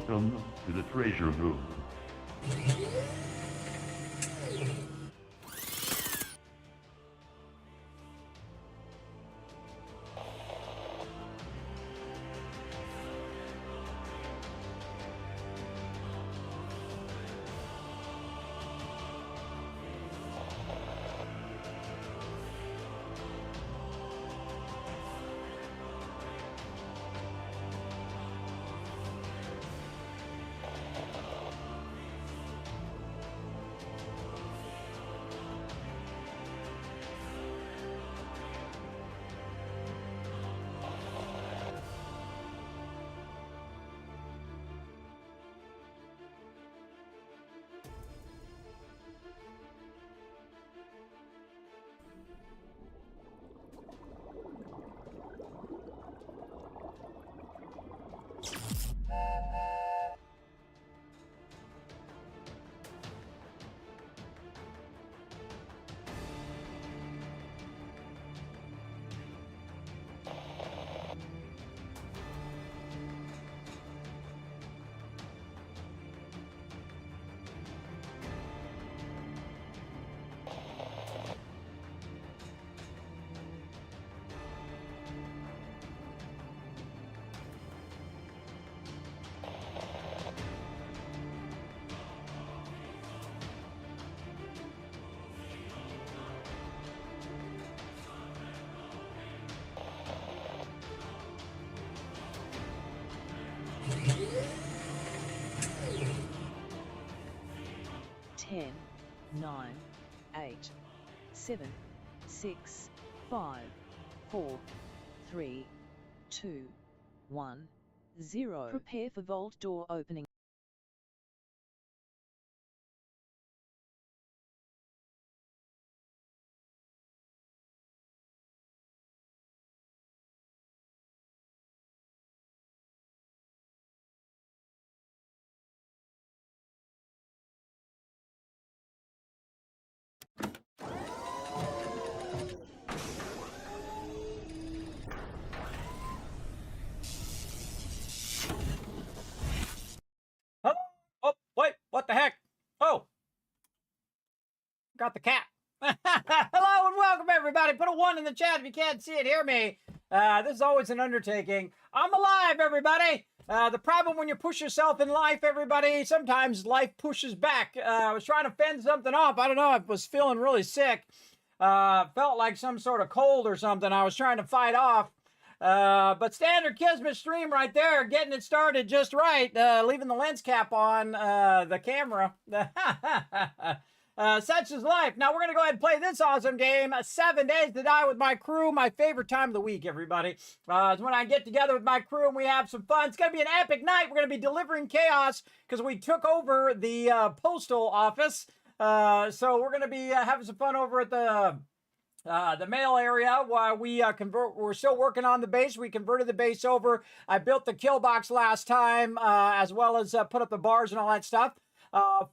Welcome to the treasure room. Ten, 9, 8, 7, 6, 5, 4, 3, 2, 1, 0. Prepare for vault door opening. Oh, wait, what the heck? Oh, got the cat. Hello and welcome, everybody. Put a 1 in the chat if you can't see it, hear me. This is always an undertaking. I'm alive, everybody. The problem when you push yourself in life, everybody, sometimes life pushes back. I was trying to fend something off. I don't know, I was feeling really sick. Felt like some sort of cold or something I was trying to fight off. But standard Kismet stream right there, getting it started just right, leaving the lens cap on the camera. Such is life. Now we're going to go ahead and play this awesome game, 7 Days to Die with my crew, my favorite time of the week, everybody. It's when I get together with my crew and we have some fun. It's going to be an epic night. We're going to be delivering chaos because we took over the postal office. So we're going to be having some fun over at the mail area while we we're still working on the base. We converted the base over. I built the kill box last time, as well as put up the bars and all that stuff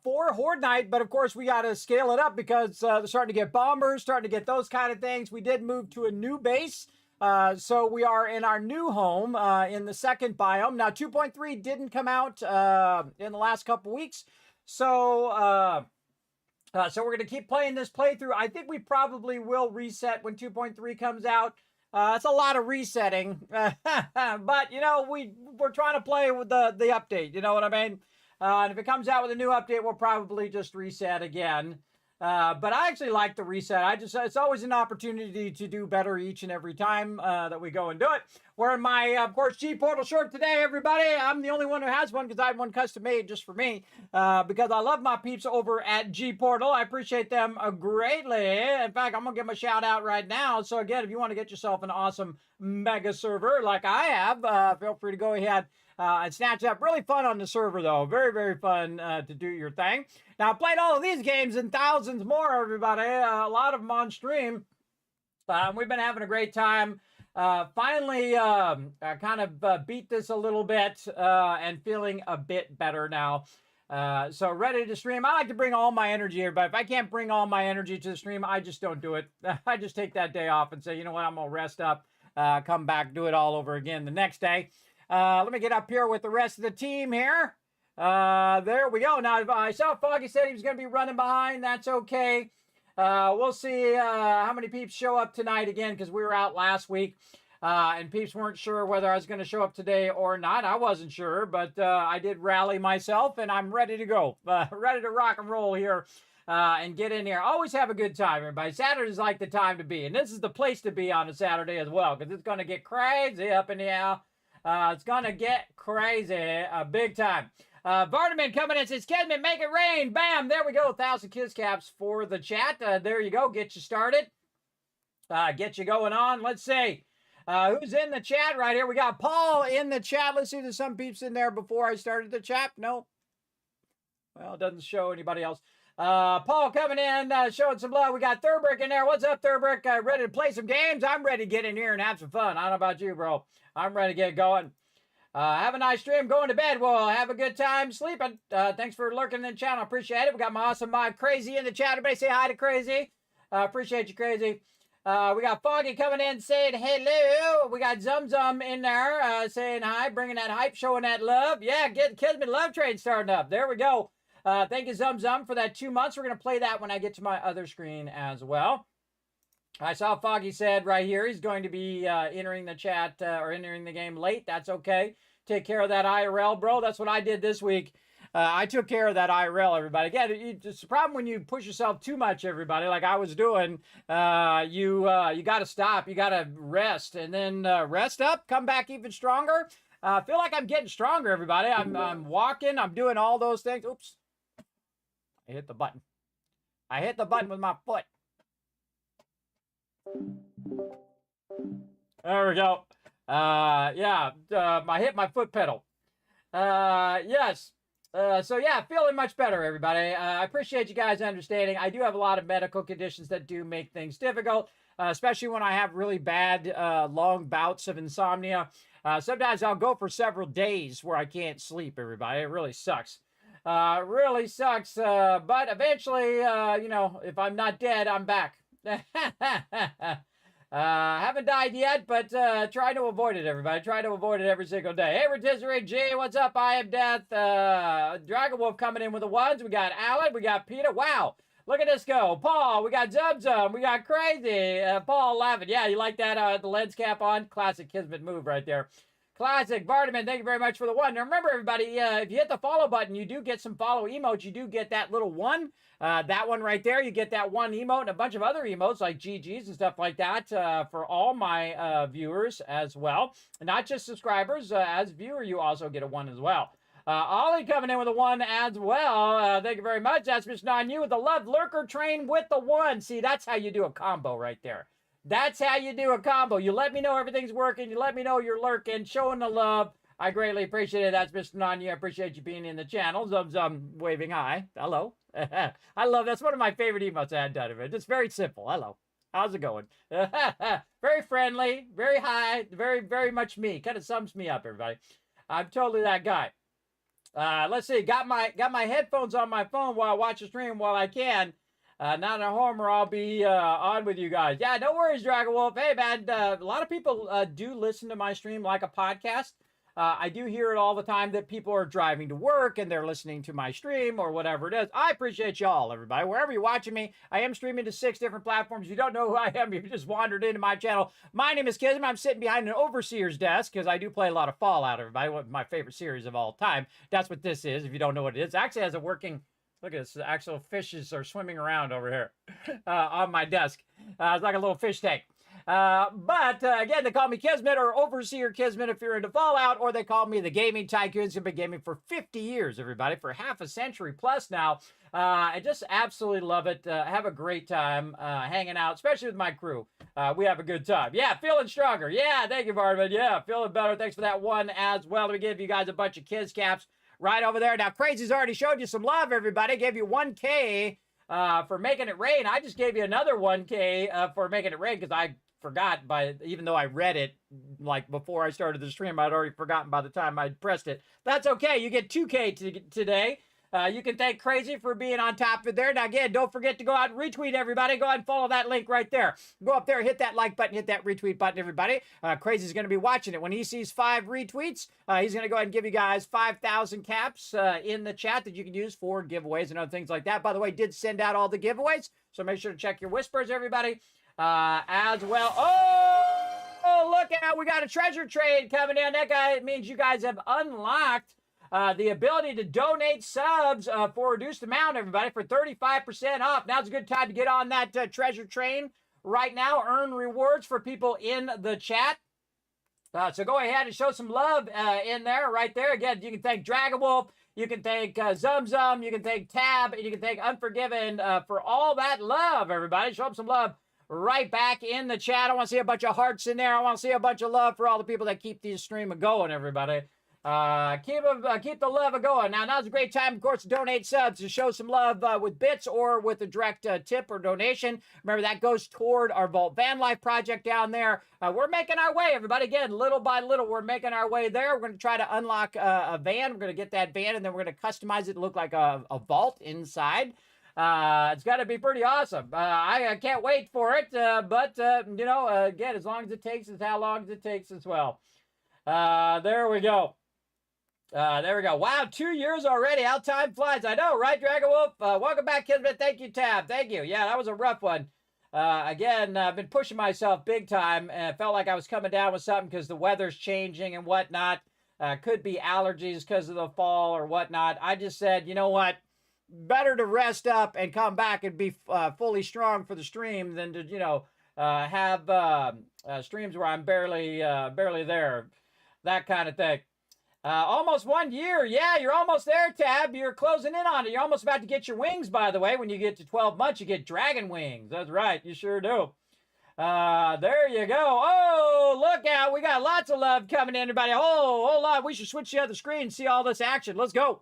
for Horde Night. But of course, we got to scale it up because they're starting to get bombers, starting to get those kind of things. We did move to a new base. So we are in our new home in the second biome. Now, 2.3 didn't come out in the last couple weeks. So we're going to keep playing this playthrough. I think we probably will reset when 2.3 comes out. It's a lot of resetting. But, you know, we're trying to play with the update. You know what I mean? And if it comes out with a new update, we'll probably just reset again. But I actually like the reset. It's always an opportunity to do better each and every time that we go and do it. Wearing my, of course, G-Portal shirt today, everybody. I'm the only one who has one because I have one custom made just for me. Because I love my peeps over at G-Portal. I appreciate them greatly. In fact, I'm going to give them a shout out right now. So again, if you want to get yourself an awesome mega server like I have, feel free to go ahead and snatch up. Really fun on the server, though. Very, very fun to do your thing. Now, I played all of these games and thousands more, everybody. A lot of them on stream. We've been having a great time. Finally, kind of beat this a little bit and feeling a bit better now. So ready to stream. I like to bring all my energy here, but if I can't bring all my energy to the stream, I just don't do it. I just take that day off and say, you know what, I'm going to rest up, come back, do it all over again the next day. Let me get up here with the rest of the team here. There we go. Now, I saw Foggy said he was going to be running behind. That's okay. We'll see how many peeps show up tonight again, because we were out last week. And peeps weren't sure whether I was going to show up today or not. I wasn't sure, but I did rally myself, and I'm ready to go. Ready to rock and roll here and get in here. Always have a good time, everybody. Saturday's like the time to be, and this is the place to be on a Saturday as well, because it's going to get crazy up in the air. It's going to get crazy big time. Vardaman coming in says, Kismet, make it rain. Bam, there we go. 1,000 kiss caps for the chat. There you go. Get you started. Get you going on. Let's see. Who's in the chat right here? We got Paul in the chat. Let's see if there's some peeps in there before I started the chat. No. Well, it doesn't show anybody else. Paul coming in, showing some love. We got Thurbrick in there. What's up, Thurbrick? Ready to play some games? I'm ready to get in here and have some fun. I don't know about you, bro. I'm ready to get going. Have a nice stream. Going to bed. Well, have a good time sleeping. Thanks for lurking in the channel. Appreciate it. We got my awesome Crazy in the chat. Everybody say hi to Crazy. Appreciate you, Crazy. We got Foggy coming in saying hello. We got Zum Zum in there saying hi, bringing that hype, showing that love. Yeah, get Kismet Love Train starting up. There we go. Thank you, Zum Zum, for that 2 months. We're going to play that when I get to my other screen as well. I saw Foggy said right here he's going to be entering the chat or entering the game late. That's okay. Take care of that IRL, bro. That's what I did this week. I took care of that IRL, everybody. Again, it's the problem when you push yourself too much, everybody, like I was doing. You got to stop. You got to rest, and then rest up, come back even stronger. I feel like I'm getting stronger, everybody. I'm walking. I'm doing all those things. Oops. I hit the button. I hit the button with my foot. There we go. Yeah, I hit my foot pedal. Yes. So yeah, feeling much better, everybody. I appreciate you guys understanding. I do have a lot of medical conditions that do make things difficult, especially when I have really bad, long bouts of insomnia. Sometimes I'll go for several days where I can't sleep, everybody. It really sucks. Really sucks. But eventually, you know, if I'm not dead, I'm back. Haven't died yet, but try to avoid it, everybody. Try to avoid it every single day. Hey, Rotisserie G, what's up? I am Death. Dragon Wolf coming in with the ones. We got Alan. We got Peter. Wow. Look at this go. Paul. We got Zum Zum. We got Crazy. Paul laughing. Yeah, you like that? The lens cap on? Classic Kismet move right there. Classic. Vardaman, thank you very much for the one. Now remember, everybody, if you hit the follow button, you do get some follow emotes. You do get that little one. That one right there, you get that one emote and a bunch of other emotes like GGs and stuff like that for all my viewers as well. And not just subscribers. As viewer, you also get a one as well. Ollie coming in with a one as well. Thank you very much. That's Mr. Non-You with the Love Lurker Train with the one. See, that's how you do a combo right there. That's how you do a combo. You let me know everything's working. You let me know you're lurking, showing the love. I greatly appreciate it. That's Mr. Non-You. I appreciate you being in the channel. Zum waving hi. Hello. I love that's one of my favorite emotes I had done of it. It's very simple. Hello. How's it going? Very friendly, very high, very much me. Kind of sums me up, everybody. I'm totally that guy. Let's see. Got my headphones on my phone while I watch the stream while I can. Not at home or I'll be on with you guys. Yeah, no worries, Dragon Wolf. Hey, man, a lot of people do listen to my stream like a podcast. I do hear it all the time that people are driving to work and they're listening to my stream or whatever it is. I appreciate y'all, everybody. Wherever you're watching me, I am streaming to 6 different platforms. If you don't know who I am, you just wandered into my channel. My name is Kismet. I'm sitting behind an overseer's desk because I do play a lot of Fallout, everybody. One of my favorite series of all time. That's what this is, if you don't know what it is. It actually has a working... Look at this. The actual fishes are swimming around over here on my desk. It's like a little fish tank. But again, they call me Kismet or Overseer Kismet if you're into Fallout, or they call me the Gaming Tycoons. I've been gaming for 50 years, everybody, for half a century plus now. I just absolutely love it. Have a great time hanging out, especially with my crew. We have a good time. Yeah, feeling stronger. Yeah, thank you, Vardaman. Yeah, feeling better. Thanks for that one as well. Let me give you guys a bunch of kids caps. Right over there. Now, Crazy's already showed you some love, everybody. Gave you 1K for making it rain. I just gave you another 1K for making it rain because I forgot even though I read it like before I started the stream, I'd already forgotten by the time I pressed it. That's okay. You get 2K today. You can thank Crazy for being on top of it there. Now, again, don't forget to go out and retweet, everybody. Go ahead and follow that link right there. Go up there, hit that like button, hit that retweet button, everybody. Crazy's going to be watching it. When he sees 5 retweets, he's going to go ahead and give you guys 5,000 caps in the chat that you can use for giveaways and other things like that. By the way, did send out all the giveaways, so make sure to check your whispers, everybody, as well. Oh, look out. We got a treasure trade coming in. That guy means you guys have unlocked the ability to donate subs for a reduced amount, everybody, for 35% off. Now's a good time to get on that treasure train right now. Earn rewards for people in the chat. So go ahead and show some love in there, right there. Again, you can thank Dragon Wolf, you can thank Zum Zum, you can thank Tab, and you can thank Unforgiven for all that love, everybody. Show them some love right back in the chat. I want to see a bunch of hearts in there. I want to see a bunch of love for all the people that keep these stream going, everybody. Keep the love going. Now's a great time, of course, to donate subs, to show some love with bits or with a direct tip or donation. Remember, that goes toward our Vault Van Life project down there. We're making our way, everybody. Again, little by little, we're making our way there. We're going to try to unlock a van. We're going to get that van, and then we're going to customize it to look like a vault inside. It's got to be pretty awesome. I can't wait for it, but, you know, again, as long as it takes is how long it takes as well. There we go. There we go. Wow, 2 years already. How time flies. I know, right, Dragon Wolf? Welcome back, Kismet. Thank you, Tab. Thank you. Yeah, that was a rough one. Again, I've been pushing myself big time, and I felt like I was coming down with something because the weather's changing and whatnot. Could be allergies because of the fall or whatnot. I just said, you know what? Better to rest up and come back and be fully strong for the stream than to, you know, have streams where I'm barely there. That kind of thing. Almost 1 year. Yeah, you're almost there, Tab. You're closing in on it. You're almost about to get your wings, by the way. When you get to 12 months, you get dragon wings. That's right. You sure do. There you go. Oh, look out. We got lots of love coming in, everybody. Oh, hold on. We should switch the other screen and see all this action. Let's go.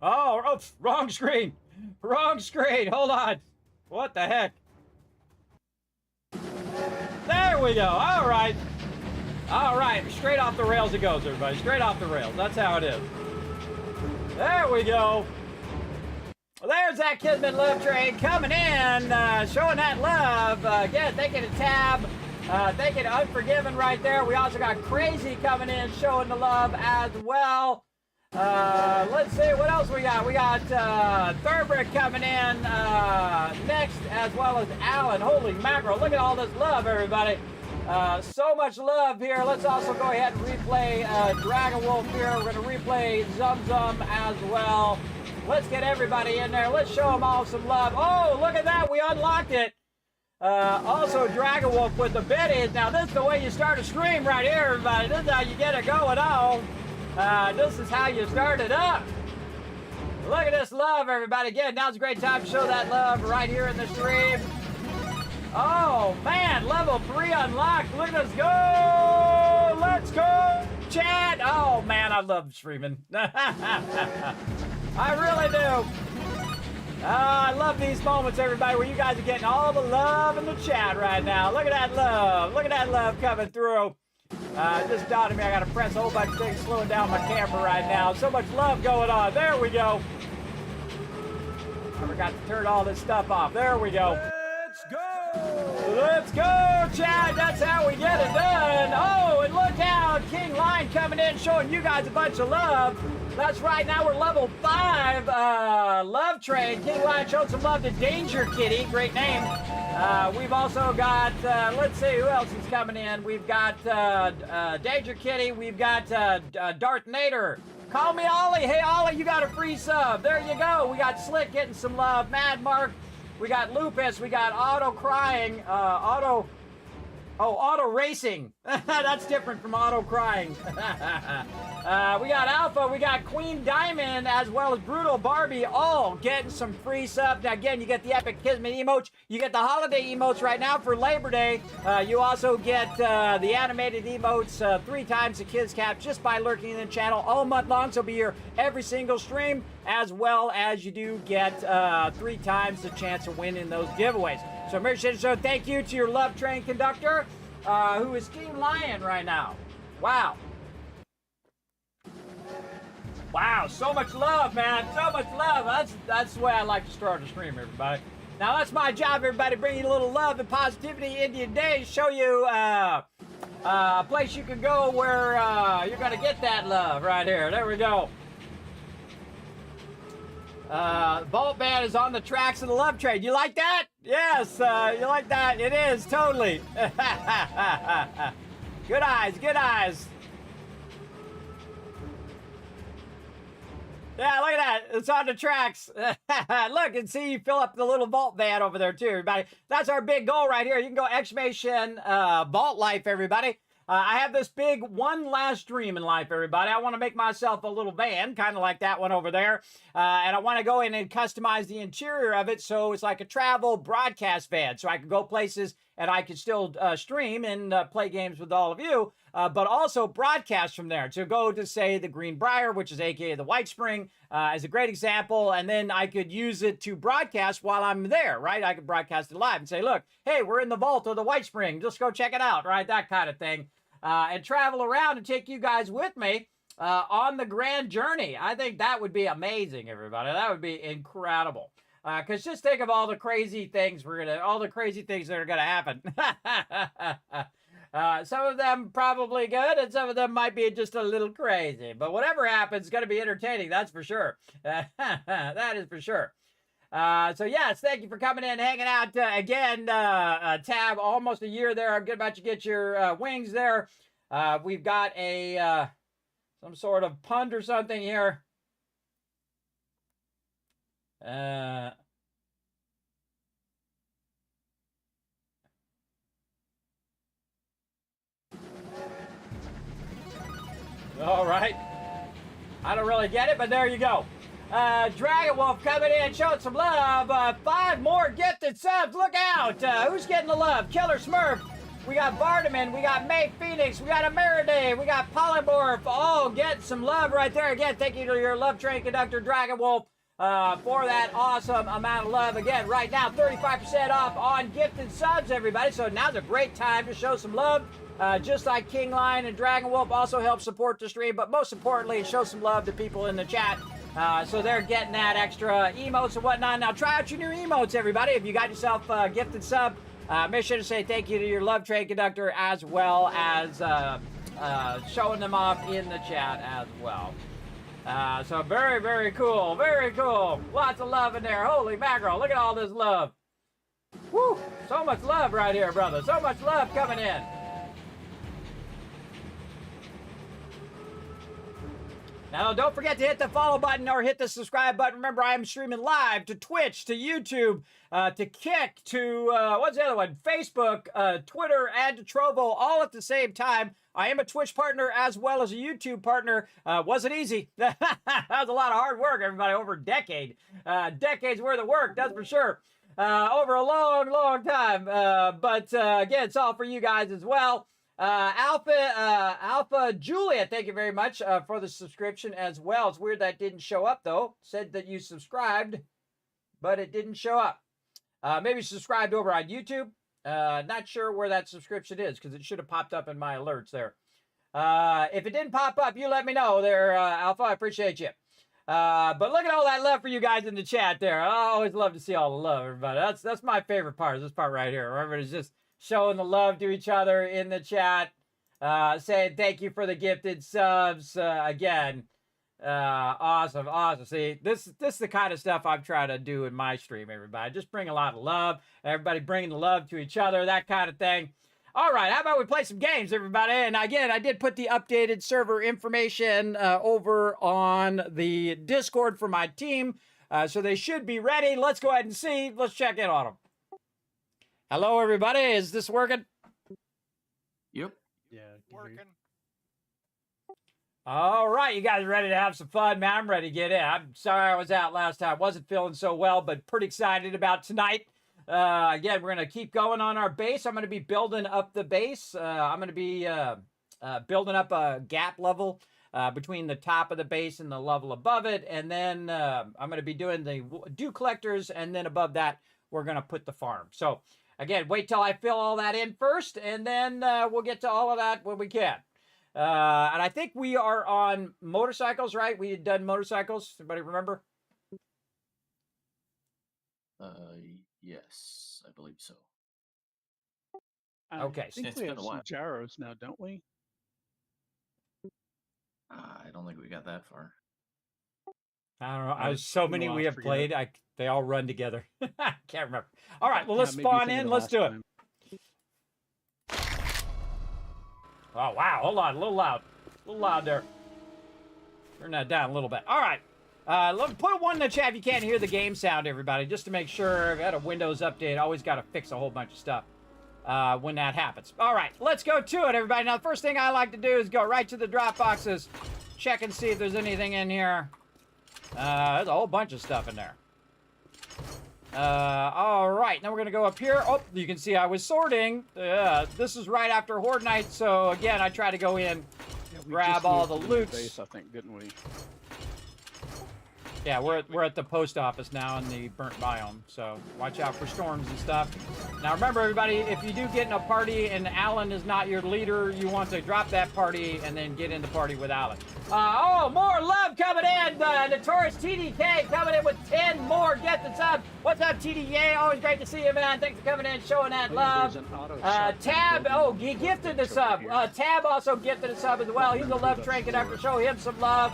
Oh, wrong screen. Wrong screen. Hold on. What the heck? There we go. All right. All right. Straight off the rails it goes, everybody. Straight off the rails. That's how it is. There we go. Well, there's that Kismet love train coming in, showing that love. Again, thank you to Tab. Thank you to Unforgiven right there. We also got Crazy coming in, showing the love as well. Let's see what else we got. We got Thurbrick coming in next, as well as Alan. Holy mackerel, look at all this love, everybody. So much love here. Let's also go ahead and replay Dragon Wolf here. We're going to replay Zum Zum as well. Let's get everybody in there. Let's show them all some love. Oh, look at that. We unlocked it. Also, Dragon Wolf with the biddies. Now, this is the way you start a stream right here, everybody. This is how you get it going on. This is how you start it up. Look at this love, everybody. Again, now's a great time to show that love right here in the stream. Oh, man, level 3 unlocked. Look at us go. Let's go, chat. Oh, man, I love streaming. I really do. I love these moments, everybody, where you guys are getting all the love in the chat right now. Look at that love. Look at that love coming through. Just dawned on me, I got to press a whole bunch of things, slowing down my camera right now. So much love going on. There we go. I forgot to turn all this stuff off. There we go. Let's go! Let's go, chat. That's how we get it done. Oh, and look out. King Lion coming in, showing you guys a bunch of love. That's right. Now we're level 5. Love Train. King Lion showed some love to Danger Kitty. Great name. We've also got, let's see, who else is coming in? We've got Danger Kitty. We've got Darth Nader. Call me Ollie. Hey, Ollie, you got a free sub. There you go. We got Slick getting some love. Mad Mark. We got Lupus. We got Auto Crying. Auto Racing. That's different from Auto Crying. We got Alpha. We got Queen Diamond, as well as Brutal Barbie, all getting some free subs. Now, again, you get the Epic Kismet emotes. You get the holiday emotes right now for Labor Day. You also get the animated emotes 3 times the Kids Cap just by lurking in the channel all month long. So be here every single stream, as well as you do get 3 times the chance of winning those giveaways. So, Mary Shit Show, thank you to your Love Train conductor. who is Team Lion right now. Wow. Wow, so much love, man. So much love. That's the way I like to start a stream, everybody. Now, that's my job, everybody, bring you a little love and positivity into your day, show you a place you can go where you're going to get that love right here. There we go. Vault Man is on the tracks of the love train. You like that? Yes, you like that? It is, totally. Good eyes, good eyes. Yeah, look at that. It's on the tracks. Look, and see, you fill up the little vault van over there, too, everybody. That's our big goal right here. You can go exclamation vault life, everybody. I have this big one last dream in life, everybody. I want to make myself a little van, kind of like that one over there. And I want to go in and customize the interior of it so it's like a travel broadcast van. So I can go places and I can still stream and play games with all of you, but also broadcast from there. So go to, say, the Greenbrier, which is aka the White Spring, as a great example, and then I could use it to broadcast while I'm there, right? I could broadcast it live and say, look, hey, we're in the vault of the White Spring. Just go check it out, right? That kind of thing. And travel around and take you guys with me on the grand journey. I think that would be amazing, everybody. That would be incredible. Because just think of all the crazy things all the crazy things that are gonna happen. Some of them probably good, and some of them might be just a little crazy. But whatever happens, it's gonna be entertaining. That's for sure. That is for sure. So yes, thank you for coming in, hanging out again. Tab, almost a year there. I'm good about to get your wings there. We've got a some sort of pund or something here. All right. I don't really get it, but there you go. Dragon Wolf coming in, showing some love. 5 more gifted subs. Look out. Who's getting the love? Killer Smurf. We got Vardaman. We got May Phoenix. We got Ameriday. We got Polymorph. Oh, get some love right there. Again, thank you to your love train conductor, Dragon Wolf, for that awesome amount of love. Again, right now, 35% off on gifted subs, everybody. So now's a great time to show some love. Just like King Lion and Dragon Wolf also help support the stream, but most importantly, show some love to people in the chat. So they're getting that extra emotes and whatnot. Now try out your new emotes, everybody. If you got yourself a gifted sub, make sure to say thank you to your love train conductor, as well as showing them off in the chat as well. So very, very cool. Very cool. Lots of love in there. Holy mackerel. Look at all this love. Woo! So much love right here, brother. So much love coming in. Now, don't forget to hit the follow button or hit the subscribe button. Remember, I am streaming live to Twitch, to YouTube, to Kick, to, what's the other one? Facebook, Twitter, and to Trovo, all at the same time. I am a Twitch partner as well as a YouTube partner. Wasn't easy. That was a lot of hard work, everybody, over a decade. Decades worth of work, that's for sure. Over a long, long time. But again, it's all for you guys as well. Alpha Julia, thank you very much for the subscription as well. It's weird that didn't show up, though. Said that you subscribed, but it didn't show up. Maybe subscribed over on YouTube. Not sure where that subscription is, because it should have popped up in my alerts there. If it didn't pop up, you let me know there, Alpha. I appreciate you. But look at all that love for you guys in the chat there. I always love to see all the love, everybody. That's my favorite part, this part right here, where everybody's just showing the love to each other in the chat, saying thank you for the gifted subs. Again, awesome, awesome. See, this is the kind of stuff I'm trying to do in my stream, everybody. Just bring a lot of love, everybody bringing the love to each other, that kind of thing. All right, how about we play some games, everybody? And again, I did put the updated server information over on the Discord for my team, so they should be ready. Let's go ahead and see. Let's check in on them. Hello, everybody. Is this working? Yep. Yeah. Working. All right, you guys ready to have some fun, man? I'm ready to get in. I'm sorry I was out last time. Wasn't feeling so well, but pretty excited about tonight. Again, we're going to keep going on our base. I'm going to be building up the base. I'm going to be building up a gap level between the top of the base and the level above it. And then I'm going to be doing the dew collectors. And then above that, we're going to put the farm. So Again, wait till I fill all that in first, and then we'll get to all of that when we can. And I think we are on motorcycles, right? We had done motorcycles. Everybody remember? Yes, I believe so. Okay. I think It's we been have a some while. gyros now, don't we? I don't think we got that far. I don't know. I- So you know, many I'll we have forget played. They all run together. I can't remember. All right. Well, let's maybe spawn think of in. the Let's last do it. time. Oh, wow. Hold on. A little loud. A little loud there. Turn that down a little bit. All right. Let me put one in the chat if you can't hear the game sound, everybody, just to make sure. I've got a Windows update. Always got to fix a whole bunch of stuff when that happens. All right. Let's go to it, everybody. Now, the first thing I like to do is go right to the drop boxes, check and see if there's anything in here. There's a whole bunch of stuff in there. All right, now we're gonna go up here. Oh, you can see I was sorting. This is right after Horde Night, so again, I try to go in, Yeah, we grab just all moved the to the new loots. base, I think, didn't we? Yeah, we're at the post office now in the burnt biome, so watch out for storms and stuff. Now remember, everybody, if you do get in a party and Alan is not your leader, you want to drop that party and then get in the party with Alan. Oh, more love coming in. Notorious TDK coming in with 10 more gifted subs. What's up, TDK? Always great to see you, man. Thanks for coming in, showing that love. There's an auto shotgun Tab, building oh, he gifted the over sub. here. Tab also gifted a sub as well. He's a love train conductor. Show him some love.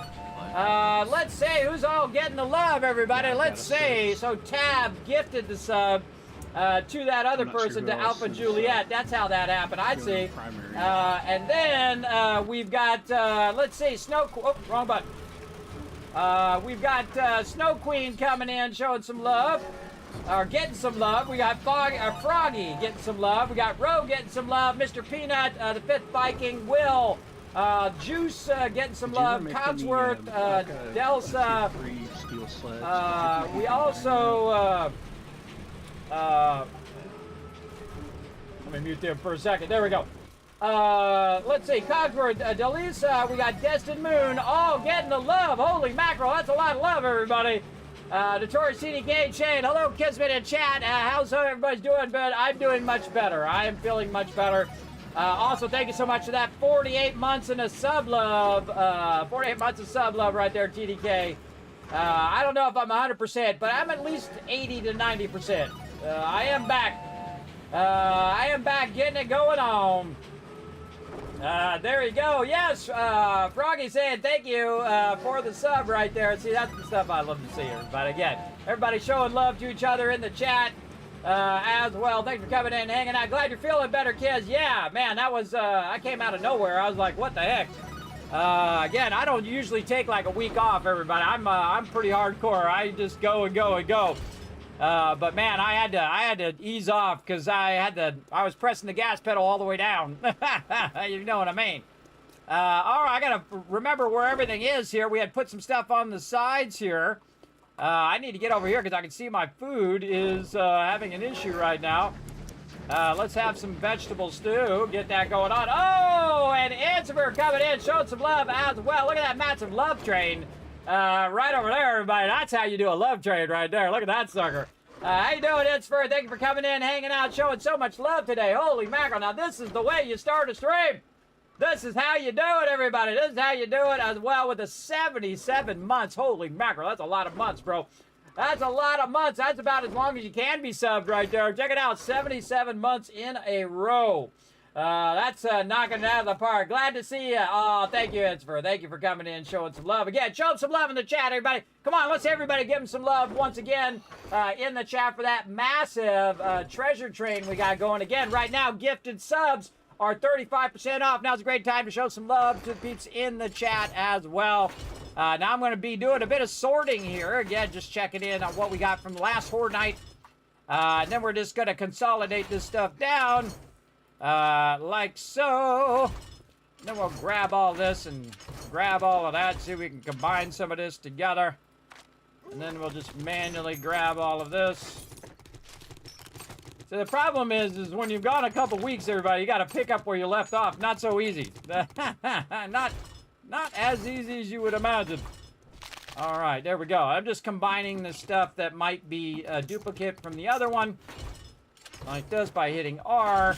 Let's say who's all getting the love, everybody. Yeah, Let's gotta say. say. So Tab gifted the sub to that other I'm not sure person, who to else Alpha is, Juliet. That's how that happened, I'd doing say. the primary. And then we've got, let's see, oh, wrong button. We've got Snow Queen coming in, showing some love. Or getting some love. We got Froggy getting some love. We got Roe getting some love. Mr. Peanut, the Fifth Viking, Will, Juice getting some Did you ever love. make Cotsworth, any, like, Delsa. free steel sleds? We also, let me mute them for a second. There we go. Let's see, Cogsworth, Delisa, we got Destined Moon, all getting the love. Holy mackerel, that's a lot of love, everybody. Notorious CDK, Shane, hello, Kismet in chat. How's everybody's doing? But I'm doing much better. I am feeling much better. Also, thank you so much for that 48 months and a sub love. 48 months of sub love right there, TDK. I don't know if I'm 100%, but I'm at least 80 to 90%. I am back. I am back getting it going on. There you go. Yes, Froggy saying thank you for the sub right there. See, that's the stuff I love to see, everybody. Again, everybody showing love to each other in the chat as well. Thanks for coming in and hanging out. Glad you're feeling better, kids. Yeah, man, that was, I came out of nowhere. I was like, what the heck? Again, I don't usually take like a week off, everybody. I'm pretty hardcore. I just go and go and go. But man, I had to ease off because I was pressing the gas pedal all the way down. You know what I mean? All right, I gotta remember where everything is here. We had put some stuff on the sides here. I need to get over here because I can see my food is having an issue right now. Let's have some vegetable stew. Get that going on. Oh, and Ansifer coming in, showing some love as well. Look at that massive love train. Right over there, everybody. That's how you do a love train right there. Look at that sucker. How you doing, Ansifer? Thank you for coming in, hanging out, showing so much love today. Holy mackerel. Now, this is the way you start a stream. This is how you do it, everybody. This is how you do it as well with the 77 months. Holy mackerel. That's a lot of months, bro. That's a lot of months. That's about as long as you can be subbed right there. Check it out. 77 months in a row. That's knocking it out of the park. Glad to see you. Oh, thank you, Edsfer. Thank you for coming in, showing some love. Again, show some love in the chat, everybody. Come on, let's everybody give them some love once again in the chat for that massive treasure train we got going. Again, right now, gifted subs are 35% off. Now's a great time to show some love to the peeps in the chat as well. Now I'm going to be doing a bit of sorting here. Again, just checking in on what we got from the last Horde Night. And then we're just going to consolidate this stuff down. Like so. Then we'll grab all this and grab all of that. See if we can combine some of this together. And then we'll just manually grab all of this. So the problem is when you've gone a couple weeks, everybody, you got to pick up where you left off. Not so easy. Not as easy as you would imagine. All right, there we go. I'm just combining the stuff that might be a duplicate from the other one. like this by hitting R.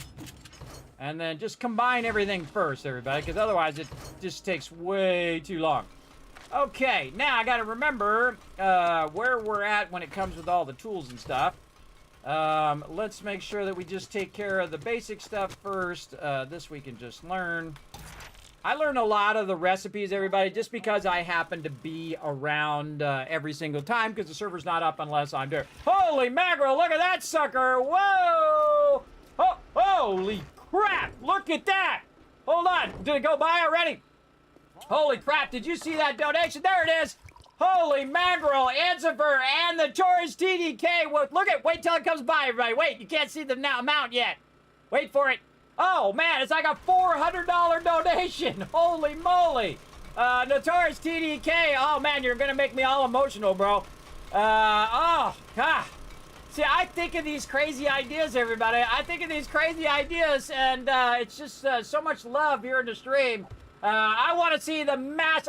And then just combine everything first, everybody, because otherwise it just takes way too long. Okay, now I got to remember where we're at when it comes with all the tools and stuff. Let's make sure that we just take care of the basic stuff first. This we can just learn. I learned a lot of the recipes, everybody, just because I happen to be around every single time, because the server's not up unless I'm there. Holy mackerel, look at that sucker! Whoa! Oh, holy crap! Look at that! Hold on, did it go by already? Holy crap, did you see that donation? There it is! Holy mackerel, Ansifer, and the Taurus TDK. Look at, wait till it comes by, everybody. Wait, you can't see the amount yet. Wait for it. Oh, man, it's like a $400 donation. Holy moly. Notorious TDK. Oh, man, you're going to make me all emotional, bro. Oh, God. See, I think of these crazy ideas, everybody. I think of these crazy ideas, and it's just so much love here in the stream. I want to see the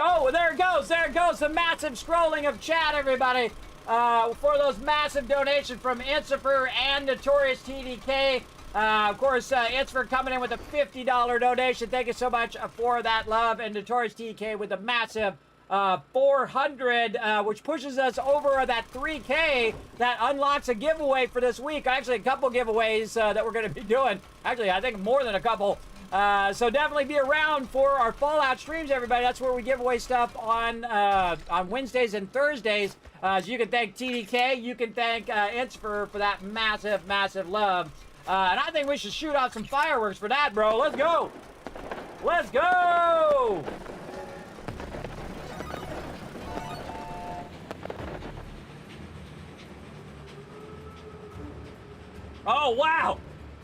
oh, there it goes. There it goes. The massive scrolling of chat, everybody. For those massive donations from Insifer and Notorious TDK. Of course, Insifer coming in with a $50 donation. Thank you so much for that love. And Notorious TDK with a massive 400, which pushes us over that 3K that unlocks a giveaway for this week. Actually, a couple giveaways that we're going to be doing. Actually, I think more than a couple. So definitely be around for our Fallout streams, everybody. That's where we give away stuff on Wednesdays and Thursdays. So you can thank TDK. You can thank Insifer for that massive, massive love. And I think we should shoot off some fireworks for that, bro. Let's go. Let's go. Oh, wow.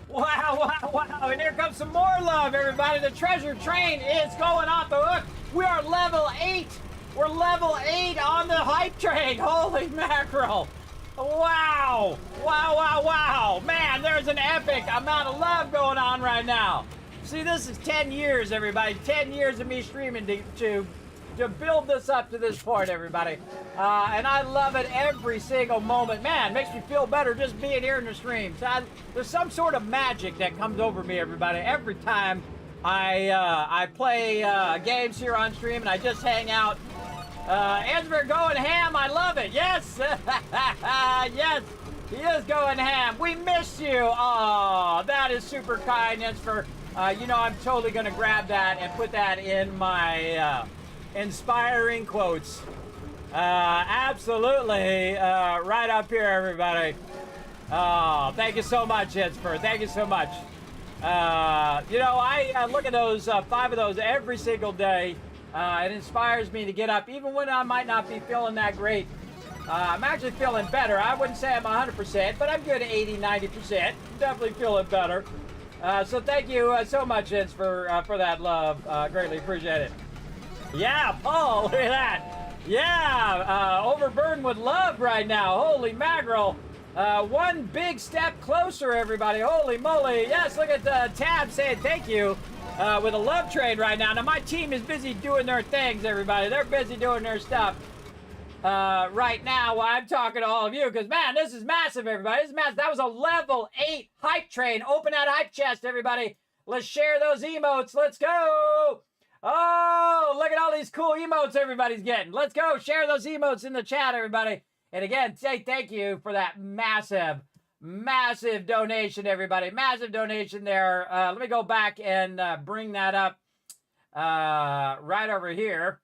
Wow, wow, wow. And here comes some more love, everybody. The treasure train is going off the hook. We are level 8. We're level 8 on the hype train. Holy mackerel. Wow. Wow, wow, wow. Man, there's an epic amount of love going on right now. See, this is 10 years, everybody. 10 years of me streaming to build this up to this point, everybody. And I love it every single moment. Man, it makes me feel better just being here in the stream. So there's some sort of magic that comes over me, everybody, every time I play games here on stream and I just hang out. Answer going ham. I love it. Yes. Yes. He is going ham. We miss you. Oh, that is super kind, Answer. You know, I'm totally going to grab that and put that in my inspiring quotes. Absolutely. Right up here, everybody. Oh, thank you so much, Answer. Thank you so much. You know, I look at those 5 of those every single day. It inspires me to get up, even when I might not be feeling that great. I'm actually feeling better. I wouldn't say I'm 100%, but I'm good at 80, 90%. Definitely feeling better. So thank you so much, Vince, for that love. Greatly appreciate it. Yeah, Paul, look at that. Yeah, overburdened with love right now. Holy mackerel. One big step closer, everybody. Holy moly. Yes, look at the tab saying thank you. With a love train right now. Now, my team is busy doing their things, everybody. They're busy doing their stuff right now while I'm talking to all of you. Because, man, this is massive, everybody. This is massive. That was a level 8 hype train. Open that hype chest, everybody. Let's share those emotes. Let's go. Oh, look at all these cool emotes everybody's getting. Let's go. Share those emotes in the chat, everybody. And again, say thank you for that massive donation, everybody. Massive donation there. Let me go back and bring that up right over here.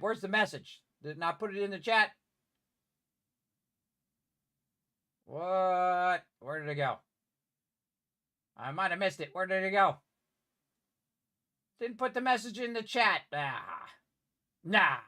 Where's the message? Did not put it in the chat. What? Where did it go? I might have missed it. Where did it go? Didn't put the message in the chat. Nah.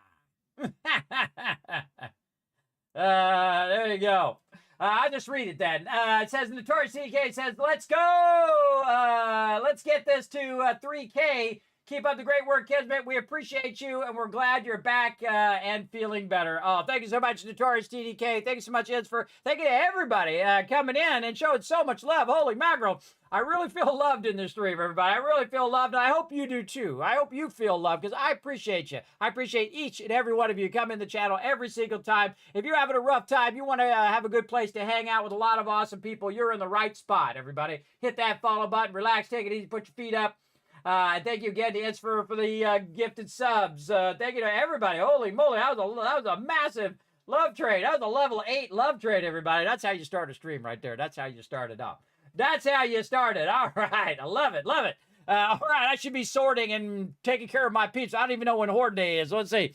There you go. I'll just read it then. It says, Notorious CK says, let's go. Let's get this to 3K. Keep up the great work, Kismet. We appreciate you, and we're glad you're back and feeling better. Oh, thank you so much, Notorious TDK. Thank you so much, Eds, for thank you to everybody coming in and showing so much love. Holy mackerel. I really feel loved in this stream, everybody. I really feel loved, and I hope you do too. I hope you feel loved, because I appreciate you. I appreciate each and every one of you come in the channel every single time. If you're having a rough time, you want to have a good place to hang out with a lot of awesome people, you're in the right spot, everybody. Hit that follow button, relax, take it easy, put your feet up. Thank you again to Eds for the gifted subs. Thank you to everybody. Holy moly, that was a massive love trade. That was a level 8 love trade, everybody. That's how you start a stream right there. That's how you start it off. That's how you started. All right. I love it. Love it. All right. I should be sorting and taking care of my peeps. I don't even know when Horde Day is. Let's see.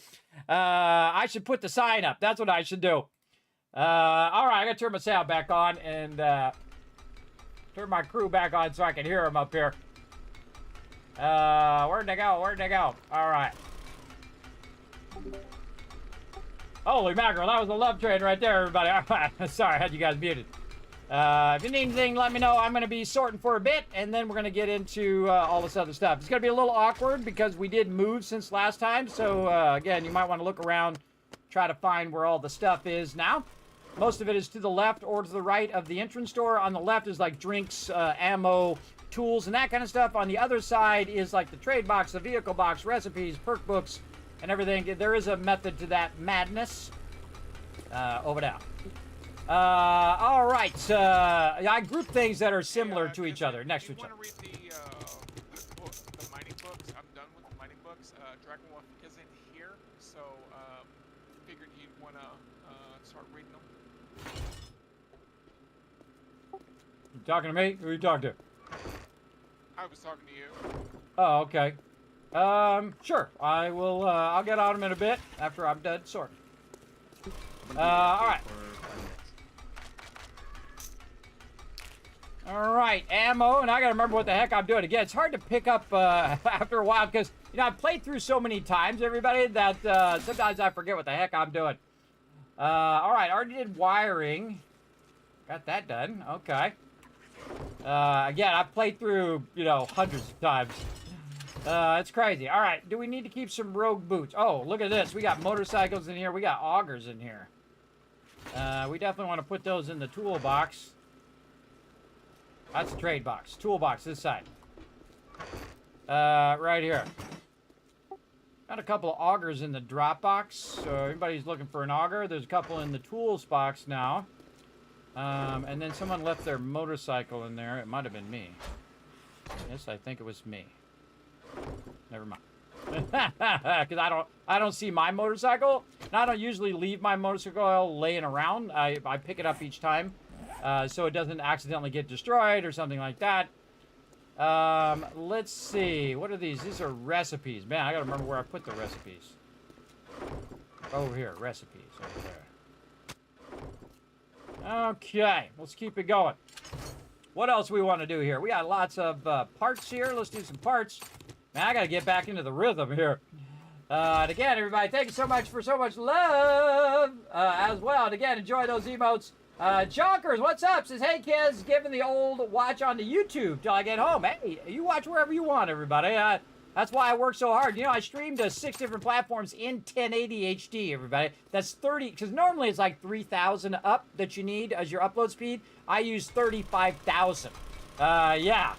I should put the sign up. That's what I should do. All right. I got to turn my sound back on and turn my crew back on so I can hear them up here. Where'd they go? Where'd they go? All right. Holy mackerel. That was a love trade right there, everybody. All right. Sorry. I had you guys muted. If you need anything, let me know. I'm going to be sorting for a bit, and then we're going to get into all this other stuff. It's going to be a little awkward because we did move since last time. So, again, you might want to look around, try to find where all the stuff is now. Most of it is to the left or to the right of the entrance door. On the left is like drinks, ammo, tools, and that kind of stuff. On the other side is like the trade box, the vehicle box, recipes, perk books, and everything. There is a method to that madness. Over there. All right. I group things that are similar to each other, next to each other. If you want to read the mining books, I'm done with the mining books. Dragon Wolf isn't here, so figured you'd want to start reading them. You talking to me? Who are you talking to? I was talking to you. Oh, okay. Sure. I will, I'll get on them in a bit after I'm done sorting. All right. All right, ammo, and I gotta remember what the heck I'm doing. Again, it's hard to pick up after a while because, you know, I've played through so many times, everybody, that sometimes I forget what the heck I'm doing. All right, already did wiring. Got that done. Okay. Again, I've played through, you know, hundreds of times. It's crazy. All right, do we need to keep some rogue boots? Oh, look at this. We got motorcycles in here. We got augers in here. We definitely want to put those in the toolbox. That's the trade box. Toolbox, this side. Right here. Got a couple of augers in the drop box. So everybody's looking for an auger. There's a couple in the tools box now. And then someone left their motorcycle in there. It might have been me. Yes, I think it was me. Never mind. Because I don't see my motorcycle. And I don't usually leave my motorcycle laying around. I pick it up each time. So it doesn't accidentally get destroyed or something like that. Let's see. What are these? These are recipes. Man, I gotta remember where I put the recipes. Over here. Recipes. Over there. Okay. Let's keep it going. What else we want to do here? We got lots of parts here. Let's do some parts. Man, I gotta get back into the rhythm here. And again, everybody, thank you so much for so much love as well. And again, enjoy those emotes. Jonkers, what's up? Says, hey, kids, giving the old watch on the YouTube till I get home. Hey, you watch wherever you want, everybody. That's why I work so hard. You know, I stream to 6 different platforms in 1080 HD, everybody. That's 30, because normally it's like 3,000 up that you need as your upload speed. I use 35,000. Yeah.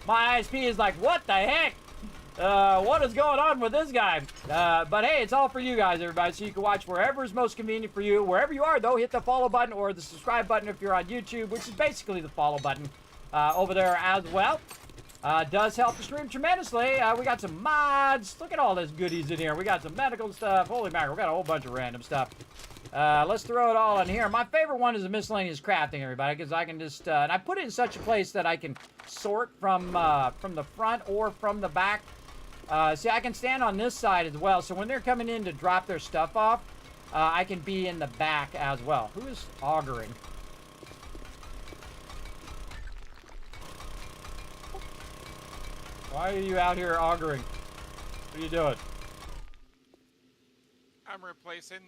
My ISP is like, what the heck? What is going on with this guy? But hey, it's all for you guys, everybody, so you can watch wherever is most convenient for you. Wherever you are, though, hit the follow button or the subscribe button if you're on YouTube, which is basically the follow button over there as well. Does help the stream tremendously. We got some mods. Look at all this goodies in here. We got some medical stuff. Holy mackerel, we got a whole bunch of random stuff. Let's throw it all in here. My favorite one is the miscellaneous crafting, everybody, because I can just, and I put it in such a place that I can sort from the front or from the back. See, I can stand on this side as well, so when they're coming in to drop their stuff off, I can be in the back as well. Who is augering? Why are you out here augering? What are you doing? I'm replacing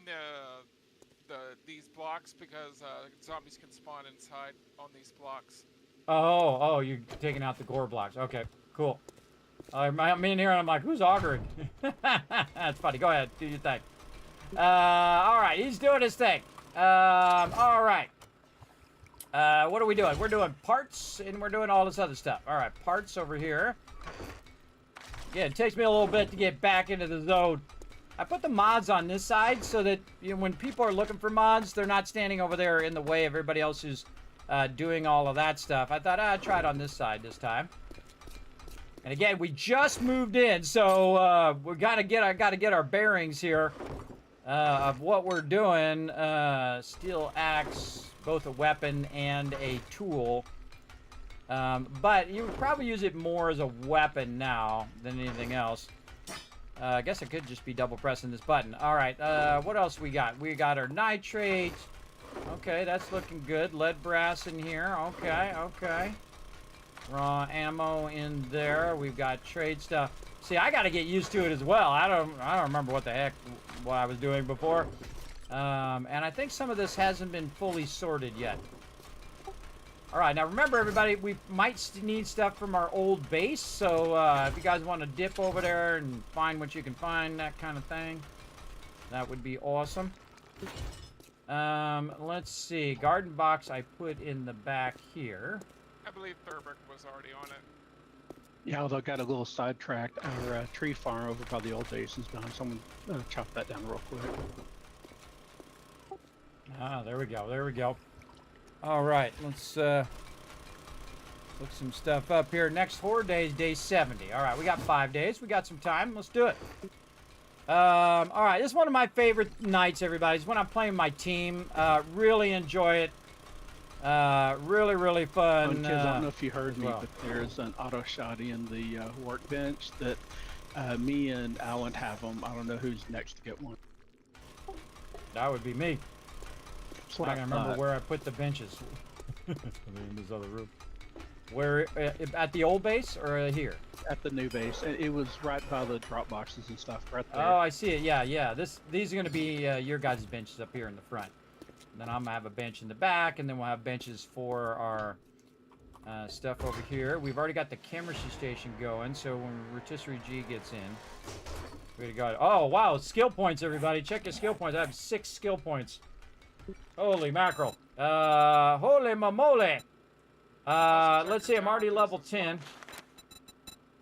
these blocks because zombies can spawn inside on these blocks. Oh, you're taking out the gore blocks. Okay, cool. I'm in here and I'm like, who's augering? That's funny. Go ahead, do your thing. All right, he's doing his thing. All right. What are we doing? We're doing parts and we're doing all this other stuff. All right, parts over here. Yeah, it takes me a little bit to get back into the zone. I put the mods on this side so that when people are looking for mods, they're not standing over there in the way of everybody else who's doing all of that stuff. I thought I'd try it on this side this time. And again, we just moved in, so we gotta get our bearings here of what we're doing. Steel axe, both a weapon and a tool. But you would probably use it more as a weapon now than anything else. I guess I could just be double pressing this button. All right, what else we got? We got our nitrate. Okay, that's looking good. Lead brass in here. Okay, okay. Raw ammo in there. We've got trade stuff. See, I got to get used to it as well. I don't remember what I was doing before. And I think some of this hasn't been fully sorted yet. All right, now remember, everybody, we might need stuff from our old base. So if you guys want to dip over there and find what you can find, that kind of thing, that would be awesome. Let's see. Garden box I put in the back here. I believe Thurber was already on it. Yeah, although I got a little sidetracked. Our tree farm over by the old base is done. Someone chop that down real quick. Ah, there we go. There we go. All right, let's look some stuff up here. Next horde day is day 70. All right, we got 5 days. We got some time. Let's do it. All right, this is one of my favorite nights, everybody. It's when I'm playing my team. Really enjoy it. Really, really fun. Kids, I don't know if you heard me, but there's an auto shotty in the workbench that me and Alan have them. I don't know who's next to get one. That would be me. I can't remember where I put the benches. In this other room. Where, at the old base or here? At the new base. It was right by the drop boxes and stuff, right there. Oh, I see it. Yeah, yeah. These are going to be your guys' benches up here in the front. And then I'm going to have a bench in the back, and then we'll have benches for our stuff over here. We've already got the chemistry station going, so when Rotisserie G gets in, we got. Oh, wow. Skill points, everybody. Check your skill points. I have 6 skill points. Holy mackerel. Holy mamole. Let's see, I'm already level 10.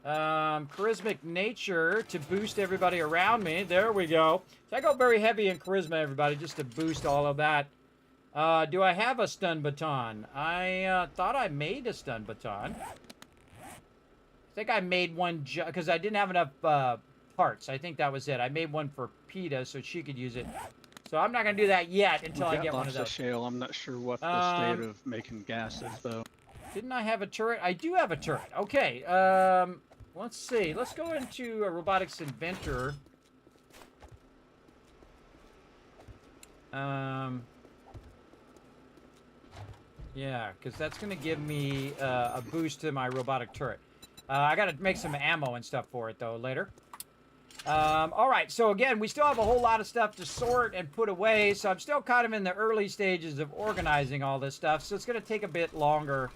Charismatic nature to boost everybody around me. There we go. So I go very heavy in charisma, everybody, just to boost all of that. Do I have a stun baton? I thought I made a stun baton. I think I made one because I didn't have enough parts. I think that was it. I made one for PETA so she could use it. So I'm not going to do that yet until I get one of those. Shale. I'm not sure what the state of making gas is, though. Didn't I have a turret? I do have a turret. Okay. Let's see. Let's go into a robotics inventor. Yeah, because that's going to give me a boost to my robotic turret. I got to make some ammo and stuff for it, though, later. All right, so again, we still have a whole lot of stuff to sort and put away, so I'm still kind of in the early stages of organizing all this stuff, so it's going to take a bit longer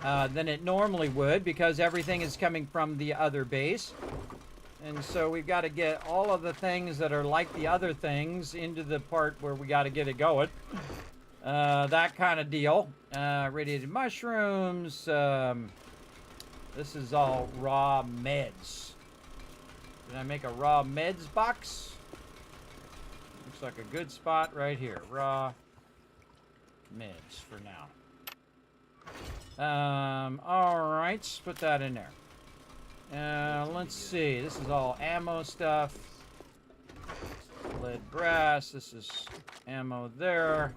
than it normally would because everything is coming from the other base. And so we've got to get all of the things that are like the other things into the part where we got to get it going. That kind of deal. Radiated mushrooms. This is all raw meds. Did I make a raw meds box? Looks like a good spot right here. Raw meds for now. Alright, let's put that in there. Let's see. This is all ammo stuff. Lead brass. This is ammo there.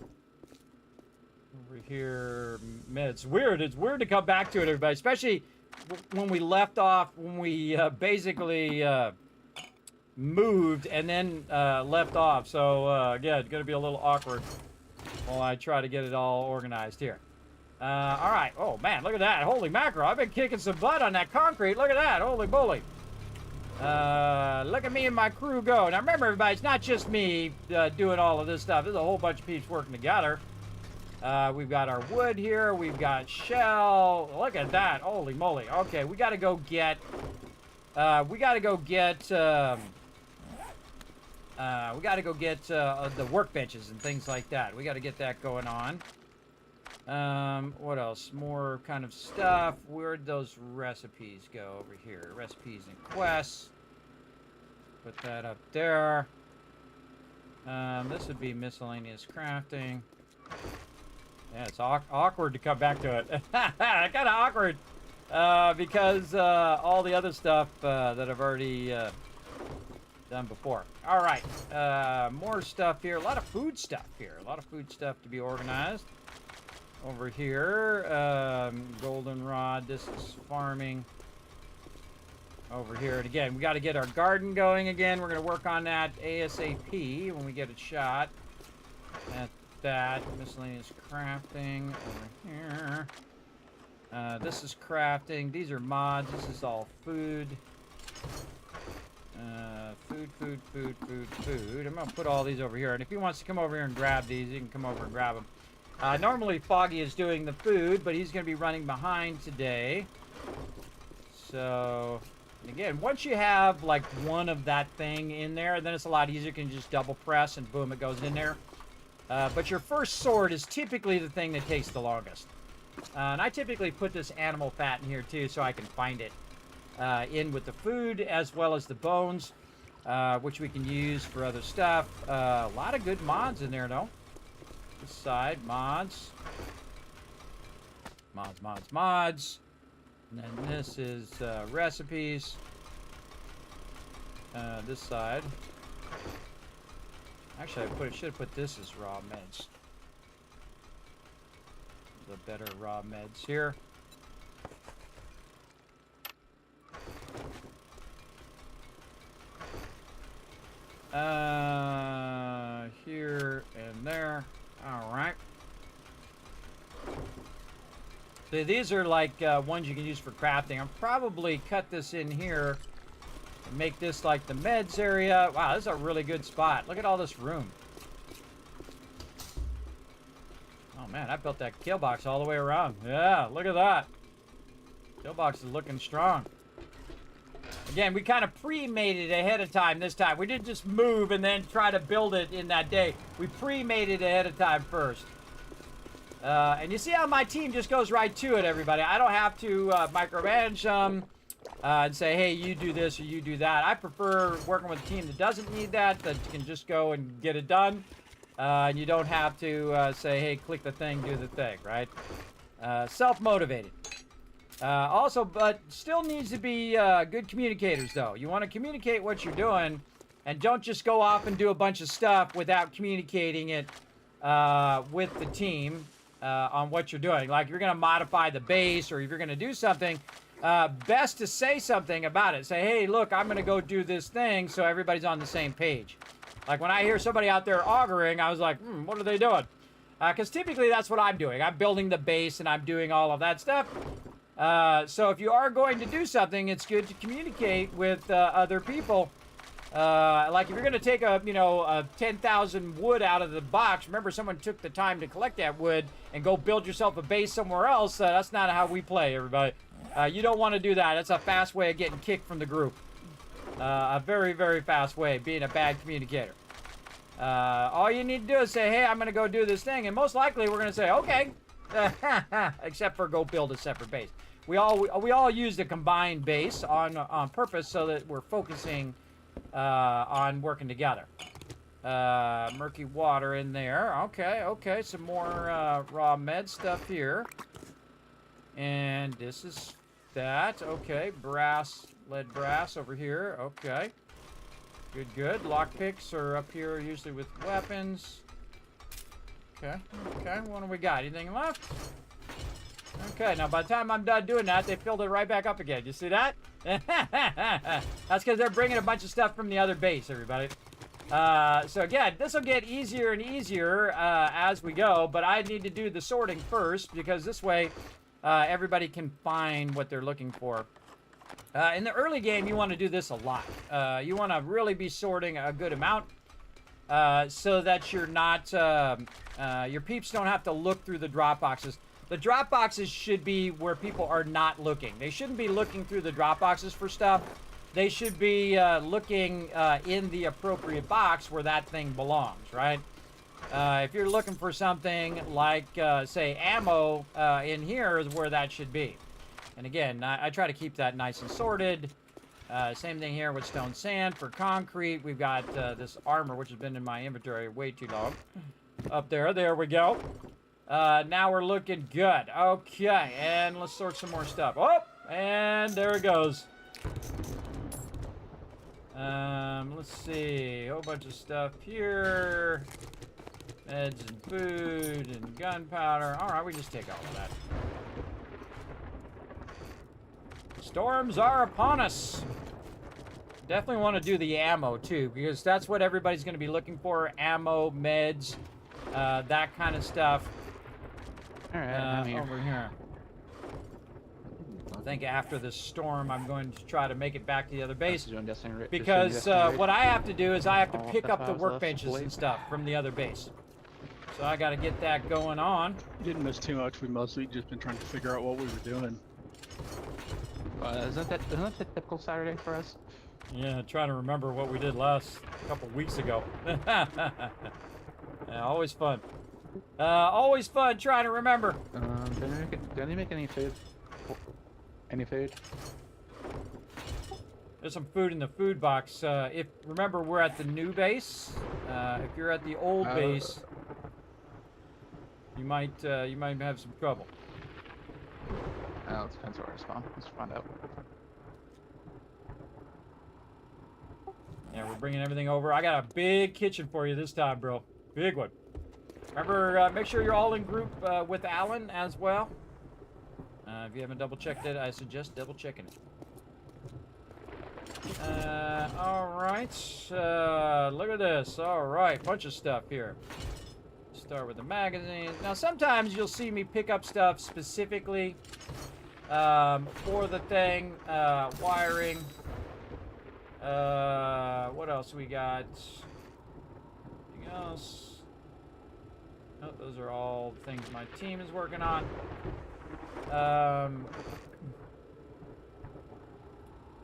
Over here, meds. Weird. It's weird to come back to it, everybody. Especially when we left off, when we basically moved and then left off. So, again, it's going to be a little awkward while I try to get it all organized here. All right. Oh, man, look at that. Holy mackerel. I've been kicking some butt on that concrete. Look at that. Holy moly. Look at me and my crew go. Now, remember, everybody, it's not just me doing all of this stuff. There's a whole bunch of people working together. We've got our wood here. We've got shell. Look at that. Holy moly. Okay, we got to go get We got to go get the workbenches and things like that. We got to get that going on. What else? More kind of stuff. Where'd those recipes go? Over here. Recipes and quests. Put that up there. This would be miscellaneous crafting. Yeah, it's awkward to come back to it. Kind of awkward. Because all the other stuff that I've already done before. All right. More stuff here. A lot of food stuff here. A lot of food stuff to be organized. Over here, goldenrod, this is farming. Over here, and again, we got to get our garden going again. We're going to work on that ASAP when we get it shot. At that, miscellaneous crafting over here. This is crafting. These are mods. This is all food. Food. I'm going to put all these over here. And if he wants to come over here and grab these, he can come over and grab them. Normally, Foggy is doing the food, but he's going to be running behind today. So, again, once you have, like, one of that thing in there, then it's a lot easier. You can just double press, and boom, it goes in there. But your first sword is typically the thing that takes the longest. And I typically put this animal fat in here, too, so I can find it in with the food, as well as the bones, which we can use for other stuff. A lot of good mods in there, though. This side, mods. Mods. And then this is recipes. This side. Actually, I should have put this as raw meds. The better raw meds here. Here and there. All right. So these are like ones you can use for crafting. I'll probably cut this in here and make this like the meds area. Wow, this is a really good spot. Look at all this room. Oh man, I built that kill box all the way around. Yeah, look at that. Kill box is looking strong. Again, we kind of pre-made it ahead of time this time. We didn't just move and then try to build it in that day. We pre-made it ahead of time first. And you see how my team just goes right to it, everybody. I don't have to micromanage them and say, hey, you do this or you do that. I prefer working with a team that doesn't need that can just go and get it done. And you don't have to say, hey, click the thing, do the thing, right? Self-motivated. Also, but still needs to be good communicators, though. You want to communicate what you're doing, and don't just go off and do a bunch of stuff without communicating it with the team on what you're doing. Like, you're going to modify the base, or if you're going to do something, best to say something about it. Say, hey, look, I'm going to go do this thing, so everybody's on the same page. Like, when I hear somebody out there auguring, I was like, what are they doing? Because typically that's what I'm doing. I'm building the base, and I'm doing all of that stuff. So if you are going to do something, it's good to communicate with other people. Like if you're going to take a 10,000 wood out of the box, remember someone took the time to collect that wood and go build yourself a base somewhere else. That's not how we play, everybody. You don't want to do that. That's a fast way of getting kicked from the group. A very, very fast way of being a bad communicator. All you need to do is say, hey, I'm going to go do this thing. And most likely we're going to say, okay. Except for go build a separate base. We all use the combined base on purpose so that we're focusing on working together. Murky water in there. Okay. Some more raw med stuff here. And this is that. Okay, lead brass over here. Okay. Good. Lockpicks are up here usually with weapons. Okay. What do we got? Anything left? Okay, now by the time I'm done doing that, they filled it right back up again. You see that? That's because they're bringing a bunch of stuff from the other base, everybody. So again, this will get easier and easier as we go, but I need to do the sorting first because this way everybody can find what they're looking for. In the early game, you want to do this a lot. You want to really be sorting a good amount. So that you're not, your peeps don't have to look through the drop boxes. The drop boxes should be where people are not looking. They shouldn't be looking through the drop boxes for stuff they should be looking in the appropriate box where that thing belongs, right? If you're looking for something like, say, ammo, in here is where that should be. And again, I try to keep that nice and sorted. Same thing here with stone sand. For concrete, we've got this armor, which has been in my inventory way too long. Up there, there we go. Now we're looking good. Okay, and let's sort some more stuff. Oh, and there it goes. Let's see, a whole bunch of stuff here. Meds and food and gunpowder. All right, we just take all of that. Storms are upon us. Definitely want to do the ammo too, because that's what everybody's going to be looking for. Ammo, meds, that kind of stuff. All right, I'm here. Over here. I think after this storm, I'm going to try to make it back to the other base. Because what I have to do is I have to pick up the workbenches and stuff from the other base. So I got to get that going on. You didn't miss too much. We mostly just been trying to figure out what we were doing. Isn't that the typical Saturday for us? Yeah, trying to remember what we did last couple weeks ago. Yeah, always fun. Always fun trying to remember. Did you make any food? Any food? There's some food in the food box. If remember, we're at the new base. If you're at the old base, you might have some trouble. Oh, it depends where I spawn. Let's find out. Yeah, we're bringing everything over. I got a big kitchen for you this time, bro. Big one. Remember, make sure you're all in group with Alan as well. If you haven't double checked it, I suggest double checking it. All right. Look at this. All right, bunch of stuff here. Start with the magazines. Now, sometimes you'll see me pick up stuff specifically for the thing. Wiring. What else we got? Anything else? Oh, those are all things my team is working on.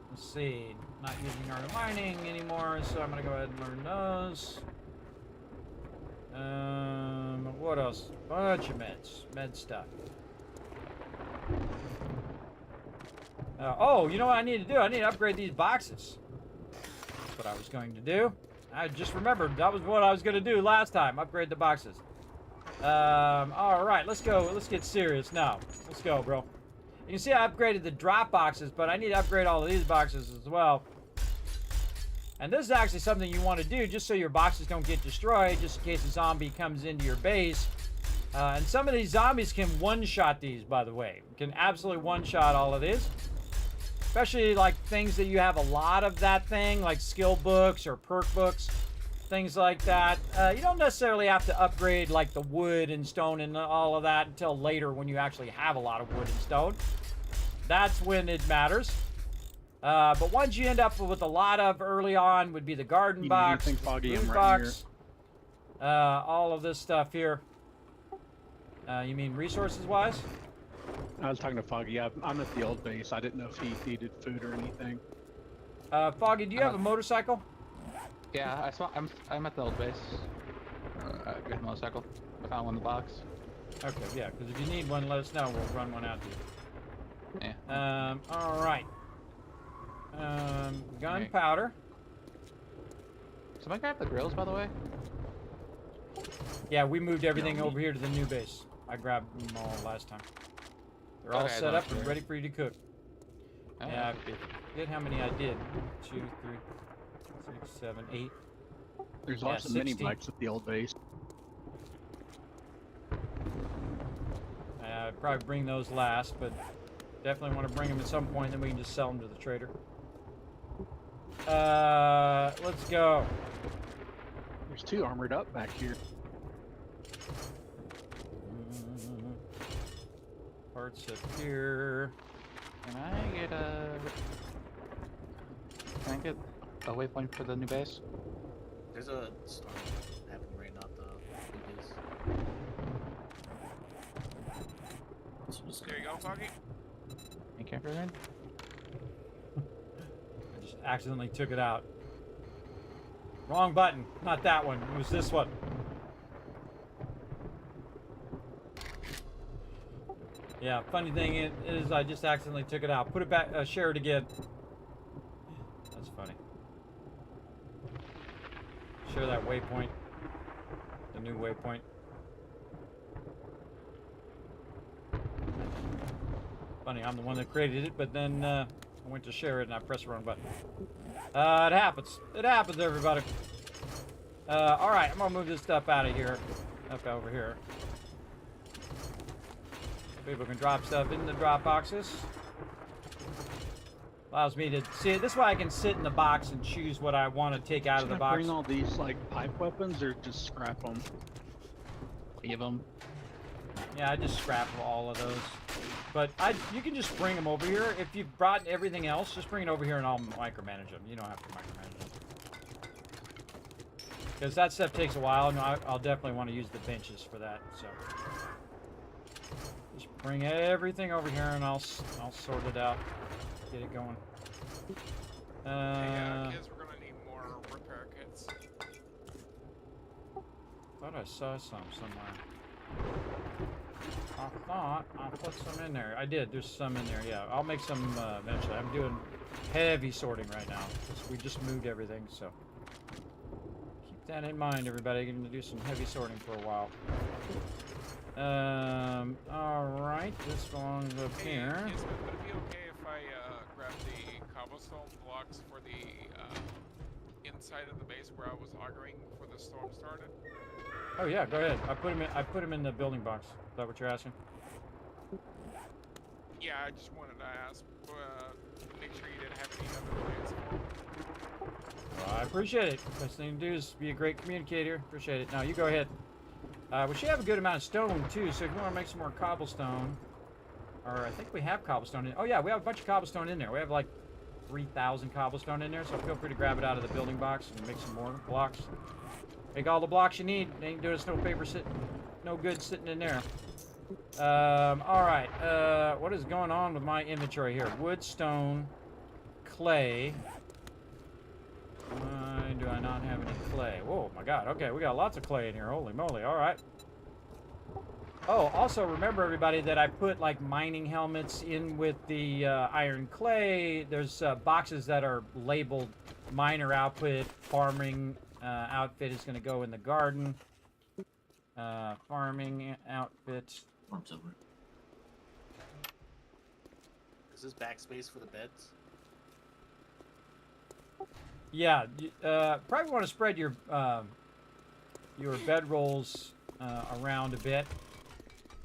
Let's see. Not using art of mining anymore, so I'm gonna go ahead and learn those. What else? Bunch of med stuff. Oh, you know what I need to do? I need to upgrade these boxes. That's what I was going to do. I just remembered that was what I was going to do last time. Upgrade the boxes. All right, let's go. Let's get serious now. Let's go, bro. You can see I upgraded the drop boxes, but I need to upgrade all of these boxes as well. And this is actually something you want to do just so your boxes don't get destroyed, just in case a zombie comes into your base. And some of these zombies can one-shot these, by the way. Can absolutely one-shot all of these. Especially like things that you have a lot of that thing, like skill books or perk books, things like that. You don't necessarily have to upgrade like the wood and stone and all of that until later when you actually have a lot of wood and stone. That's when it matters. But ones you end up with a lot of early on would be the garden box, the food box, all of this stuff here. You mean resources-wise? I was talking to Foggy. I'm at the old base. I didn't know if he needed food or anything. Foggy, do you have a motorcycle? Yeah, I'm at the old base. Good motorcycle. I found one in the box. Okay, yeah, because if you need one, let us know. We'll run one out to you. Yeah. All right. Gunpowder. Somebody grab the grills, by the way? Yeah, we moved everything over here to the new base. I grabbed them all last time. They're all set up and ready for you to cook. Oh, yeah, I forget how many I did. 2, 3, 6, 7, 8. There's lots of mini bikes at the old base. I'd probably bring those last, but definitely want to bring them at some point, then we can just sell them to the trader. Let's go. There's 2 armored up back here. Parts up here. Can I get a waypoint for the new base? There's a storm happening right now at the base. There you go, Foggy. You can't bring in? I just accidentally took it out. Wrong button. Not that one. It was this one. Yeah, funny thing is I just accidentally took it out. Put it back, share it again. That's funny. Share that waypoint. The new waypoint. Funny, I'm the one that created it, but then I went to share it and I pressed the wrong button. It happens. It happens, everybody. Alright, I'm gonna move this stuff out of here. Up over here. People can drop stuff in the drop boxes. Allows me to see. This way I can sit in the box and choose what I want to take out of the Should I box. bring all these like pipe weapons or just scrap them? Leave them. Yeah, I just scrap all of those. But you can just bring them over here. If you've brought everything else, just bring it over here and I'll micromanage them. You don't have to micromanage them. Because that stuff takes a while, and I'll definitely want to use the benches for that. So just bring everything over here and I'll sort it out. Get it going. Kids, we're gonna need more repair kits. Thought I saw some somewhere. I thought I put some in there. I did. There's some in there. Yeah, I'll make some eventually. I'm doing heavy sorting right now because we just moved everything. So keep that in mind, everybody. I'm gonna do some heavy sorting for a while. All right. This belongs up here. Would it be okay if I grab the cobblestone blocks for the inside of the base where I was arguing before the storm started? Oh yeah, go ahead. I put him in the building box. Is that what you're asking? Yeah, I just wanted to ask, make sure you didn't have any other plans for me. Well, I appreciate it. Best thing to do is be a great communicator. Appreciate it. Now you go ahead. We should have a good amount of stone too, so if you want to make some more cobblestone, or I think we have cobblestone in. Oh yeah, we have a bunch of cobblestone in there. We have like 3,000 cobblestone in there, so feel free to grab it out of the building box and make some more blocks. Make all the blocks you need. Ain't doing us no paper no good sitting in there. All right. What is going on with my inventory here? Wood, stone, clay. Why do I not have any clay? Whoa, my God. Okay, we got lots of clay in here. Holy moly. All right. Oh, also remember, everybody, that I put like mining helmets in with the iron clay. There's boxes that are labeled miner output, farming outfit is going to go in the garden. Farming outfit. Is this backspace for the beds? Yeah, probably want to spread your bed rolls around a bit.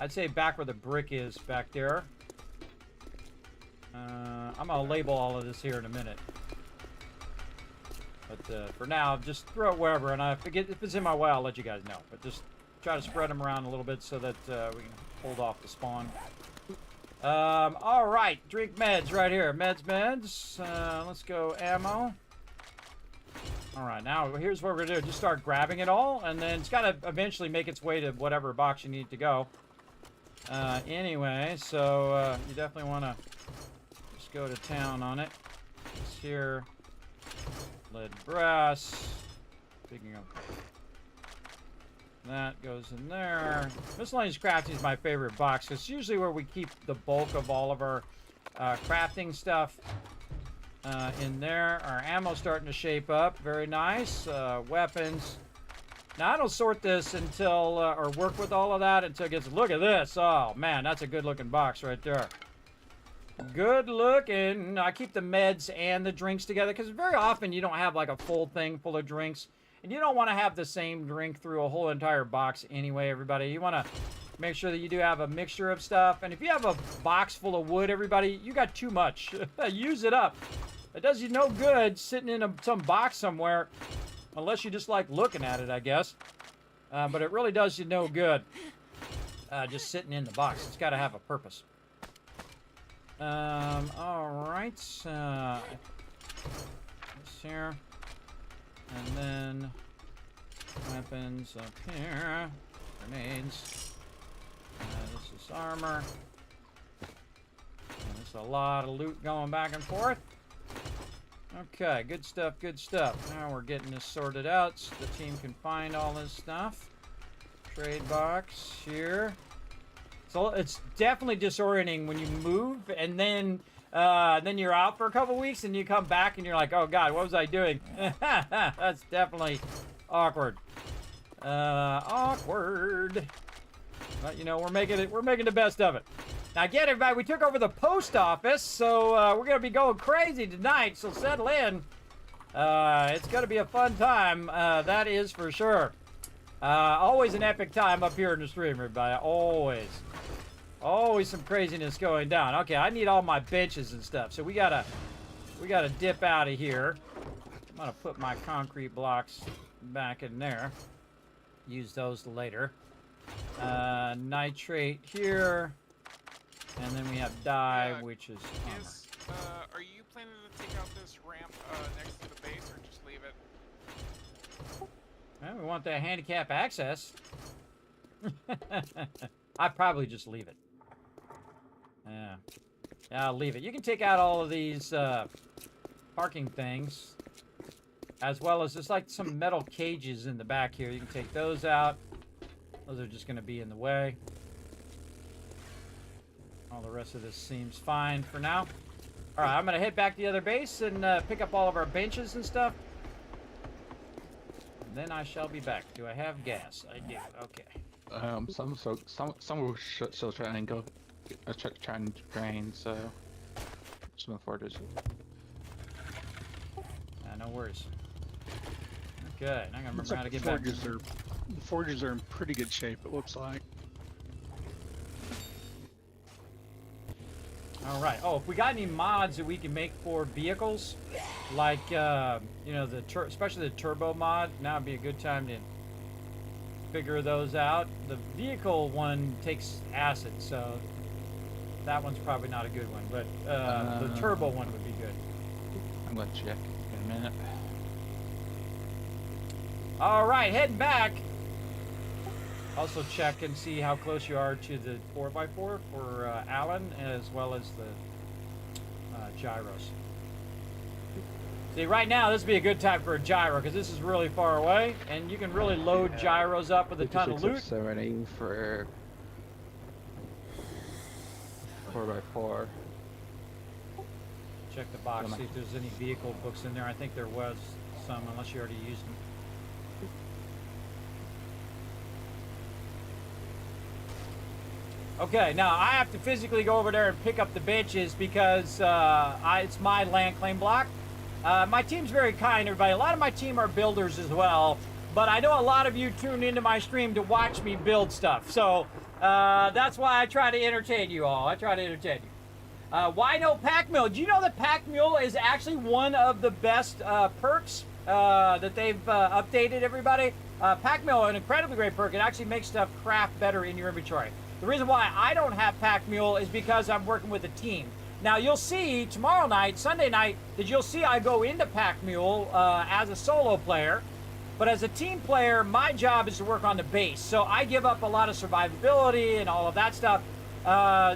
I'd say back where the brick is, back there. I'm gonna label all of this here in a minute. But for now, just throw it wherever, and if it's in my way, I'll let you guys know. But just try to spread them around a little bit so that we can hold off the spawn. All right, drink meds right here. Meds. Let's go ammo. All right, now here's what we're gonna do. Just start grabbing it all, and then it's gotta eventually make its way to whatever box you need to go. Anyway, so you definitely want to just go to town on it. It's here. Lead brass. Picking up. That goes in there. Miscellaneous crafting is my favorite box because it's usually where we keep the bulk of all of our crafting stuff in there. Our ammo's starting to shape up. Very nice. Weapons. Now, I don't sort this until, or work with all of that until it gets, look at this. Oh, man, that's a good-looking box right there. Good looking. I keep the meds and the drinks together because very often you don't have like a full thing full of drinks. And you don't want to have the same drink through a whole entire box anyway, everybody. You want to make sure that you do have a mixture of stuff. And if you have a box full of wood, everybody, you got too much. Use it up. It does you no good sitting in some box somewhere. Unless you just like looking at it, I guess. But it really does you no good. Just sitting in the box. It's got to have a purpose. All right. This here. And then weapons up here. Grenades. This is armor. And there's a lot of loot going back and forth. Okay, good stuff, good stuff. Now we're getting this sorted out so the team can find all this stuff. Trade box here. So it's definitely disorienting when you move and then you're out for a couple weeks and you come back and you're like, oh God, what was I doing? That's definitely awkward. Awkward. But you know, we're making the best of it. Now again, everybody, we took over the post office, so we're gonna be going crazy tonight, so settle in. It's gonna be a fun time, that is for sure. Always an epic time up here in the stream, everybody. Always some craziness going down. Okay, I need all my benches and stuff, so we gotta dip out of here. I'm gonna put my concrete blocks back in there. Use those later. Nitrate here. And then we have dye, which is are you planning to take out this ramp next to the base, or just leave it? Well, we want that handicap access. I'd probably just leave it. Yeah, I'll leave it. You can take out all of these parking things, as well as there's like some metal cages in the back here. You can take those out. Those are just going to be in the way. All the rest of this seems fine for now. All right, I'm going to head back to the other base and pick up all of our benches and stuff. And then I shall be back. Do I have gas? I do. Okay. Some will still try and go, try and drain. So some forges. No worries. Okay, now I'm gonna remember how to get back. The forges are in pretty good shape. It looks like. All right. Oh, if we got any mods that we can make for vehicles, like you know, especially the turbo mod, now would be a good time to figure those out. The vehicle one takes acid, so that one's probably not a good one. But the turbo one would be good. I'm gonna check in a minute. All right, heading back. Also check and see how close you are to the 4x4 for Alan, as well as the gyros. See, right now this would be a good time for a gyro because this is really far away, and you can really load gyros up with a ton of loot. 70 for 4x4. Check the box, see if there's any vehicle books in there. I think there was some, unless you already used them. Okay, now I have to physically go over there and pick up the benches because it's my land claim block. My team's very kind, everybody. A lot of my team are builders as well, but I know a lot of you tune into my stream to watch me build stuff. So that's why I try to entertain you all. Why no pack mule? Do you know that pack mule is actually one of the best perks that they've updated, everybody? Pack mule, an incredibly great perk. It actually makes stuff craft better in your inventory. The reason why I don't have pack mule is because I'm working with a team. Now you'll see tomorrow night, Sunday night, that you'll see I go into pack mule as a solo player. But as a team player, my job is to work on the base. So I give up a lot of survivability and all of that stuff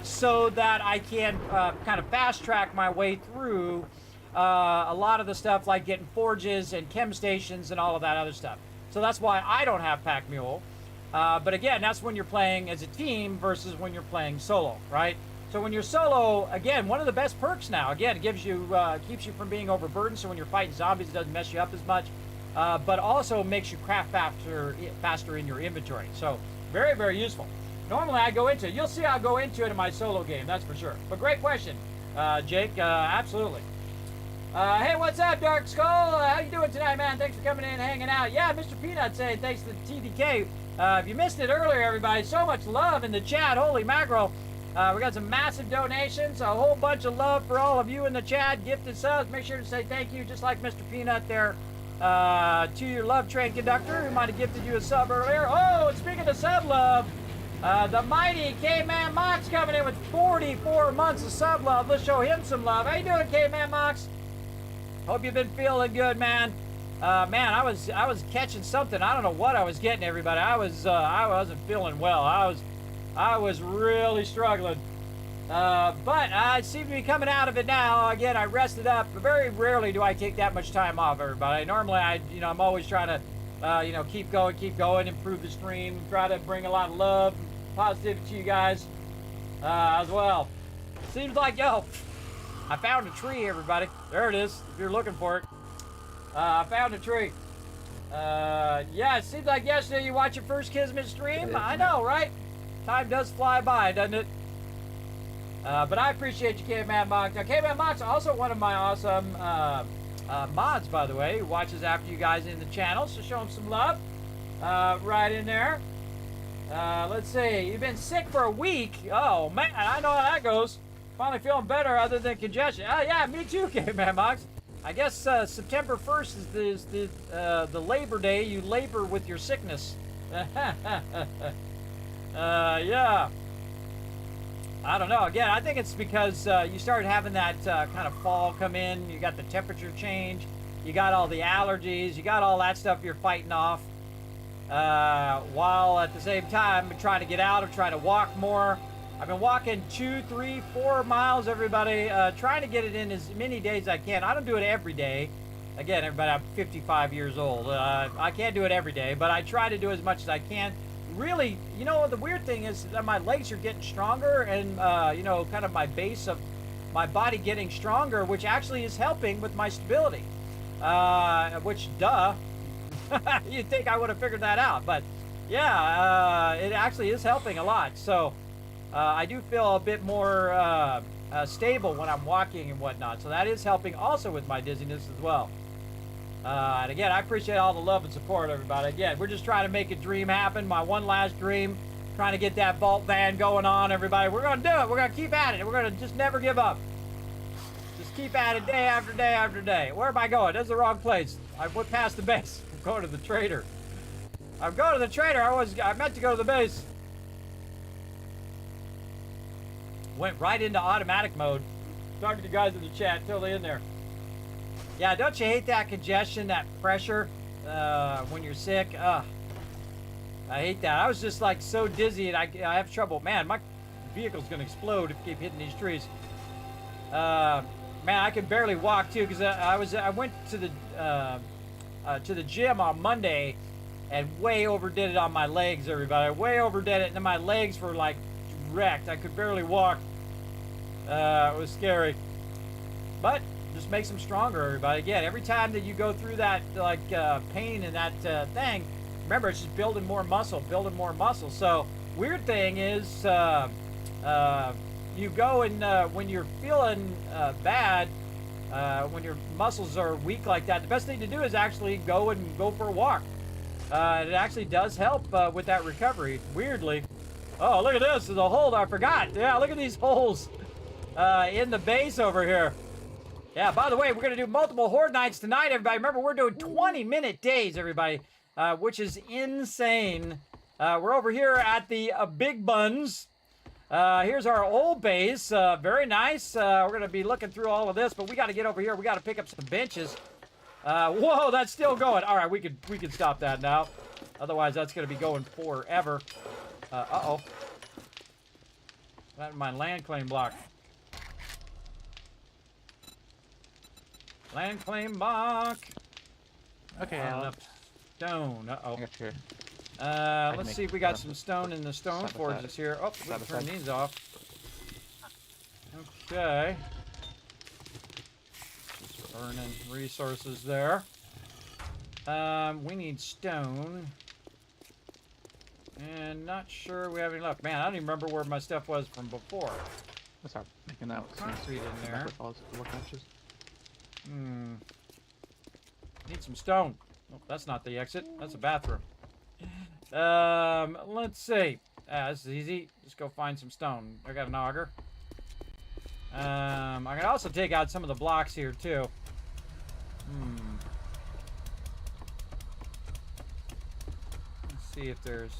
so that I can kind of fast track my way through a lot of the stuff like getting forges and chem stations and all of that other stuff. So that's why I don't have pack mule. But again, that's when you're playing as a team versus when you're playing solo, right? So when you're solo, again, one of the best perks now, again, it gives you, keeps you from being overburdened. So when you're fighting zombies, it doesn't mess you up as much, but also makes you craft faster in your inventory. So very, very useful. Normally I go into it. You'll see I'll go into it in my solo game, that's for sure. But great question, Jake, absolutely. Hey, what's up, Dark Skull? How you doing tonight, man? Thanks for coming in and hanging out. Yeah, Mr. Peanut saying thanks to the TDK. If you missed it earlier, everybody, so much love in the chat. Holy mackerel. We got some massive donations, a whole bunch of love for all of you in the chat. Gifted subs. Make sure to say thank you, just like Mr. Peanut there, to your love train conductor who might have gifted you a sub earlier. Oh, and speaking of sub love, the mighty K-Man Mox coming in with 44 months of sub love. Let's show him some love. How you doing, K-Man Mox? Hope you've been feeling good, man. Man, I was catching something. I don't know what I was getting, everybody. I wasn't feeling well. I was really struggling. But I seem to be coming out of it now. Again, I rested up. Very rarely do I take that much time off, everybody. Normally, I'm always trying to, keep going, improve the stream, try to bring a lot of love and positivity to you guys as well. Seems like, I found a tree, everybody. There it is, if you're looking for it. I found a tree. Yeah, it seems like yesterday you watched your first Kismet stream. I know, right? Time does fly by, doesn't it? But I appreciate you, Caveman Mox. Now, Caveman Mox, also one of my awesome mods, by the way, who watches after you guys in the channel, so show him some love. Right in there. Let's see. You've been sick for a week. Oh, man, I know how that goes. Finally feeling better other than congestion. Oh, yeah, me too, Caveman Mox. I guess September 1st is the Labor Day. You labor with your sickness. Yeah. I don't know. Again, I think it's because you started having that kind of fall come in. You got the temperature change. You got all the allergies. You got all that stuff you're fighting off. While at the same time, I'm trying to get out. I'm trying to walk more. I've been walking 2, 3, 4 miles, everybody. Trying to get it in as many days as I can. I don't do it every day. Again, everybody, I'm 55 years old. I can't do it every day, but I try to do as much as I can. Really, the weird thing is that my legs are getting stronger and, kind of my base of my body getting stronger, which actually is helping with my stability. Which, duh, you'd think I would have figured that out. But, yeah, it actually is helping a lot. So, I do feel a bit more stable when I'm walking and whatnot. So that is helping also with my dizziness as well. And again, I appreciate all the love and support, everybody. Again, we're just trying to make a dream happen. My one last dream, trying to get that vault van going on, everybody. We're going to do it. We're going to keep at it. We're going to just never give up. Just keep at it day after day after day. Where am I going? That's the wrong place. I went past the base. I'm going to the trader. I'm going to the trader. I meant to go to the base. Went right into automatic mode. Talking to you guys in the chat. Totally in there. Yeah, don't you hate that congestion, that pressure when you're sick? I hate that. I was just like so dizzy and I have trouble. Man, my vehicle's going to explode if I keep hitting these trees. Man, I can barely walk too because I went to the gym on Monday and way overdid it on my legs, everybody. Way overdid it and then my legs were like wrecked. I could barely walk. It was scary. But just makes them stronger, everybody. Again, every time that you go through that pain and that thing, remember it's just building more muscle. So weird thing is you go and when you're feeling bad, when your muscles are weak like that, the best thing to do is actually go for a walk. It actually does help with that recovery, weirdly. Oh, look at this. There's a hole. I forgot. Yeah, look at these holes in the base over here. Yeah, by the way, we're going to do multiple Horde nights tonight, everybody. Remember, we're doing 20-minute days, everybody, which is insane. We're over here at the Big Buns. Here's our old base. Very nice. We're going to be looking through all of this, but we got to get over here. We got to pick up some benches. Whoa, that's still going. All right, we could stop that now. Otherwise, that's going to be going forever. Uh-oh. That's my land claim block. Land claim block. Okay, Enough stone. Uh-oh. I got Let's see if we got some stone in the stone forges here. Oh, we can turn these off. Okay. Just burning resources there. We need stone. And not sure we have any left. Man, I don't even remember where my stuff was from before. Let's start making that Concrete in there. Workbenches. Need some stone. Oh, that's not the exit. That's a bathroom. Let's see. This is easy. Just go find some stone. I got an auger. I can also take out some of the blocks here too. Let's see if there's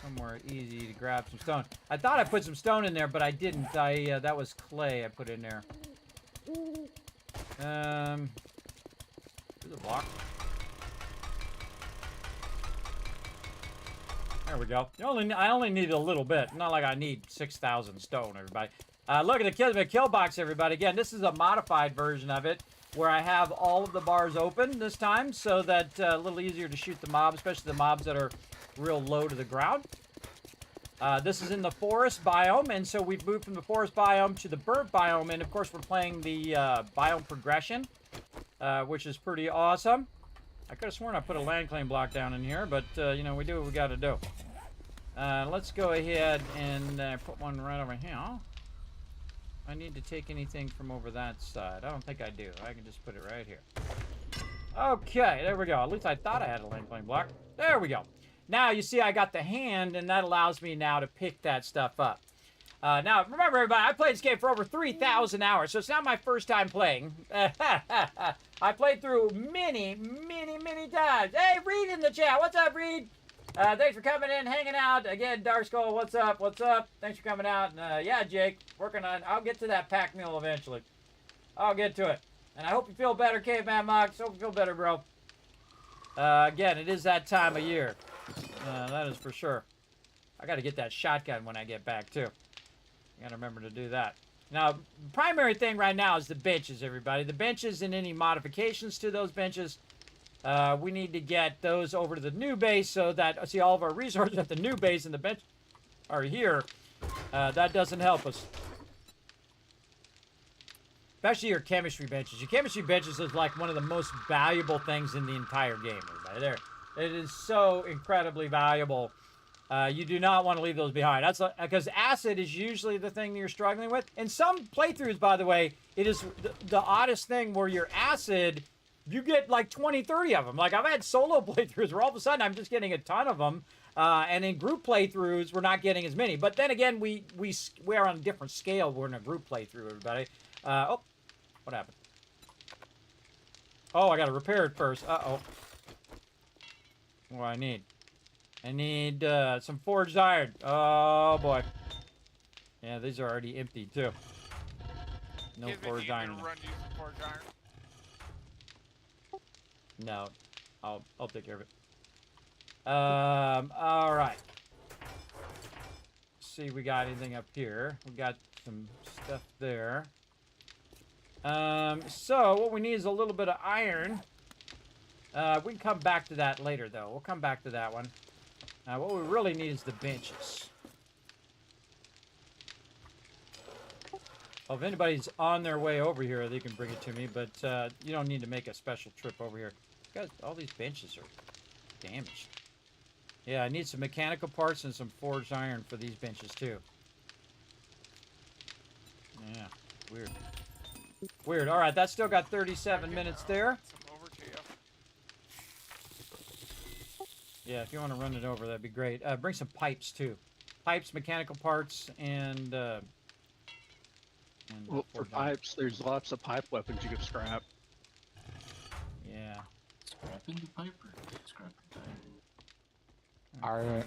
somewhere easy to grab some stone. I thought I put some stone in there, but I didn't. That was clay I put in there. There's a block. There we go. I only need a little bit. Not like I need 6,000 stone, everybody. Look at the Kismet kill box, everybody. Again, this is a modified version of it where I have all of the bars open this time so that a little easier to shoot the mobs, especially the mobs that are real low to the ground. This is in the forest biome, and so we've moved from the forest biome to the burnt biome, and of course we're playing the biome progression, which is pretty awesome. I could have sworn I put a land claim block down in here, but, you know, we do what we got to do. Let's go ahead and put one right over here. I need to take anything from over that side. I don't think I do. I can just put it right here. Okay, there we go. At least I thought I had a land claim block. There we go. Now, you see I got the hand, and that allows me now to pick that stuff up. Now, remember, everybody, I played this game for over 3,000 hours, so it's not my first time playing. I played through many, many, many times. Hey, Reed in the chat. What's up, Reed? Thanks for coming in, hanging out. Again, Dark Skull, what's up? What's up? Thanks for coming out. Yeah, Jake, working on... I'll get to that pack meal eventually. I'll get to it. And I hope you feel better, Caveman Mox. Hope you feel better, bro. Again, it is that time of year. That is for sure. I got to get that shotgun when I get back, too. I got to remember to do that. Now, primary thing right now is the benches, everybody. The benches and any modifications to those benches. We need to get those over to the new base so that, see, all of our resources at the new base and the bench are here. That doesn't help us. Especially your chemistry benches. Your chemistry benches is like one of the most valuable things in the entire game, everybody. There. It is so incredibly valuable. You do not want to leave those behind. That's because acid is usually the thing that you're struggling with. In some playthroughs, by the way, it is the oddest thing where your acid, you get like 20, 30 of them. Like I've had solo playthroughs where all of a sudden I'm just getting a ton of them. And in group playthroughs, we're not getting as many. But then again, we are on a different scale. We're in a group playthrough, everybody. Oh, what happened? Oh, I got to repair it first. Uh-oh. What do I need? I need some forged iron. Oh, boy. Yeah, these are already empty, too. No forged iron. Forged iron. No. I'll take care of it. All right. See if we got anything up here. We got some stuff there. So what we need is a little bit of iron. We can come back to that later, though. We'll come back to that one. What we really need is the benches. Well, if anybody's on their way over here, they can bring it to me, but you don't need to make a special trip over here. Guys, all these benches are damaged. Yeah, I need some mechanical parts and some forged iron for these benches, too. Yeah, weird. Weird. All right, that's still got 37 minutes there. Some over to you. Yeah, if you want to run it over, that'd be great. Bring some pipes, too. Pipes, mechanical parts, and well, for pipes, there's lots of pipe weapons you can scrap. Yeah. Scrapping the pipe or scrapping the tire? Iron.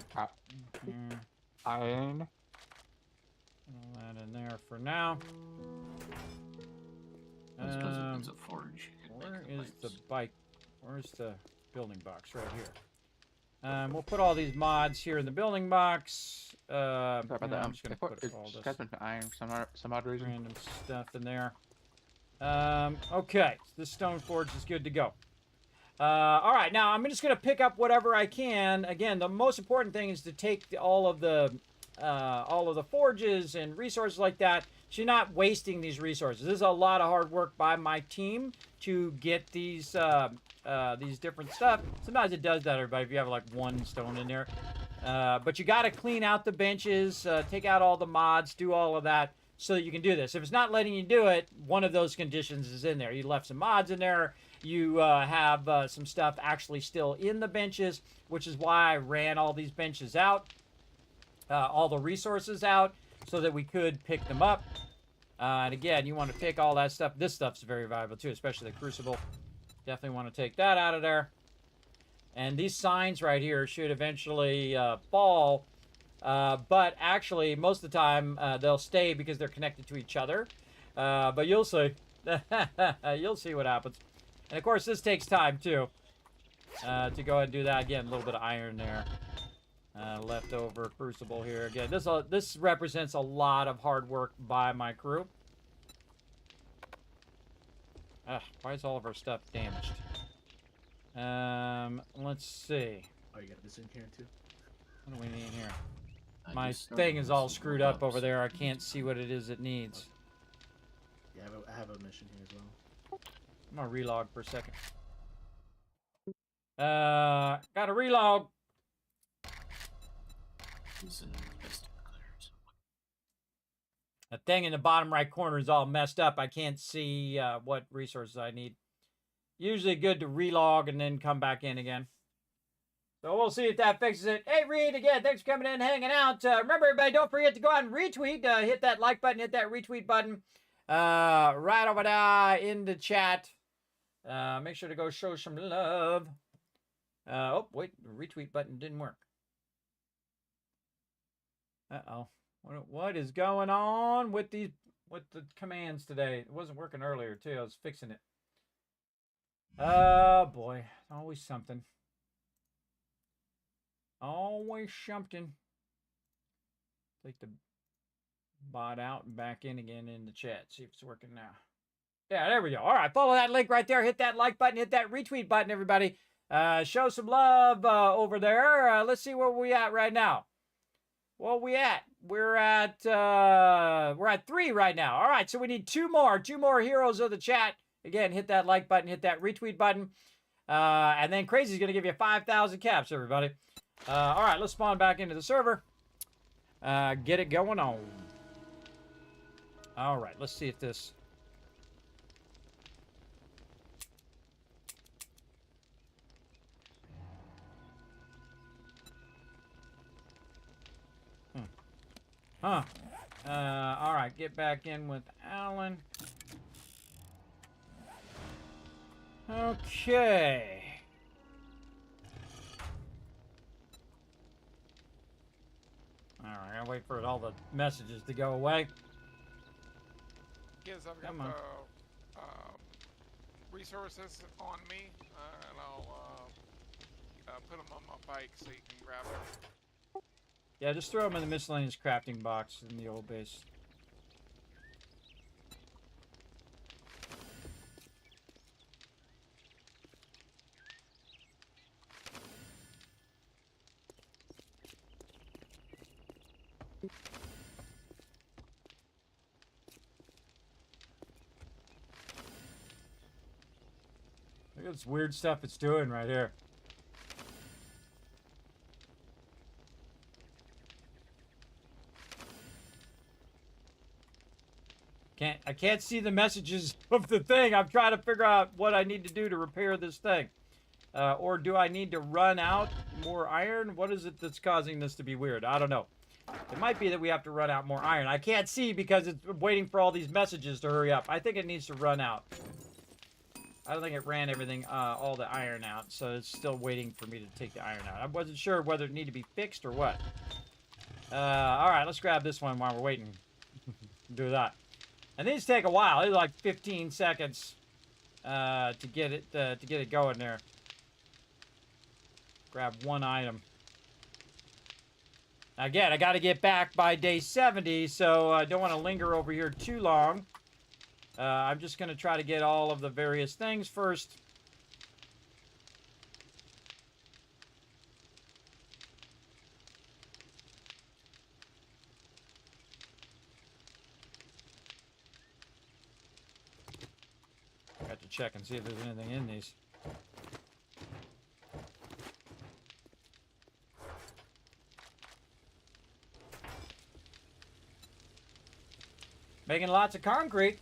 Iron. All that in there for now. I suppose if it's a forge. Where is the bike? Where's the building box? Right here. We'll put all these mods here in the building box. Sorry about that. I'm just gonna put all this Scrapping for iron for some odd reason. random stuff in there. Okay, this stone forge is good to go. All right, now I'm just going to pick up whatever I can. Again, the most important thing is to take all of the forges and resources like that, so you're not wasting these resources. This is a lot of hard work by my team to get these different stuff. Sometimes it does that, everybody, if you have like one stone in there. But you got to clean out the benches, take out all the mods, do all of that, so that you can do this. If it's not letting you do it, one of those conditions is in there. You left some mods in there. You have some stuff actually still in the benches, which is why I ran all these benches out, all the resources out, so that we could pick them up. And again, you want to pick all that stuff. This stuff's very valuable too, especially the crucible. Definitely want to take that out of there. And these signs right here should eventually fall. But actually, most of the time, they'll stay because they're connected to each other. But you'll see. You'll see what happens. And, of course, this takes time, too, to go ahead and do that. Again, a little bit of iron there. Leftover crucible here. Again, this represents a lot of hard work by my crew. Why is all of our stuff damaged? Let's see. Oh, you got this in here too? What do we need here? My thing is all screwed up over there. I can't see what it is it needs. Yeah, I have a mission here as well. I'm gonna relog for a second. Gotta relog. The thing in the bottom right corner is all messed up. I can't see what resources I need. Usually good to relog and then come back in again. So we'll see if that fixes it. Hey, Reed, again, thanks for coming in and hanging out. Remember, everybody, don't forget to go out and retweet. Hit that like button, hit that retweet button. Right over there in the chat. Make sure to go show some love. Oh, wait, the retweet button didn't work. Uh-oh. What is going on with the commands today? It wasn't working earlier, too. I was fixing it. Oh, boy. Always something. Always something. Take the bot out and back in again in the chat. See if it's working now. Yeah, there we go. All right, follow that link right there. Hit that like button. Hit that retweet button, everybody. Show some love over there. Let's see where we at right now. What we at? We're at 3 right now. All right, so we need 2 more. 2 more heroes of the chat. Again, hit that like button. Hit that retweet button. And then Crazy's going to give you 5,000 caps, everybody. All right, let's spawn back into the server. Get it going on. All right, let's see if this... Huh. All right, get back in with Alan. Okay. All right, I'll wait for all the messages to go away. Yes, I've got Come on. the resources on me, and I'll put them on my bike so you can grab them. Yeah, just throw them in the miscellaneous crafting box in the old base. Look at this weird stuff it's doing right here. I can't see the messages of the thing. I'm trying to figure out what I need to do to repair this thing. Or do I need to run out more iron? What is it that's causing this to be weird? I don't know. It might be that we have to run out more iron. I can't see because it's waiting for all these messages to hurry up. I think it needs to run out. I don't think it ran everything, all the iron out, so it's still waiting for me to take the iron out. I wasn't sure whether it needed to be fixed or what. All right, let's grab this one while we're waiting. Do that. And these take a while. It's like 15 seconds to get it going there. Grab one item. Again, I got to get back by day 70, so I don't want to linger over here too long. I'm just going to try to get all of the various things first. Got to check and see if there's anything in these. Making lots of concrete.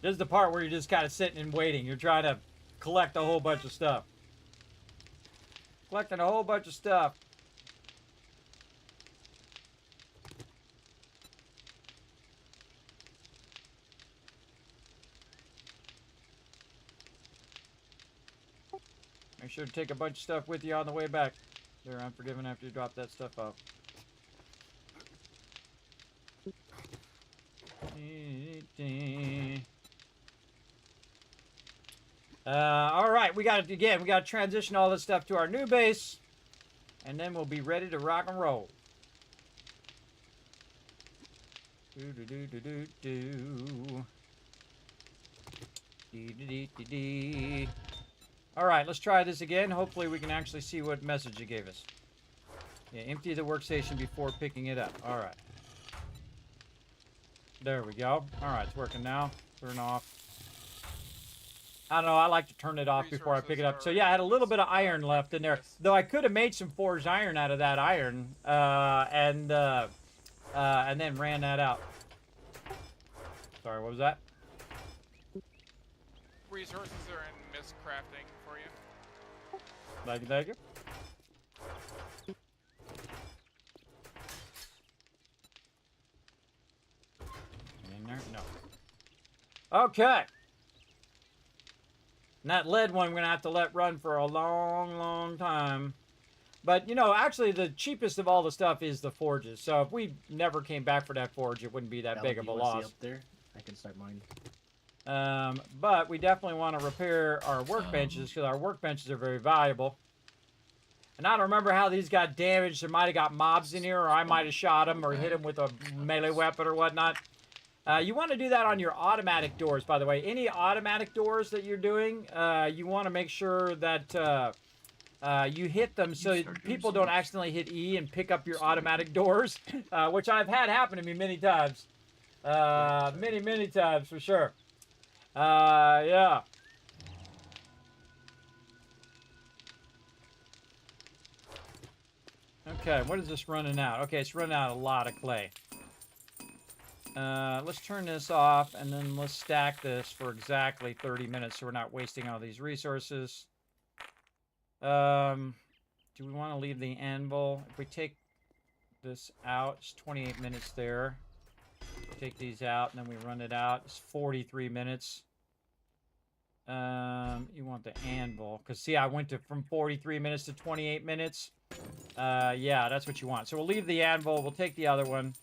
This is the part where you're just kind of sitting and waiting. You're trying to collect a whole bunch of stuff. Collecting a whole bunch of stuff. Make sure to take a bunch of stuff with you on the way back. They're unforgiving after you drop that stuff off. All right, we got to transition all this stuff to our new base. and then we'll be ready to rock and roll. All right, let's try this again. Hopefully we can actually see what message it gave us. Yeah, empty the workstation before picking it up. All right. There we go. All right, it's working now. Turn off. I don't know. I like to turn it off before I pick it up. So yeah, I had a little bit of iron left in there, though I could have made some forged iron out of that iron, and then ran that out. Sorry, what was that? Resources are in miscrafting for you. Thank you, thank you. In there? No. Okay. And that lead one we're going to have to let run for a long, long time. But, you know, actually the cheapest of all the stuff is the forges. So if we never came back for that forge, it wouldn't be that big of a loss. Up there? I can start mining. But we definitely want to repair our workbenches because our workbenches are very valuable. And I don't remember how these got damaged. There might have got mobs in here, or I might have shot them or hit them with a melee weapon or whatnot. You want to do that on your automatic doors, by the way. Any automatic doors that you're doing, you want to make sure that you hit them so people don't accidentally hit E and pick up your automatic doors, which I've had happen to me many times. Many times for sure. Yeah. Okay, what is this running out? Okay, it's running out a lot of clay. Let's turn this off, and then let's stack this for exactly 30 minutes so we're not wasting all these resources. Do we want to leave the anvil? If we take this out, it's 28 minutes there. Take these out, and then we run it out. It's 43 minutes. You want the anvil. Because, see, I went from 43 minutes to 28 minutes. Yeah, that's what you want. So we'll leave the anvil. We'll take the other one.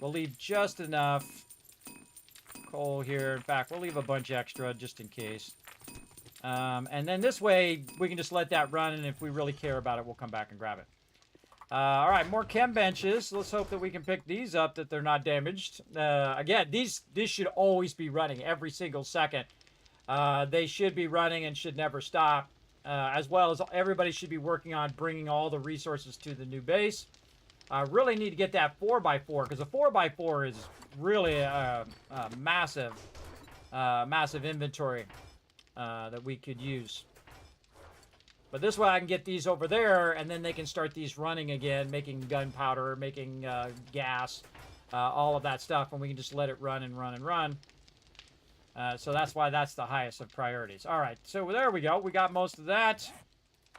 We'll leave just enough coal here. In fact, we'll leave a bunch extra just in case. And then this way, we can just let that run, and if we really care about it, we'll come back and grab it. All right, more chem benches. Let's hope that we can pick these up, that they're not damaged. Again, these should always be running every single second. They should be running and should never stop. As well as everybody should be working on bringing all the resources to the new base. I really need to get that 4x4, because a 4x4 is really a massive inventory that we could use. But this way I can get these over there, and then they can start these running again, making gunpowder, making gas, all of that stuff, and we can just let it run and run and run. So that's why that's the highest of priorities. All right, so there we go. We got most of that.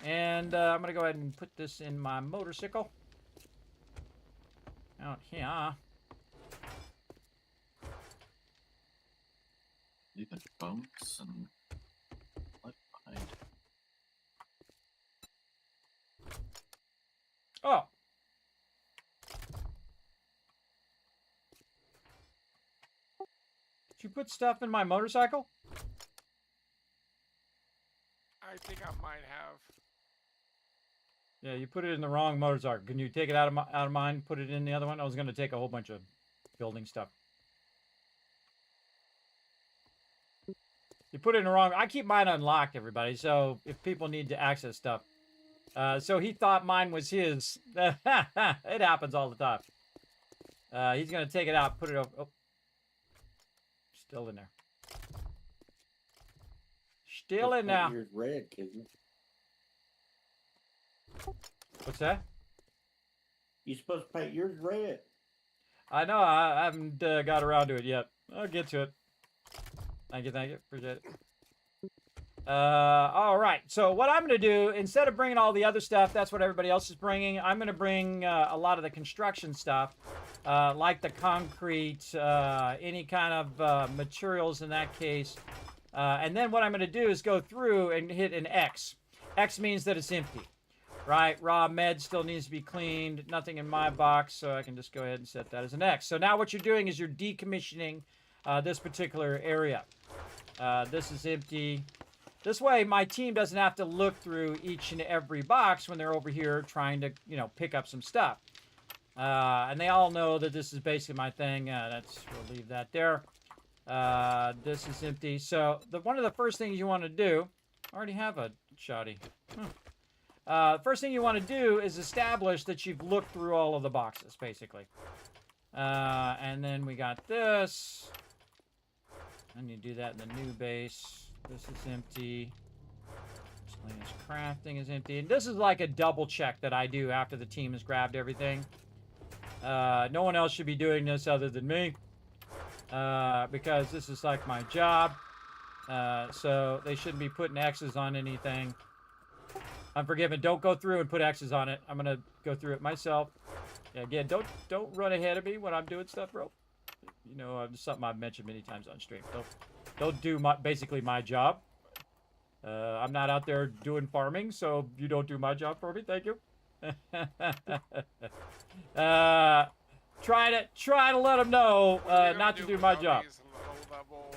And I'm going to go ahead and put this in my motorcycle. Out here. Leave a boats and left behind. Oh. Did you put stuff in my motorcycle? I think I might have. Yeah, you put it in the wrong motorcycle. Can you take it out of mine, put it in the other one? I was going to take a whole bunch of building stuff. You put it in the wrong... I keep mine unlocked, everybody, so if people need to access stuff. So he thought mine was his. It happens all the time. He's going to take it out, put it over... Oh. Still in there. Still in now. Yours red, Kismet. What's that? You're supposed to paint yours red. I know. I haven't got around to it yet. I'll get to it. Thank you. Appreciate it. All right. So what I'm going to do, instead of bringing all the other stuff, that's what everybody else is bringing, I'm going to bring a lot of the construction stuff, like the concrete, any kind of materials in that case. And then what I'm going to do is go through and hit an X. X means that it's empty. Right, raw med still needs to be cleaned. Nothing in my box, so I can just go ahead and set that as an X. So now what you're doing is you're decommissioning this particular area. This is empty. This way, my team doesn't have to look through each and every box when they're over here trying to, you know, pick up some stuff. And they all know that this is basically my thing. We'll leave that there. This is empty. So one of the first things you want to do, I already have a shoddy. First thing you want to do is establish that you've looked through all of the boxes, basically. And then we got this. And you do that in the new base. This is empty. Miscellaneous crafting is empty. And this is like a double check that I do after the team has grabbed everything. No one else should be doing this other than me. Because this is like my job. So they shouldn't be putting X's on anything. Unforgiven. Don't go through and put X's on it. I'm gonna go through it myself. Yeah, again, don't run ahead of me when I'm doing stuff, bro. You know, it's something I've mentioned many times on stream. Don't do basically my job. I'm not out there doing farming, so you don't do my job for me. Thank you. Try to let them know not to do my job. These low-level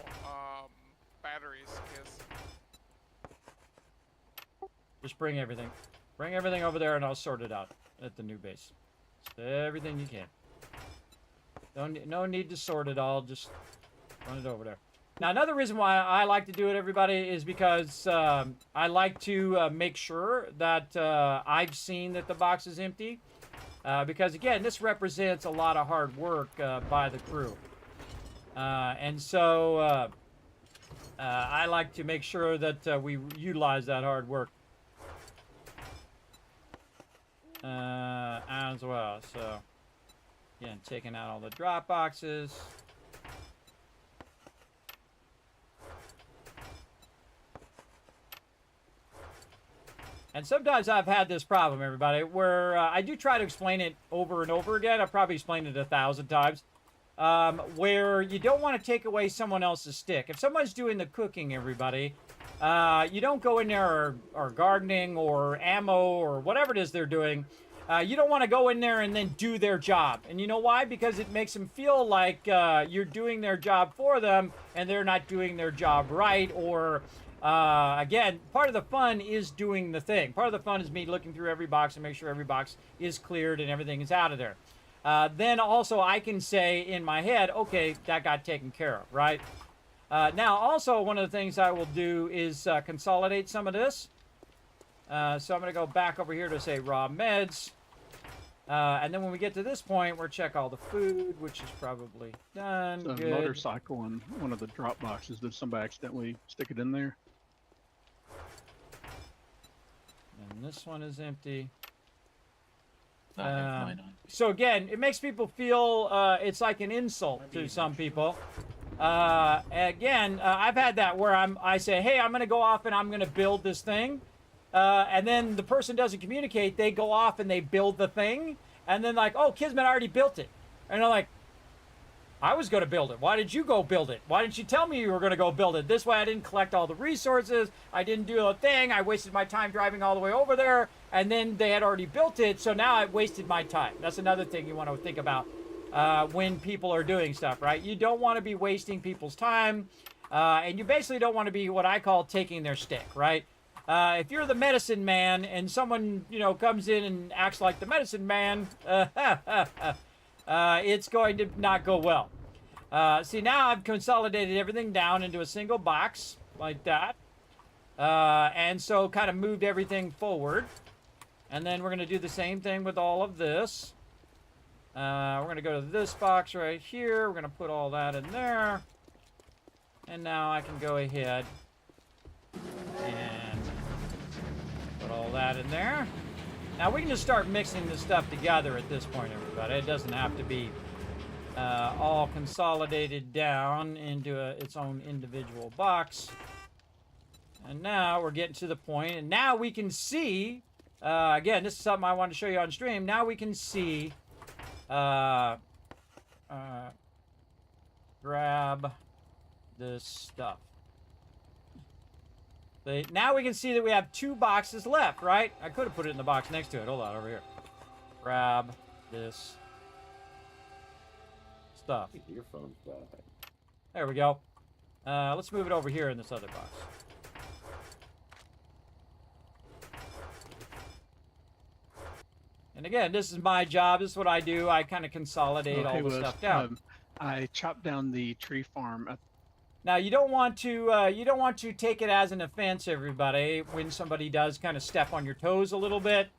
batteries, Kiss. Just bring everything. Bring everything over there, and I'll sort it out at the new base. Just everything you can. No need to sort it all. Just run it over there. Now, another reason why I like to do it, everybody, is because I like to make sure that I've seen that the box is empty. Because, again, this represents a lot of hard work by the crew. And so I like to make sure that we utilize that hard work as well. So, again, taking out all the drop boxes. And sometimes I've had this problem, everybody, where I do try to explain it over and over again. I've probably explained it 1,000 times. Where you don't want to take away someone else's stick. If someone's doing the cooking, everybody, you don't go in there or gardening or ammo or whatever it is they're doing. You don't want to go in there and then do their job. And you know why? Because it makes them feel like you're doing their job for them and they're not doing their job right. Or, again, part of the fun is doing the thing. Part of the fun is me looking through every box and make sure every box is cleared and everything is out of there. Then also I can say in my head, okay, that got taken care of, right? Now, also, one of the things I will do is consolidate some of this. So I'm going to go back over here to say raw meds. And then when we get to this point, we'll check all the food, which is probably done. The Good. motorcycle in one of the drop boxes. Did somebody accidentally stick it in there? And this one is empty. Mine on. So again, it makes people feel it's like an insult to some people. Again, I've had that where I say, hey, I'm going to go off and I'm going to build this thing. And then the person doesn't communicate. They go off and they build the thing. And then like, oh, Kismet already built it. And I'm like, I was going to build it. Why did you go build it? Why didn't you tell me you were going to go build it? This way I didn't collect all the resources. I didn't do a thing. I wasted my time driving all the way over there. And then they had already built it. So now I wasted my time. That's another thing you want to think about when people are doing stuff, right? You don't want to be wasting people's time. And you basically don't want to be what I call taking their stick, right? If you're the medicine man and someone, you know, comes in and acts like the medicine man, it's going to not go well. See, now I've consolidated everything down into a single box like that. And so kind of moved everything forward. And then we're going to do the same thing with all of this. We're going to go to this box right here. We're going to put all that in there. And now I can go ahead and put all that in there. Now we can just start mixing this stuff together at this point, everybody. It doesn't have to be all consolidated down into its own individual box. And now we're getting to the point, and now we can see, again, this is something I wanted to show you on stream. Now we can see, grab this stuff. Now we can see that we have 2 boxes left, right? I could have put it in the box next to it. Hold on, over here. Grab this stuff. Your phone's bad. There we go. Let's move it over here in this other box. And again, this is my job. This is what I do. I kind of consolidate all the stuff down. I chopped down the tree farm. Now you don't want to take it as an offense, everybody, when somebody does kind of step on your toes a little bit.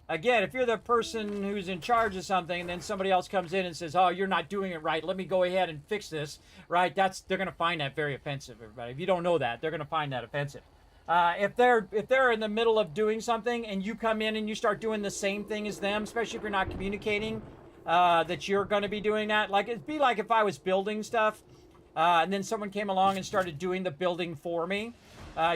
Again, if you're the person who's in charge of something and then somebody else comes in and says, "Oh, you're not doing it right. Let me go ahead and fix this." Right? They're going to find that very offensive, everybody. If you don't know that, they're going to find that offensive. If they're in the middle of doing something and you come in and you start doing the same thing as them, especially if you're not communicating that you're going to be doing that, like it'd be like if I was building stuff and then someone came along and started doing the building for me.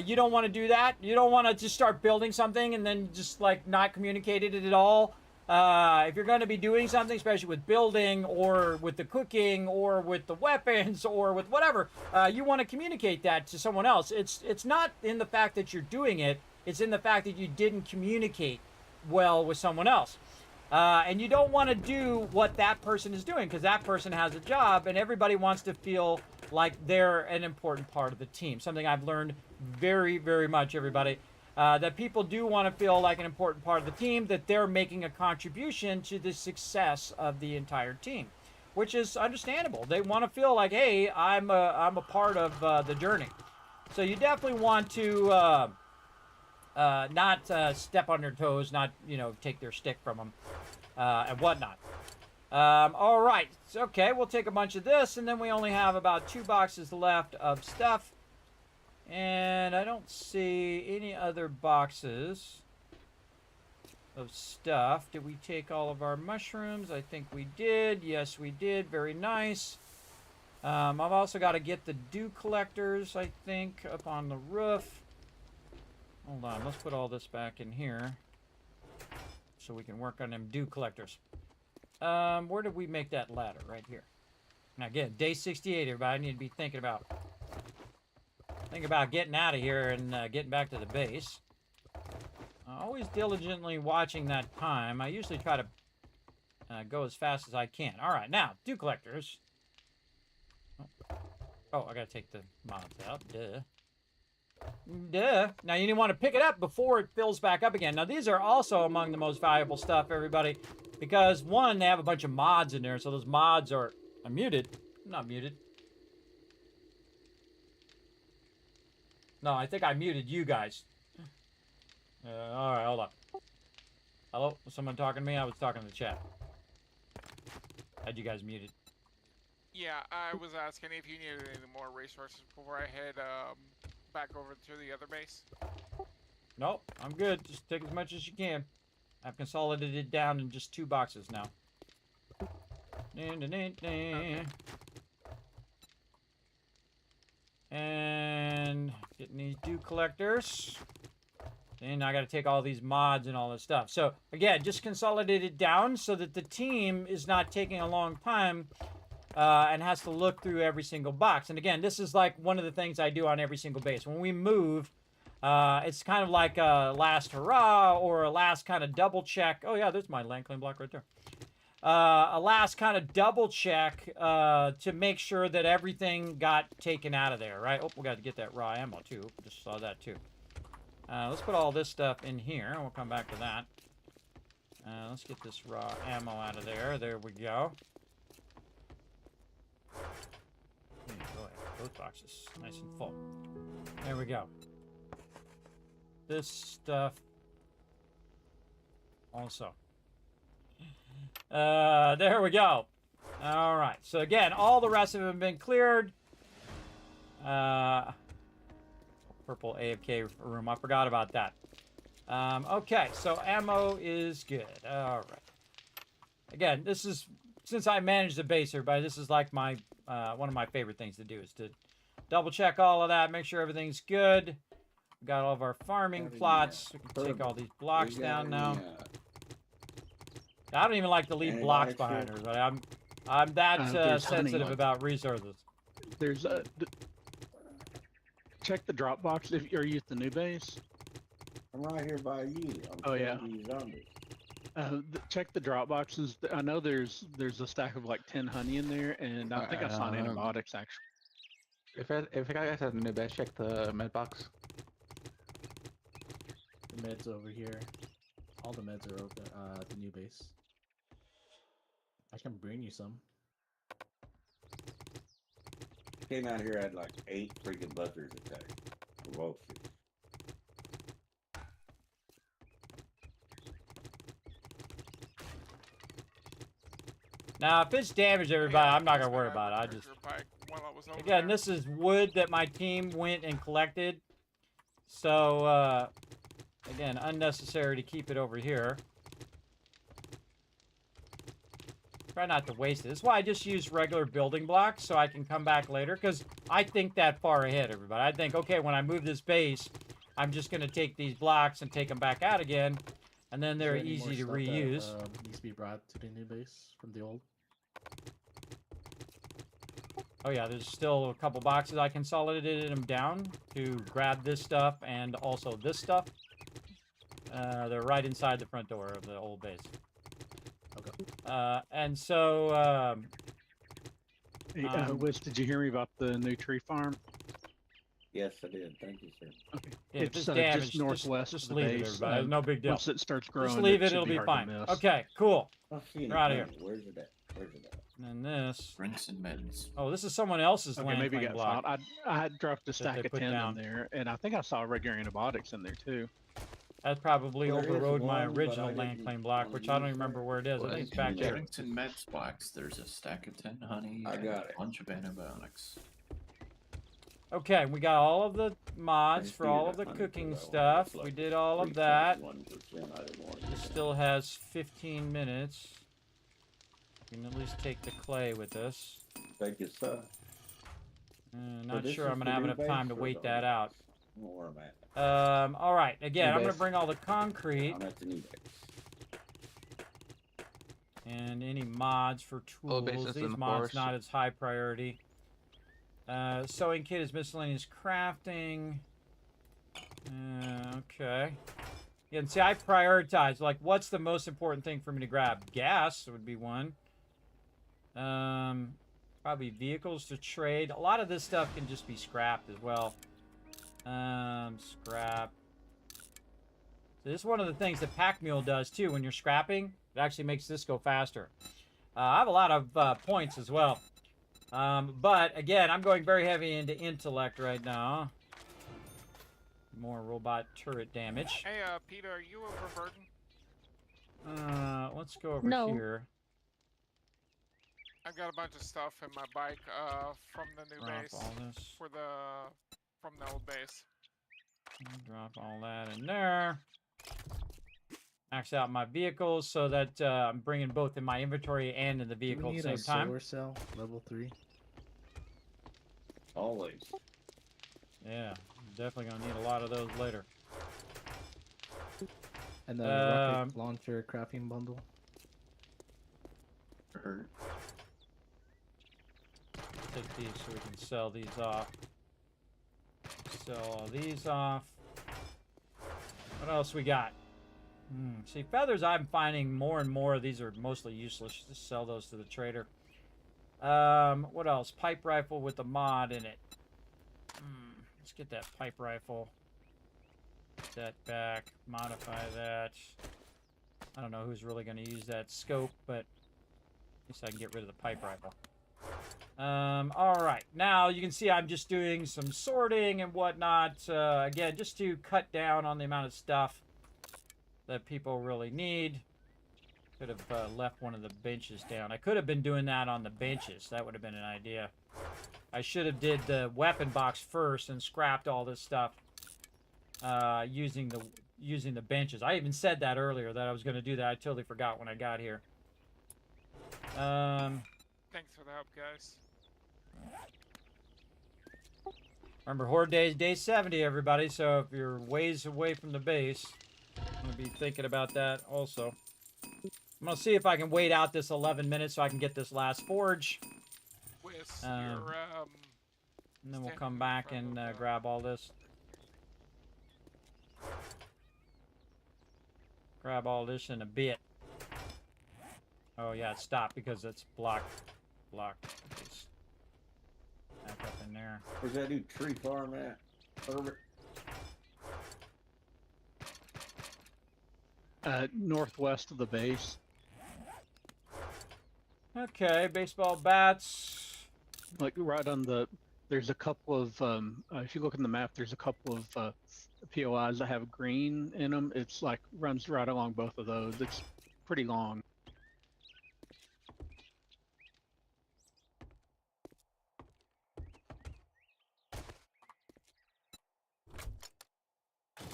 You don't want to do that. You don't want to just start building something and then just like not communicate it at all. If you're going to be doing something, especially with building or with the cooking or with the weapons or with whatever, you want to communicate that to someone else. It's not in the fact that you're doing it. It's in the fact that you didn't communicate well with someone else. And you don't want to do what that person is doing because that person has a job and everybody wants to feel like they're an important part of the team. Something I've learned very, very much, everybody. That people do want to feel like an important part of the team, that they're making a contribution to the success of the entire team, which is understandable. They want to feel like, hey, I'm a part of the journey. So you definitely want to not step on their toes, not take their stick from them and whatnot. All right, okay, we'll take a bunch of this, and then we only have about 2 boxes left of stuff. And I don't see any other boxes of stuff. Did we take all of our mushrooms? I think we did. Yes, we did. Very nice. I've also got to get the dew collectors, I think, up on the roof. Hold on. Let's put all this back in here so we can work on them dew collectors. Where did we make that ladder? Right here. Now, again, day 68, everybody. I need to be thinking about getting out of here and getting back to the base. Always diligently watching that time. I usually try to go as fast as I can. All right, now, dew collectors. Oh, I got to take the mods out. Duh. Now, you want to pick it up before it fills back up again. Now, these are also among the most valuable stuff, everybody, because, one, they have a bunch of mods in there, so those mods are... I'm muted. I'm not muted. No, I think I muted you guys. All right, hold on. Hello? Was someone talking to me? I was talking to the chat. Had you guys muted? Yeah, I was asking if you needed any more resources before I head back over to the other base. Nope, I'm good. Just take as much as you can. I've consolidated it down in just 2 boxes now. Okay. And getting these dew collectors. And I got to take all these mods and all this stuff. So, again, just consolidate it down so that the team is not taking a long time and has to look through every single box. And, again, this is like one of the things I do on every single base. When we move, it's kind of like a last hurrah or a last kind of double check. Oh, yeah, there's my land claim block right there. A last kind of double check to make sure that everything got taken out of there, right? Oh, we got to get that raw ammo, too. Just saw that, too. Let's put all this stuff in here, and we'll come back to that. Let's get this raw ammo out of there. There we go. There you go. Both boxes nice and full. There we go. This stuff also. There we go. All right. So again, all the rest of them have been cleared. Purple AFK room. I forgot about that. Okay. So ammo is good. All right. Again, this is, since I manage the base, everybody, this is like my, one of my favorite things to do is to double check all of that, make sure everything's good. We got all of our farming plots. We can take all these blocks down now. I don't even like to leave blocks behind her, but I'm that sensitive about resources. There's a check the drop box if you're at the new base. I'm right here by you. Oh yeah. Check the drop boxes. I know there's a stack of like 10 honey in there, and I think I saw antibiotics actually. If I guys have a new base, check the med box. The med's over here. All the meds are open. The new base. I can bring you some. Came out here, had like 8 freaking buzzers attack. Whoa, shit. Now, if it's damaged, everybody, I'm not gonna worry about it. I just again, this is wood that my team went and collected. So again, unnecessary to keep it over here. Try not to waste it. This is why I just use regular building blocks so I can come back later, because I think that far ahead, everybody. I think, okay, when I move this base, I'm just going to take these blocks and take them back out again, and then they're easy to reuse. That, needs to be brought to the new base from the old. Oh yeah, there's still a couple boxes. I consolidated them down to grab this stuff and also this stuff. They're right inside the front door of the old base. Okay. And so, Hey, Wiz, did you hear me about the new tree farm? Yes, I did. Thank you, sir. Okay. yeah, It's if it's damaged, just northwest just of the leave it, base. everybody. No big deal. Once it starts growing, Just leave it, should it'll be hard fine. to miss. Okay, cool. I'll see We're outta anything. Where's it at? Where's it at? And then this. Drinks and meds. Oh, this is someone else's Okay, land maybe you claim got block. found. I had dropped a stack they of put 10 down. in there, and I think I saw regular antibiotics in there too. That probably Well, there is overrode my one, but original I land didn't claim block, wanna which I don't use remember that. where it is. I Well, think it's in back the there. drinks and meds box, there's a stack of 10 honey. I and got a it. bunch of antibiotics. Okay, we got all of the mods just for needed all of the 100 cooking because I stuff. wanted, We like, did all of that. 3.1%. I didn't want to It do that. still has 15 minutes. We can at least take the clay with us. Thank you, sir. Not this sure is I'm the gonna have new enough time to base or wait the that old out. base? I don't know where I'm at. All right. Again, New I'm gonna base. bring all the concrete I'm at the new base. and any mods for Old base tools. is in These the mods forest. not as high priority. Sewing kit is miscellaneous crafting. Okay. Yeah, and see, I prioritize, like, what's the most important thing for me to grab? Gas would be one. Probably vehicles to trade. A lot of this stuff can just be scrapped as well. Scrap. So this is one of the things that Pack Mule does, too. When you're scrapping, it actually makes this go faster. I have a lot of points as well. But, again, I'm going very heavy into intellect right now. More robot turret damage. Hey, Peter, are you overburdened? Let's go over No. here. I've got a bunch of stuff in my bike, from the new Drop base. all this. From the old base. Drop all that in there. Max out my vehicles so that I'm bringing both in my inventory and in the Do vehicle we at need the a same time. solar cell level 3? Always. Yeah, definitely gonna need a lot of those later. And the rocket launcher crafting bundle. Hurt. Take these so we can sell these off. Sell all these off. What else we got? See, feathers I'm finding more and more of these are mostly useless. Just sell those to the trader. What else? Pipe rifle with a mod in it. Let's get that pipe rifle. Put that back. Modify that. I don't know who's really going to use that scope, but at least I can get rid of the pipe rifle. Alright, now you can see I'm just doing some sorting and whatnot, again, just to cut down on the amount of stuff that people really need. Could have left one of the benches down. I could have been doing that on the benches. That would have been an idea. I should have did the weapon box first and scrapped all this stuff using the benches. I even said that earlier, that I was going to do that. I totally forgot when I got here. Thanks for the help, guys. Remember, Horde Day is day 70, everybody, so if you're ways away from the base, I'm going to be thinking about that also. I'm going to see if I can wait out this 11 minutes so I can get this last forge. Wiz, And then we'll come back and grab all this. Grab all this in a bit. Oh, yeah, it stopped because it's blocked. It's back up in there. Where's that new tree farm at? Herbert? Northwest of the base. Okay, baseball bats. Like right on the, there's a couple of, if you look in the map, there's a couple of POIs that have green in them. It's like runs right along both of those. It's pretty long.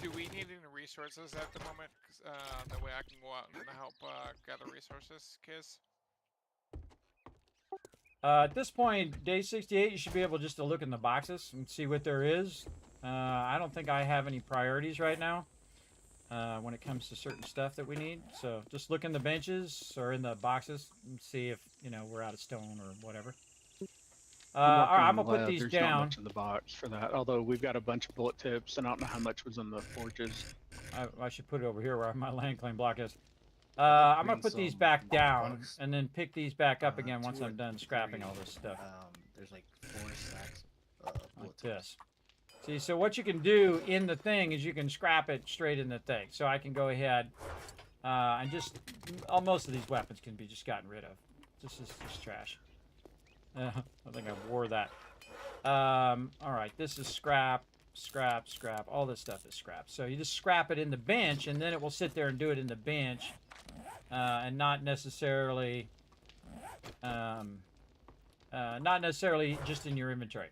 Do we need any resources at the moment? That way I can go out and help gather resources, Kiz. At this point, day 68, you should be able just to look in the boxes and see what there is. I don't think I have any priorities right now when it comes to certain stuff that we need. So just look in the benches or in the boxes and see if, you know, we're out of stone or whatever. All right, I'm going to put these There's down. not much in the box for that, although we've got a bunch of bullet tips, and I don't know how much was in the forges. I should put it over here where my land claim block is. I'm going to put these back down and then pick these back up again once I'm done scrapping all this stuff. There's like 4 stacks of Like this. See, so what you can do in the thing is you can scrap it straight in the thing. So I can go ahead and just... most of these weapons can be just gotten rid of. This is just trash. I think I wore that. Alright, this is scrap, scrap, scrap. All this stuff is scrap. So you just scrap it in the bench, and then it will sit there and do it in the bench. And not necessarily just in your inventory.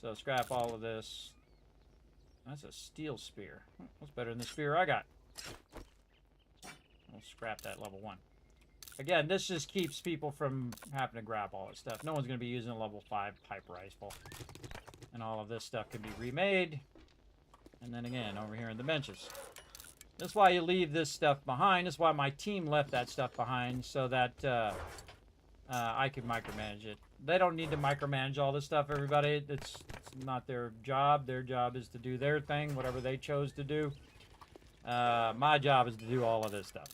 So scrap all of this. That's a steel spear. That's better than the spear I got. We'll scrap that level 1. Again, this just keeps people from having to grab all this stuff. No one's going to be using a level 5 pipe rifle. And all of this stuff can be remade. And then again, over here in the benches. That's why you leave this stuff behind. That's why my team left that stuff behind, so that I could micromanage it. They don't need to micromanage all this stuff, everybody. It's not their job. Their job is to do their thing, whatever they chose to do. My job is to do all of this stuff.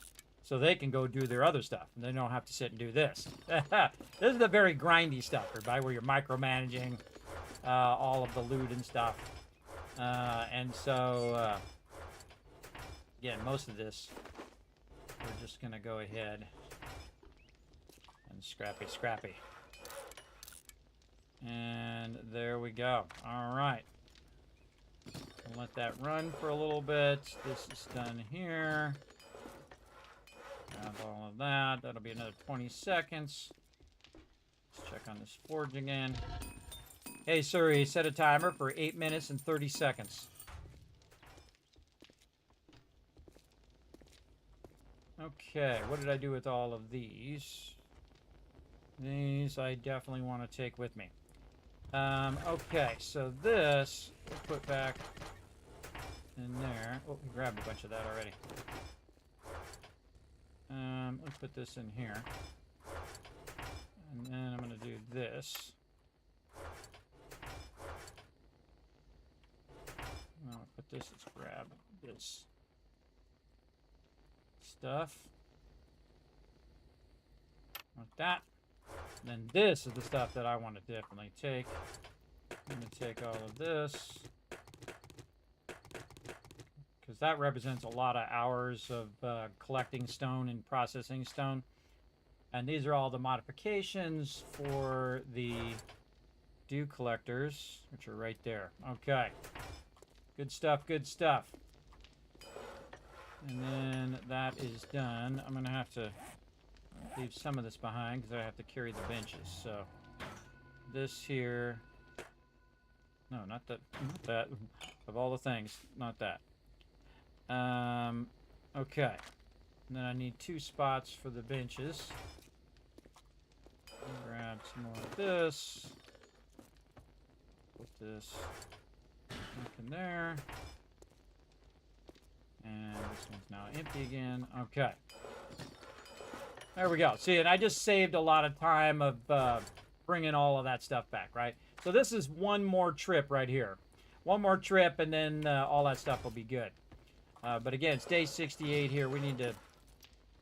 So they can go do their other stuff, and they don't have to sit and do this. This is the very grindy stuff, everybody, where you're micromanaging all of the loot and stuff. And so... again, most of this, we're just going to go ahead and scrappy. And there we go. All right. We'll let that run for a little bit. This is done here. Grab all of that. That'll be another 20 seconds. Let's check on this forge again. Hey, Suri, set a timer for 8 minutes and 30 seconds. Okay, what did I do with all of these? These I definitely want to take with me. Okay, so this we'll put back in there. Oh, we grabbed a bunch of that already. Let's put this in here. And then I'm going to do this. I'll put this, let's grab this stuff. Like that. And then this is the stuff that I want to definitely take. I'm going to take all of this. Because that represents a lot of hours of collecting stone and processing stone. And these are all the modifications for the dew collectors, which are right there. Okay. Good stuff, good stuff. And then that is done. I'm going to have to leave some of this behind because I have to carry the benches. So this here. No, not that. Not that. Of all the things, not that. Okay. And then I need 2 spots for the benches. Grab some more of this. Put this back in there. And this one's now empty again. Okay. There we go. See, and I just saved a lot of time of bringing all of that stuff back, right? So this is one more trip right here. One more trip, and then all that stuff will be good. But again, it's day 68 here. We need to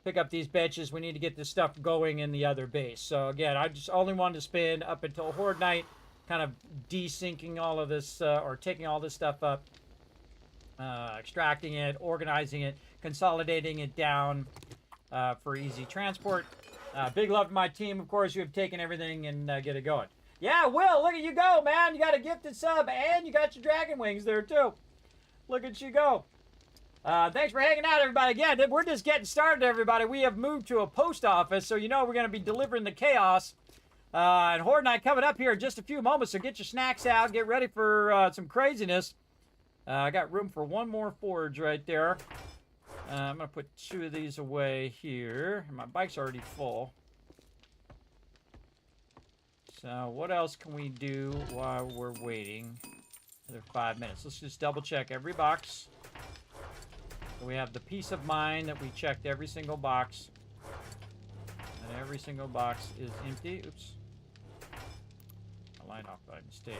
pick up these benches. We need to get this stuff going in the other base. So again, I just only wanted to spend up until Horde Night kind of desyncing all of this, or taking all this stuff up. extracting it, organizing it, consolidating it down for easy transport. Big love to my team, of course, who have taken everything and get it going. Yeah, Will, look at you go, man. You got a gifted sub, and you got your dragon wings there, too. Look at you go. Thanks for hanging out, everybody. Again, we're just getting started, everybody. We have moved to a post office, so you know we're going to be delivering the chaos. And Horde Night coming up here in just a few moments, so get your snacks out. Get ready for some craziness. I got room for one more forge right there. I'm going to put 2 of these away here. My bike's already full. So what else can we do while we're waiting? Another 5 minutes. Let's just double check every box. So we have the peace of mind that we checked every single box. And every single box is empty. Oops. I light off by mistake.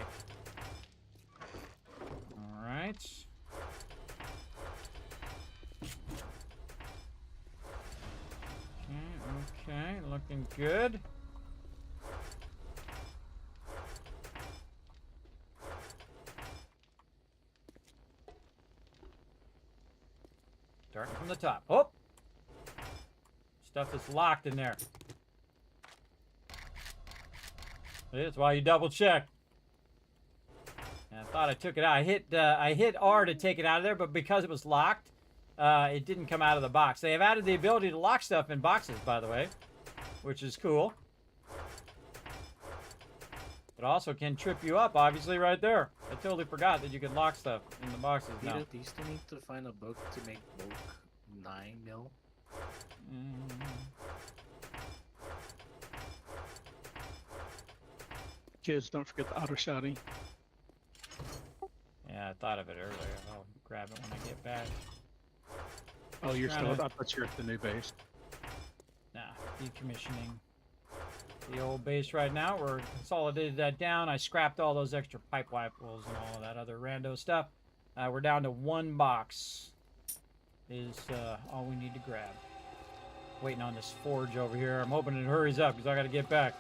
Alright. Okay, looking good. Starting from the top. Oh! Stuff is locked in there. That's why you double check. And I thought I took it out. I hit R to take it out of there, but because it was locked, it didn't come out of the box. They have added the ability to lock stuff in boxes, by the way, which is cool. It also can trip you up, obviously, right there. I totally forgot that you could lock stuff in the boxes now. Do you still need to find a book to make bulk 9 mil? Kids, don't forget the auto shotty. Yeah, I thought of it earlier. I'll grab it when I get back. Oh, you're Trying still. to- I thought you're at the new base. Nah, decommissioning the old base right now. We're consolidated that down. I scrapped all those extra pipe rifles and all of that other rando stuff. We're down to 1 box is all we need to grab. Waiting on this forge over here. I'm hoping it hurries up because I got to get back.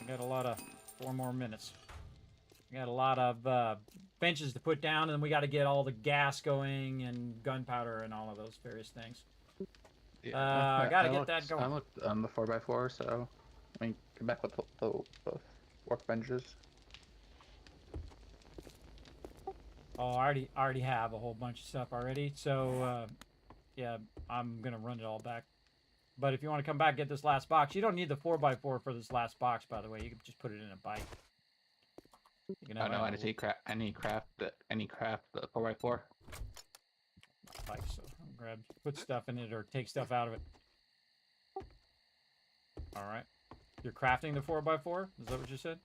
I got a lot of 4 more minutes. We got a lot of benches to put down, and then we got to get all the gas going and gunpowder and all of those various things. I gotta get that going. I looked on the 4x4, so I mean, come back with the workbenches. Oh, I already have a whole bunch of stuff already. So, yeah, I'm gonna run it all back. But if you want to come back and get this last box, you don't need the 4x4 for this last box, by the way. You can just put it in a bike. You can I have know a how to take craft the 4x4. bike, so I'll put stuff in it or take stuff out of it. All right. You're crafting the 4x4? Is that what you said?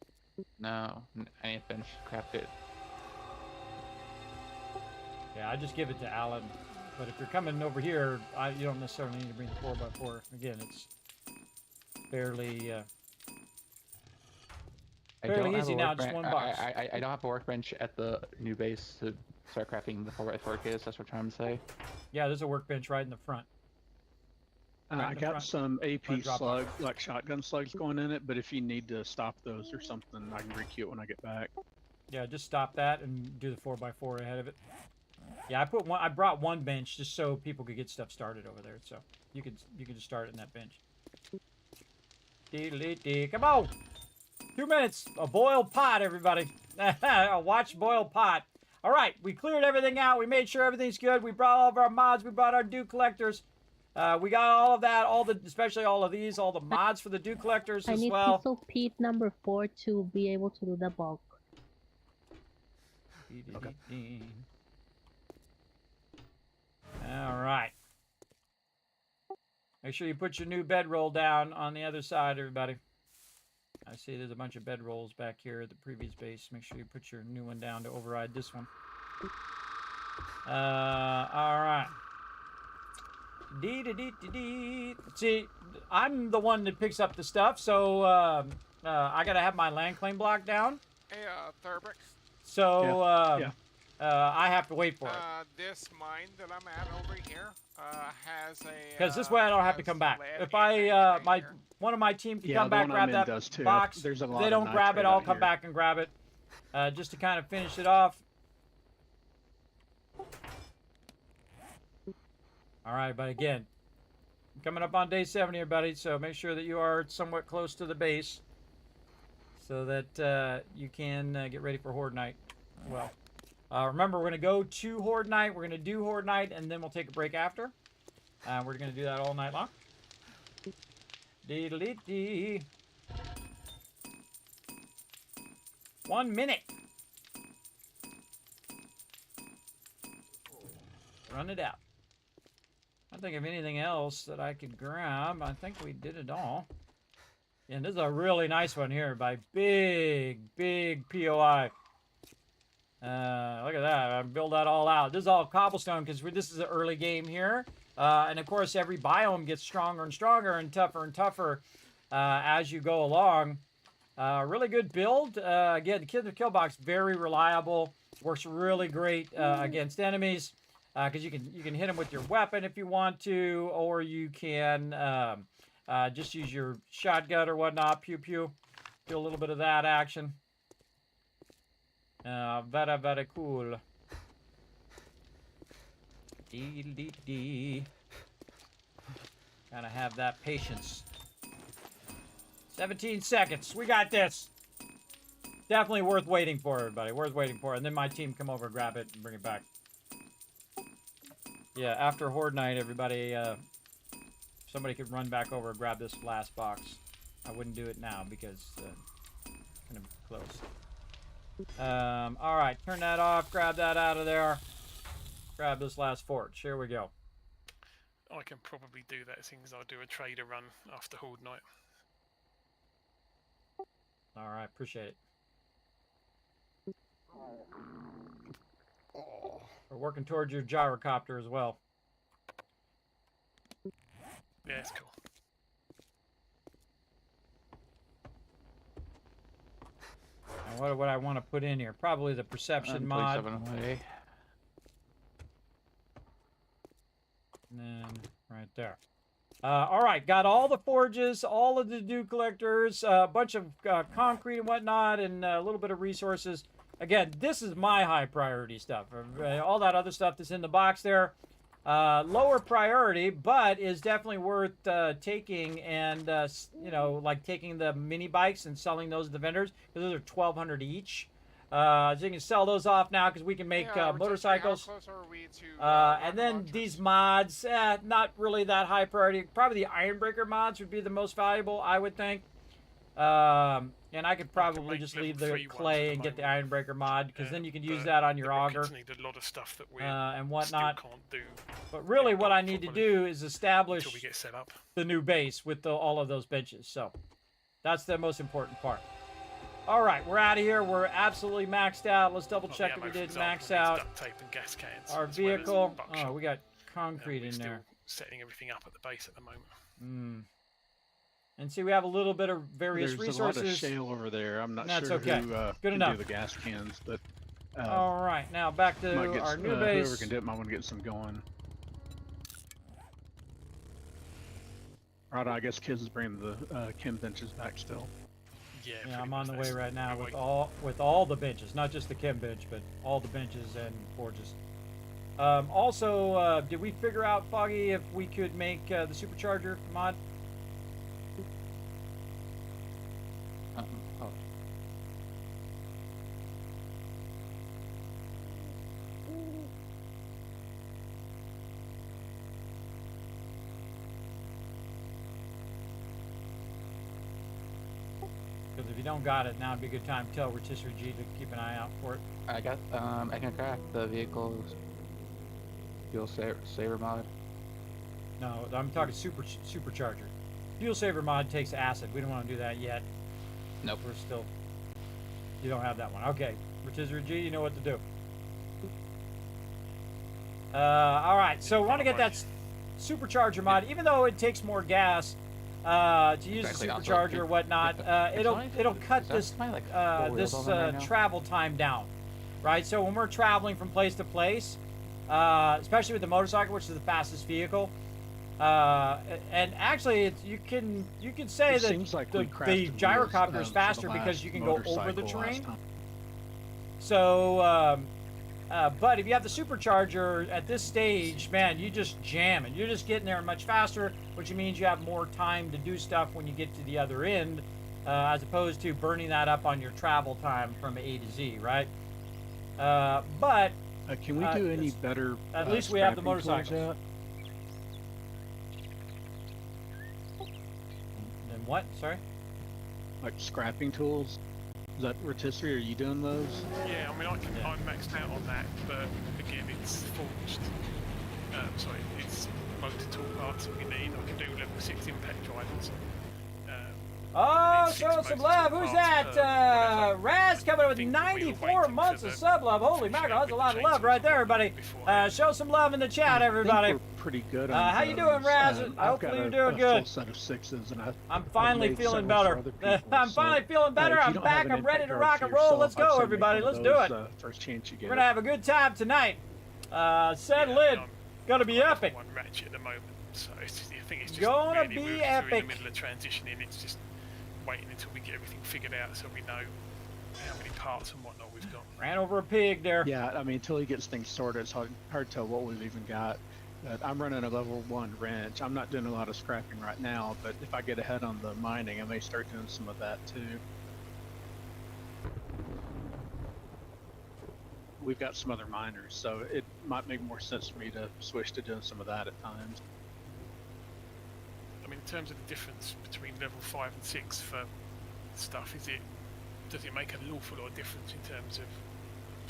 No, I need to finish craft it. Yeah, I just give it to Alan. But if you're coming over here, you don't necessarily need to bring the 4x4. Again, it's fairly easy now, just 1 box. I don't have a workbench at the new base to start crafting the 4x4 kits. That's what I'm trying to say. Yeah, there's a workbench right in the front. Right I in the got front. some AP drop slugs, like shotgun slugs going in it, but if you need to stop those or something, I can requeue it when I get back. Yeah, just stop that and do the 4x4 ahead of it. Yeah, I brought 1 bench just so people could get stuff started over there. So you could just start it in that bench. Come on! 2 minutes. A boiled pot, everybody. A watch boiled pot. All right, we cleared everything out. We made sure everything's good. We brought all of our mods. We brought our dew collectors. We got all of that, especially all of these, all the mods for the dew collectors as well. I need Pistol Pete number 4 to be able to do the bulk. Okay. All right. Make sure you put your new bedroll down on the other side, everybody. I see there's a bunch of bedrolls back here at the previous base. Make sure you put your new one down to override this one. All right. See, I'm the one that picks up the stuff, so I gotta have my land claim block down. Hey, Thurbrix. So Yeah. I have to wait for it. This mine that I'm at over here has a. Because this way I don't have to come back. lead If in it. one of my team can Yeah, come the back, one grab I'm in that does too. box. There's a If lot they of don't grab it, nitrate I'll out come here. back and grab it. Just to kind of finish it off. All right, but again, coming up on day 7 here, buddy, so make sure that you are somewhat close to the base so that you can get ready for Horde Night. Well, remember, we're going to go to Horde Night. We're going to do Horde Night, and then we'll take a break after. We're going to do that all night long. Dee-dee-dee. 1 minute. Run it out. I think of anything else that I could grab. I think we did it all. And this is a really nice one here by big POI. Look at that. I build that all out. This is all cobblestone because this is an early game here. And of course, every biome gets stronger and stronger and tougher as you go along. Really good build. Again, the Kismet kill box, very reliable. Works really great against enemies. Because you can hit them with your weapon if you want to, or you can just use your shotgun or whatnot. Pew pew. Do a little bit of that action. Very cool. Dee. Gotta have that patience. 17 seconds. We got this. Definitely worth waiting for, everybody. Worth waiting for. And then my team come over, grab it, and bring it back. Yeah, after Horde Night, everybody, somebody could run back over and grab this last box. I wouldn't do it now because it's kind of close. All right, turn that off, grab that out of there. Grab this last forge. Here we go. I can probably do that, seeing as I do a trader run after Horde Night. All right, appreciate it. We're working towards your gyrocopter as well. Yeah, it's cool. And what would I want to put in here? Probably the perception mod. Away. And then right there. All right, got all the forges, all of the dew collectors, a bunch of concrete and whatnot, and a little bit of resources. Again, this is my high priority stuff. All that other stuff that's in the box there, lower priority, but is definitely worth taking and, you know, like taking the mini bikes and selling those to the vendors, because those are $1,200 each. So you can sell those off now because we can make motorcycles. How close are we to, And then these mods, not really that high priority. Probably the Ironbreaker mods would be the most valuable, I would think. And I could probably just leave the clay and get the Ironbreaker mod, because then you can use that on your auger Need a lot of stuff that we and whatnot. still can't do. But really what I need to do is establish Until we get set up. the new base with all of those benches. So that's the most important part. All right, we're out of here. We're absolutely maxed out. Let's double check that we did max out Duct tape and gas cans, our as well as vehicle. buckshot. Oh, we got concrete We're in still there. setting everything up at the base at the moment. And see, we have a little bit of various There's resources. a lot of shale over there. I'm not That's sure okay. who Good can enough. do the gas cans, but All right, now back to might get our new whoever base. can do it might want to get some going. Right, I guess Kiz is bringing the chem benches back still. Yeah, Yeah, pretty I'm on much the way that's- right now we're with all the benches, not just the chem bench, but all the benches and forges. Also, did we figure out, Foggy, if we could make the supercharger mod? Oh. Because if you don't got it, now would be a good time to tell Rotisserie G to keep an eye out for it. I got, I can craft the vehicle's fuel saver mod. No, I'm talking supercharger. Fuel saver mod takes acid. We don't want to do that yet. Nope. We're still. You don't have that one. Okay, Rotisserie G, you know what to do. All right, so we want to get that supercharger mod, even though it takes more gas to use Exactly, the also, supercharger or whatnot. It'll cut is that this my, like, four wheels on right now? travel time down, right? So when we're traveling from place to place, especially with the motorcycle, which is the fastest vehicle, and actually you can say It that seems like the we crafted gyrocopter wheels, is for the faster because last you can go over the motorcycle last terrain. time. So But if you have the supercharger at this stage, man, you just jam it. You're just getting there much faster, which means you have more time to do stuff when you get to the other end, as opposed to burning that up on your travel time from A to Z, right? But can we do any better? At least we have the scrapping tools motorcycles. yet? Then what? Sorry. Like scrapping tools? Is that rotisserie? Are you doing those? Yeah, I mean, I'm maxed out on that, but again, it's forged. Sorry, it's motor tool parts that we need. I can do level 6 impact drivers. Oh, show some love. Who's that? Raz coming with 94 months of sub love. Holy mackerel, that's a lot of love right there, everybody. Show some love in the chat, everybody. We're pretty good. On how you doing, Raz? Hopefully you're doing good. Full set of 6s, and I'm finally feeling better. I'm finally feeling better. I'm back. I'm ready to rock and roll. Let's go, everybody. Let's do it. First chance you get. We're gonna have a good time tonight. Settle in. Gonna be epic. One ratchet at the moment, so I think it's just Gonna really, be we're in epic. the middle of transitioning. It's just waiting until we get everything figured out, so we know how many parts and whatnot we've got. Ran over a pig there. Yeah, I mean, until he gets things sorted, it's hard to tell what we've even got. I'm running a level 1 wrench. I'm not doing a lot of scrapping right now, but if I get ahead on the mining, I may start doing some of that too. We've got some other miners, so it might make more sense for me to switch to doing some of that at times. I mean, in terms of the difference between level 5 and 6 for stuff, does it make an awful lot of difference in terms of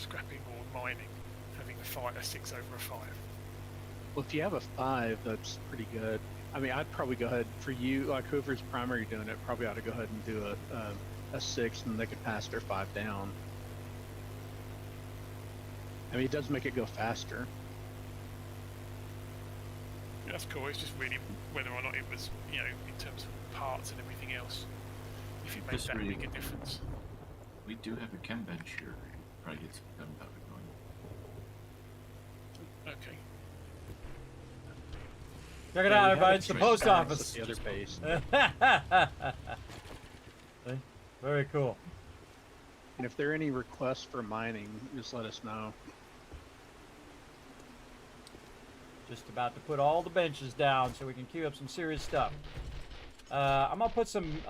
scrapping or mining, having a 6 over a 5? Well, if you have a 5, that's pretty good. I mean, I'd probably go ahead for you, like whoever's primary doing it, probably ought to go ahead and do a 6, and they could pass their 5 down. I mean, it does make it go faster. Yeah, that's cool. It's just really whether or not it was, in terms of parts and everything else, if it made that big a difference. We do have a chem bench here. Probably get some gunpowder going. Okay. Check it out, everybody. It's the post office. The other base. Very cool. And if there are any requests for mining, just let us know. Just about to put all the benches down so we can queue up some serious stuff. I'm gonna put some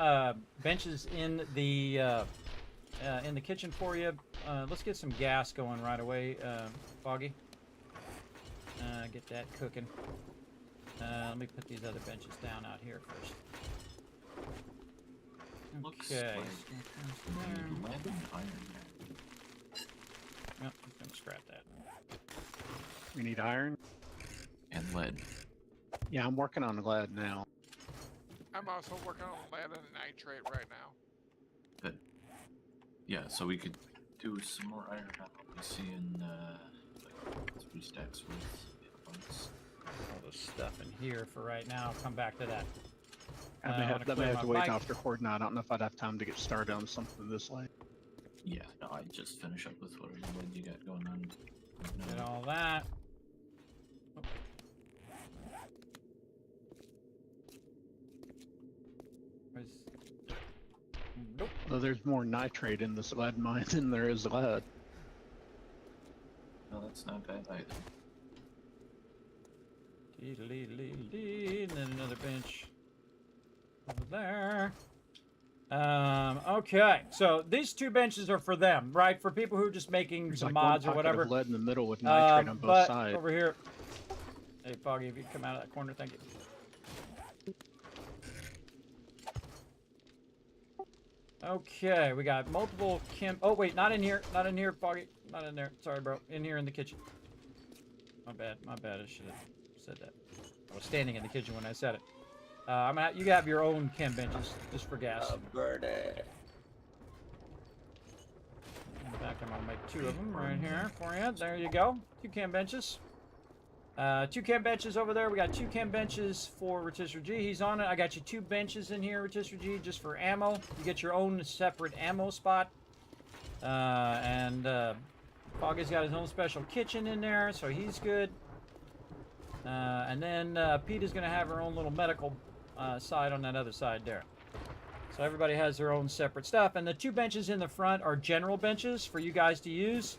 benches in the kitchen for you. Let's get some gas going right away, Foggy. Get that cooking. Let me put these other benches down out here first. Okay. Yep, I'm gonna scrap that. We need iron. And lead. Yeah, I'm working on lead now. I'm also working on lead and nitrate right now. Good. Yeah, so we could do some more iron now. We see in like 3 stacks worth. All this stuff in here for right now. I'll come back to that. I may have to wait after Horde now. I don't know if I'd have time to get started on something this late. Yeah, no, I just finish up with whatever lead you got going on. Get all that. Nope. Well, there's more nitrate in this lead mine than there is lead. No, that's not bad either. And then another bench over there. Okay, so these 2 benches are for them, right? For people who are just making There's some like mods one or whatever. Of lead in the middle with nitrate on both sides. Over here. Hey, Foggy, if you come out of that corner, thank you. Okay, we got multiple chem. Oh wait, not in here, Foggy, not in there. Sorry, bro. In here in the kitchen. My bad. I should have said that. I was standing in the kitchen when I said it. You have your own chem benches just for gas. In fact, I'm gonna make 2 of them right here for you. There you go. 2 chem benches. 2 chem benches over there. We got 2 chem benches for Rotisserie G. He's on it. I got you 2 benches in here, Rotisserie G, just for ammo. You get your own separate ammo spot. Foggy's got his own special kitchen in there, so he's good. And then Pete is going to have her own little medical side on that other side there. So everybody has their own separate stuff. And the 2 benches in the front are general benches for you guys to use.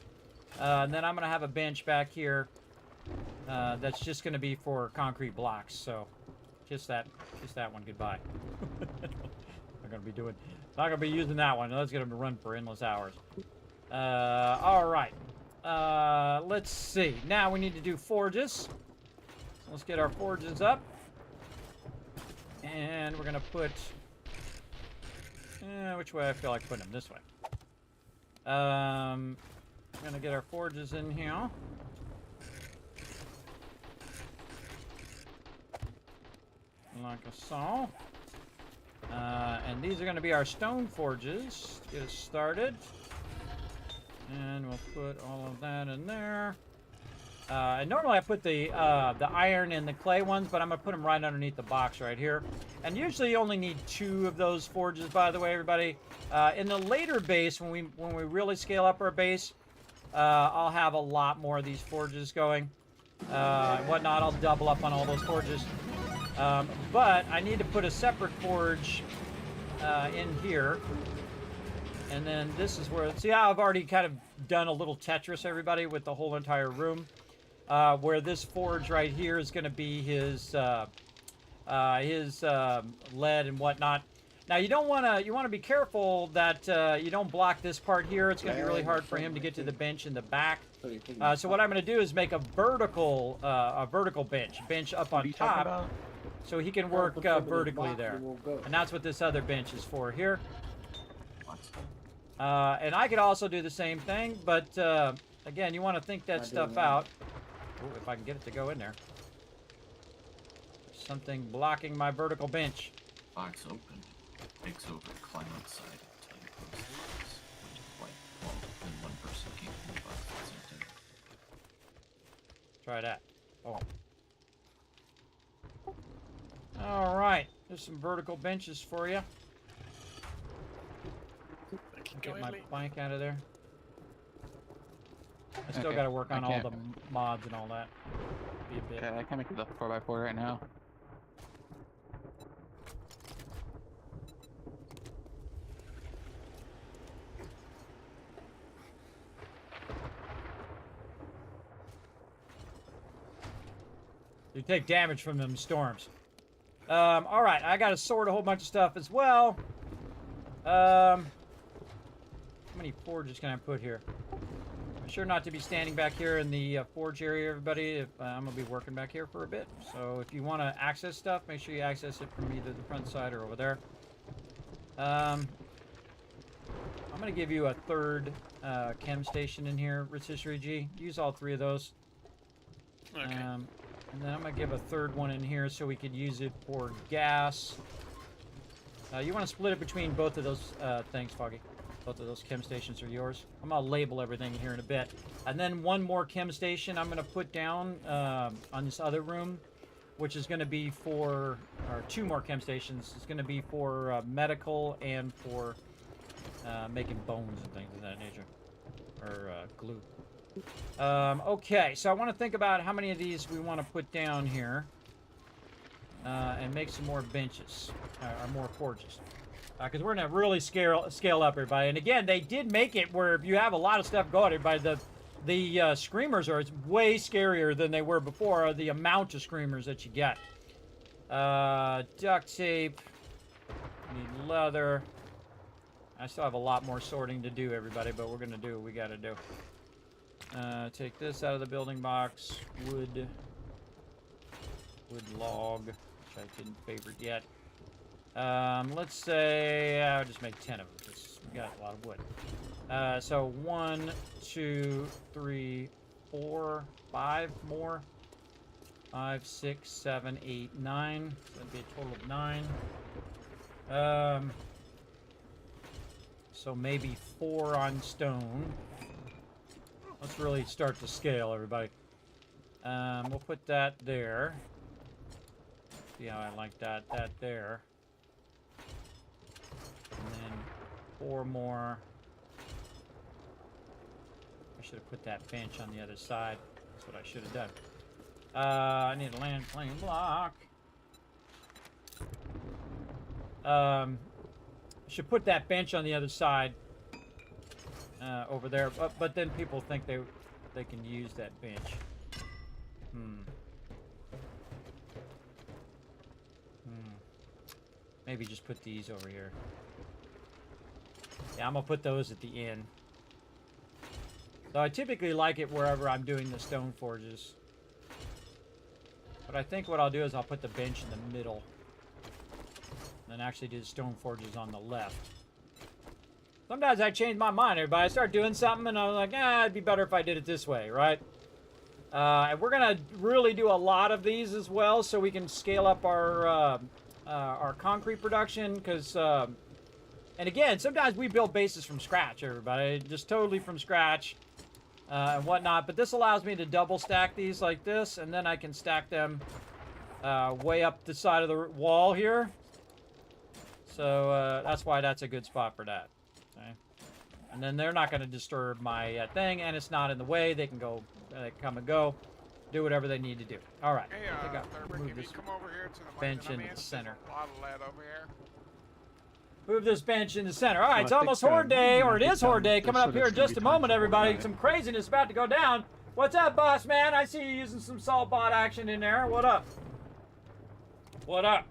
And then I'm going to have a bench back here that's just going to be for concrete blocks. So just that one. Goodbye. Not going to be using that one. That's going to run for endless hours. All right. Let's see. Now we need to do forges. So let's get our forges up. And we're going to put... which way I feel like putting them? This way. We're going to get our forges in here. Like so. And these are going to be our stone forges to get us started. And we'll put all of that in there. And normally I put the iron in the clay ones, but I'm going to put them right underneath the box right here. And usually you only need 2 of those forges, by the way, everybody. In the later base, when we really scale up our base, I'll have a lot more of these forges going. And whatnot, I'll double up on all those forges. But I need to put a separate forge in here. And then this is where... See how I've already kind of done a little Tetris, everybody, with the whole entire room? Where this forge right here is going to be his lead and whatnot. Now you want to be careful that you don't block this part here. It's going to be really hard for him to get to the bench in the back. So what I'm going to do is make a vertical bench up on top, so he can work vertically there. And that's what this other bench is for here. And I could also do the same thing, but again, you want to think that stuff out. Ooh, if I can get it to go in there. Something blocking my vertical bench. Box open. Takes over. Climb outside until you close the box. Which is white. Well, then one person can't move box at the same time. Try that. Oh. All right. There's some vertical benches for you. Get my bike out of there. I still got to work on all the mods and all that. Be a bit. Okay, I can't make it the 4x4 right now. You take damage from them storms. All right, I got to sort a whole bunch of stuff as well. How many forges can I put here? I'm sure not to be standing back here in the forge area, everybody. I'm going to be working back here for a bit. So if you want to access stuff, make sure you access it from either the front side or over there. I'm going to give you a 3rd chem station in here, Rotisserie G. Use all 3 of those. Okay. And then I'm going to give a 3rd one in here so we could use it for gas. You want to split it between both of those things, Foggy. Both of those chem stations are yours. I'm going to label everything here in a bit. And then one more chem station I'm going to put down on this other room, which is going to be for, or 2 more chem stations. It's going to be for medical and for making bones and things of that nature. Or glue. Okay, so I want to think about how many of these we want to put down here. And make some more benches, or more forges. Because we're going to really scale up, everybody. And again, they did make it where if you have a lot of stuff going, everybody, the screamers are way scarier than they were before, the amount of screamers that you get. Duct tape. Need leather. I still have a lot more sorting to do, everybody, but we're going to do what we got to do. Take this out of the building box. Wood log, which I didn't favorite yet. Let's say I'll just make 10 of them because we got a lot of wood. So 1, 2, 3, 4, 5 more. 5, 6, 7, 8, 9. So that'd be a total of 9. So maybe 4 on stone. Let's really start to scale, everybody. We'll put that there. See how I like that there. And then 4 more. I should have put that bench on the other side. That's what I should have done. I need a land plane block. I should put that bench on the other side over there. But then people think they can use that bench. Maybe just put these over here. Yeah, I'm gonna put those at the end. So I typically like it wherever I'm doing the stone forges. But I think what I'll do is I'll put the bench in the middle. And actually do the stone forges on the left. Sometimes I change my mind, everybody. I start doing something and I'm like, it'd be better if I did it this way, right? And we're gonna really do a lot of these as well so we can scale up our concrete production, because and again, sometimes we build bases from scratch, everybody, just totally from scratch and whatnot. But this allows me to double stack these like this, and then I can stack them way up the side of the wall here. So that's why that's a good spot for that. Okay? And then they're not going to disturb my thing, and it's not in the way. They can go, come and go, do whatever they need to do. All right. Hey, I think Thurber, move can you this come over here to the bench in man? the center. There's a lot of lead over here. Move this bench in the center. All right, it's I almost think, Horde Day, or it I is Horde Day, think coming up so here in that's gonna just a be time moment, for everybody. Horde Day. Some craziness about to go down. What's up, boss man? I see you using some salt bot action in there. What up? What up?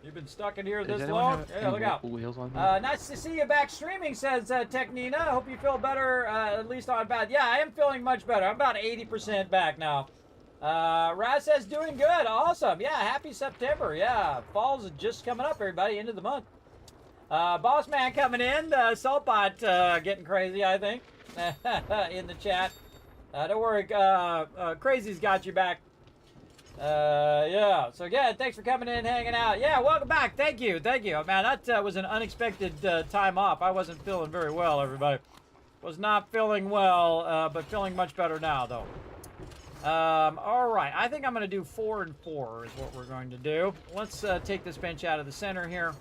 You've been stuck in here Does this anyone long? have Yeah, any look out. wheels on? Nice to see you back streaming, says Technina. Hope you feel better, at least on bad. Yeah, I am feeling much better. I'm about 80% back now. Raz says doing good. Awesome. Yeah, happy September. Yeah, fall's just coming up, everybody. End of the month. Boss man coming in. Saltbot getting crazy, I think, in the chat. Don't worry. Crazy's got you back. Yeah. So, yeah, thanks for coming in, hanging out. Yeah, welcome back. Thank you. Thank you. Man, that was an unexpected time off. I wasn't feeling very well, everybody. Was not feeling well, but feeling much better now, though. All right. I think I'm going to do 4 and 4 is what we're going to do. Let's take this bench out of the center here.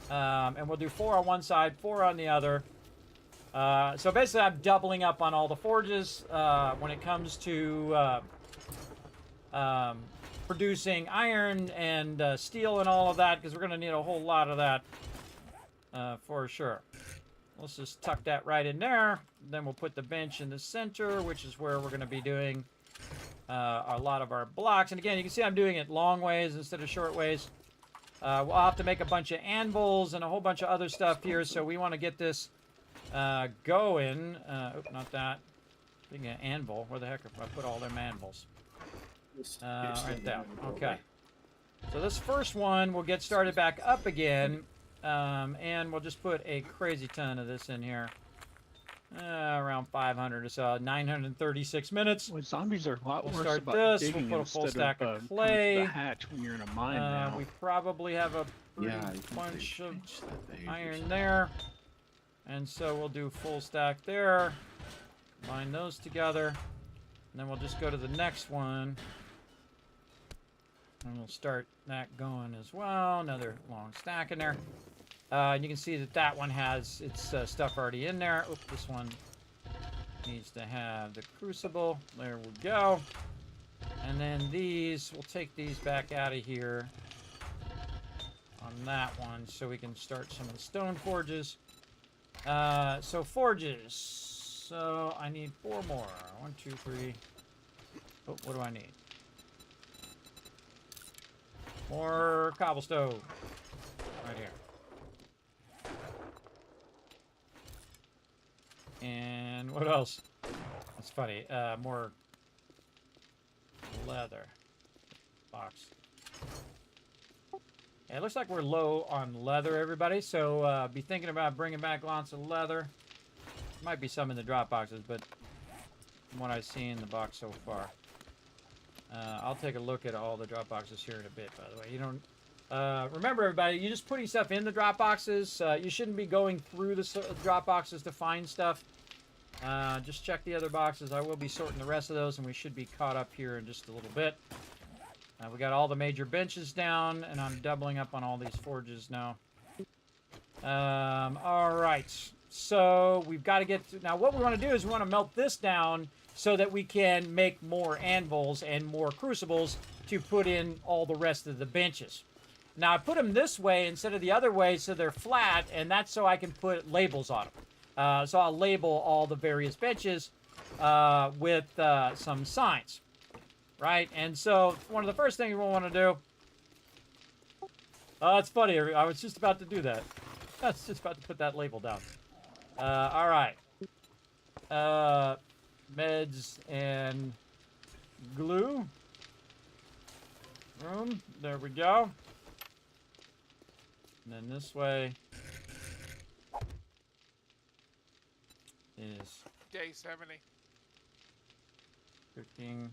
And we'll do 4 on one side, 4 on the other. So basically, I'm doubling up on all the forges when it comes to producing iron and steel and all of that, because we're going to need a whole lot of that for sure. Let's just tuck that right in there. Then we'll put the bench in the center, which is where we're going to be doing a lot of our blocks. And again, you can see I'm doing it long ways instead of short ways. We'll have to make a bunch of anvils and a whole bunch of other stuff here, so we want to get this going. Oop, not that. Speaking of anvil, where the heck if I put all them anvils? Right there. Okay. So this first one will get started back up again, and we'll just put a crazy ton of this in here. Around 500 or so, 936 minutes. Well, zombies are a lot We'll worse start about this. digging We'll put a full instead stack of of coming to clay. the hatch when you're in a mine now. We probably have a bunch of iron there. And so we'll do full stack there. Combine those together. And then we'll just go to the next one. And we'll start that going as well. Another long stack in there. And you can see that that one has its stuff already in there. Oops, this one needs to have the crucible. There we go. And then these, we'll take these back out of here on that one so we can start some of the stone forges. So forges. So I need 4 more. 1, 2, 3. Oh, what do I need? More cobblestone. Right here. And what else? That's funny. More leather. Box. Yeah, it looks like we're low on leather, everybody. So be thinking about bringing back lots of leather. Might be some in the drop boxes, but from what I've seen in the box so far. I'll take a look at all the drop boxes here in a bit, by the way. You don't... remember, everybody, you're just putting stuff in the drop boxes. You shouldn't be going through the drop boxes to find stuff. Just check the other boxes. I will be sorting the rest of those, and we should be caught up here in just a little bit. We got all the major benches down, and I'm doubling up on all these forges now. All right. So we've got to get to... Now, what we want to do is we want to melt this down so that we can make more anvils and more crucibles to put in all the rest of the benches. Now I put them this way instead of the other way so they're flat, and that's so I can put labels on them. So I'll label all the various benches with some signs, right? And so one of the first things we'll want to do. Oh, it's funny. I was just about to do that. I was just about to put that label down. All right. Meds and glue. Room. There we go. And then this way is Day 70. cooking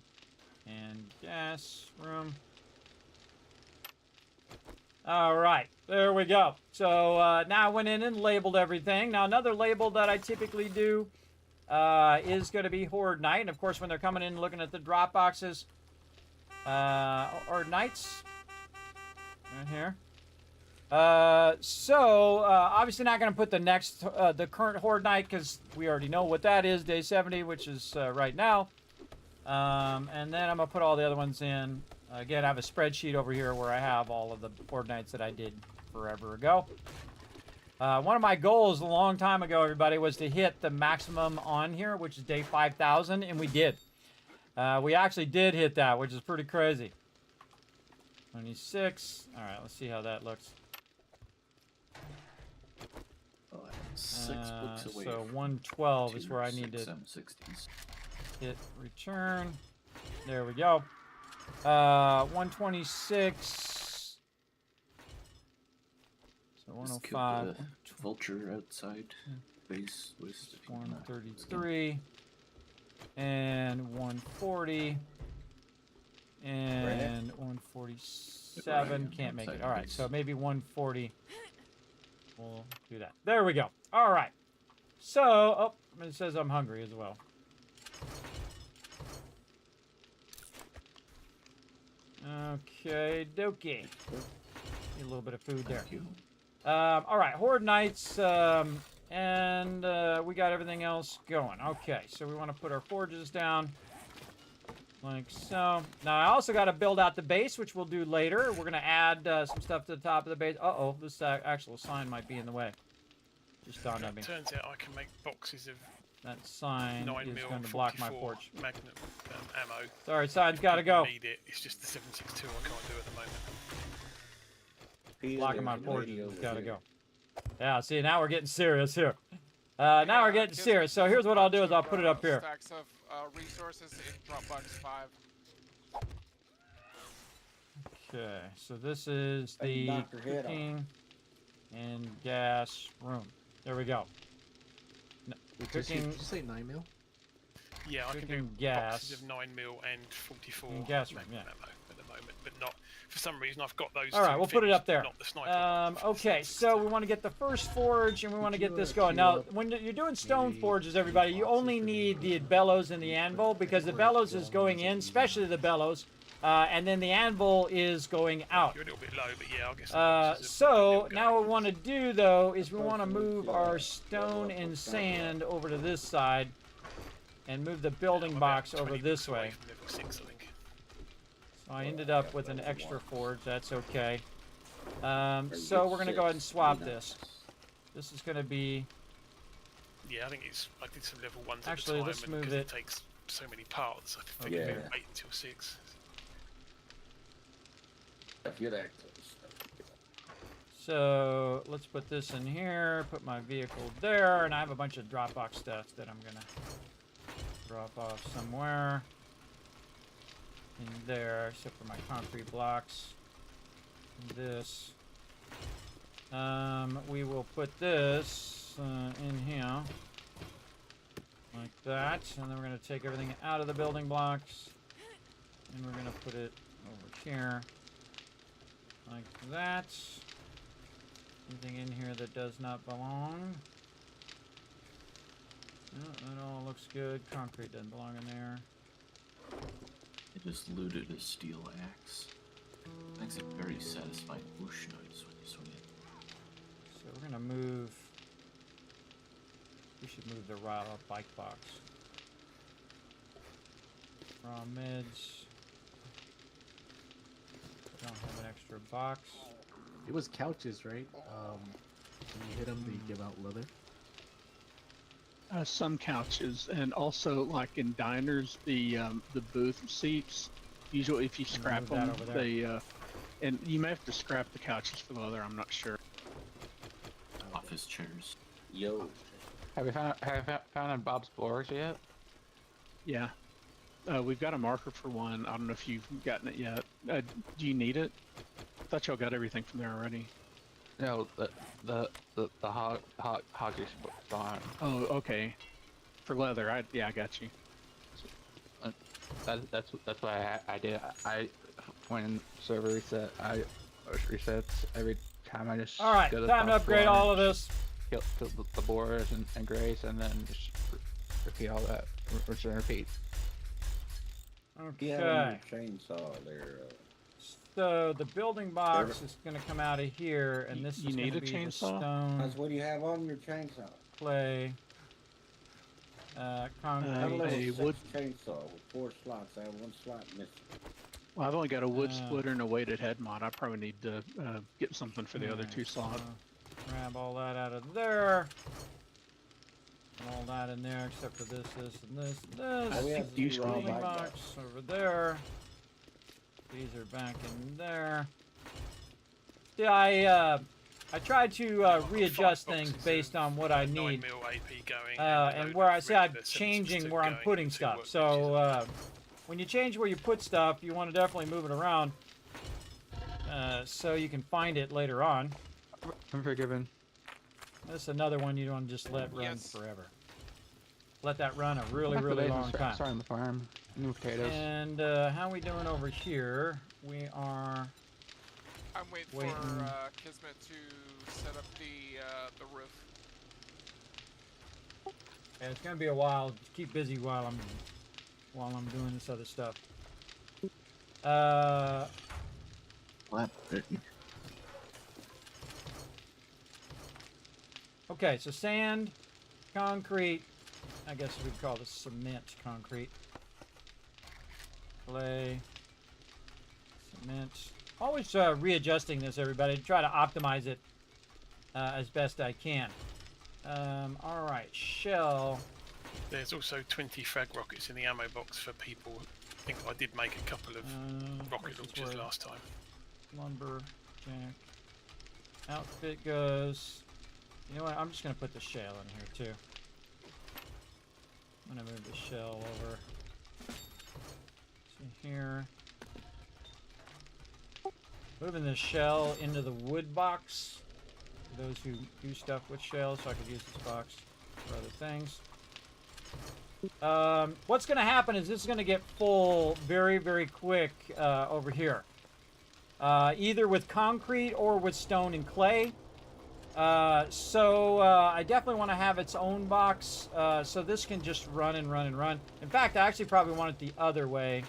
and gas room. All right, there we go. So now I went in and labeled everything. Now another label that I typically do is going to be Horde Night. And of course, when they're coming in and looking at the drop boxes, or nights, right here. Obviously not going to put the next, the current Horde Night because we already know what that is, day 70, which is right now. And then I'm going to put all the other ones in. Again, I have a spreadsheet over here where I have all of the Horde Nights that I did forever ago. One of my goals a long time ago, everybody, was to hit the maximum on here, which is day 5,000, and we did. We actually did hit that, which is pretty crazy. 26. All right, let's see how that looks. Oh, I'm 6 books away. So 112 is where I need to hit return. There we go. 126. So 105. Vulture outside. Base waste. 133. And 140. And 147. Can't make it. All right, so maybe 140. We'll do that. There we go. All right. So, oh, it says I'm hungry as well. Okay, dokie. Need a little bit of food there. All right, Horde Nights, and we got everything else going. Okay, so we want to put our forges down like so. Now, I also got to build out the base, which we'll do later. We're going to add some stuff to the top of the base. Uh-oh, this actual sign might be in the way. Just dawned on me. Turns out I can make boxes of that sign is going to block my porch. Magnum ammo. Sorry, sign's got to go. Need it. It's just the 7.62 I can't do at the moment. Blocking my porch has got to go. Yeah, see, now we're getting serious here. Now we're getting serious. So here's what I'll do is I'll put it up here. Stacks of resources in Dropbox 5. Okay, so this is the cooking and gas room. There we go. No, cooking. Did you say 9 mil? Yeah, I can do gas boxes of 9 mil and 44 and gas room, ammo at the moment, but not for some reason I've got those. All right, we'll put it up there. Not the sniper okay, so we want to get the first forge and we want to get this going. Now, when you're doing stone forges, everybody, you only need the bellows and the anvil because the bellows is going in, especially the bellows. And then the anvil is going out. You're a little bit low, but yeah, I'll get some so now what we want to do though is we want to move our stone and sand over to this side, and move the building box over this way. Level 6, I think. So I ended up with an extra forge. That's okay. So we're gonna go ahead and swap this. This is gonna be. Yeah, I think it's. I did some level 1s actually, at the time, let's move because it. It takes so many parts. I think we wait until 6. So let's put this in here, put my vehicle there, and I have a bunch of Dropbox stuff that I'm gonna drop off somewhere in there, except for my concrete blocks. This. We will put this in here, like that, and then we're gonna take everything out of the building blocks, and we're gonna put it over here. Like that. Anything in here that does not belong. No, that all looks good. Concrete doesn't belong in there. I just looted a steel axe. Makes a very satisfying whoosh noise when you swing it. So we're gonna move. We should move the raw bike box. Raw mids. Don't have an extra box. It was couches, right? When you hit them, they give out leather. Some couches, and also like in diners, the booth seats. Usually, if you scrap move that them, over there. they and you may have to scrap the couches for leather. I'm not sure. Office chairs. Yo. Have you found Bob's Blowers yet? Yeah, we've got a marker for one. I don't know if you've gotten it yet. Do you need it? I thought y'all got everything from there already. No, the hoggish barn. Oh, okay. For leather, I got you. That's why I did. When server reset, I resets every time. I just All right, go to time to top upgrade floor all of and this. Kill the boars and grays, and then just repeat all that. Rinse and repeat. Okay. Yeah, chainsaw there. So the building box is going to come out of here, and this You is need going to a be the chainsaw? stone, That's what do you have on your chainsaw? clay, concrete. I have a level a 6 wood- chainsaw with 4 slots. I have 1 slot missing. Well, I've only got a wood splitter and a weighted head mod. I probably need to get something for the other two slots. Grab all that out of there. All that in there, except for this, and this, and this. I think This is you the raw building bike box over there. These are back in there. Yeah, I tried to readjust things based on what I 9 need. mil AP going, And where I say I'm changing where I'm putting stuff. So when you change where you put stuff, you want to definitely move it around so you can find it later on. I'm forgiven. This is another one you don't just let run forever. Let that run a really, really long time. Sorry, on the farm. New potatoes. And how are we doing over here? We are I'm waiting for Kismet to set up the roof. Yeah, it's gonna be a while. Just keep busy while I'm doing this other stuff. Okay, so sand, concrete. I guess we'd call this cement concrete. Clay, cement. Always readjusting this, everybody, to try to optimize it as best I can. All right, shell. There's also 20 frag rockets in the ammo box for people. I think I did make a couple of rocket launchers last time. Lumber, jack. Outfit goes. You know what? I'm just gonna put the shell in here too. I'm gonna move the shell over. See here. Moving the shell into the wood box. For those who do stuff with shells, so I could use this box for other things. What's going to happen is this is going to get full very, very quick over here. Either with concrete or with stone and clay. So I definitely want to have its own box so this can just run and run and run. In fact, I actually probably want it the other way.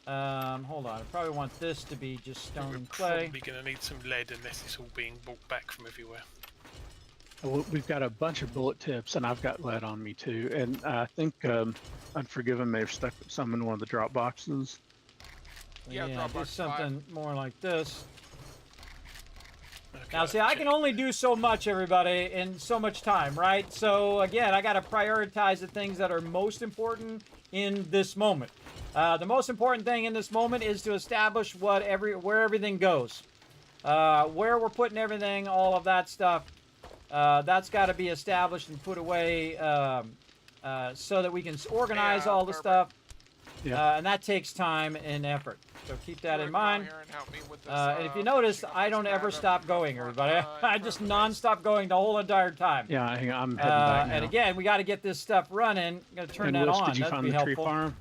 Hold on, I probably want this to be just stone and clay. We're probably going to need some lead unless it's all being brought back from everywhere. Well, we've got a bunch of bullet tips, and I've got lead on me too. And I think Unforgiven may have stuck some in one of the drop boxes. Yeah, do something more like this. Okay, Now, see, I can only do so much, everybody, in so much time, right? So, again, I got to prioritize the things that are most important in this moment. The most important thing in this moment is to establish where everything goes. Where we're putting everything, all of that stuff. That's got to be established and put away so that we can organize all the stuff. Yeah. And that takes time and effort. So keep that in mind. Here and help me with this, And if you notice, I don't ever stop going, everybody. I just non-stop going the whole entire time. Yeah, I'm heading back now. And again, we got to get this stuff running. Got to turn And that Willis, on. did you That'd find be the tree helpful.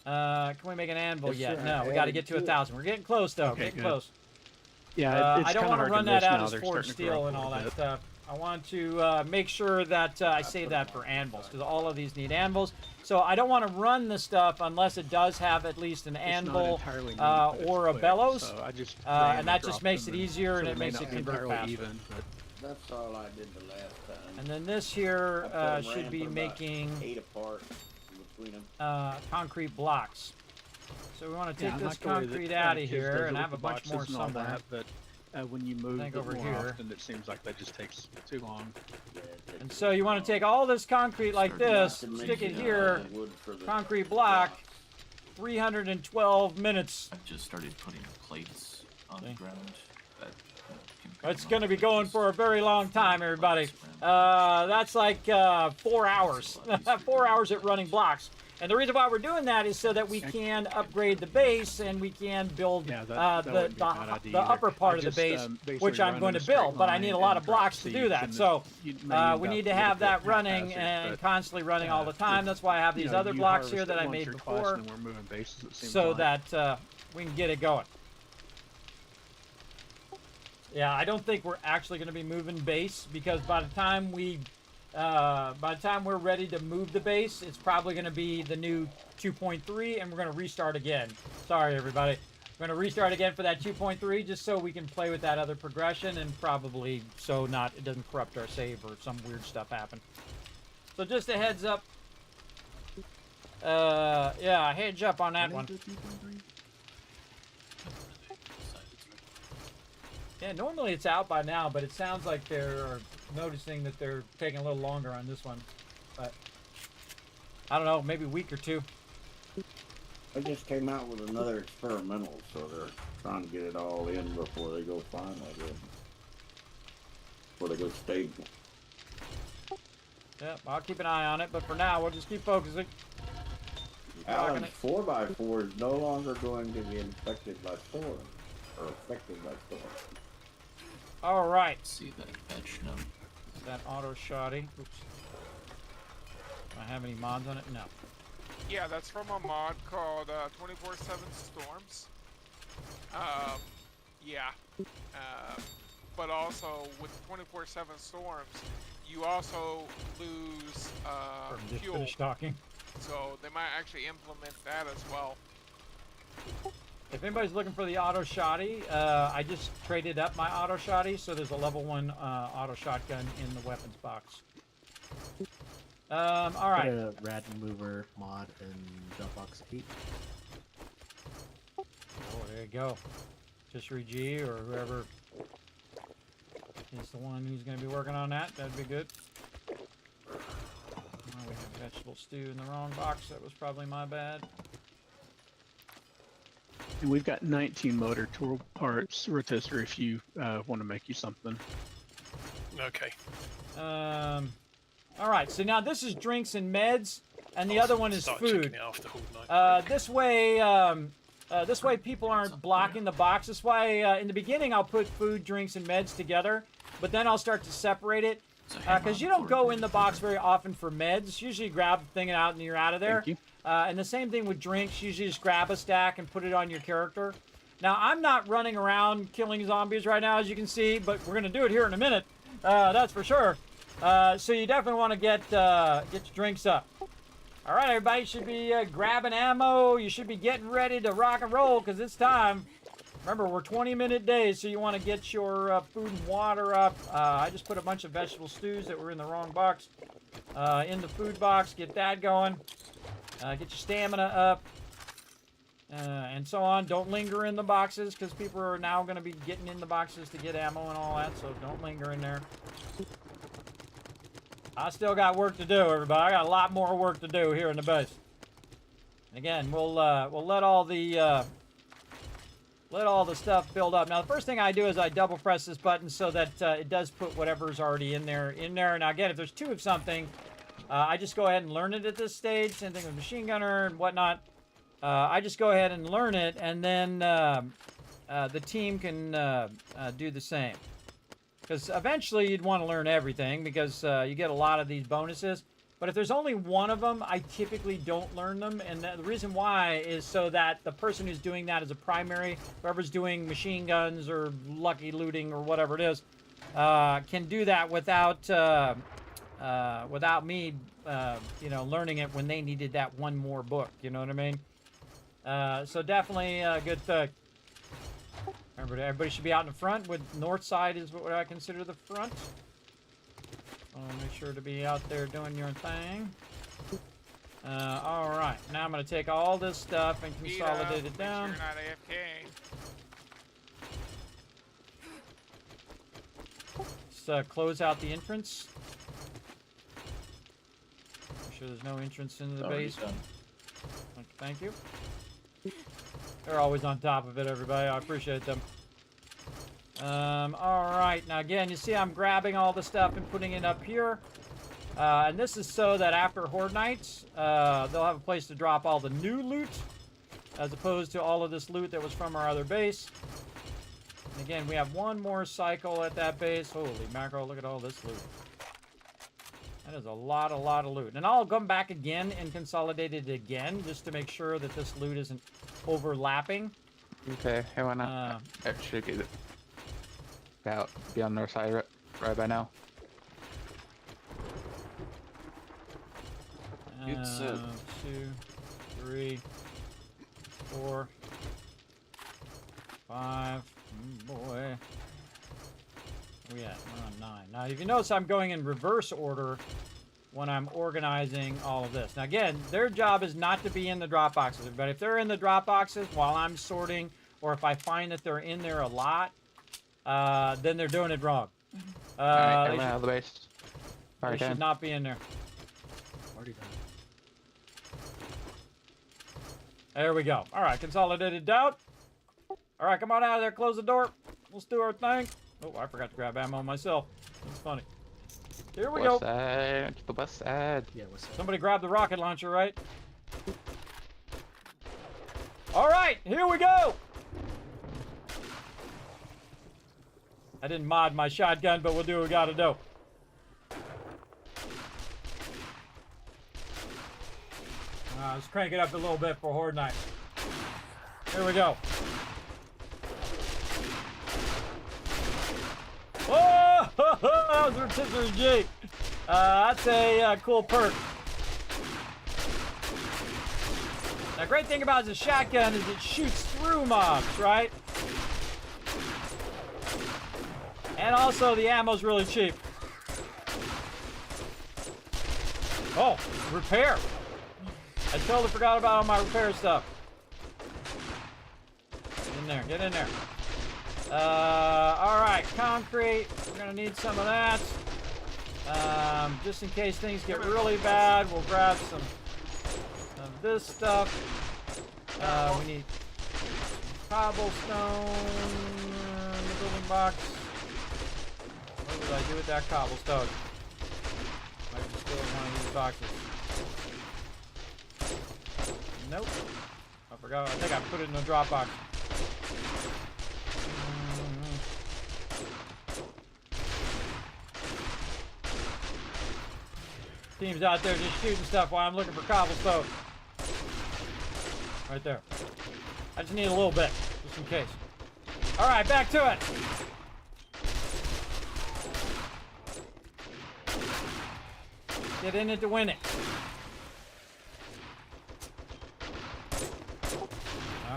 farm? Can we make an anvil Yes, yet? sir. No, we got to get to 1,000. We're getting close, though. Okay, getting good. close. Yeah, it's I don't kinda want to hard run to that miss out now. as They're forged starting to grow steel up and a all little that bit. stuff. I want to make sure that I save that for anvils, because all of these need anvils. So I don't want to run the stuff unless it does have at least an It's not anvil entirely neat, but it's or a quick, bellows. so I just And that just dropped makes them it in, easier and so it may makes not it be convert entirely faster. even, but That's all I did the last time. And then this here I put 'em should be ramping about making 8 apart between them. concrete blocks. So we want to Yeah, take I this like the way that, concrete out of Kiz here does it and with have the a bunch more boxes and all somewhere. that, but when you move think it over more here. often, it seems like that just takes too long. And so you want to take all this concrete like this, stick it here, concrete block, 312 minutes. I've just started putting plates on the ground. That, It's going to be going for a very long time, everybody. That's like 4 hours. 4 hours at running blocks. And the reason why we're doing that is so that we can upgrade the base and we can build the upper part of the base, which I'm going to build. But I need a lot of blocks to do that. So we need to have that running and constantly running all the time. That's why I have these other blocks here that I made before, so that we can get it going. Yeah, I don't think we're actually going to be moving base, because by the time we're ready to move the base, it's probably going to be the new 2.3, and we're going to restart again. Sorry, everybody. We're going to restart again for that 2.3, just so we can play with that other progression, and probably so it doesn't corrupt our save or some weird stuff happen. So just a heads up. Yeah, heads up on that one. Yeah, normally it's out by now, but it sounds like they're noticing that they're taking a little longer on this one. But I don't know, maybe a week or two. They just came out with another experimental, so they're trying to get it all in before they go final, before they go stable. Yep, I'll keep an eye on it, but for now, we'll just keep focusing. Alan's 4x4 is no longer going to be infected by storm, or affected by storm. All right. See that fetch now. That auto shoddy. Oops. Do I have any mods on it? No. Yeah, that's from a mod called 24/7 Storms. Yeah. But also with 24/7 Storms, you also lose fuel. Finish talking. So they might actually implement that as well. If anybody's looking for the auto shoddy, I just traded up my auto shoddy, so there's a level 1 auto shotgun in the weapons box. All right. Put a rad remover mod in Dropbox Keep. Oh, there you go. Fishery G or whoever is the one who's going to be working on that. That'd be good. Oh, we have vegetable stew in the wrong box. That was probably my bad. And we've got 19 motor tool parts, rotisserie, if you want to make you something. Okay. All right, so now this is drinks and meds, and the other one is food. This way people aren't blocking the box. This way, in the beginning, I'll put food, drinks, and meds together, but then I'll start to separate it, because you don't go in the box very often for meds. Usually you grab the thing out and you're out of there. Thank you. And the same thing with drinks. Usually just grab a stack and put it on your character. Now, I'm not running around killing zombies right now, as you can see, but we're going to do it here in a minute. That's for sure. So you definitely want to get your drinks up. All right, everybody should be grabbing ammo. You should be getting ready to rock and roll, because it's time. Remember, we're 20-minute days, so you want to get your food and water up. I just put a bunch of vegetable stews that were in the wrong box in the food box. Get that going. Get your stamina up. And so on. Don't linger in the boxes, because people are now going to be getting in the boxes to get ammo and all that, so don't linger in there. I still got work to do, everybody. I got a lot more work to do here in the base. And again, we'll let all the stuff build up. Now, the first thing I do is I double press this button so that it does put whatever's already in there. Now, again, if there's 2 of something, I just go ahead and learn it at this stage. Same thing with machine gunner and whatnot. I just go ahead and learn it, and then the team can do the same. Because eventually you'd want to learn everything, because you get a lot of these bonuses. But if there's only one of them, I typically don't learn them. And the reason why is so that the person who's doing that as a primary, whoever's doing machine guns or lucky looting or whatever it is, can do that without me, learning it when they needed that one more book. You know what I mean? So definitely a good thing. Remember, everybody should be out in the front. With north side is what I consider the front. So make sure to be out there doing your thing. All right, now I'm going to take all this stuff and consolidate it down. Make sure you're not AFK. Let's close out the entrance. Make sure there's no entrance into the base. Thank you. They're always on top of it, everybody. I appreciate them. Alright, now again, you see I'm grabbing all the stuff and putting it up here. And this is so that after Horde Nights, they'll have a place to drop all the new loot, as opposed to all of this loot that was from our other base. And again, we have one more cycle at that base. Holy mackerel, look at all this loot. That is a lot of loot. And I'll come back again and consolidate it again, just to make sure that this loot isn't overlapping. Okay, I wanna actually get it out, be on their side right by now. It's 2, 3, 4, 5. Boy. Where we at? We're on 9. Now, if you notice, I'm going in reverse order when I'm organizing all of this. Now, again, their job is not to be in the drop boxes, but if they're in the drop boxes while I'm sorting, or if I find that they're in there a lot, then they're doing it wrong. Alright, everyone out of the base. They should not be in there. Already done. There we go. All right, consolidated down. All right, come on out of there. Close the door. Let's do our thing. Oh, I forgot to grab ammo myself. That's funny. Here we go. Side, the west side. Yeah, what's that? Somebody grab the rocket launcher, right? All right, here we go. I didn't mod my shotgun, but we'll do what we gotta do. Let's crank it up a little bit for Horde Night. Here we go. Oh, that was rotisserie G. That's a cool perk. The great thing about the shotgun is it shoots through mobs, right? And also the ammo's really cheap. Oh, repair. I totally forgot about all my repair stuff. Get in there, get in there. Alright, concrete. We're gonna need some of that. Just in case things get really bad, we'll grab some of this stuff. We need cobblestone in the building box. What did I do with that cobblestone? Might be still in one of these boxes. Nope. I forgot. I think I put it in the drop box. Team's out there just shooting stuff while I'm looking for cobblestone. Right there. I just need a little bit, just in case. Alright, back to it. Get in it to win it.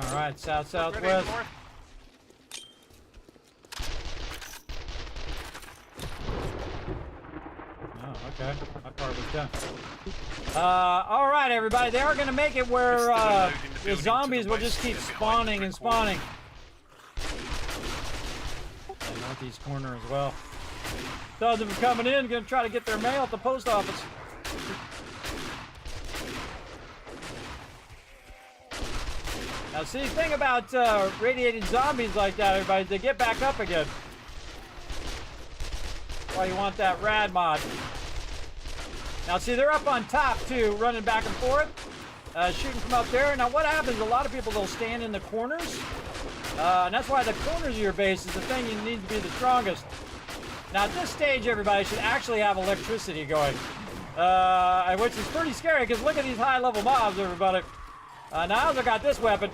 Alright, south, southwest. Oh, okay. My part was done. Alright, everybody. They are going to make it where the zombies will just keep spawning and spawning. And northeast corner as well. Tons of them coming in, going to try to get their mail at the post office. Now, see, the thing about radiated zombies like that, everybody, they get back up again. That's why you want that rad mod. Now, see, they're up on top, too, running back and forth, shooting from up there. Now, what happens, a lot of people, they'll stand in the corners. And that's why the corners of your base is the thing you need to be the strongest. Now, at this stage, everybody should actually have electricity going. Which is pretty scary, because look at these high-level mobs, everybody. Now I got this weapon.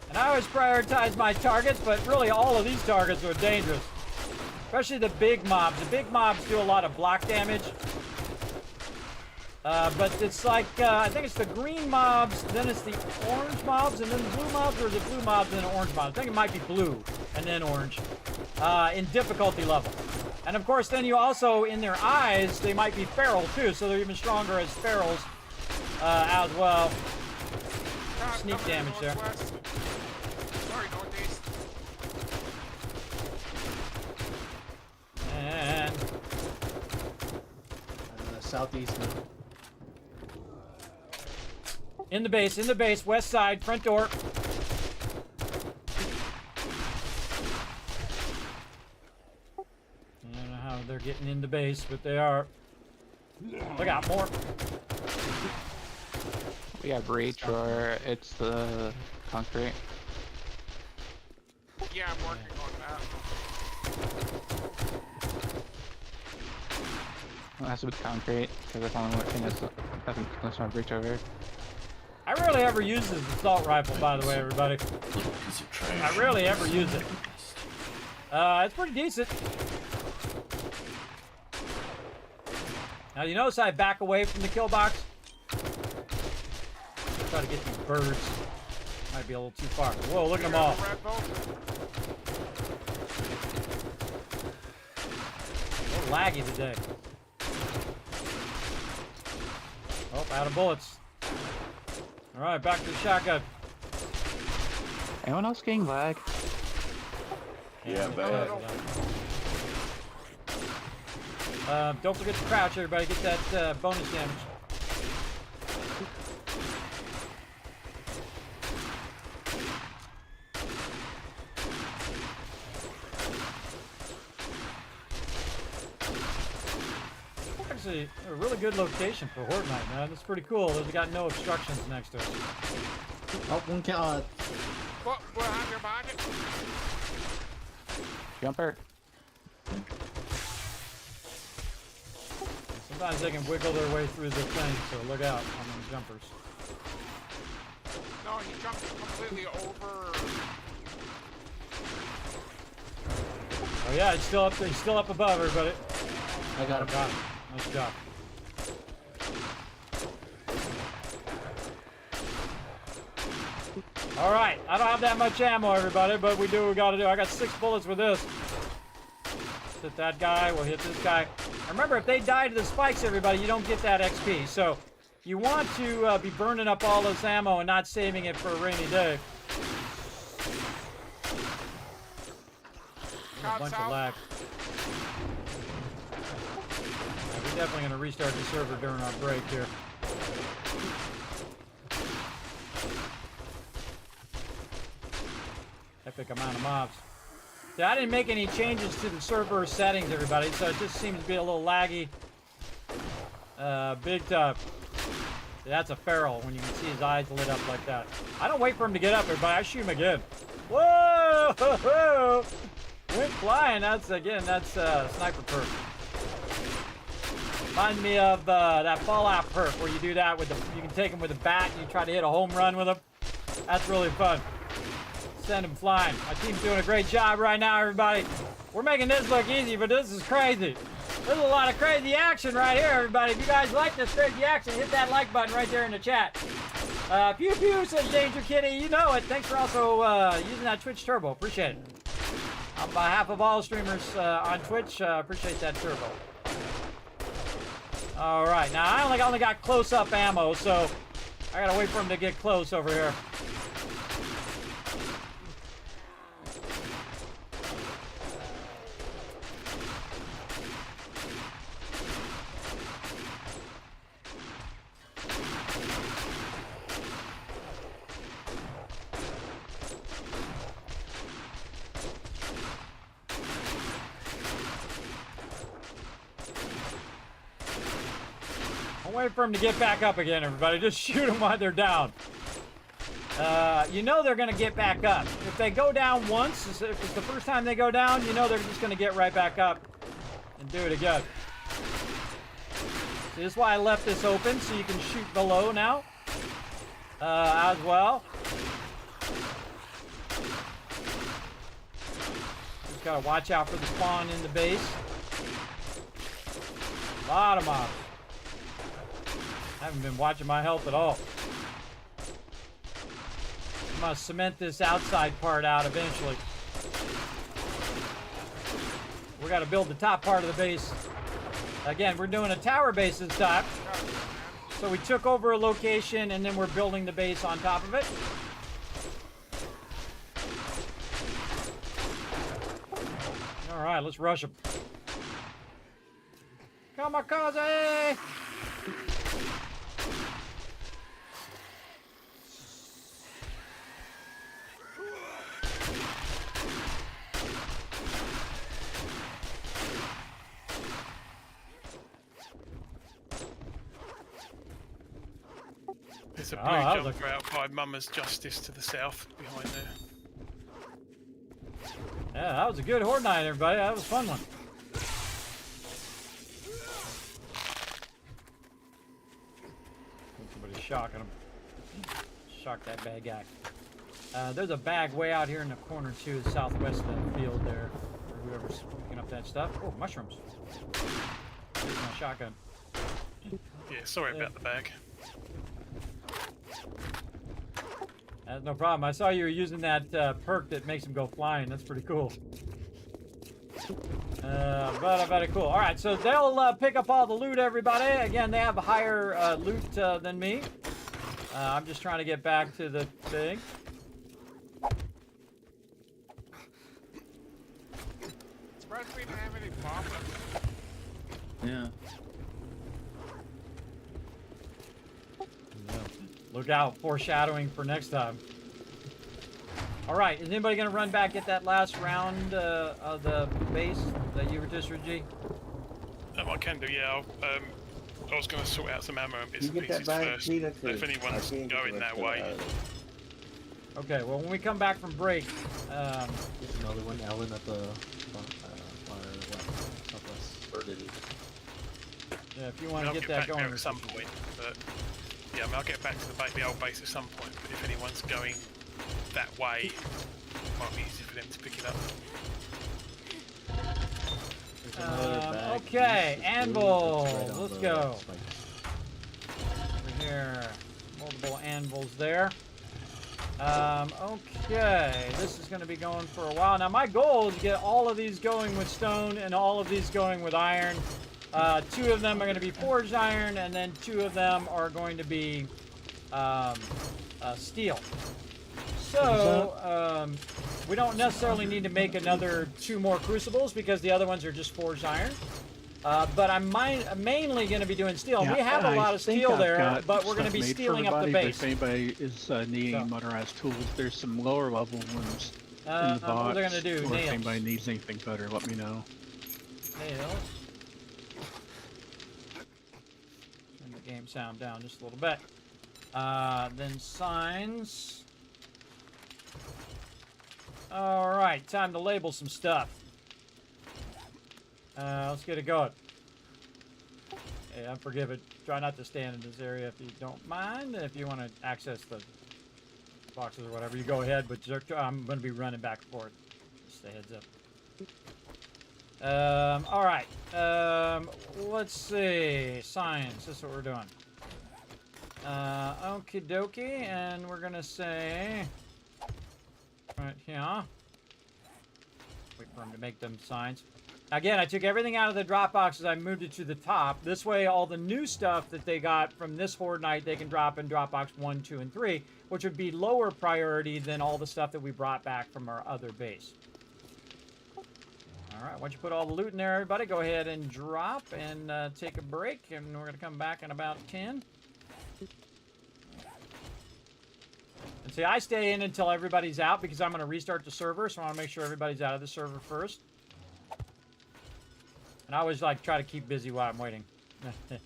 And I always prioritize my targets, but really all of these targets are dangerous. Especially the big mobs. The big mobs do a lot of block damage. But it's like, I think it's the green mobs, then it's the orange mobs, and then the blue mobs, or is it blue mobs and then orange mobs? I think it might be blue and then orange in difficulty level. And of course, then you also, in their eyes, they might be feral too, so they're even stronger as ferals as well. Sneak damage there. Sorry, northeast. And Southeast now. in the base, west side, front door. I don't know how they're getting in the base, but they are. Look out, more. We have breach, or it's the concrete. Yeah, I'm working on that. It has to be concrete, because that's the only thing that's not breach over here. I rarely ever use this assault rifle, by the way, everybody. I rarely ever use it. It's pretty decent. Now, you notice I back away from the kill box? Try to get these birds. Might be a little too far. Whoa, look at them all. A little laggy today. Oh, out of bullets. Alright, back to the shotgun. Anyone else getting lag? Yeah, bad. Don't forget to crouch, everybody. Get that bonus damage. Actually, a really good location for Horde Night, man. It's pretty cool. They've got no obstructions next to us. Oh, one count. What? Behind it? Jumper. Sometimes they can wiggle their way through the thing, so look out on those jumpers. No, he jumped completely over. Oh yeah, it's still up. He's still up above everybody. I got him. Got him. Nice job. All right, I don't have that much ammo, everybody, but we do what we got to do. I got 6 bullets with this. Hit that guy. We'll hit this guy. Remember, if they die to the spikes, everybody, you don't get that XP. So you want to be burning up all this ammo and not saving it for a rainy day. A bunch of lag. We're definitely going to restart the server during our break here. Epic amount of mobs. Yeah, I didn't make any changes to the server settings, everybody, so it just seems to be a little laggy. Big time. That's a feral when you can see his eyes lit up like that. I don't wait for him to get up, everybody. I shoot him again. Whoa! Went flying. That's sniper perk. Reminds me of that Fallout perk where you do that with you can take him with a bat and you try to hit a home run with him. That's really fun. Send him flying. My team's doing a great job right now, everybody. We're making this look easy, but this is crazy. There's a lot of crazy action right here, everybody. If you guys like this crazy action, hit that like button right there in the chat. Pew pew, says Danger Kitty. You know it. Thanks for also using that Twitch Turbo. Appreciate it. On behalf of all streamers on Twitch, appreciate that turbo. All right, now I only got close-up ammo, so I gotta wait for him to get close over here. Wait for them to get back up again, everybody. Just shoot them while they're down. You know they're going to get back up. If they go down once, if it's the first time they go down, you know they're just going to get right back up and do it again. See, this is why I left this open, so you can shoot below now as well. Just got to watch out for the spawn in the base. A lot of mobs. I haven't been watching my health at all. I'm gonna cement this outside part out eventually. We got to build the top part of the base. Again, we're doing a tower base this time. So we took over a location, and then we're building the base on top of it. All right, let's rush them. Kamikaze! There's a blue jumper out by Mama's Justice to the south behind there. Yeah, that was a good horde night, everybody. That was a fun one. Somebody's shocking him. Shock that bad guy. There's a bag way out here in the corner, too, southwest of the field there. For whoever's picking up that stuff. Oh, mushrooms. Here's my shotgun. Yeah, sorry about the bag. That's no problem. I saw you were using that perk that makes them go flying. That's pretty cool. Very cool. All right, so they'll pick up all the loot, everybody. Again, they have a higher loot than me. I'm just trying to get back to the thing. Surprised we didn't have any bombers. Yeah. Look out, foreshadowing for next time. All right, is anybody going to run back, get that last round of the base that you were just with, G? I can do, yeah. I was going to sort out some ammo and bits and pieces first. If anyone's going that way. Okay, well, when we come back from break... There's another one, Alan, at the southwest. Or did he? Yeah, if you want to get that going at some point, but... Yeah, I mean, I'll get back to the old base at some point, but if anyone's going that way, it might be easy for them to pick it up. Okay, anvil. Let's go. Over here. Multiple anvils there. Okay, this is going to be going for a while. Now, my goal is to get all of these going with stone and all of these going with iron. 2 of them are going to be forged iron, and then 2 of them are going to be steel. So, we don't necessarily need to make another 2 more crucibles because the other ones are just forged iron. But I'm mainly going to be doing steel. Yeah, we have a lot of steel there, but we're going to be made for stealing up the base. If anybody is needing motorized tools, there's some lower level ones in the box. What they're going to do, or nails. if anybody needs anything better, let me know. Nails. Turn the game sound down just a little bit. Then signs. Alright, time to label some stuff. Let's get it going. Hey, unforgive it. Try not to stand in this area if you don't mind. If you want to access the boxes or whatever, you go ahead, but I'm going to be running back and forth. Just a heads up. Alright. Let's see. Signs. This is what we're doing. Okie dokie. And we're going to say... right here. Wait for them to make them signs. Again, I took everything out of the drop boxes. I moved it to the top. This way, all the new stuff that they got from this Horde Night, they can drop in drop box 1, 2, and 3, which would be lower priority than all the stuff that we brought back from our other base. All right, once you put all the loot in there, everybody, go ahead and drop and take a break, and we're going to come back in about 10. And see, I stay in until everybody's out because I'm going to restart the server, so I want to make sure everybody's out of the server first. And I always like try to keep busy while I'm waiting. I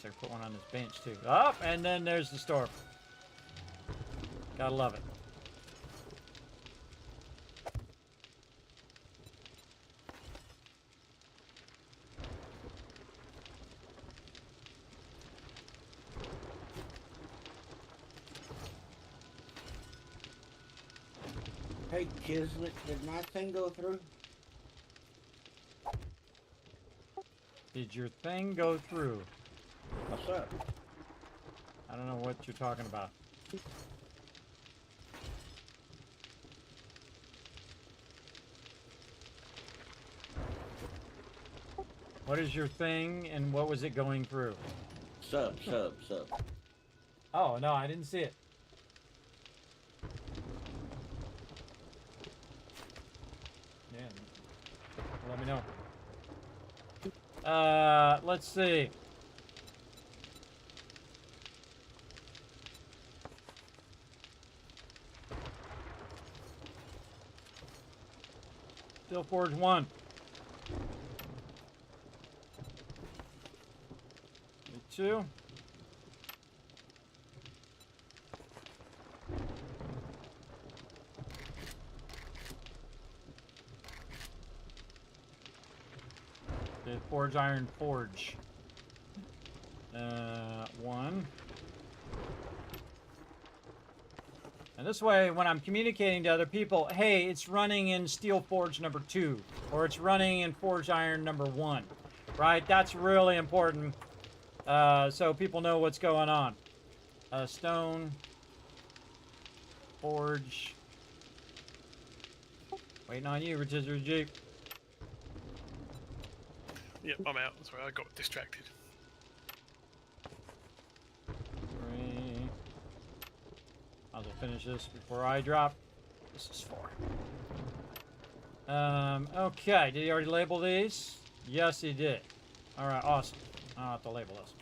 should put one on this bench too. Up, and then there's the store. Gotta love it. Hey, Kismet, did my thing go through? Did your thing go through? What's up? I don't know what you're talking about. What is your thing, and what was it going through? Sub. Oh, no, I didn't see it. Yeah. Let me know. Let's see. Steel Forge 1. V2. The Forge Iron Forge. 1. And this way, when I'm communicating to other people, hey, it's running in Steel Forge number 2, or it's running in Forge Iron number 1, right? That's really important, so people know what's going on. Stone, Forge. Waiting on you, Rotisserie Jeep. Yep, I'm out. Sorry, I got distracted. 3. I'll finish this before I drop. This is 4. Okay, did he already label these? Yes, he did. All right, awesome. I'll have to label this.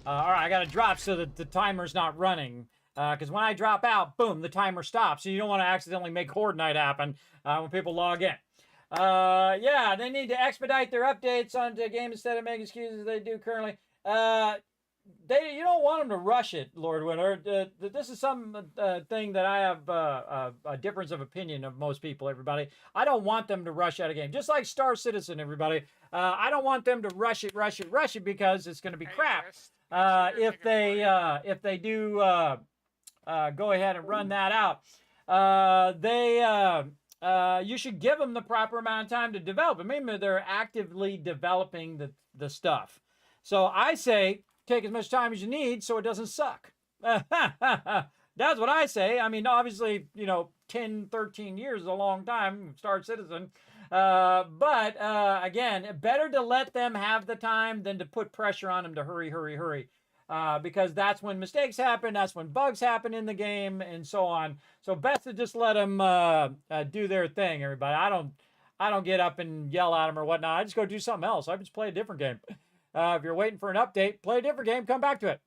All right, I got to drop so that the timer's not running. Because when I drop out, boom, the timer stops. So you don't want to accidentally make Horde Night happen when people log in. Yeah, they need to expedite their updates onto the game instead of making excuses they do currently. You don't want them to rush it, Lord Winter. This is some thing that I have a difference of opinion of most people, everybody. I don't want them to rush out a game. Just like Star Citizen, everybody. I don't want them to rush it because it's going to be crap. If they do go ahead and run that out, you should give them the proper amount of time to develop it. Maybe they're actively developing the stuff. So I say, take as much time as you need so it doesn't suck. That's what I say. I mean, obviously, 10, 13 years is a long time, Star Citizen. But again, better to let them have the time than to put pressure on them to hurry. Because that's when mistakes happen, that's when bugs happen in the game, and so on. So best to just let them do their thing, everybody. I don't get up and yell at them or whatnot. I just go do something else. I just play a different game. If you're waiting for an update, play a different game, come back to it.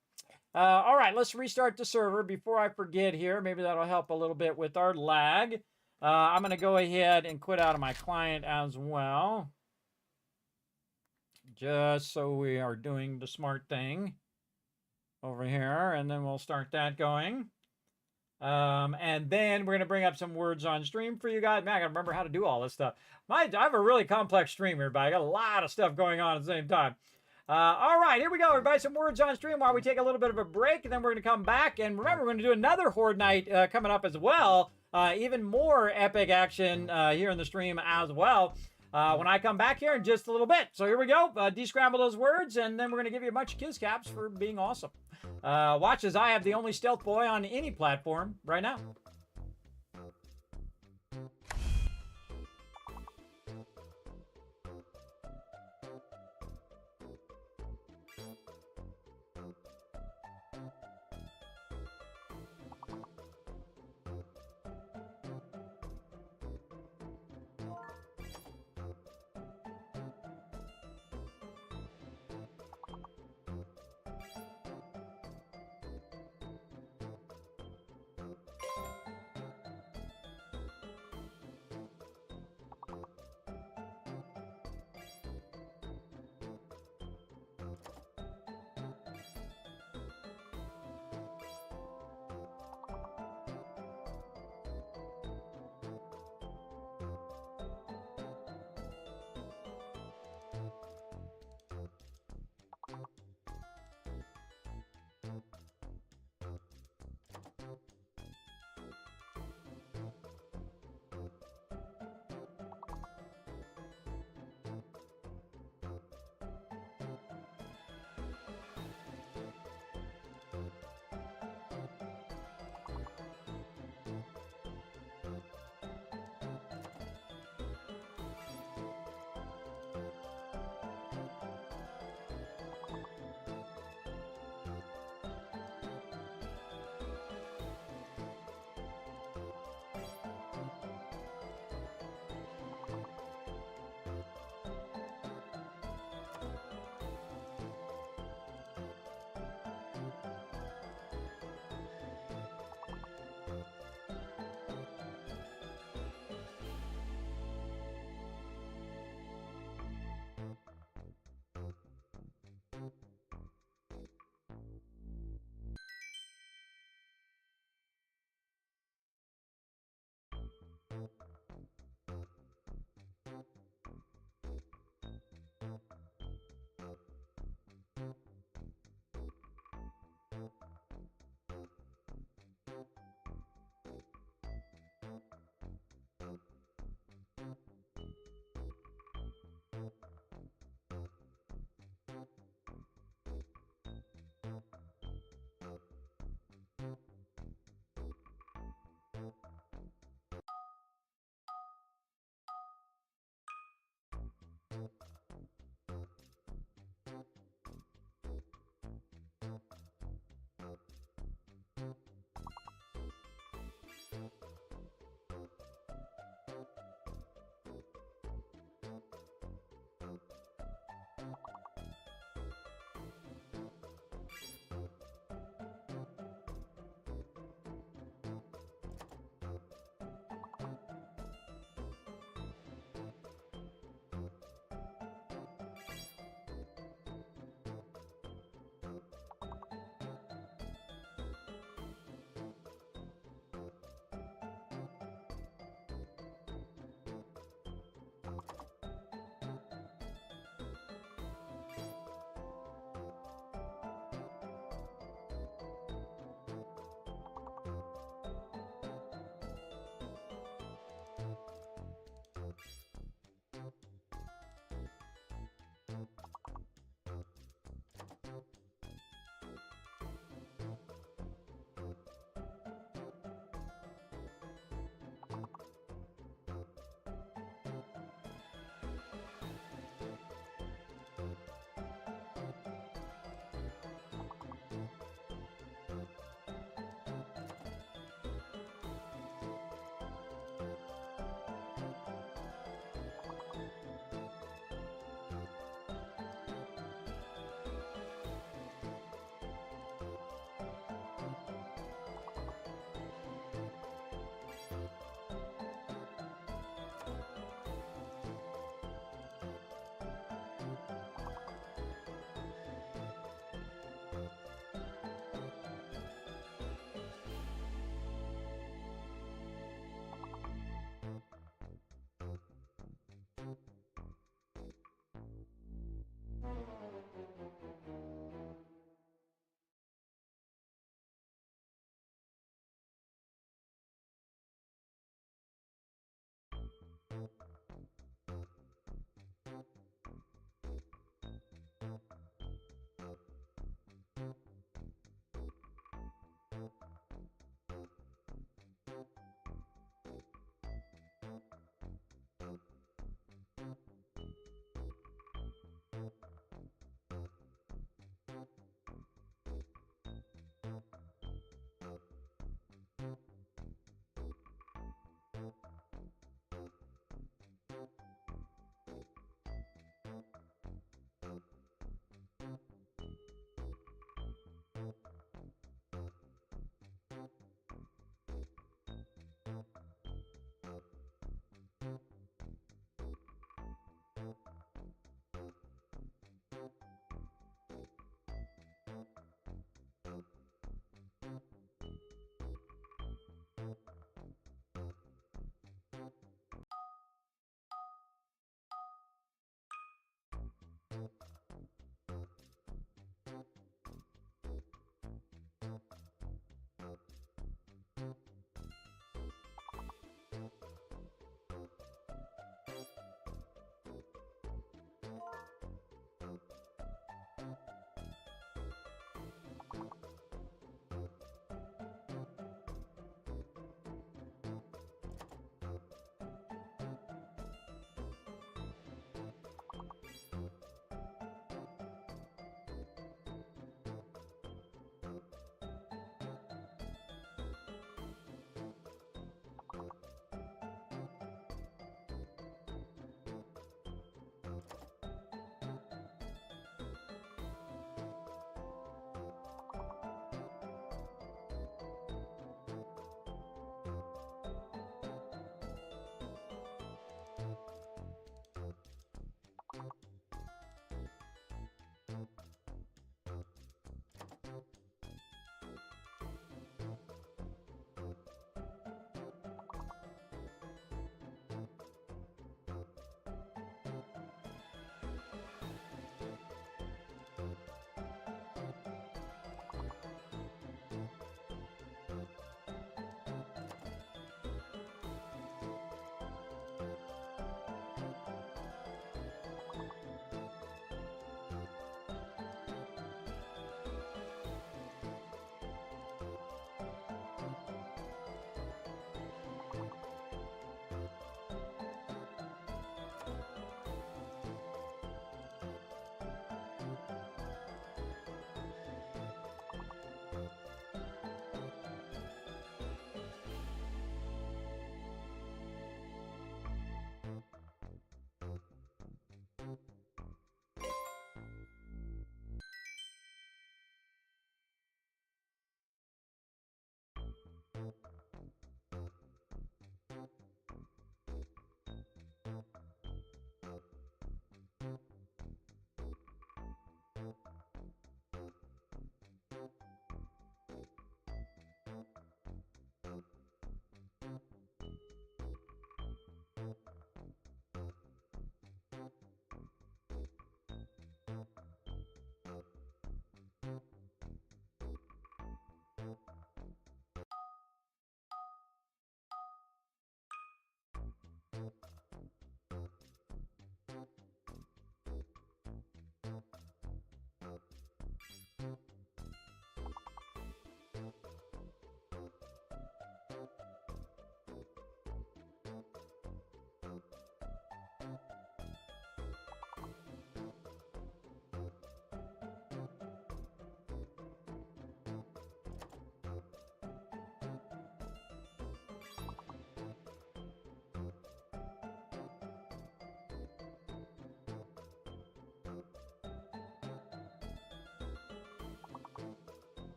All right, let's restart the server before I forget here. Maybe that'll help a little bit with our lag. I'm going to go ahead and quit out of my client as well. Just so we are doing the smart thing over here, and then we'll start that going. And then we're going to bring up some words on stream for you guys. Man, I got to remember how to do all this stuff. I have a really complex stream here, but I got a lot of stuff going on at the same time. All right, here we go, everybody. Some words on stream while we take a little bit of a break, and then we're going to come back. And remember, we're going to do another Horde Night coming up as well. Even more epic action here in the stream as well when I come back here in just a little bit. So here we go. Descramble those words, and then we're going to give you a bunch of kiss caps for being awesome. Watch as I have the only stealth boy on any platform right now.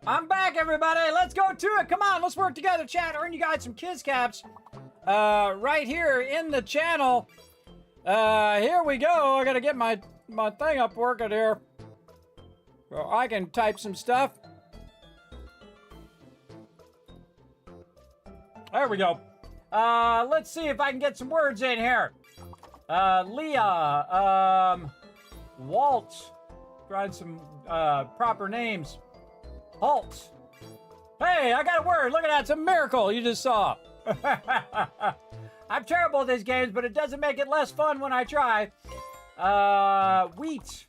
I'm back, everybody. Let's go to it. Come on, let's work together, chat. Earn you guys some Kids Caps right here in the channel. Here we go. I gotta get my thing up working here. Well, I can type some stuff. There we go. Let's see if I can get some words in here. Leah, Walt. Trying some proper names. Halt. Hey, I got a word. Look at that. It's a miracle you just saw. I'm terrible at these games, but it doesn't make it less fun when I try. Wheat.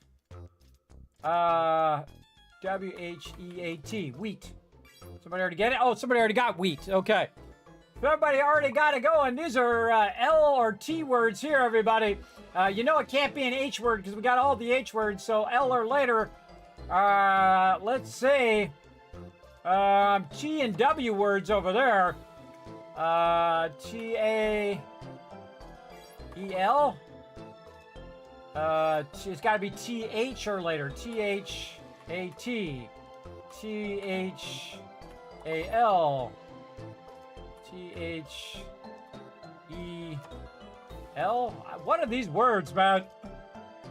W-H-E-A-T. Wheat. Somebody already get it? Oh, somebody already got wheat. Okay. So everybody already got it going. These are L or T words here, everybody. You know it can't be an H word because we got all the H words, so L or later. Let's see. T and W words over there. T-A-E-L. It's got to be T-H or later. T-H-A-T. T-H-A-L. T-H-E-L? What are these words, man?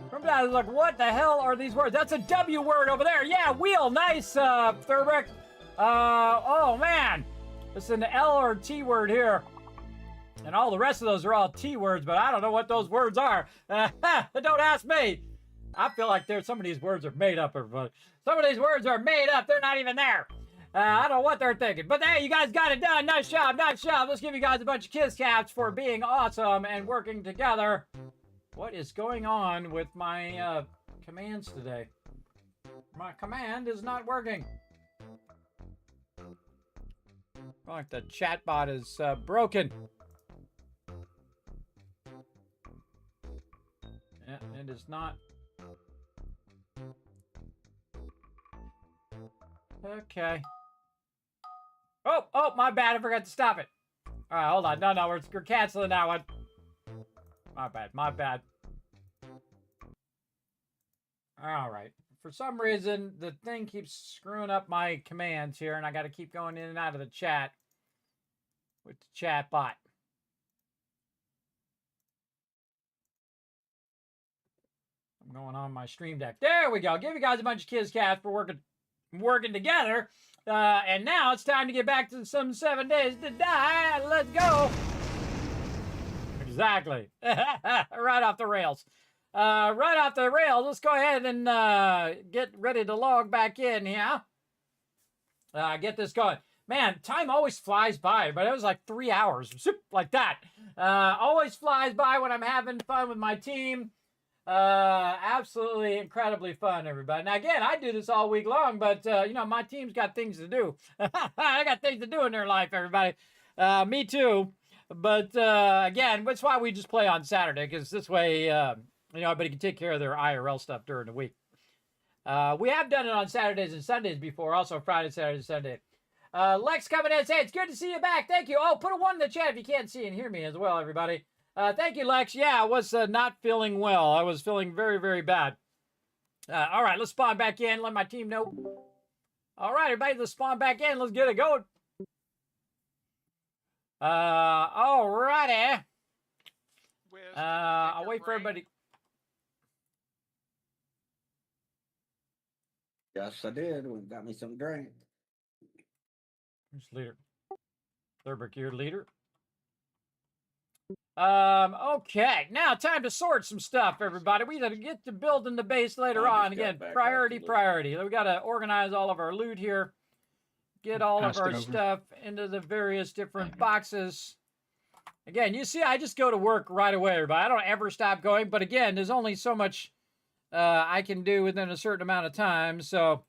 Remember that? I was like, what the hell are these words? That's a W word over there. Yeah, wheel. Nice, Thurbrick. Oh, man. It's an L or T word here. And all the rest of those are all T words, but I don't know what those words are. Don't ask me. I feel like some of these words are made up, everybody. Some of these words are made up. They're not even there. I don't know what they're thinking. But hey, you guys got it done. Nice job, nice job. Let's give you guys a bunch of Kids Caps for being awesome and working together. What is going on with my commands today? My command is not working. Like the chat bot is broken. Yeah, it is not. Okay. Oh, my bad. I forgot to stop it. All right, hold on. No, we're canceling that one. My bad. All right. For some reason, the thing keeps screwing up my commands here, and I got to keep going in and out of the chat with the chat bot. I'm going on my stream deck. There we go. Give you guys a bunch of Kids Caps for working together. And now it's time to get back to some 7 days to die. Let's go. Exactly. Right off the rails. Right off the rails. Let's go ahead and get ready to log back in here. Get this going. Man, time always flies by, but it was like 3 hours. Like that. Always flies by when I'm having fun with my team. Absolutely incredibly fun, everybody. Now, again, I do this all week long, but, you know, my team's got things to do. I got things to do in their life, everybody. Me too. But, again, that's why we just play on Saturday, because this way, you know, everybody can take care of their IRL stuff during the week. We have done it on Saturdays and Sundays before, also Friday, Saturday, Sunday. Lex coming in and saying, it's good to see you back. Thank you. Oh, put a 1 in the chat if you can't see and hear me as well, everybody. Thank you, Lex. Yeah, I was not feeling well. I was feeling very, very bad. All right, let's spawn back in. Let my team know. All right, everybody, let's spawn back in. Let's get it going. All righty. I'll wait for everybody. Yes, I did. We got me some drink. Who's leader? Thurbrick, your leader. Okay, now time to sort some stuff, everybody. We gotta get to building the base later on. Again, priority. We gotta organize all of our loot here. Get all of our stuff into the various different boxes. Again, you see, I just go to work right away, everybody. I don't ever stop going, but again, there's only so much I can do within a certain amount of time, so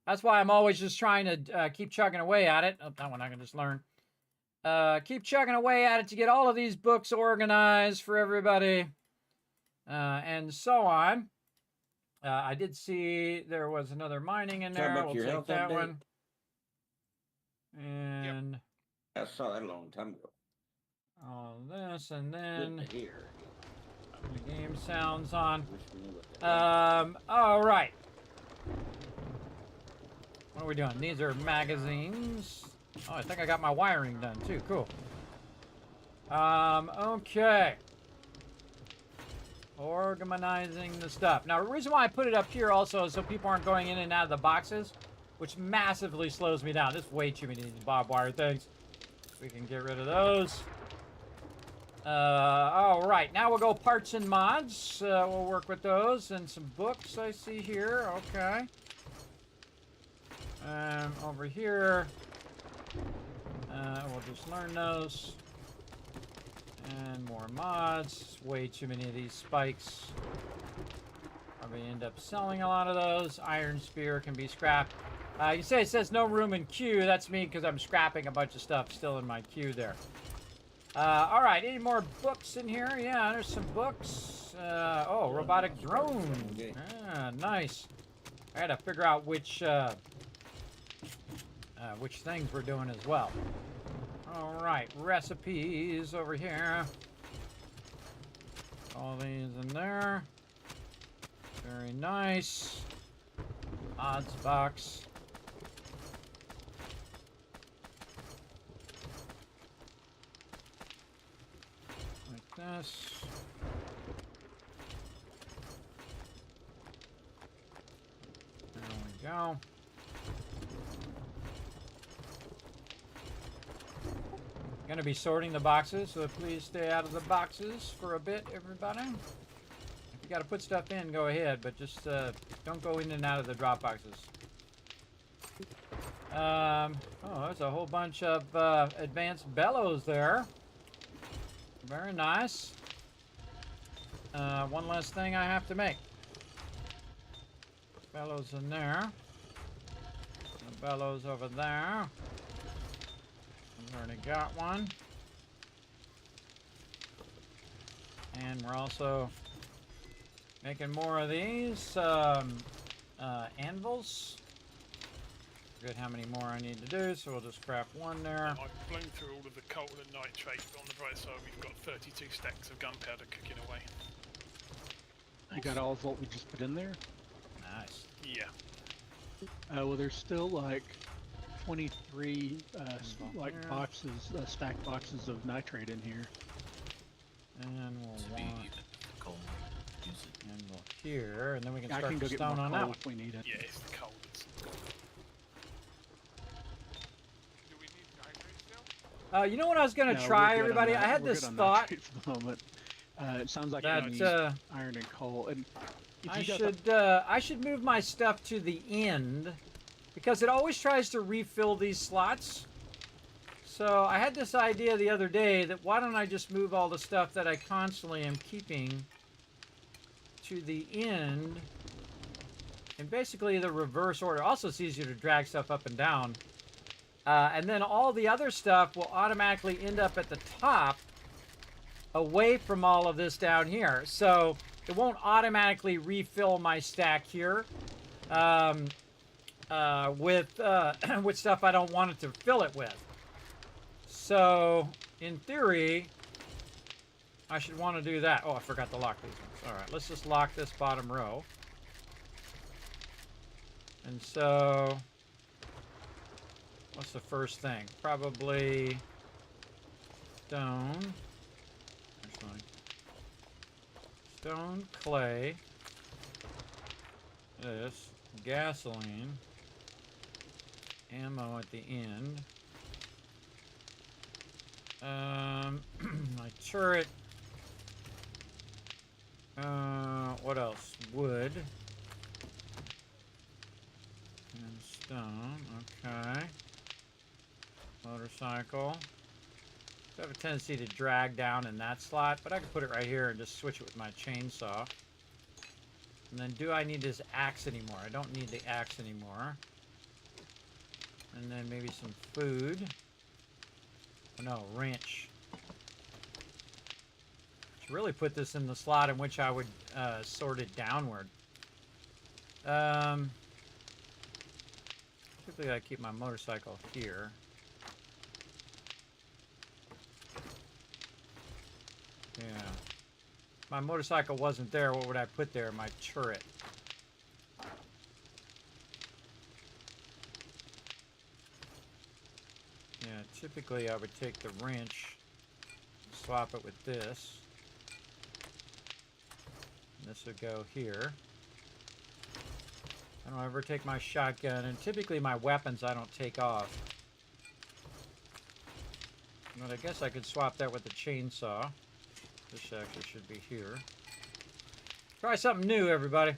that's why I'm always just trying to keep chugging away at it. Oh, that one I can just learn. Keep chugging away at it to get all of these books organized for everybody, and so on. I did see there was another mining in there. We'll take that one. And I saw that a long time ago. All this, and then the game sounds on. All right. What are we doing? These are magazines. Oh, I think I got my wiring done too. Cool. Okay. Organizing the stuff. Now, the reason why I put it up here also is so people aren't going in and out of the boxes, which massively slows me down. There's way too many of these barbed wire things. We can get rid of those. All right, now we'll go parts and mods. We'll work with those and some books I see here. Okay. Over here, we'll just learn those. And more mods. Way too many of these spikes. Probably end up selling a lot of those. Iron spear can be scrapped. You say it says no room in queue. That's me because I'm scrapping a bunch of stuff still in my queue there. All right, any more books in here? Yeah, there's some books. Oh, robotic drone. Ah, nice. I gotta figure out which things we're doing as well. All right, recipes over here. All these in there. Very nice. Odds box. Like this. There we go. Going to be sorting the boxes, so please stay out of the boxes for a bit, everybody. If you got to put stuff in, go ahead, but just don't go in and out of the drop boxes. Oh, there's a whole bunch of advanced bellows there. Very nice. One less thing I have to make. Bellows in there. The bellows over there. I've already got one. And we're also making more of these anvils. Forget how many more I need to do, so we'll just craft one there. I've blown through all of the coal and nitrate, but on the bright side we've got 32 stacks of gunpowder cooking away. You got all of what we just put in there? Nice. Yeah. Well, there's still like 23 like boxes, stacked boxes of nitrate in here. And we'll So want the coal, use it. and we'll here, and then we can I start can the go get stone more on coal that one. if we need it. Yeah, it's the coal that's... Do we need nitrate still? You know what I was gonna No, we're try, good on everybody? that. I had We're this good on thought nitrate for the moment. It sounds like that we need iron and coal. And if you I should move my stuff to the end because it always tries to refill these slots. So I had this idea the other day that why don't I just move all the stuff that I constantly am keeping to the end in basically the reverse order. Also, it's easier to drag stuff up and down. And then all the other stuff will automatically end up at the top away from all of this down here. So it won't automatically refill my stack here with stuff I don't want it to fill it with. So, in theory, I should want to do that. Oh, I forgot to lock these ones. All right, let's just lock this bottom row. And so, what's the first thing? Probably stone. Actually, stone, clay, this, gasoline, ammo at the end. My turret. What else? Wood. And stone. Okay. Motorcycle. I have a tendency to drag down in that slot, but I can put it right here and just switch it with my chainsaw. And then do I need this axe anymore? I don't need the axe anymore. And then maybe some food. Oh, no, wrench. To really put this in the slot in which I would sort it downward. Typically I keep my motorcycle here. Yeah. If my motorcycle wasn't there, what would I put there? My turret. typically I would take the wrench, swap it with this. And this would go here. I don't ever take my shotgun, and typically my weapons I don't take off. But I guess I could swap that with the chainsaw. This actually should be here. Try something new, everybody.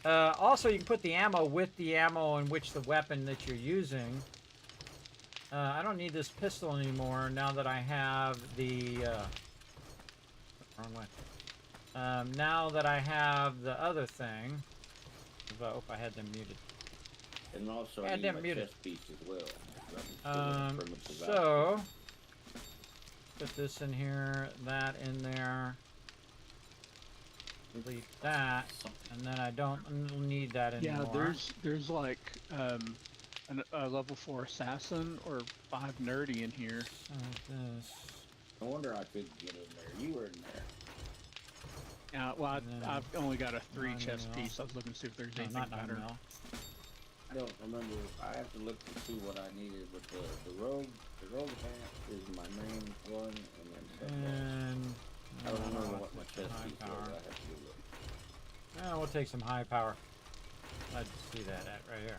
Also, you can put the ammo with the ammo in which the weapon that you're using. I don't need this pistol anymore now that I have the... wrong way. Now that I have the other thing... Oh, I had them muted. And also, I I need need my my muted. chest piece as well. So... Put this in here, that in there. Delete that, and then I don't need that anymore. Yeah, there's like a level 4 assassin or 5 nerdy in here. So this. No wonder I couldn't get in there. You were in there. Yeah, well, I've only got a 3 9 chest mil. piece. I was looking to see if there's No, anything not 9 better. mil. I don't remember. I have to look to see what I needed, but the rogue pants is my main one, and then something else. And I don't remember what my chest high piece was. power. I have to look. We'll take some high power. Let's see that right here.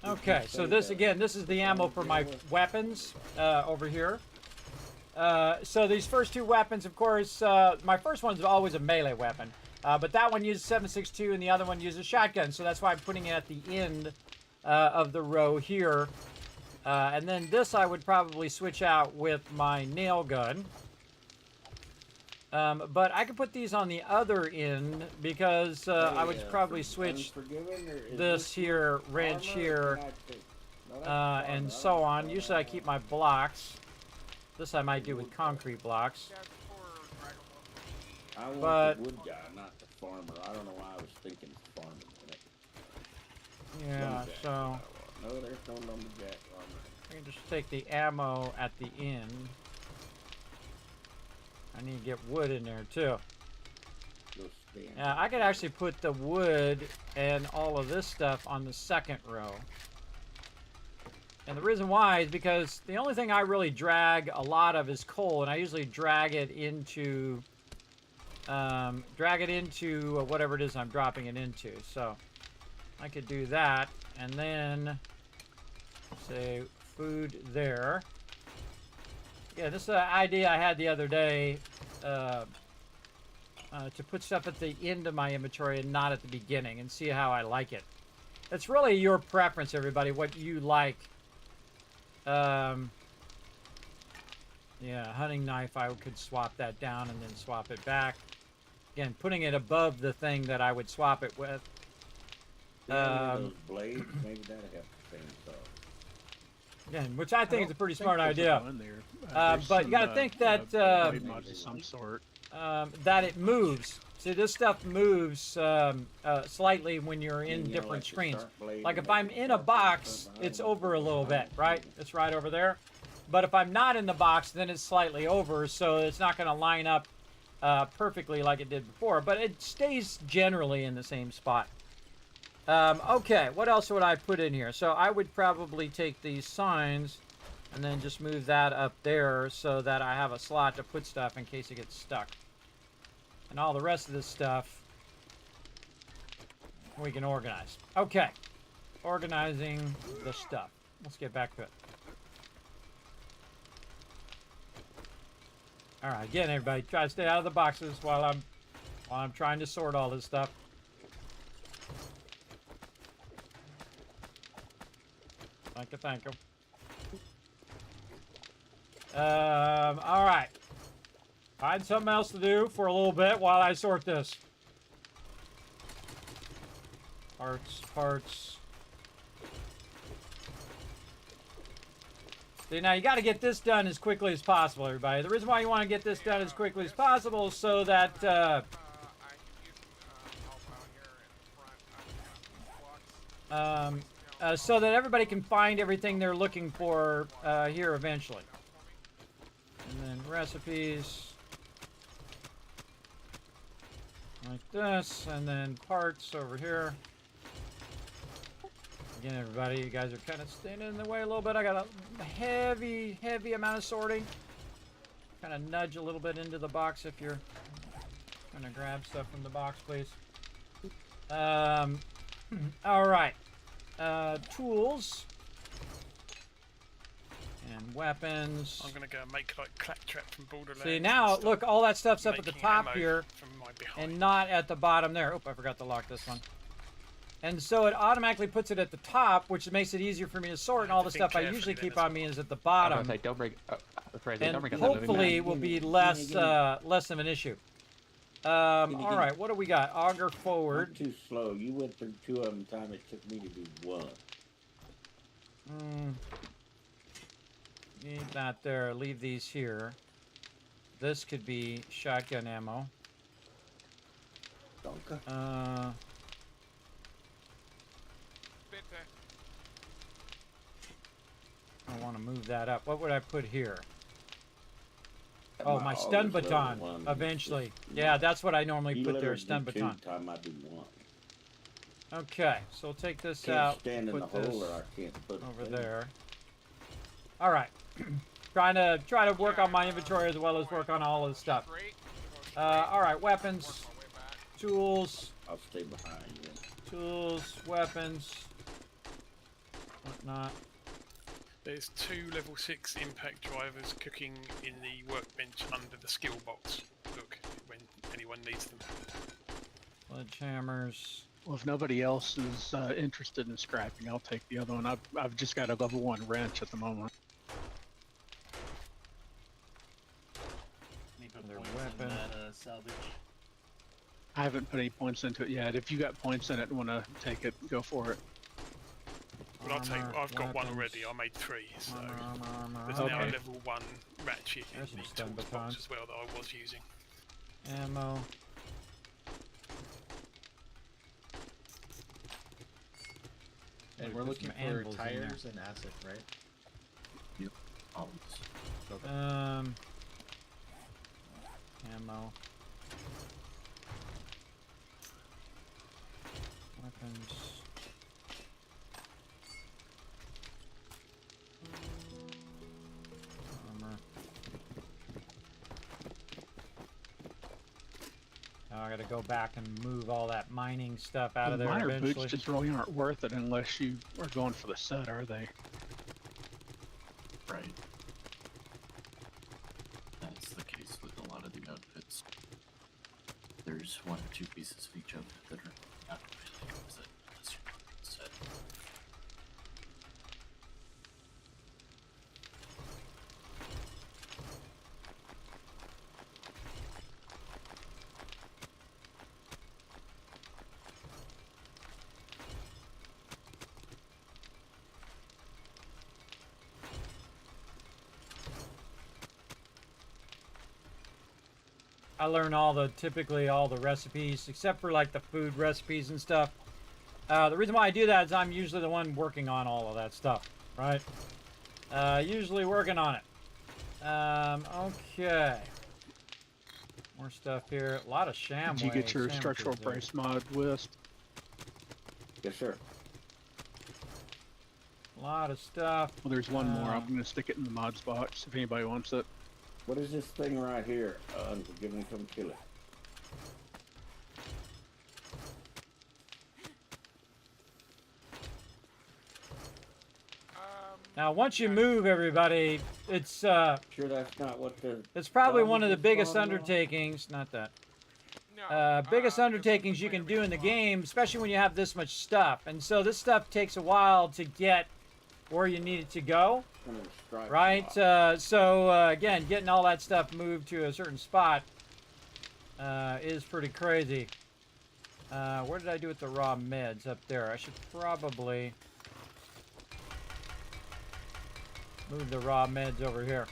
Okay, so this again, this is the ammo for my weapons over here. So these first 2 weapons, of course, my first one's always a melee weapon. But that one uses 7.62 and the other one uses shotgun. So that's why I'm putting it at the end of the row here. And then this I would probably switch out with my nail gun. But I could put these on the other end because I would probably switch this here, wrench here, and so on. Usually I keep my blocks. This I might do with concrete blocks. I want But the wood guy, not the farmer. I don't know why I was thinking farmer. yeah, Lumberjack. so No, there's no lumberjack farmer. I can just take the ammo at the end. I need to get wood in there too. Yeah, I could actually put the wood and all of this stuff on the second row. And the reason why is because the only thing I really drag a lot of is coal, and I usually drag it into whatever it is I'm dropping it into. So I could do that, and then say food there. Yeah, this is an idea I had the other day to put stuff at the end of my inventory and not at the beginning, and see how I like it. It's really your preference, everybody, what you like. Yeah, hunting knife, I could swap that down and then swap it back. Again, putting it above the thing that I would swap it with. Those blades, maybe that'll help the chainsaw. Again, which I think is a pretty smart there's idea. one there. But you got to think that blade mods of some sort. that it moves. See, this stuff moves slightly when you're in You know, different like the screens. sharp blade Like and if I'm like the in a sharp box, blade, it's I don't over a know. little bit, right? It's right over there. But if I'm not in the box, then it's slightly over, so it's not going to line up perfectly like it did before. But it stays generally in the same spot. Okay, what else would I put in here? So I would probably take these signs and then just move that up there so that I have a slot to put stuff in case it gets stuck. And all the rest of this stuff we can organize. Okay, organizing the stuff. Let's get back to it. All right, again, everybody, try to stay out of the boxes while I'm trying to sort all this stuff. Thank you, thank you. All right. Find something else to do for a little bit while I sort this. Parts. See, now you got to get this done as quickly as possible, everybody. The reason why you want to get this done as quickly as possible is so that so that everybody can find everything they're looking for here eventually. And then recipes like this, and then parts over here. Again, everybody, you guys are kind of staying in the way a little bit. I got a heavy amount of sorting. Kind of nudge a little bit into the box if you're trying to grab stuff from the box, please. All right. Tools. And weapons. I'm gonna go make like Claptrap from Borderlands. See, now, look, all that stuff's up at the top here from my behind. and not at the bottom there. Oh, I forgot to lock this one. And so it automatically puts it at the top, which makes it easier for me to sort, and all the stuff I usually keep on me is at the bottom. Say, don't bring, And hopefully will be less less of an issue. All right, what do we got? Auger forward. Not too slow. You went through 2 of them time it took me to do 1. Need that there. Leave these here. This could be shotgun ammo. Okay. I want to move that up. What would I put here? Oh, my stun baton. Eventually. Yeah, that's what I normally put there. Stun baton. Time I do 1. Okay, so we'll take this Can't out. stand in Put the this hole, or I can't put over it there. All right. try to work on my inventory as well as work on all of the stuff. All right, weapons, tools. I'll stay behind you. Tools, weapons, whatnot. There's 2 level 6 impact drivers cooking in the workbench under the skill box. Look, when anyone needs them. Sledgehammers. Well, if nobody else is interested in scrapping, I'll take the other one. I've just got a level 1 wrench at the moment. Another weapon. Salvage. I haven't put any points into it yet. If you got points in it and want to take it, go for it. Well, I've got 1 already. I made 3, so there's now a level 1 ratchet in There's some the stun tools batons box as well that I was using. Ammo. And we're looking for tires and acid, right? Yep. Always. Ammo. Weapons. Armor. Now I gotta go back and move all that mining stuff out of there Miner eventually. boots just really aren't worth it unless you are going for the set, are they? Right. That's the case with a lot of the outfits. There's 1 or 2 pieces of each outfit that are not really worth it unless you're going for the set. I learn typically all the recipes, except for like the food recipes and stuff. The reason why I do that is I'm usually the one working on all of that stuff, right? Usually working on it. Okay. More stuff here. A lot of sham. Did you get your structural brace mod list? Yes, sir. A lot of stuff. Well, there's 1 more. I'm going to stick it in the mods box if anybody wants it. What is this thing right here? Give me some kill it. Now, once you move, everybody, it's Sure, that's not what the. it's probably dog one of is the biggest calling out? undertakings. Not that. No, Biggest undertakings you can do in the game, especially when you have this much stuff. And so this stuff takes a while to get where you need it to go. Right? Again, getting all that stuff moved to a certain spot is pretty crazy. Where did I do with the raw meds? Up there. I should probably move the raw meds over here.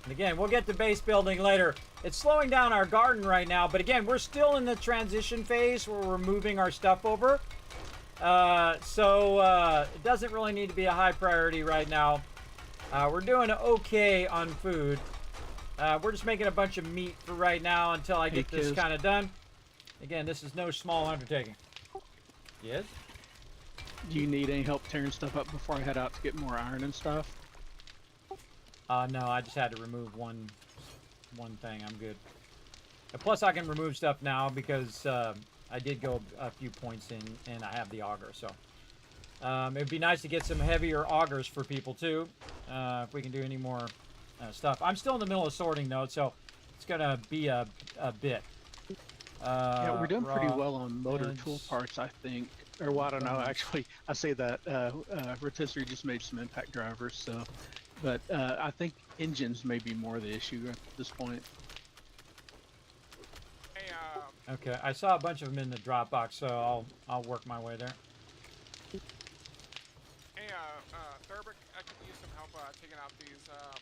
And again, we'll get to base building later. It's slowing down our garden right now, but again, we're still in the transition phase where we're moving our stuff over. It doesn't really need to be a high priority right now. We're doing okay on food. We're just making a bunch of meat for right now until I get this kind of done. Again, this is no small undertaking. Yes? Do you need any help tearing stuff up before I head out to get more iron and stuff? No, I just had to remove one thing. I'm good. And plus, I can remove stuff now because I did go a few points in, and I have the auger. So it'd be nice to get some heavier augers for people too, if we can do any more stuff. I'm still in the middle of sorting though, so it's gonna be a bit. Yeah, we're doing pretty raw well on motor edge. tool parts, I think. Or well, I don't know. Actually, I say that rotisserie just made some impact drivers, so. But I think engines may be more the issue at this point. Hey, Okay, I saw a bunch of them in the Dropbox, so I'll work my way there. hey, Thurbic, I could use some help taking out these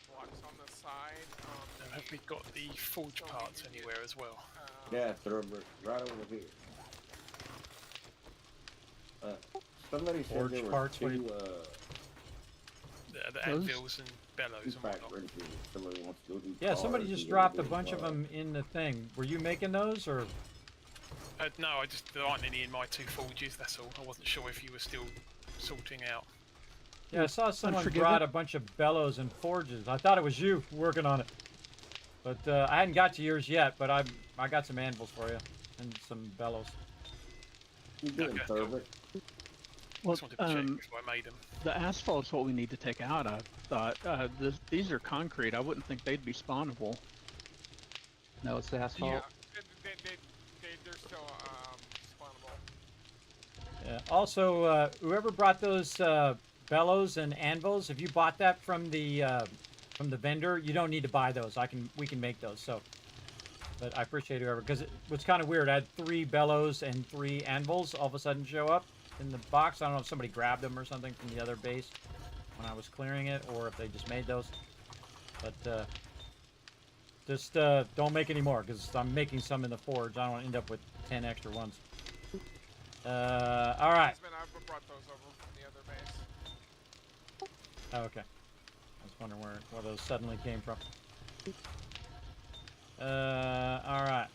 blocks on the side. Have we got the forge parts anywhere as well? Yeah, Thoroughbred, right over here. Somebody said Forge there were parts, what do two, you- The anvils and bellows and two-pack whatnot. wrenches. Somebody wants to go do Yeah, somebody cars, just he dropped a goes do bunch of cars. them in the thing. Were you making those, or? No, there aren't any in my two forges, that's all. I wasn't sure if you were still sorting out. Yeah, I saw someone Unforgiven? brought a bunch of bellows and forges. I thought it was you working on it, but I hadn't got to yours yet. But I got some anvils for you and some bellows. You doing, Okay, cool. Thoroughbred? Well, Just wanted to check before I made them. the asphalt's what we need to take out. I thought these are concrete. I wouldn't think they'd be spawnable. No, it's the asphalt. Yeah, they're still spawnable. Yeah. Also, whoever brought those bellows and anvils, if you bought that from the vendor, you don't need to buy those. We can make those. So, but I appreciate whoever, because it was kind of weird. I had 3 bellows and 3 anvils all of a sudden show up in the box. I don't know if somebody grabbed them or something from the other base when I was clearing it, or if they just made those. But just don't make any more, because I'm making some in the forge. I don't want to end up with 10 extra ones. All right. I brought those over from the other base. Oh, okay. I was wondering where those suddenly came from. All right.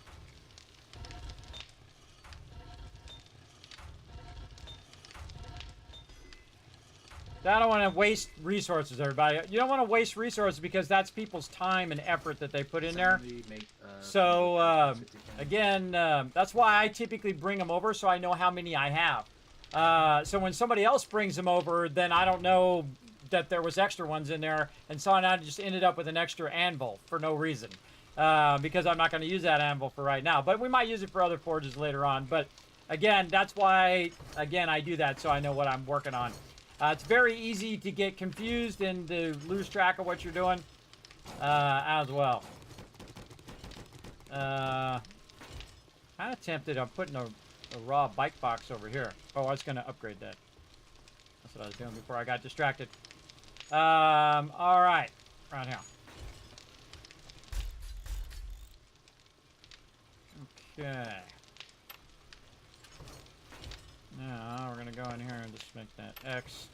I don't want to waste resources, everybody. You don't want to waste resources because that's people's time and effort that they put in there. So, again, that's why I typically bring them over so I know how many I have. So when somebody else brings them over, then I don't know that there was extra ones in there, and so I just ended up with an extra anvil for no reason. Because I'm not going to use that anvil for right now. But we might use it for other forges later on. But, again, that's why, again, I do that so I know what I'm working on. It's very easy to get confused and to lose track of what you're doing as well. Kind of tempted. I'm putting a raw bike box over here. Oh, I was going to upgrade that. That's what I was doing before I got distracted. All right. Right here. Okay. Now we're gonna go in here and just make that X.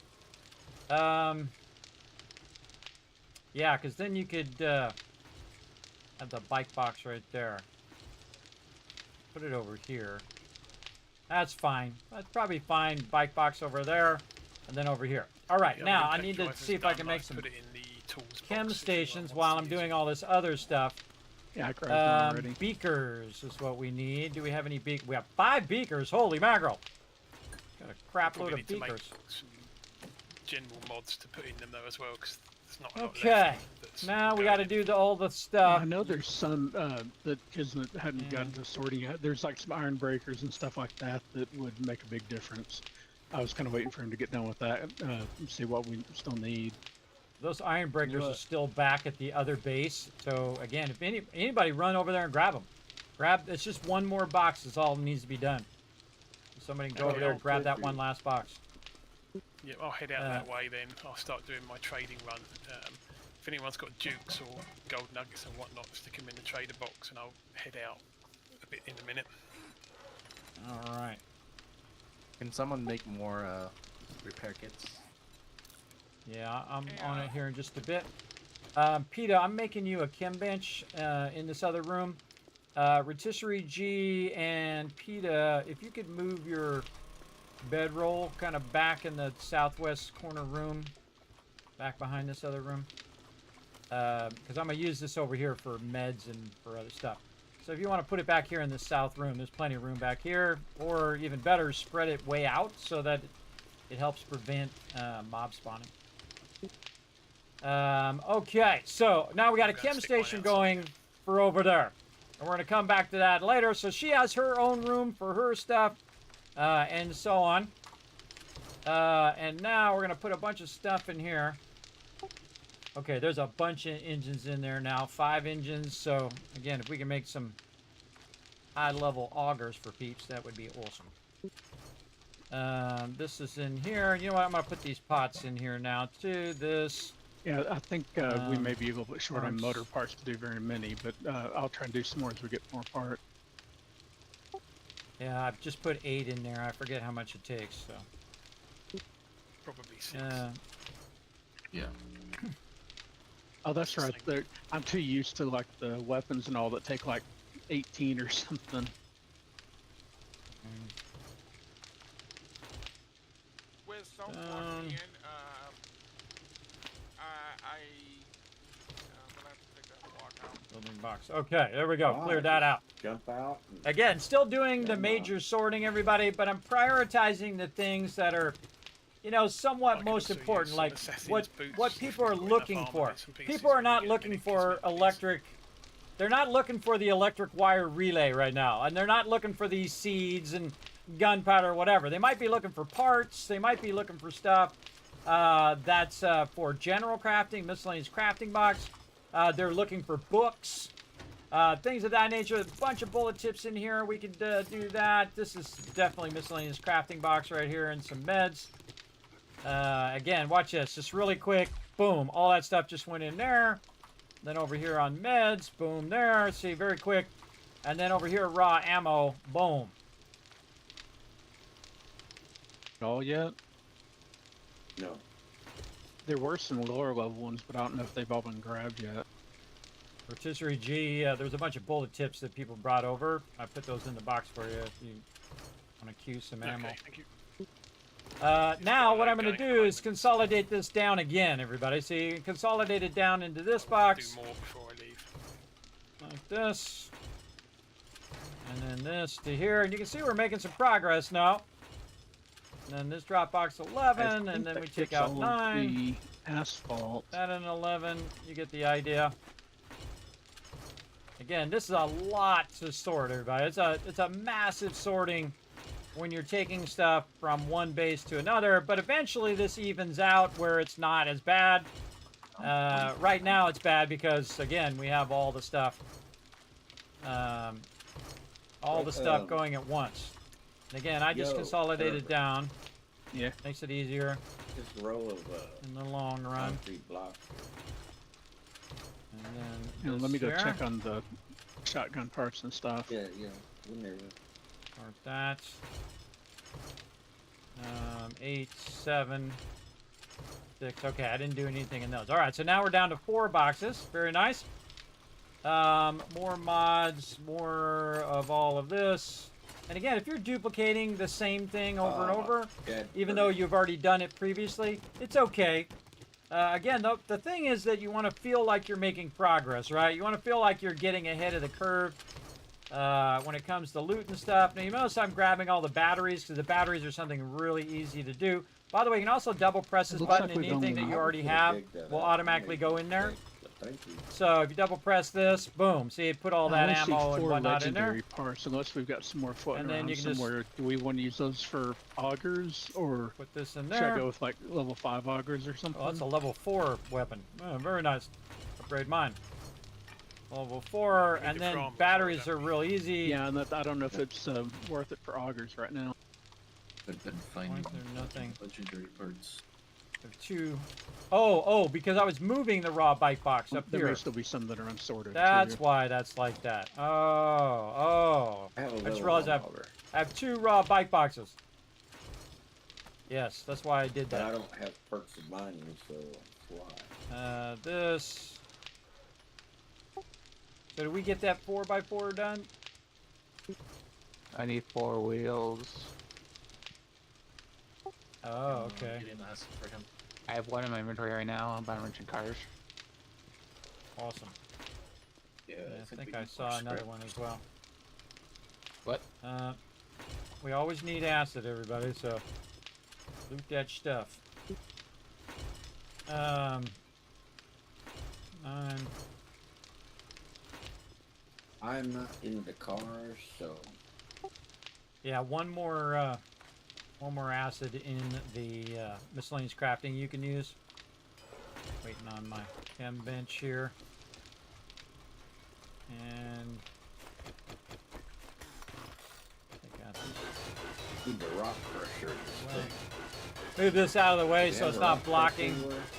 Yeah, because then you could have the bike box right there. Put it over here. That's fine. That's probably fine. Bike box over there, and then over here. All right. Yeah, now the I need to impact see if I driver's can done. make some Put it in the tools chem box if stations anyone while wants I'm to use doing it. all this other stuff. Yeah, I grabbed one already. Beakers is what we need. Do we have any beakers? We have 5 beakers. Holy mackerel. Got a crap Probably load need of to make beakers. some general mods to put in them though as well, because there's not a lot Okay. left that's Now we going got to in. do all the stuff. I know there's some that Kismet hadn't Yeah. got the sorting yet. There's like some iron breakers and stuff like that that would make a big difference. I was kind of waiting for him to get done with that and see what we still need. Those iron breakers are What? still back at the other base. So again, if anybody run over there and grab them. It's just one more box is all that needs to be done. Somebody can go Okay, over there I'll and grab put that the- one last box. Yeah, I'll head out that way then. I'll start doing my trading run. If anyone's got dukes or gold nuggets and whatnot, stick them in the trader box and I'll head out a bit in a minute. All right. Can someone make more repair kits? Yeah, I'm on it here in just a bit. Peter, I'm making you a chem bench in this other room. Rotisserie G and PETA, if you could move your bedroll kind of back in the southwest corner room, back behind this other room, because I'm going to use this over here for meds and for other stuff. So if you want to put it back here in the south room, there's plenty of room back here, or even better, spread it way out so that it helps prevent mob spawning. Okay, so now we got a chem station going for over there. And we're going to come back to that later. So she has her own room for her stuff, and so on. And now we're going to put a bunch of stuff in here. Okay, there's a bunch of engines in there now. 5 engines. So, again, if we can make some high-level augers for peeps, that would be awesome. This is in here. You know what? I'm going to put these pots in here now, too. This... Yeah, I think we may be a little bit short on motor parts to do very many, but I'll try and do some more as we get more parts. Yeah, I've just put 8 in there. I forget how much it takes, so... Probably 6. Yeah. Oh, that's right. I'm too used to like the weapons and all that take like 18 or something. With someone walking in, I'm gonna have to take that walk out. Building box. Okay, there we go. Cleared that out. Jump out. Again, still doing the major sorting, everybody, but I'm prioritizing the things that are, you know, somewhat most important, like what people are looking for. People are not looking for electric. They're not looking for the electric wire relay right now, and they're not looking for these seeds and gunpowder or whatever. They might be looking for parts. They might be looking for stuff that's for general crafting, miscellaneous crafting box. They're looking for books, things of that nature. A bunch of bullet tips in here. We could do that. This is definitely miscellaneous crafting box right here, and some meds. Again, watch this. Just really quick. Boom. All that stuff just went in there. Then over here on meds. Boom there. See, very quick. And then over here, raw ammo. Boom. All yet? No. There were some lower level ones, but I don't know if they've all been grabbed yet. Rotisserie G. There's a bunch of bullet tips that people brought over. I put those in the box for you if you want to queue some ammo. Okay, thank you. Now what I'm going to do is consolidate this down again, everybody. See, consolidate it down into this box. Do more before I leave. Like this. And then this to here. And you can see we're making some progress now. And then this drop box 11, and then we take out 9. The asphalt. That an 11. You get the idea. Again, this is a lot to sort, everybody. It's a massive sorting when you're taking stuff from one base to another, but eventually this evens out where it's not as bad. Right now it's bad because, again, we have all the stuff going at once. And again, I just consolidated down. Yeah. Makes it easier This row of in the long run. concrete blocks. And then You know, let me go here. check on the shotgun parts and stuff. Yeah, in there. Mark that. 8, 7, 6. Okay, I didn't do anything in those. All right, so now we're down to 4 boxes. Very nice. More mods, more of all of this. And again, if you're duplicating the same thing over and over, even though you've already done it previously, it's okay. Again, the thing is that you want to feel like you're making progress, right? You want to feel like you're getting ahead of the curve when it comes to loot and stuff. Now, you notice I'm grabbing all the batteries because the batteries are something really easy to do. By the way, you can also double press this button and anything that you already have will automatically go in there. Thank you. So if you double press this, boom. See, it put all that ammo and whatnot in there. Legendary parts, unless we've got some more floating And then around you can somewhere. Do we want to use those for augers, or put this in should I there. go with like level 5 augers or something? Oh, that's a level 4 weapon. Oh, very nice. Upgrade mine. Level 4, and then batteries are real easy. Yeah, and I don't know if it's worth it for augers right now. I've been finding nothing. legendary parts. Two. Oh, because I was moving the raw bike box up There here. may still be some that are unsorted. That's too. why that's like that. Oh. I just realized I have 2 raw bike boxes. Yes, that's why I did But that. I don't have perks of mining, so that's why. This. So did we get that 4x4 done? I need 4 wheels. Oh, okay. Get in the acid for him. I have 1 in my inventory right now. I'm buying wrenching cars. Awesome. Yeah, I think we I can saw push another scrap. one as well. What? We always need acid, everybody, so loot that stuff. 9. I'm not in the cars, so Yeah, one more acid in the miscellaneous crafting you can use. Waiting on my chem bench here. And I got this. need the rock crusher. Way. Move this out of the way so Yeah, it's the not rock blocking. crusher works.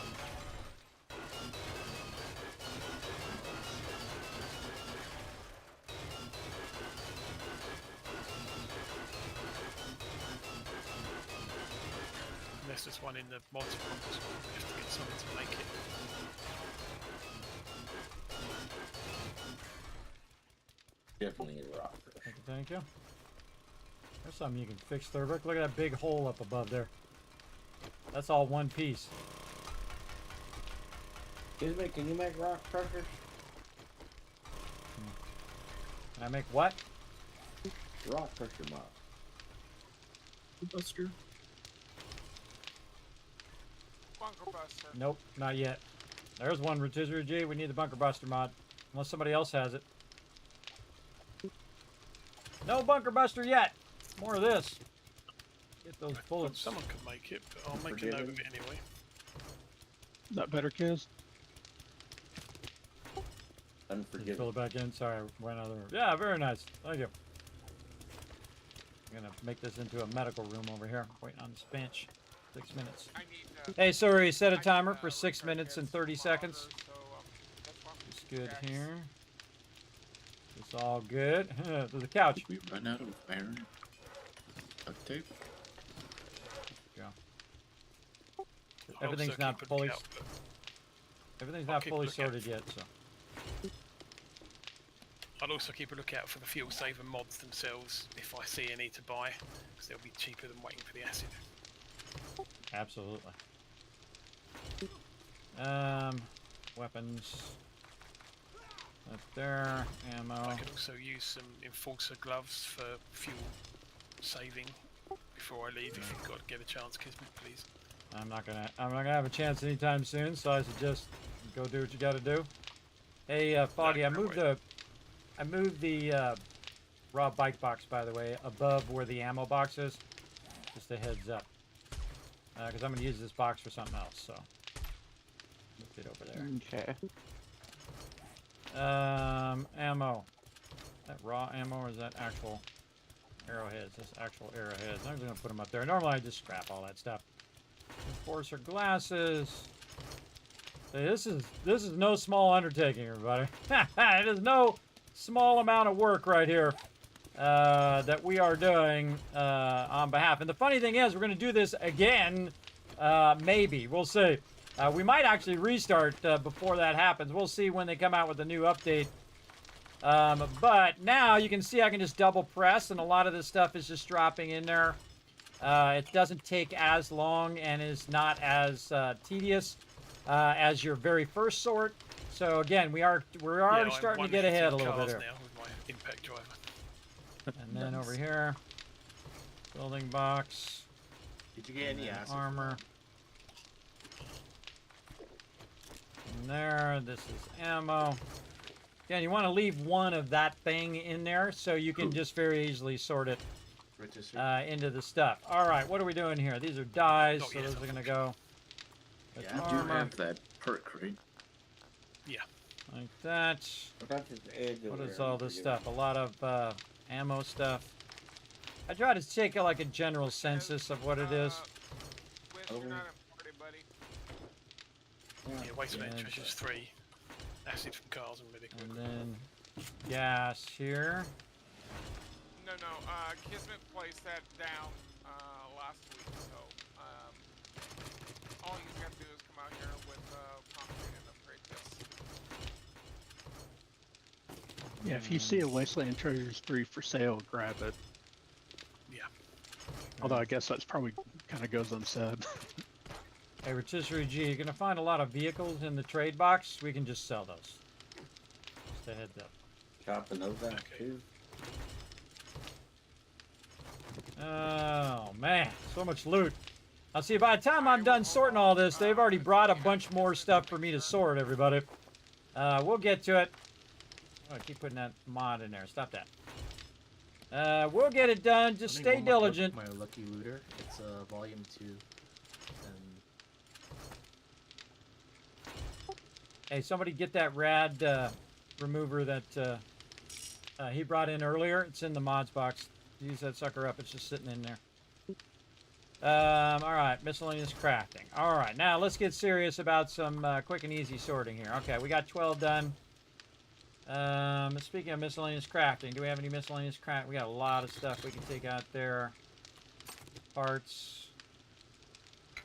Unless there's one in the mods box, we have to get something to make it. Definitely need a rock crusher. Thank you, thank you. There's something you can fix, Thurbrick. Look at that big hole up above there. That's all one piece. Kismet, can you make rock crushers? Can I make what? Rock crusher mod. Buster. Bunker Buster. Nope, not yet. There's one rotisserie G. We need the Bunker Buster mod. Unless somebody else has it. No Bunker Buster yet. More of this. Get those bullets. Someone could make it, but I'll make a note of it anyway. Is that better, Kiz? Did you Unforgiving. fill it back in? Sorry, I went out of the room. Yeah, very nice. Thank you. I'm gonna make this into a medical room over here. Waiting on this bench. 6 minutes. I need, Hey, sorry, set a I need, timer for 6 repair minutes and kits 30 for seconds. others, so, that's why I'm It's good pickaxe. here. It's all good. There's a couch. We run out of iron. Duct tape. Go. I'll Everything's also not keep a fully. lookout, but Everything's I'll not keep a fully lookout sorted for- yet, so. I'll also keep a lookout for the fuel saver mods themselves if I see any to buy, because they'll be cheaper than waiting for the acid. Absolutely. Weapons. Up there. Ammo. I could also use some enforcer gloves for fuel saving before I leave. If you've got to get a chance, Kismet, please. I'm not gonna have a chance anytime soon, so I suggest go do what you gotta do. Hey, Foggy, No, I no moved way. the raw bike box, by the way, above where the ammo box is. Just a heads up. Because I'm gonna use this box for something else, so. Let's get over there. Okay. Ammo. Is that raw ammo or is that actual arrowheads? That's actual arrowheads. I'm just gonna put them up there. Normally I just scrap all that stuff. Enforcer glasses. Hey, this is no small undertaking, everybody. It is no small amount of work right here that we are doing on behalf. And the funny thing is, we're going to do this again. Maybe we'll see. We might actually restart before that happens. We'll see when they come out with a new update. But now you can see I can just double press, and a lot of this stuff is just dropping in there. It doesn't take as long and is not as tedious as your very first sort. So again, we're already I'm starting to get ahead a little bit here. now with my impact driver. And then over here, building box. Did you get any and acid? armor. And there, this is ammo. Again, you want to leave one of that thing in there so you can just very easily sort it into the stuff. All right, what are we doing here? These are dyes, Not so yet, those are going to go. with Yeah, I do armor, have that perk, right? Yeah. like that. What is all this stuff? A lot of ammo stuff. I try to take like a general census of what it is. Wish you're not important, buddy. Yeah, waste Yeah, management is 3. Acid from cars and medical. And then gas here. No, Kismet placed that down last week, so all you gotta do is come out here with concrete and upgrade this. Yeah, if you see a Wasteland Treasures 3 for sale, grab it. Yeah. Although I guess that's probably kind of goes unsaid. Hey, Rotisserie G, you're gonna find a lot of vehicles in the trade box. We can just sell those. Just a heads up. Chopping those out too. Oh man, so much loot. I'll see, by the time I'm done sorting all this, they've already brought a bunch more stuff for me to sort, everybody. We'll get to it. Oh, I keep putting that mod in there. Stop that. We'll get it done. Just stay diligent. My lucky looter. It's volume 2. Hey, somebody get that rad remover that he brought in earlier. It's in the mods box. Use that sucker up. It's just sitting in there. All right, miscellaneous crafting. All right, now let's get serious about some quick and easy sorting here. Okay, we got 12 done. Speaking of miscellaneous crafting, do we have any miscellaneous craft? We got a lot of stuff we can take out there. Parts.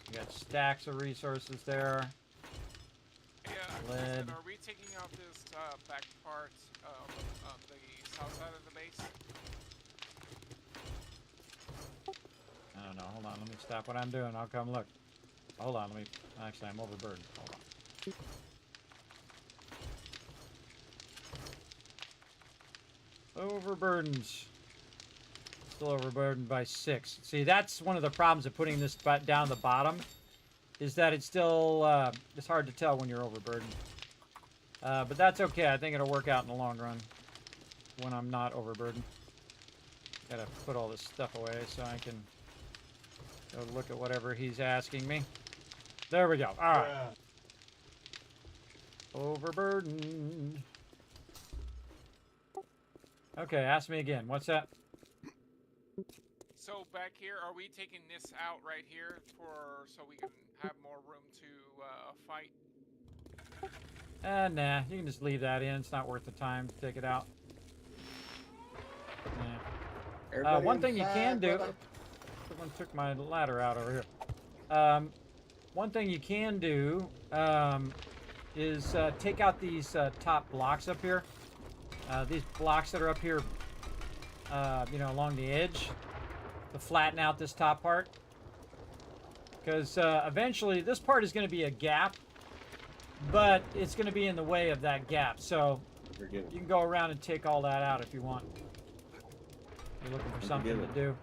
We got stacks of resources there. Yeah, Lead. are we taking out this back part of the south side of the base? I don't know. Hold on. Let me stop what I'm doing. I'll come look. Hold on. Let me. Actually, I'm overburdened. Hold on. Overburdened. Still overburdened by 6. See, that's one of the problems of putting this down the bottom, is that it's still it's hard to tell when you're overburdened. But that's okay. I think it'll work out in the long run when I'm not overburdened. Gotta put all this stuff away so I can go look at whatever he's asking me. There we go. All right. Overburdened. Okay, ask me again. What's that? So back here, are we taking this out right here so we can have more room to fight? Nah. You can just leave that in. It's not worth the time to take it out. Yeah. One thing you can do... Someone took my ladder out over here. One thing you can do is take out these top blocks up here. These blocks that are up here, you know, along the edge, to flatten out this top part. Because eventually this part is going to be a gap, but it's going to be in the way of that gap. So you can go around and take all that out if you want. You're looking for something to do.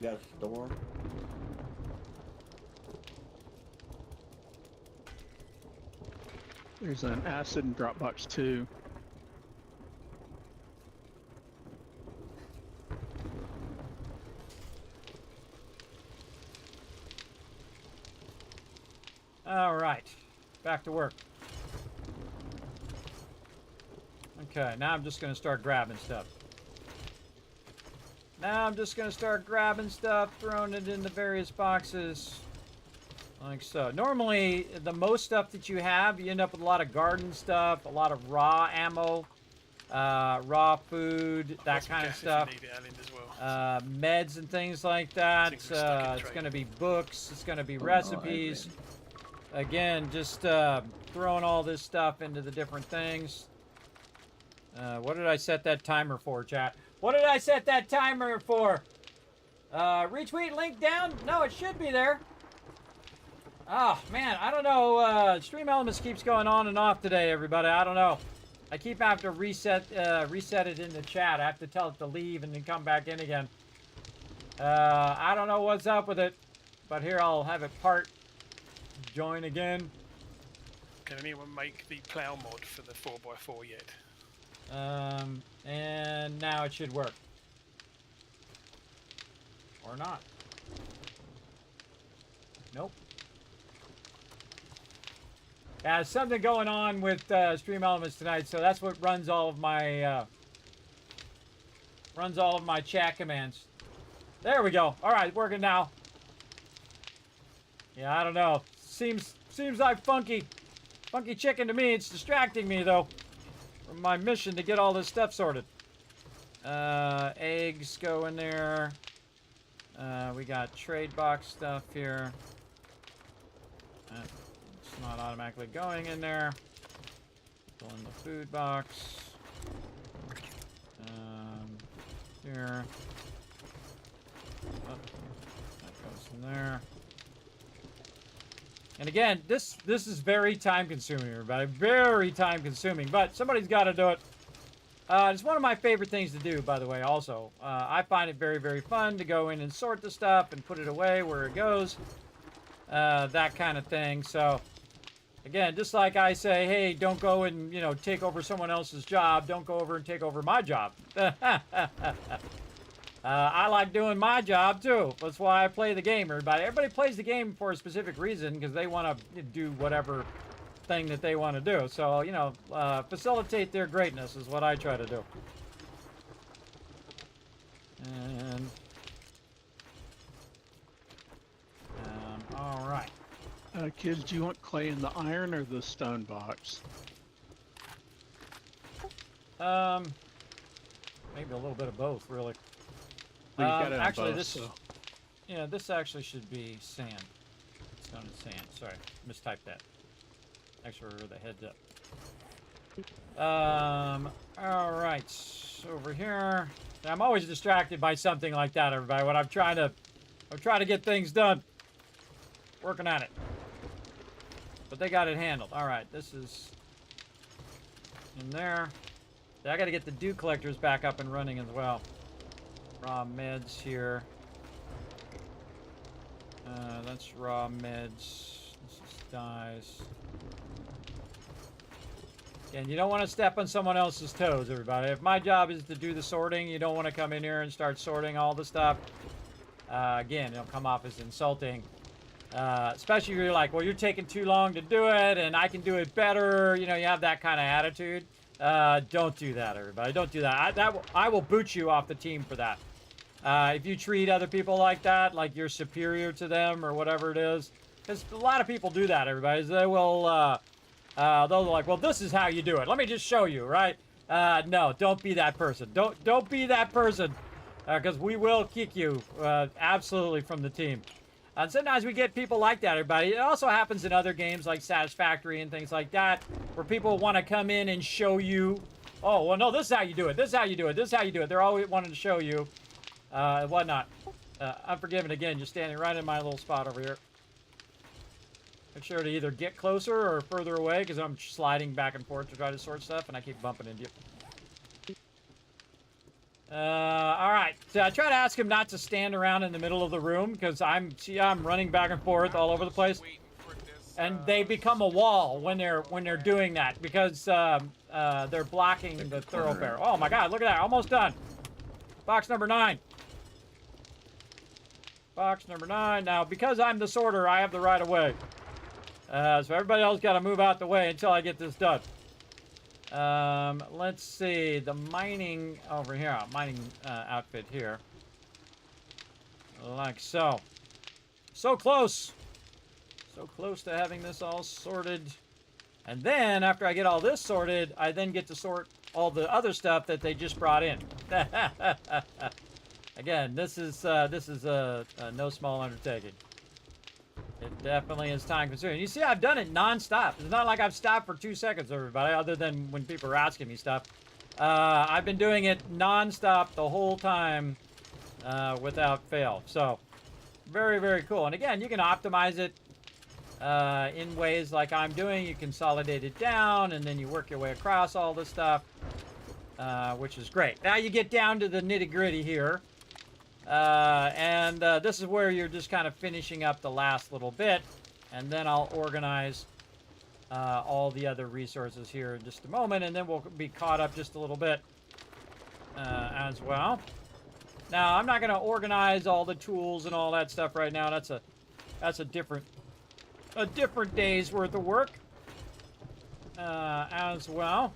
Got storm. There's an acid in Dropbox 2. All right, back to work. Okay, now I'm just going to start grabbing stuff. Throwing it into various boxes. Like so. Normally, the most stuff that you have, you end up with a lot of garden stuff, a lot of raw ammo, raw food, that kind of stuff. Meds and things like that. It's going to be books. It's going to be recipes. Again, just throwing all this stuff into the different things. What did I set that timer for, chat? What did I set that timer for? Retweet link down? No, it should be there. Oh, man, I don't know. Stream Elements keeps going on and off today, everybody. I don't know. I keep having to reset it in the chat. I have to tell it to leave and then come back in again. I don't know what's up with it, but here I'll have it join again. Can anyone make the plow mod for the 4x4 yet? And now it should work. Or not. Nope. Yeah, there's something going on with Stream Elements tonight, so that's what runs all of my chat commands. There we go. All right, working now. Yeah, I don't know. Seems like funky chicken to me. It's distracting me though from my mission to get all this stuff sorted. Eggs go in there. We got trade box stuff here. It's not automatically going in there. Fill in the food box. Here. Oh, that goes in there. And again, this is very time consuming, everybody. Very time consuming, but somebody's got to do it. It's one of my favorite things to do, by the way, also. I find it very, very fun to go in and sort the stuff and put it away where it goes. That kind of thing. So, again, just like I say, hey, don't go and, you know, take over someone else's job. Don't go over and take over my job. I like doing my job, too. That's why I play the game, everybody. Everybody plays the game for a specific reason because they want to do whatever thing that they want to do. So, you know, facilitate their greatness is what I try to do. And, all right. Kids, do you want clay in the iron or the stone box? Maybe a little bit of both, really. Well, you got it on actually, both, this, so. yeah, this actually should be sand. Stone and sand. Sorry, mistyped that. Actually, the heads up. All right, over here. I'm always distracted by something like that, everybody. When I'm trying to get things done. Working on it. But they got it handled. All right, this is in there. I got to get the dew collectors back up and running as well. Raw meds here. That's raw meds. This is dyes. And you don't want to step on someone else's toes, everybody. If my job is to do the sorting, you don't want to come in here and start sorting all the stuff. Again, it'll come off as insulting. Especially if you're like, well, you're taking too long to do it, and I can do it better. You know, you have that kind of attitude. Don't do that, everybody. Don't do that. I will boot you off the team for that. If you treat other people like that, like you're superior to them or whatever it is. Because a lot of people do that, everybody. They will, they'll be like, well, this is how you do it. Let me just show you, right? No, don't be that person. Don't be that person. Because we will kick you, absolutely, from the team. And sometimes we get people like that, everybody. It also happens in other games like Satisfactory and things like that, where people want to come in and show you, oh, well, no, this is how you do it. This is how you do it. This is how you do it. They're always wanting to show you whatnot. Unforgiven, again, just standing right in my little spot over here. Make sure to either get closer or further away, because I'm sliding back and forth to try to sort stuff, and I keep bumping into you. All right. So I try to ask him not to stand around in the middle of the room because I'm running back and forth all over the place, and they become a wall when they're doing that because they're blocking the thoroughfare. Oh my God! Look at that! Almost done. Box number 9. Box number 9. Now, because I'm the sorter, I have the right of way. So everybody else got to move out the way until I get this done. Let's see, the mining over here, mining outfit here. Like so. So close. So close to having this all sorted. And then, after I get all this sorted, I then get to sort all the other stuff that they just brought in. Again, this is a no small undertaking. It definitely is time consuming. You see, I've done it non-stop. It's not like I've stopped for 2 seconds, everybody, other than when people are asking me stuff. I've been doing it non-stop the whole time without fail. So, very, very cool. And again, you can optimize it in ways like I'm doing. You consolidate it down, and then you work your way across all this stuff, which is great. Now you get down to the nitty-gritty here. This is where you're just kind of finishing up the last little bit, and then I'll organize all the other resources here in just a moment, and then we'll be caught up just a little bit as well. Now, I'm not going to organize all the tools and all that stuff right now. That's a different day's worth of work as well.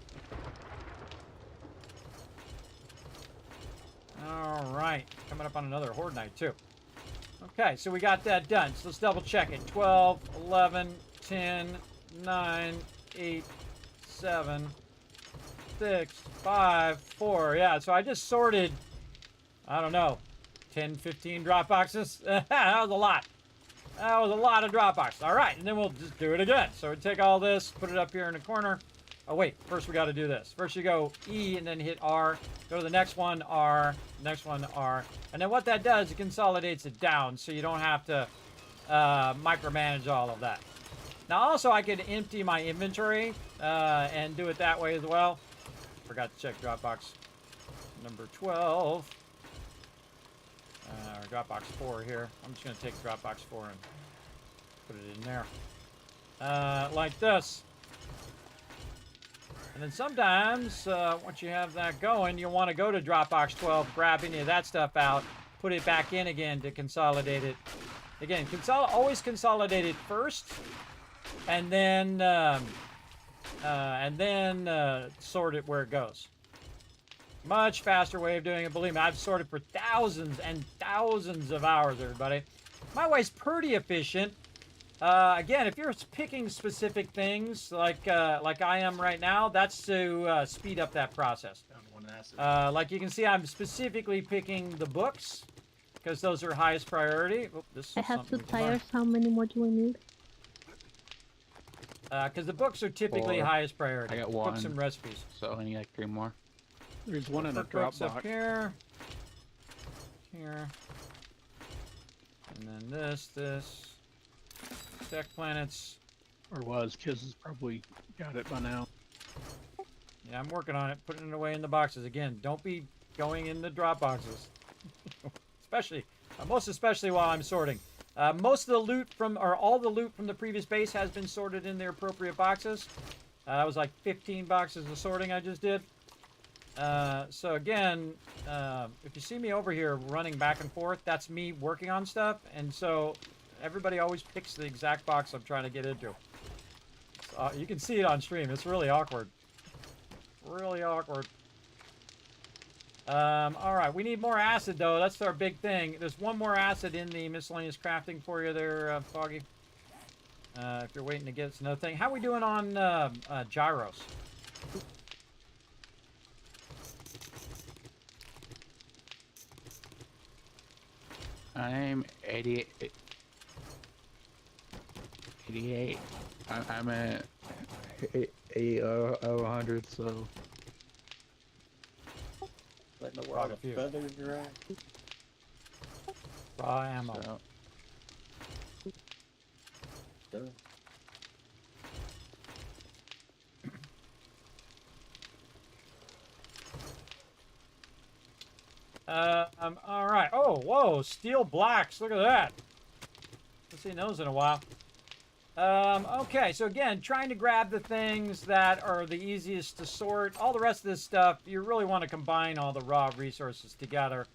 All right, coming up on another Horde night, too. Okay, so we got that done. So let's double check it. 12, 11, 10, 9, 8, 7, 6, 5, 4. Yeah, so I just sorted, I don't know, 10, 15 drop boxes. That was a lot. That was a lot of Dropbox. All right, and then we'll just do it again. So we take all this, put it up here in the corner. Oh, wait, first we got to do this. First you go E and then hit R. Go to the next one, R. Next one, R. And then what that does, it consolidates it down so you don't have to micromanage all of that. Now, also, I could empty my inventory and do it that way as well. Forgot to check Dropbox number 12. Or Dropbox 4 here. I'm just going to take Dropbox 4 and put it in there. Like this. And then sometimes, once you have that going, you'll want to go to Dropbox 12, grab any of that stuff out, put it back in again to consolidate it. Again, always consolidate it first, and then sort it where it goes. Much faster way of doing it. Believe me, I've sorted for thousands and thousands of hours, everybody. My way's pretty efficient. Again, if you're picking specific things like I am right now, that's to speed up that process. Like you can see, I'm specifically picking the books because those are highest priority. Oh, I have 2 tires. How many more do we need? Because the books are typically 4. highest priority. I got 1. Books and recipes. So I need like 3 more. There's one in a Books up Dropbox. here. Here. And then this. Stack planets. Or was. Kiz has probably got it by now. Yeah, I'm working on it, putting it away in the boxes. Again, don't be going in the drop boxes. Especially, most especially while I'm sorting. Most of the loot all the loot from the previous base has been sorted in their appropriate boxes. That was like 15 boxes of sorting I just did. So again, if you see me over here running back and forth, that's me working on stuff. And so everybody always picks the exact box I'm trying to get into. You can see it on stream. It's really awkward. Really awkward. All right, we need more acid, though. That's our big thing. There's one more acid in the miscellaneous crafting for you there, Foggy. If you're waiting to get it's another thing. How are we doing on gyros? I'm 88. 88. I'm at 100, so. Letting the water feathers dry. Raw ammo. So. Done. All right. Oh, whoa, steel blacks. Look at that. Haven't seen those in a while. Okay, so again, trying to grab the things that are the easiest to sort. All the rest of this stuff, you really want to combine all the raw resources together.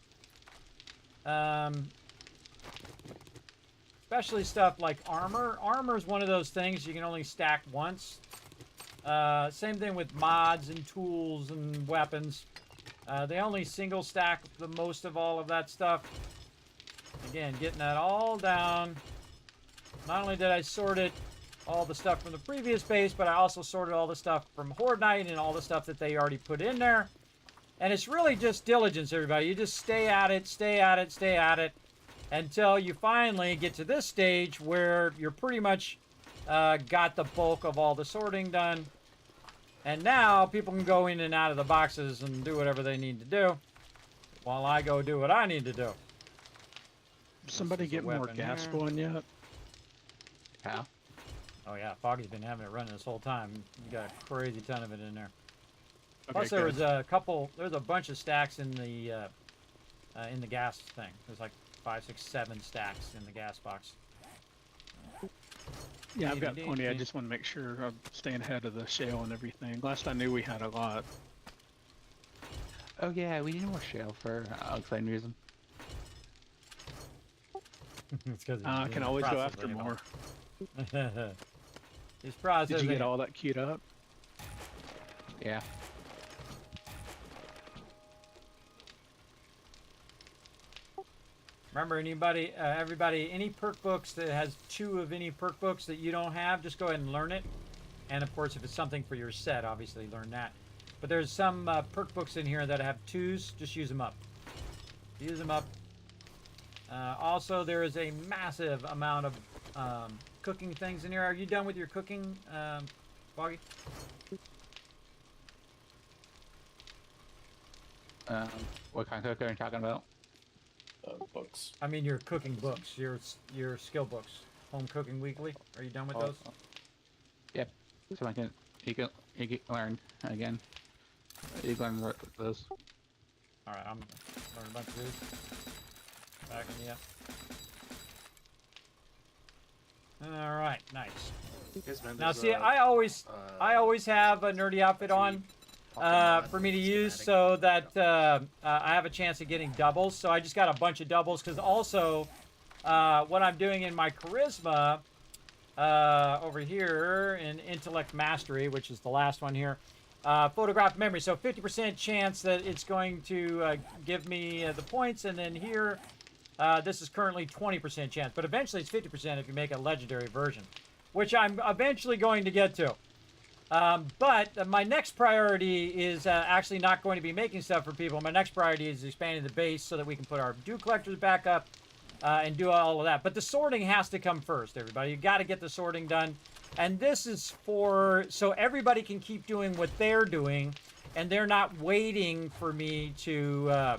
Especially stuff like armor. Armor is one of those things you can only stack once. Same thing with mods and tools and weapons. They only single stack the most of all of that stuff. Again, getting that all down. Not only did I sort it, all the stuff from the previous base, but I also sorted all the stuff from Horde Night and all the stuff that they already put in there. And it's really just diligence, everybody. You just stay at it, stay at it, stay at it, until you finally get to this stage where you're pretty much got the bulk of all the sorting done. And now people can go in and out of the boxes and do whatever they need to do, while I go do what I need to do. Somebody get more gas going yet? How? Oh yeah, Foggy's been having it running this whole time. You got a crazy ton of it in there. Okay, Plus there was there's a bunch of stacks in the gas thing. There's like 5, 6, 7 stacks in the gas box. Yeah, I've got plenty. I just want to make sure I'm staying ahead of the shale and everything. Last I knew we had a lot. Oh yeah, we need more shale for unexplained reason. It's 'cause I can always go after more. He's processing. Did you get all that queued up? Yeah. Remember, everybody, any perk books that has 2 of any perk books that you don't have, just go ahead and learn it. And of course, if it's something for your set, obviously learn that. But there's some perk books in here that have 2s. Just use them up. Use them up. Also, there is a massive amount of cooking things in here. Are you done with your cooking, Foggy? What kind of cooking are you talking about? Books. I mean your cooking books, your skill books. Home Cooking Weekly. Are you done with those? Yep. So he can learn again. He can learn those. All right, I'm learning a bunch of these. Backing you up. All right, nice. Kismet, Now there's see, a, I always have a nerdy outfit on for me to use so that I have a chance of getting doubles. So I just got a bunch of doubles because also what I'm doing in my charisma over here in intellect mastery, which is the last one here, photographic memory. So 50% chance that it's going to give me the points, and then here this is currently 20% chance, but eventually it's 50% if you make a legendary version, which I'm eventually going to get to. But my next priority is actually not going to be making stuff for people. My next priority is expanding the base so that we can put our dew collectors back up and do all of that. But the sorting has to come first, everybody. You got to get the sorting done. And this is for so everybody can keep doing what they're doing, and they're not waiting for me to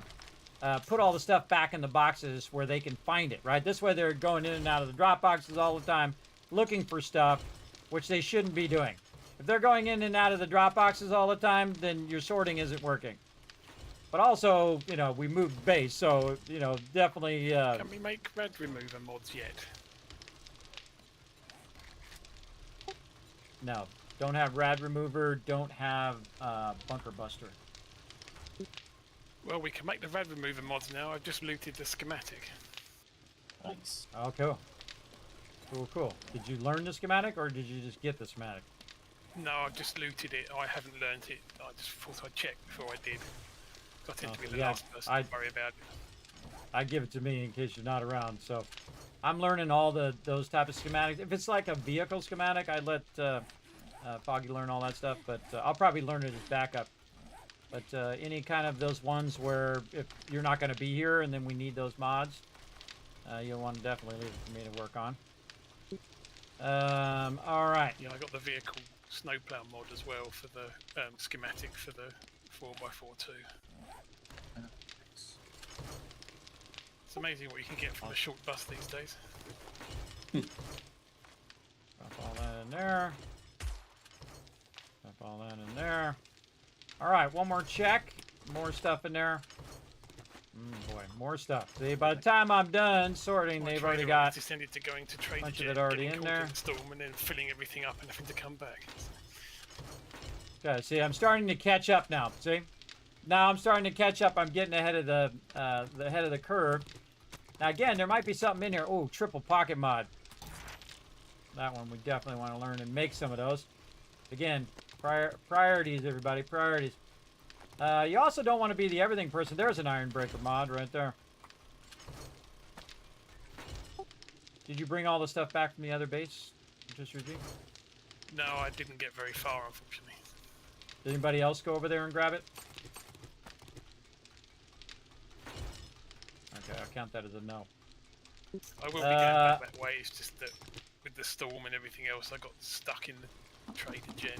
put all the stuff back in the boxes where they can find it, right? This way they're going in and out of the drop boxes all the time, looking for stuff, which they shouldn't be doing. If they're going in and out of the drop boxes all the time, then your sorting isn't working. But also, you know, we moved base, so, you know, definitely... Can we make red remover mods yet? No. Don't have rad remover, don't have bunker buster. Well, we can make the rad remover mods now. I've just looted the schematic. Nice. Oh, cool. Cool, cool. Did you learn the schematic, or did you just get the schematic? No, I've just looted it. I haven't learnt it. I just thought I'd check before I did. I tend to be the last person to worry about it. I give it to me in case you're not around. So I'm learning all those type of schematics. If it's like a vehicle schematic, I'd let Foggy learn all that stuff. But I'll probably learn it as backup. But any kind of those ones where if you're not going to be here and then we need those mods, you'll want to definitely leave it for me to work on. All right. Yeah, I got the vehicle snowplow mod as well for the schematic for the 4x4 too. It's amazing what you can get from a short bus these days. Drop all that in there. Drop all that in there. All right, one more check. More stuff in there. Boy, more stuff. See, by the time I'm done sorting, they've already got a bunch of it already in there. Storm and then filling everything up and having to come back. Okay, see, I'm starting to catch up now. See, now I'm starting to catch up. I'm getting ahead of the head of the curve. Now again, there might be something in here. Oh, triple pocket mod. That one we definitely want to learn and make some of those. Again, priorities, everybody, priorities. You also don't want to be the everything person. There's an iron breaker mod right there. Did you bring all the stuff back from the other base? Just your Jeep? No, I didn't get very far, unfortunately. Did anybody else go over there and grab it? Okay, I'll count that as a no. I will be going back that way. It's just that with the storm and everything else, I got stuck in the trader gen.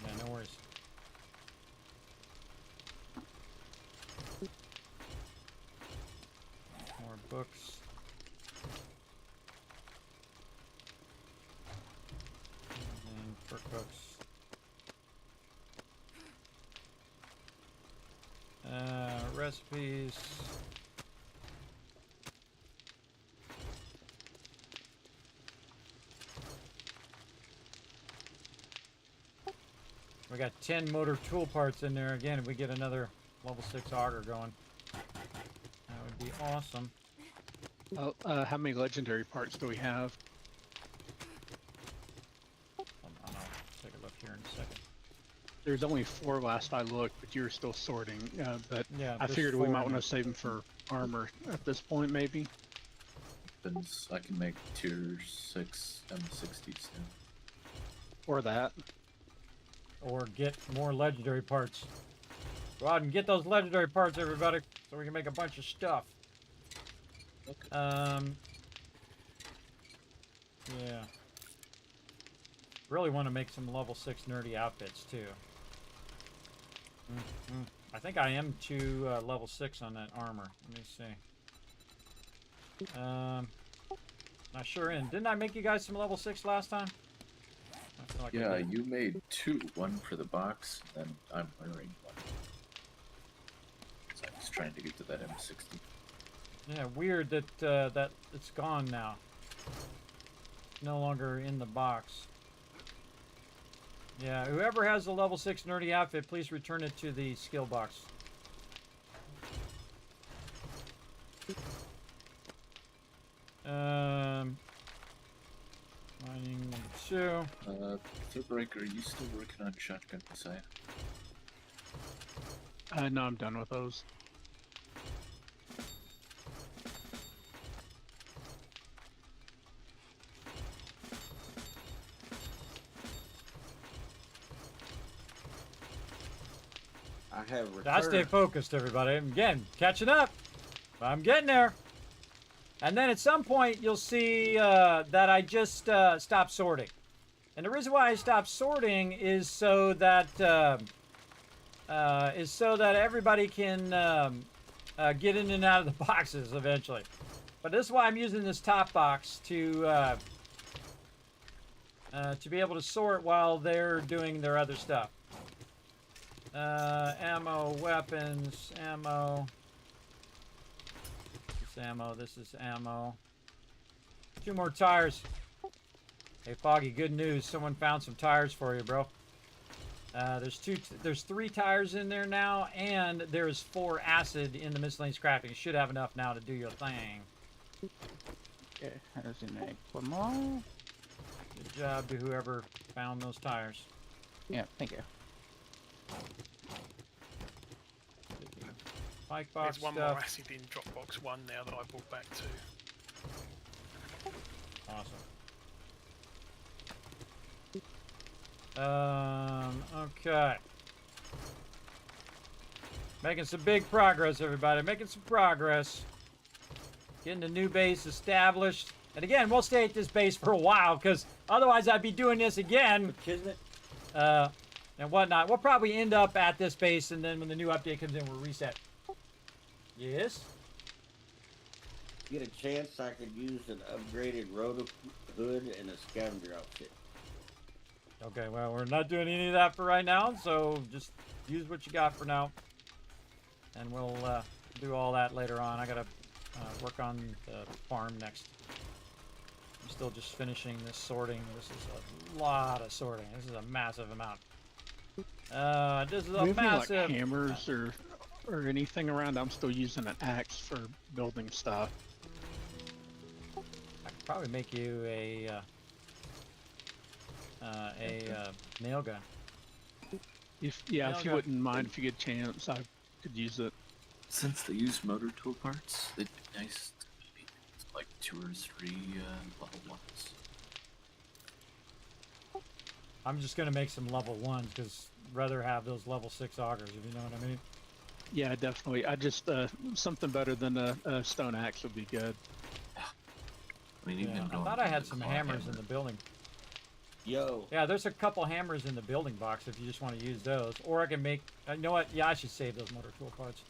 Yeah, no worries. More books. And perk books. Recipes. We got 10 motor tool parts in there. Again, if we get another level 6 auger going, that would be awesome. How many legendary parts do we have? I'll take a look here in a second. There's only 4 last I looked, but you were still sorting. But yeah, I figured we might want to save them for armor at this point, maybe. I can make tier 6 M60s now. Or that. Or get more legendary parts. Go out and get those legendary parts, everybody, so we can make a bunch of stuff. Yeah. Really want to make some level 6 nerdy outfits, too. I think I am to level 6 on that armor. Let me see. I sure am. Didn't I make you guys some level 6 last time? I feel like Yeah, you made 2. One for the box, and then I'm wearing one. So I'm just trying to get to that M60. Yeah, weird that that it's gone now. No longer in the box. Yeah, whoever has the level 6 nerdy outfit, please return it to the skill box. Mining number 2. Threadbreaker, are you still working on shotgun Messiah? No, I'm done with those. I have returned. I stay focused, everybody. Again, catching up. I'm getting there. And then at some point, you'll see that I just stopped sorting. And the reason why I stopped sorting is so that everybody can get in and out of the boxes eventually. But this is why I'm using this top box to be able to sort while they're doing their other stuff. Ammo, weapons, ammo. This ammo, this is ammo. 2 more tires. Hey Foggy, good news. Someone found some tires for you, bro. There's 3 tires in there now, and there's 4 acid in the miscellaneous crafting. You should have enough now to do your thing. Okay, how does it make one more? Good job to whoever found those tires. Yeah, thank you. Pike box There's one stuff. more acid in Dropbox 1 now that I brought back too. Awesome. Okay. Making some big progress, everybody. Making some progress. Getting a new base established. And again, we'll stay at this base for a while, because otherwise I'd be doing this again. Kismet? And whatnot. We'll probably end up at this base, and then when the new update comes in, we'll reset. Yes? Get a chance, I could use an upgraded rotor hood and a scavenger outfit. Okay, well, we're not doing any of that for right now, so just use what you got for now. And we'll do all that later on. I gotta work on the farm next. I'm still just finishing this sorting. This is a lot of sorting. This is a massive amount. This is a massive... Like hammers or anything around? I'm still using an axe for building stuff. I could probably make you a nail gun. If you wouldn't mind, if you get a chance, I could use it. Since they use motor tool parts, it'd be nice to maybe like 2 or 3 level 1s. I'm just gonna make some level 1s because I'd rather have those level 6 augers, if you know what I mean. Yeah, definitely. I just something better than a stone axe would be good. I mean, even Yeah, I thought I had some hammers in the building. Yo. Yeah, there's a couple hammers in the building box if you just want to use those. Or I can make... you know what? Yeah, I should save those motor tool parts.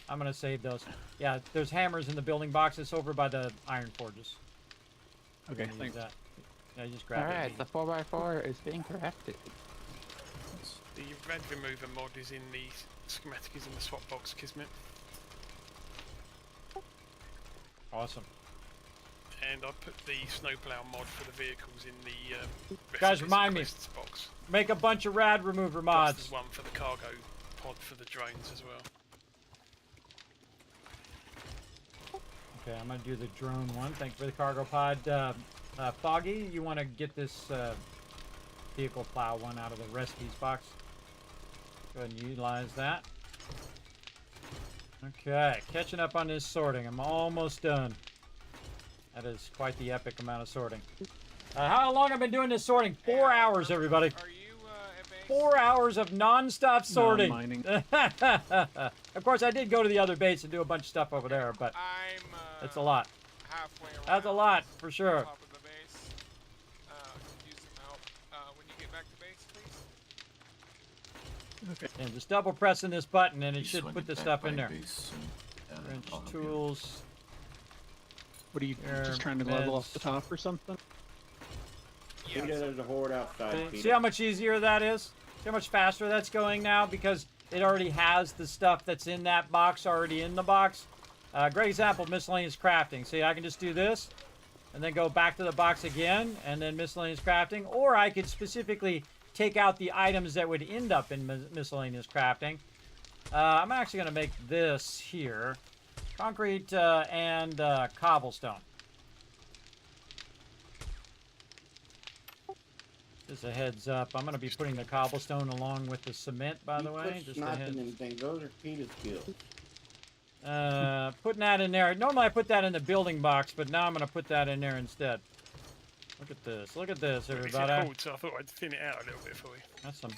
I'm going to save those. Yeah, there's hammers in the building box. It's over by the iron forges. Okay, thanks. That. Yeah, you just grab it. Alright, the 4x4 is being crafted. The red remover mod is in the schematic, is in the swap box, Kismet. Awesome. And I put the snowplow mod for the vehicles in the guys, remind me. Box. Make a bunch of rad remover Plus mods. there's one for the cargo pod for the drones as well. Okay, I'm gonna do the drone one. Thanks for the cargo pod. Foggy, you want to get this vehicle plow one out of the recipes box? Go ahead and utilize that. Okay, catching up on this sorting. I'm almost done. That is quite the epic amount of sorting. How long have I been doing this sorting? 4 hours, everybody. Are you 4 hours of non-stop sorting. Non-mining. Of course, I did go to the other base and do a bunch of stuff over there, but I'm it's a lot. halfway around. That's a lot, for sure. Top of the base. Could use some help. When you get back to base, please. And just double pressing this button and it Just should when put you the back stuff by in there. base and, Wrench I'll help you. tools. What are you There, just trying to level off meds. the top or something? See, there's a horde outside. See how much easier that is? See how much faster that's going now? Because it already has the stuff that's in that box already in the box. Great example of miscellaneous crafting. See, I can just do this and then go back to the box again and then miscellaneous crafting. Or I could specifically take out the items that would end up in miscellaneous crafting. I'm actually going to make this here. Concrete and cobblestone. Just a heads up. I'm going to be putting the cobblestone along with the cement, by the way. Just a heads. Those are Peter's skills. Putting that in there. Normally I put that in the building box, but now I'm going to put that in there instead. Look at this. Look at this, everybody. It's cold, so I thought I'd thin it out a little bit for you. That's some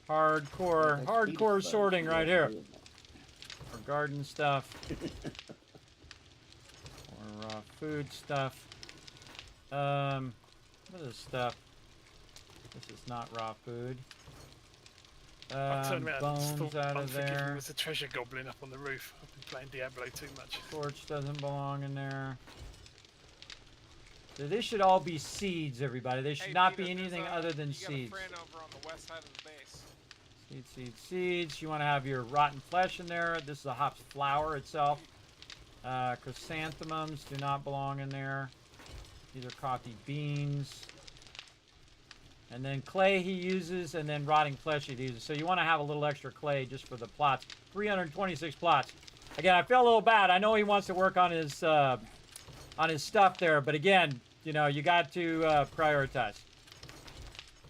hardcore sorting right here. For garden stuff. Or food stuff. What is this stuff? This is not raw food. I turned around and Bones thought out of Unforgiven there. was a treasure goblin up on the roof. I've been playing Diablo too much. Torch doesn't belong in there. So this should all be seeds, everybody. They should not be anything other than seeds. You got a friend over on the west side of the base. Seeds, seeds, seeds. You want to have your rotten flesh in there. This is a hops flower itself. Chrysanthemums do not belong in there. These are coffee beans. And then clay he uses, and then rotting flesh he uses. So you want to have a little extra clay just for the plots. 326 plots. Again, I feel a little bad. I know he wants to work on his stuff there, but again, you know, you got to prioritize.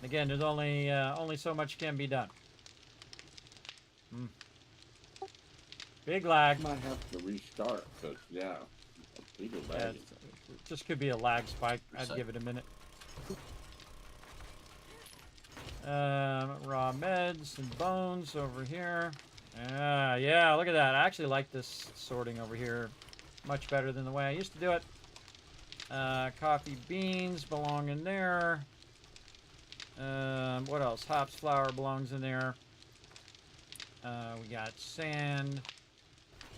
Again, there's only so much can be done. Big lag. Might have to restart, because, yeah, Peter lagged. It just could be a lag spike. I'd give it a minute. Raw meds and bones over here. Yeah, look at that. I actually like this sorting over here much better than the way I used to do it. Coffee beans belong in there. What else? Hops flour belongs in there. We got sand.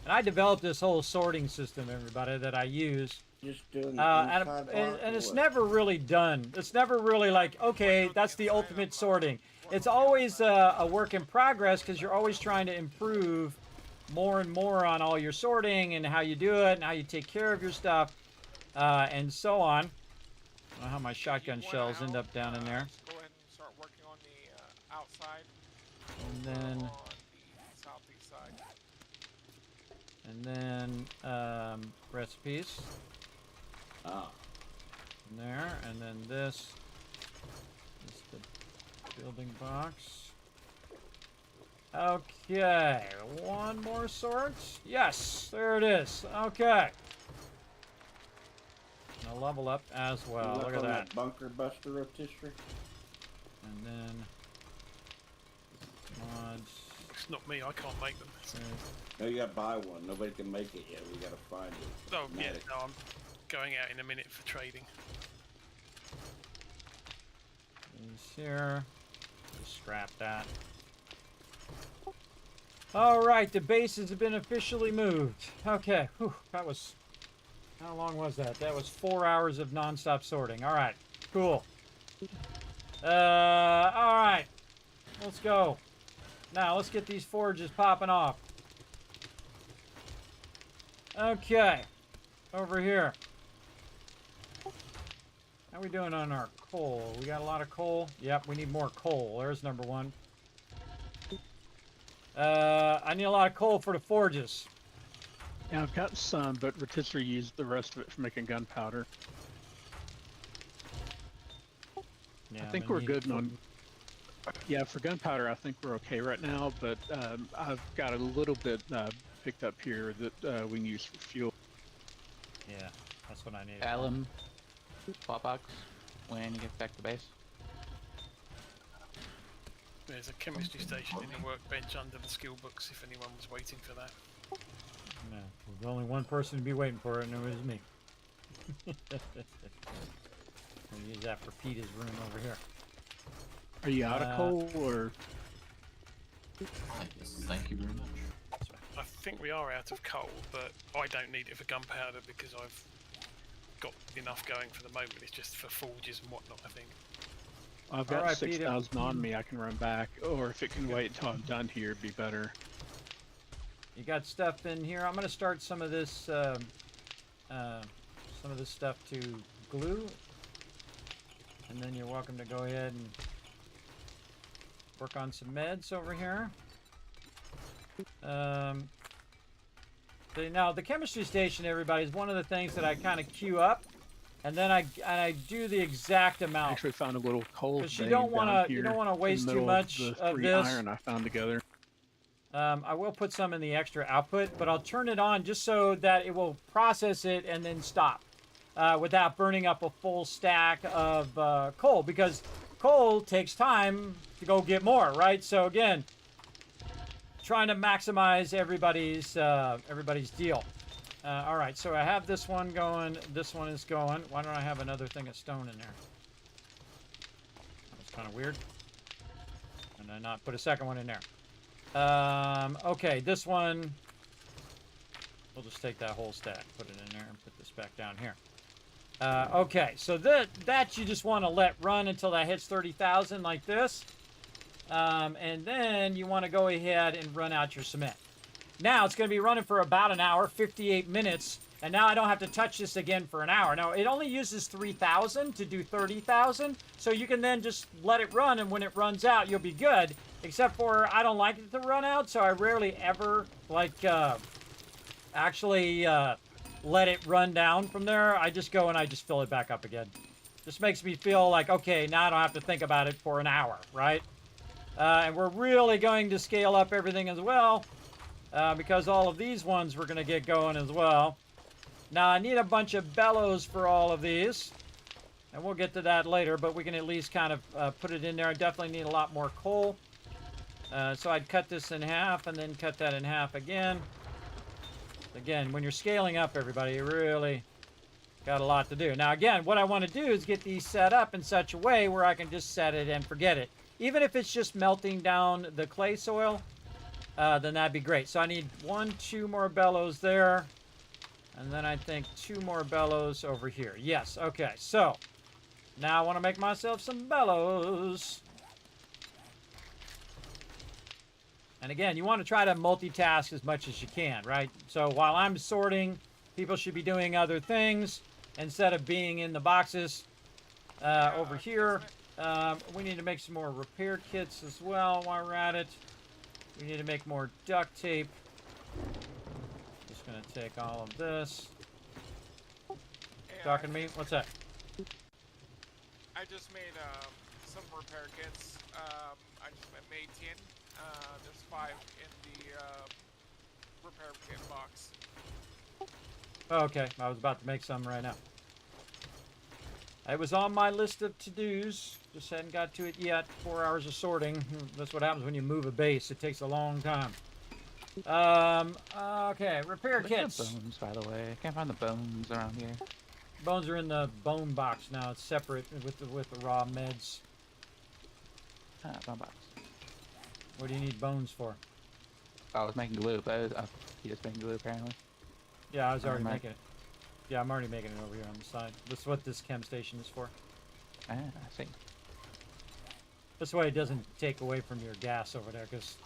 And I developed this whole sorting system, everybody, that I use. Just doing and it's never really done. It's never really like, okay, that's the ultimate sorting. It's always a work in progress because you're always trying to improve more and more on all your sorting and how you do it and how you take care of your stuff and so on. I don't know how my shotgun shells end up down in there. Just go ahead and start working on the outside. And then... On the southeast side. And then recipes. Ah. In there, and then this is the building box. Okay, one more sort. Yes, there it is. Okay. Now level up as well. Look at that. Bunker buster rotisserie. And then mods. It's not me, I can't make them. No, you gotta buy one. Nobody can make it yet. We gotta find it. Oh, yeah, no, I'm going out in a minute for trading. These here. Just scrap that. Alright, the bases have been officially moved. Okay, whew, that was... How long was that? That was 4 hours of non-stop sorting. Alright, cool. Alright. Let's go. Now, let's get these forges popping off. Okay. Over here. How we doing on our coal? We got a lot of coal? Yep, we need more coal. There's number one. I need a lot of coal for the forges. Yeah, I've got some, but rotisserie used the rest of it for making gunpowder. Yeah, I think we're good on... Yeah, for gunpowder, I think we're okay right now, but I've got a little bit picked up here that we can use for fuel. Yeah, that's what I need. Alum, spot box, when you get back to base. There's a chemistry station in the workbench under the skill books if anyone was waiting for that. No, there's only one person to be waiting for it, and it was me. We'll use that for Peter's room over here. Are you out of coal or? Yes, thank you very much. I think we are out of coal, but I don't need it for gunpowder because I've got enough going for the moment. It's just for forges and whatnot, I think. I've got 6,000 on me. I can run back, or if it can wait until I'm done here, it'd be better. You got stuff in here. I'm gonna start some of this stuff to glue, and then you're welcome to go ahead and work on some meds over here. Now the chemistry station, everybody, is one of the things that I kind of queue up, and then I do the exact amount. I actually found a little coal. Because you don't want to waste too much of this. Iron I found together. I will put some in the extra output, but I'll turn it on just so that it will process it and then stop without burning up a full stack of coal, because coal takes time to go get more, right? So again, trying to maximize everybody's deal. All right, so I have this one going. This one is going. Why don't I have another thing of stone in there? That was kind of weird. And I not put a second one in there. Okay, this one, we'll just take that whole stack, put it in there, and put this back down here. Okay, so that you just want to let run until that hits 30,000 like this. And then you want to go ahead and run out your cement. Now it's going to be running for about an hour, 58 minutes, and now I don't have to touch this again for an hour. Now, it only uses 3,000 to do 30,000, so you can then just let it run, and when it runs out, you'll be good. Except for I don't like it to run out, so I rarely ever actually let it run down from there. I just go and I just fill it back up again. Just makes me feel like, okay, now I don't have to think about it for an hour, right? And we're really going to scale up everything as well, because all of these ones we're going to get going as well. Now I need a bunch of bellows for all of these, and we'll get to that later, but we can at least kind of put it in there. I definitely need a lot more coal. So I'd cut this in half and then cut that in half again. Again, when you're scaling up, everybody, you really got a lot to do. Now, again, what I want to do is get these set up in such a way where I can just set it and forget it. Even if it's just melting down the clay soil, then that'd be great. So I need 2 more bellows there. And then I think 2 more bellows over here. Yes, okay. So now I want to make myself some bellows. And again, you want to try to multitask as much as you can, right? So while I'm sorting, people should be doing other things instead of being in the boxes. Over here, we need to make some more repair kits as well while we're at it. We need to make more duct tape. Just going to take all of this. Talking to me? What's that? I just made some repair kits. I just made 10. There's 5 in the repair kit box. Oh, okay, I was about to make some right now. It was on my list of to-dos. Just hadn't got to it yet. 4 hours of sorting. That's what happens when you move a base. It takes a long time. Okay, repair kits. Bones, by the way. I can't find the bones around here. Bones are in the bone box now. It's separate with the raw meds. Ah, bone box. What do you need bones for? I was making glue, but he just making glue apparently. Yeah, I was already making it. Yeah, I'm already making it over here on the side. That's what this chem station is for. Ah, I see. This way it doesn't take away from your gas over there, because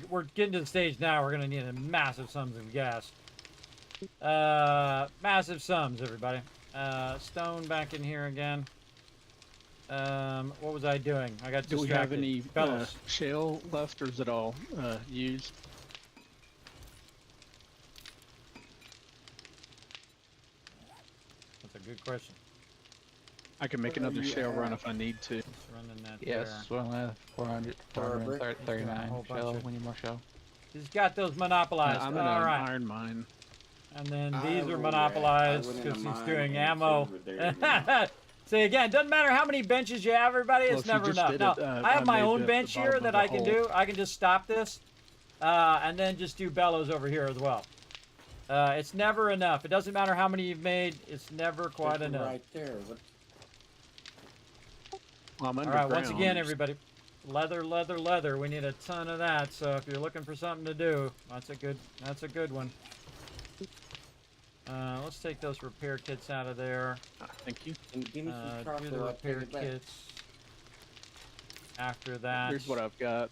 we're getting to the stage now we're going to need a massive sums of gas. Massive sums, everybody. Stone back in here again. What was I doing? I got distracted. Do we have any shale left, or is it all used? That's a good question. I can make another shale run if I need to. Just running that yes, there. we're only at 439 shell. We need more shell. He's got those monopolized. I'm in an iron mine. And then these are monopolized because he's doing ammo. See, again, it doesn't matter how many benches you have, everybody. Well, It's if you never just enough. did Now, it, I have I my made own the bench bottom here of that the I can hole. do. I can just stop this, and then just do bellows over here as well. It's never enough. It doesn't matter how many you've made. It's never quite enough. Right there. What? Well, I'm All right, once underground. again, everybody, leather, leather, leather. We need a ton of that. So if you're looking for something to do, that's a good one. Let's take those repair kits out of there. Thank you. And give me some Do chocolate. the I'll repair take it back. kits. After that, Here's what I've got.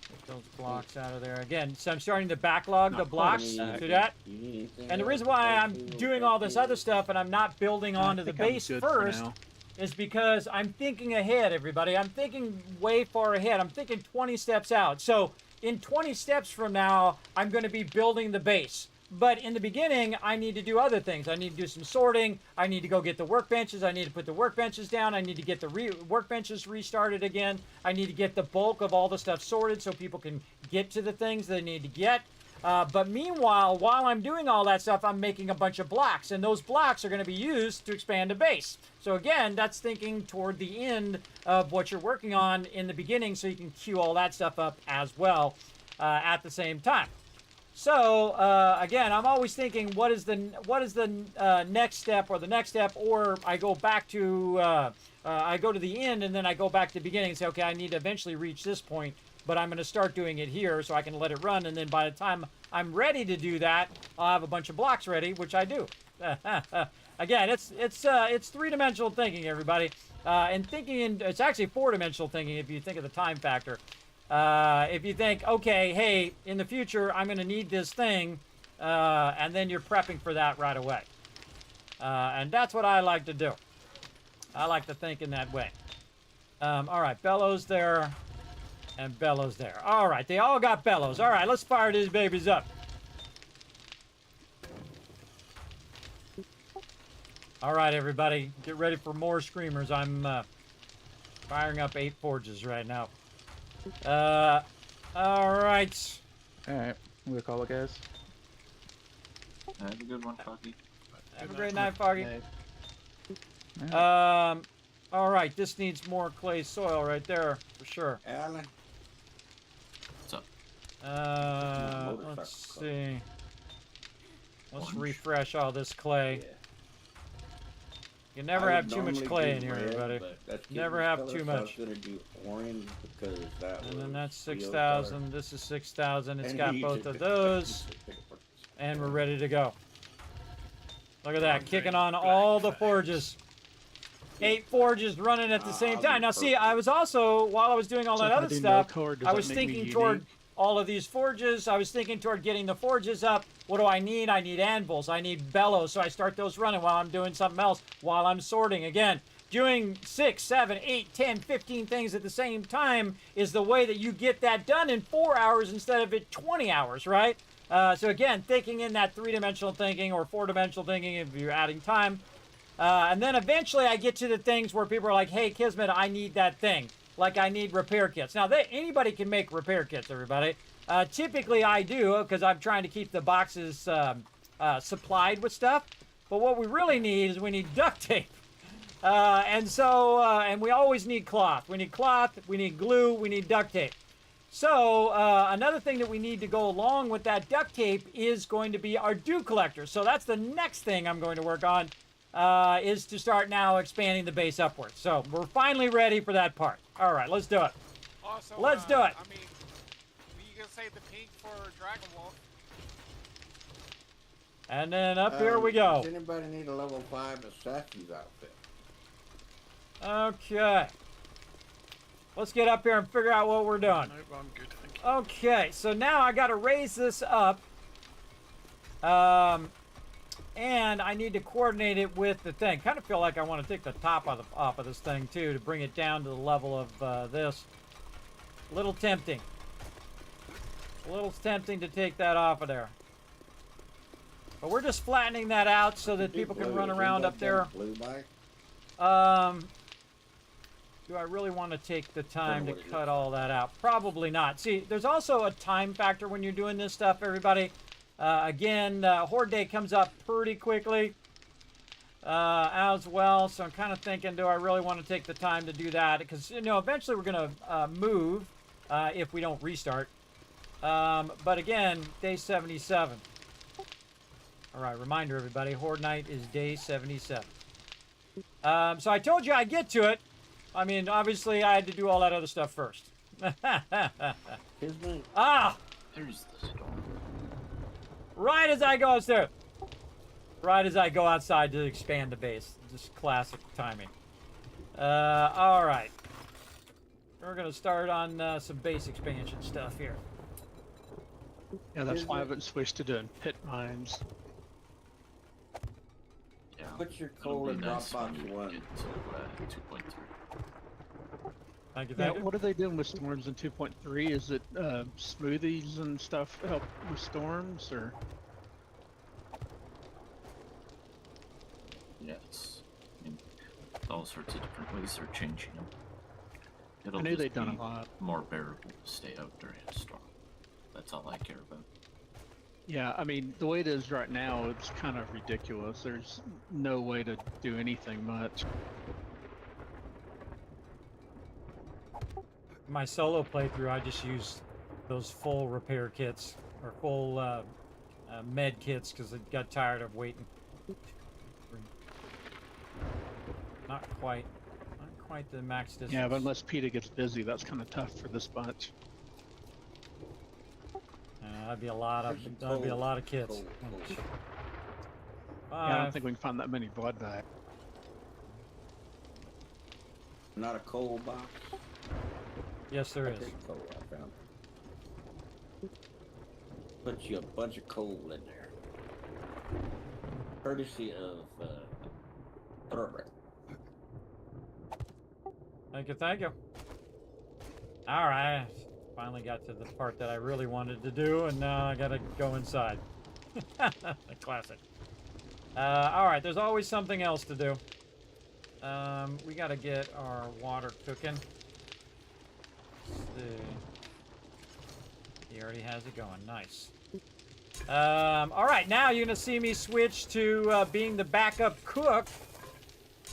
take those blocks out of there. Again, so I'm starting to backlog the Not blocks. quite See that? You need anything And the else reason to why take I'm to doing or all this take other to? stuff and I'm not building onto the think I'm base good for first now. is because I'm thinking ahead, everybody. I'm thinking way far ahead. I'm thinking 20 steps out. So in 20 steps from now, I'm going to be building the base. But in the beginning, I need to do other things. I need to do some sorting. I need to go get the workbenches. I need to put the workbenches down. I need to get the workbenches restarted again. I need to get the bulk of all the stuff sorted so people can get to the things they need to get. But meanwhile, while I'm doing all that stuff, I'm making a bunch of blocks. And those blocks are going to be used to expand the base. So again, that's thinking toward the end of what you're working on in the beginning so you can queue all that stuff up as well at the same time. So again, I'm always thinking, what is the next step or the next step, or I go back to I go to the end and then I go back to the beginning and say, okay, I need to eventually reach this point, but I'm going to start doing it here so I can let it run, and then by the time I'm ready to do that, I'll have a bunch of blocks ready, which I do. Again, it's three-dimensional thinking, everybody, and thinking it's actually four-dimensional thinking if you think of the time factor. If you think, okay, hey, in the future, I'm going to need this thing, and then you're prepping for that right away. And that's what I like to do. I like to think in that way. All right, bellows there, and bellows there. All right, they all got bellows. All right, let's fire these babies up. All right, everybody, get ready for more screamers. I'm firing up 8 forges right now. All right. Alright, we'll call it, guys. Have a good one, Foggy. Have a great night, Foggy. Alright. All right, this needs more clay soil right there, for sure. Alan. What's up? Let's see. Let's refresh all this clay. Yeah. You never I have would too much normally clay do in here, red, everybody. but that's Never Kismet's have color, too so I was much. gonna do orange because that And then was that's Leo's 6,000. This is 6,000. It's And got he both took of it. those. And we're ready to go. Look at that, I'm kicking doing on black all the first. forges. 8 forges running at the same I'll time. do Now, see, purple. I was also, while I was doing all So that if I other do stuff, no core, does I that was make me thinking toward unique? all of these forges. I was thinking toward getting the forges up. What do I need? I need anvils. I need bellows. So I start those running while I'm doing something else, while I'm sorting. Again, doing 6, 7, 8, 10, 15 things at the same time is the way that you get that done in 4 hours instead of it 20 hours, right? So again, thinking in that 3-dimensional thinking or 4-dimensional thinking if you're adding time. And then eventually I get to the things where people are like, hey, Kismet, I need that thing. Like I need repair kits. Now, anybody can make repair kits, everybody. Typically I do because I'm trying to keep the boxes supplied with stuff. But what we really need is we need duct tape. And we always need cloth. We need cloth, we need glue, we need duct tape. So another thing that we need to go along with that duct tape is going to be our dew collector. So that's the next thing I'm going to work on is to start now expanding the base upwards. So we're finally ready for that part. All right, let's do it. Also, Let's do it. I mean, you can save the pink for Dragon Wolf. And then up here we go. Does anybody need a level 5 assassin's outfit? Okay. Let's get up here and figure out what we're doing. No, I'm good, thank you. Okay, so now I got to raise this up. And I need to coordinate it with the thing. Kind of feel like I want to take the top off of this thing too to bring it down to the level of this. A little tempting. A little tempting to take that off of there. But we're just flattening that out so that people can run around up there. Blue bike? Do I really want to take the time to what it cut all that out? Probably not. See, there's also a time factor when you're doing this stuff, everybody. Again, Horde Day comes up pretty quickly. as well. So I'm kind of thinking, do I really want to take the time to do that? Because, you know, eventually we're going to move if we don't restart. But again, day 77. All right, reminder, everybody, Horde Night is day 77. So I told you I'd get to it. I mean, obviously, I had to do all that other stuff first. Ah! There's the storm. Right as I go upstairs. Right as I go outside to expand the base. Just classic timing. All right. We're going to start on some base expansion stuff here. Yeah, that's why I haven't switched to doing pit mines. Yeah. Put your coal in Dropbox 1. Get to 2.3. Thank you, Yeah, thank you. what are they doing with storms in 2.3? Is it smoothies and stuff help with storms, or? Yeah, I mean, all sorts of different ways they're changing them. It'll I knew just they'd done be a lot. more bearable to stay out during a storm. That's all I care about. Yeah, I mean, the way it is right now, it's kind of ridiculous. There's no way to do anything much. My solo playthrough, I just used those full repair kits, or full med kits, because I got tired of waiting. Not quite the max distance. Yeah, but unless PETA gets busy, that's kind of tough for this bunch. That'd be a lot of kits. Yeah, I don't think we can find that many blood bags. Not a coal box. Yes, there is. Coal, I found. Put you a bunch of coal in there. Courtesy of Thoroughbred. Thank you, thank you. All right, finally got to the part that I really wanted to do, and now I gotta go inside. Classic. All right, there's always something else to do. We gotta get our water cooking. Let's see. He already has it going. Nice. All right, now you're gonna see me switch to being the backup cook.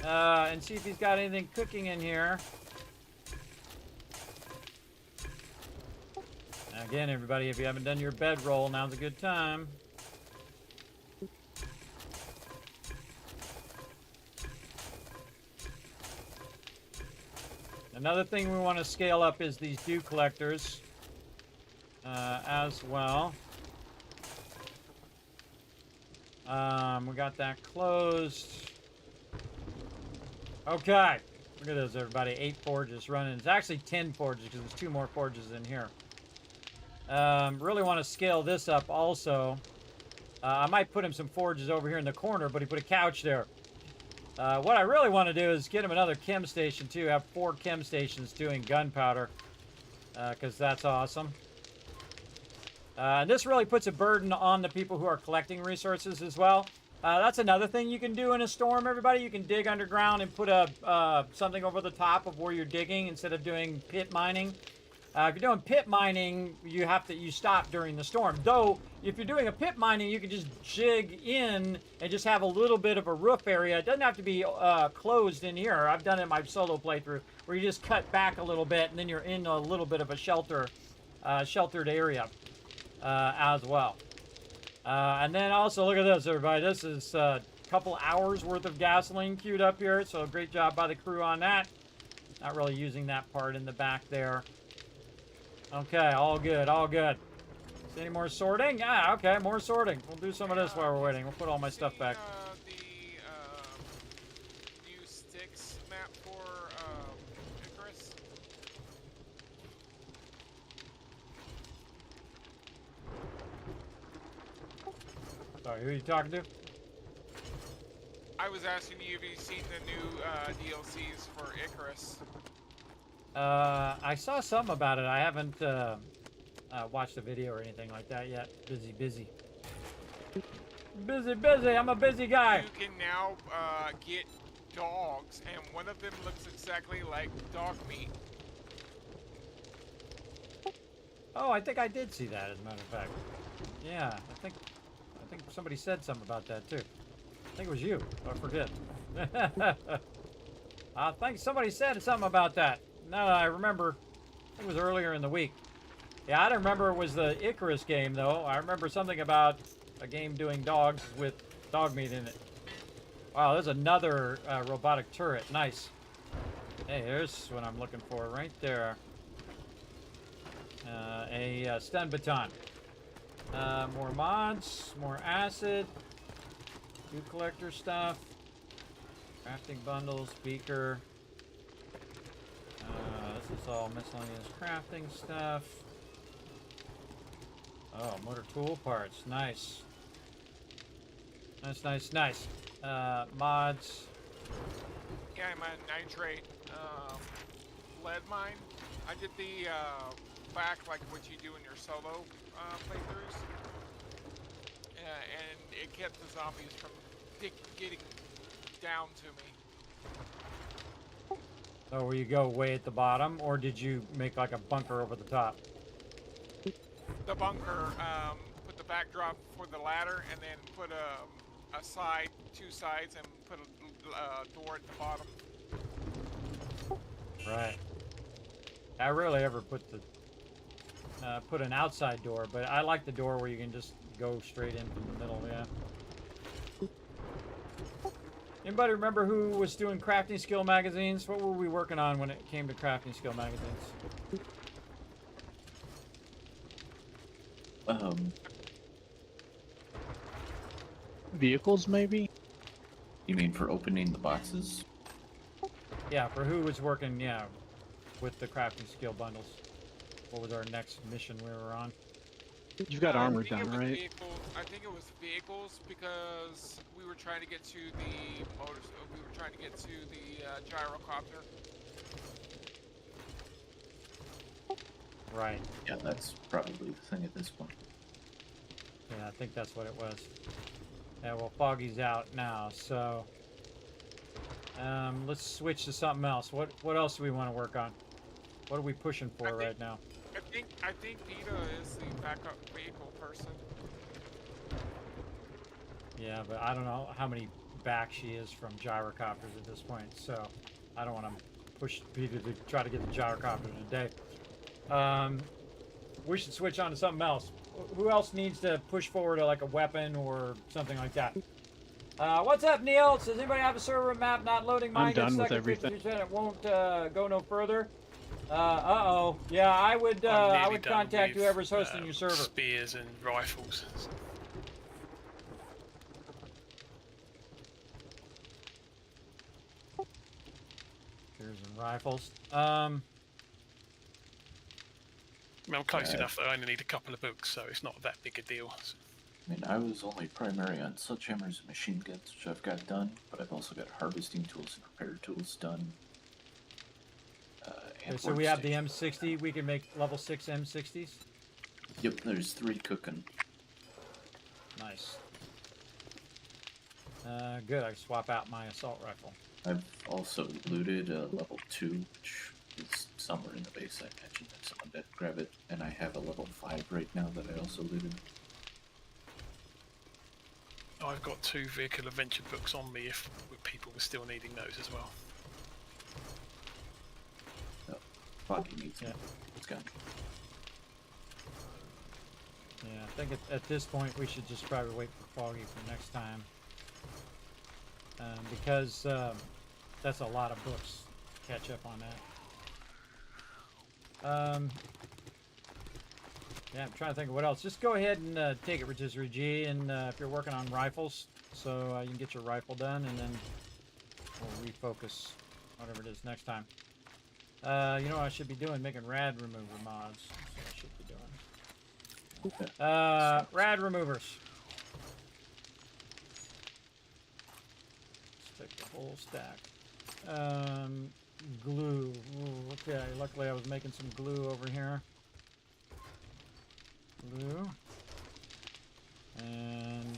And see if he's got anything cooking in here. Again, everybody, if you haven't done your bedroll, now's a good time. Another thing we want to scale up is these dew collectors as well. We got that closed. Okay, look at this, everybody. 8 forges running. It's actually 10 forges because there's 2 more forges in here. Really want to scale this up also. I might put him some forges over here in the corner, but he put a couch there. What I really want to do is get him another chem station too. Have 4 chem stations doing gunpowder, because that's awesome. And this really puts a burden on the people who are collecting resources as well. That's another thing you can do in a storm, everybody. You can dig underground and put a something over the top of where you're digging instead of doing pit mining. If you're doing pit mining, you stop during the storm. Though, if you're doing a pit mining, you can just jig in and just have a little bit of a roof area. It doesn't have to be closed in here. I've done it in my solo playthrough, where you just cut back a little bit and then you're in a little bit of a sheltered area as well. And then also, look at this, everybody. This is a couple hours worth of gasoline queued up here, so great job by the crew on that. Not really using that part in the back there. Okay, all good, all good. Is any more sorting? Yeah, okay, more sorting. We'll do some of this while we're waiting. We'll put all my stuff back. The new sticks map for Icarus. Sorry, who are you talking to? I was asking you if you've seen the new DLCs for Icarus. I saw some about it. I haven't watched a video or anything like that yet. Busy. I'm a busy guy. You can now get dogs, and one of them looks exactly like dog meat. Oh, I think I did see that, as a matter of fact. Yeah, I think somebody said something about that too. I think it was you. I forget. I think somebody said something about that. No, I remember. I think it was earlier in the week. Yeah, I don't remember it was the Icarus game, though. I remember something about a game doing dogs with dog meat in it. Wow, there's another robotic turret. Nice. Hey, here's what I'm looking for right there. A stun baton. More mods, more acid, food collector stuff, crafting bundles, beaker. This is all miscellaneous crafting stuff. Oh, motor tool parts. Nice. Nice, nice, nice. Mods. Yeah, I'm at nitrate lead mine. I did the back like what you do in your solo playthroughs, and it kept the zombies from getting down to me. Oh, where you go way at the bottom, or did you make like a bunker over the top? The bunker, put the backdrop for the ladder, and then put a side, two sides, and put a door at the bottom. Right. I rarely ever put the put an outside door, but I like the door where you can just go straight in from the middle. Yeah. Anybody remember who was doing crafting skill magazines? What were we working on when it came to crafting skill magazines? Vehicles, maybe? You mean for opening the boxes? Yeah, for who was working, yeah, with the crafting skill bundles. What was our next mission we were on? You've got armor done, right? Vehicles. I think it was vehicles because we were trying to get to the motors. We were trying to get to the gyrocopter. Right. Yeah, that's probably the thing at this point. Yeah, I think that's what it was. Yeah, well, Foggy's out now, so let's switch to something else. What else do we want to work on? What are we pushing for right now? I think Vita is the backup vehicle person. Yeah, but I don't know how many back she is from gyrocopters at this point, so I don't want to push Vita to try to get the gyrocopter today. We should switch on to something else. Who else needs to push forward to like a weapon or something like that? What's up, Neil? Does anybody have a server map not loading? Mine I'm done with everything. It won't go no further. Uh-oh. Yeah, I would contact whoever's hosting your server. Spears and rifles. Spears and rifles. I mean, I'm close enough that I only need a couple of books, so it's not that big a deal. I mean, I was only primary on sledgehammers and machine guns, which I've got done, but I've also got harvesting tools and repair tools done. Okay, so we have the M60. We can make level 6 M60s. Yep, there's 3 cooking. Nice. Good. I swap out my assault rifle. I've also looted a level 2, which is somewhere in the base. I mentioned that someone did grab it, and I have a level 5 right now that I also looted. I've got 2 vehicle adventure books on me if people were still needing those as well. Foggy needs it. It's gone. Yeah, I think at this point we should just probably wait for Foggy for next time. Because that's a lot of books to catch up on that. Yeah, I'm trying to think of what else. Just go ahead and take it, Rotisserie G, and if you're working on rifles, so you can get your rifle done, and then we'll refocus whatever it is next time. You know what I should be doing? Making rad remover mods. That's what I should be doing. Rad removers. Let's take the whole stack. Glue. Ooh, okay, luckily I was making some glue over here. Glue. And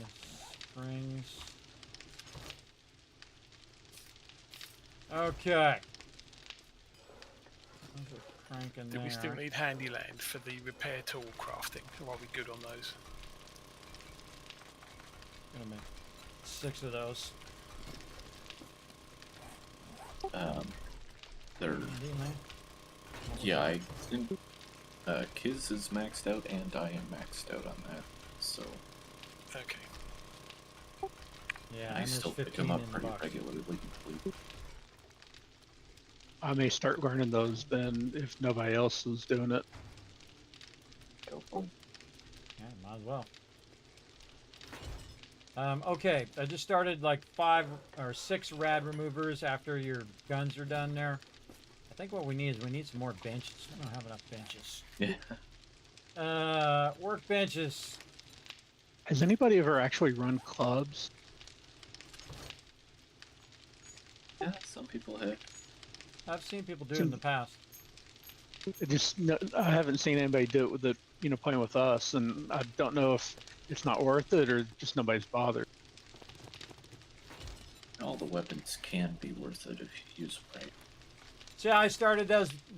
springs. Okay. Do we still need Handyland for the repair tool crafting? Or are we good on those? 6 of those. They're yeah, I think Kiz is maxed out and I am maxed out on that, so Okay. Yeah, I and there's still pick 15 them up in the pretty box. regularly. I may start learning those then if nobody else is doing it. Go for it. Yeah, might as well. Okay, I just started like 5 or 6 rad removers after your guns are done there. I think what we need is we need some more benches. I don't have enough benches. Yeah. Workbenches. Has anybody ever actually run clubs? Yeah, some people have. I've seen people do it in the past. It just I haven't seen anybody do it with the playing with us, and I don't know if it's not worth it or just nobody's bothered. All the weapons can be worth it if you use them right. See how I started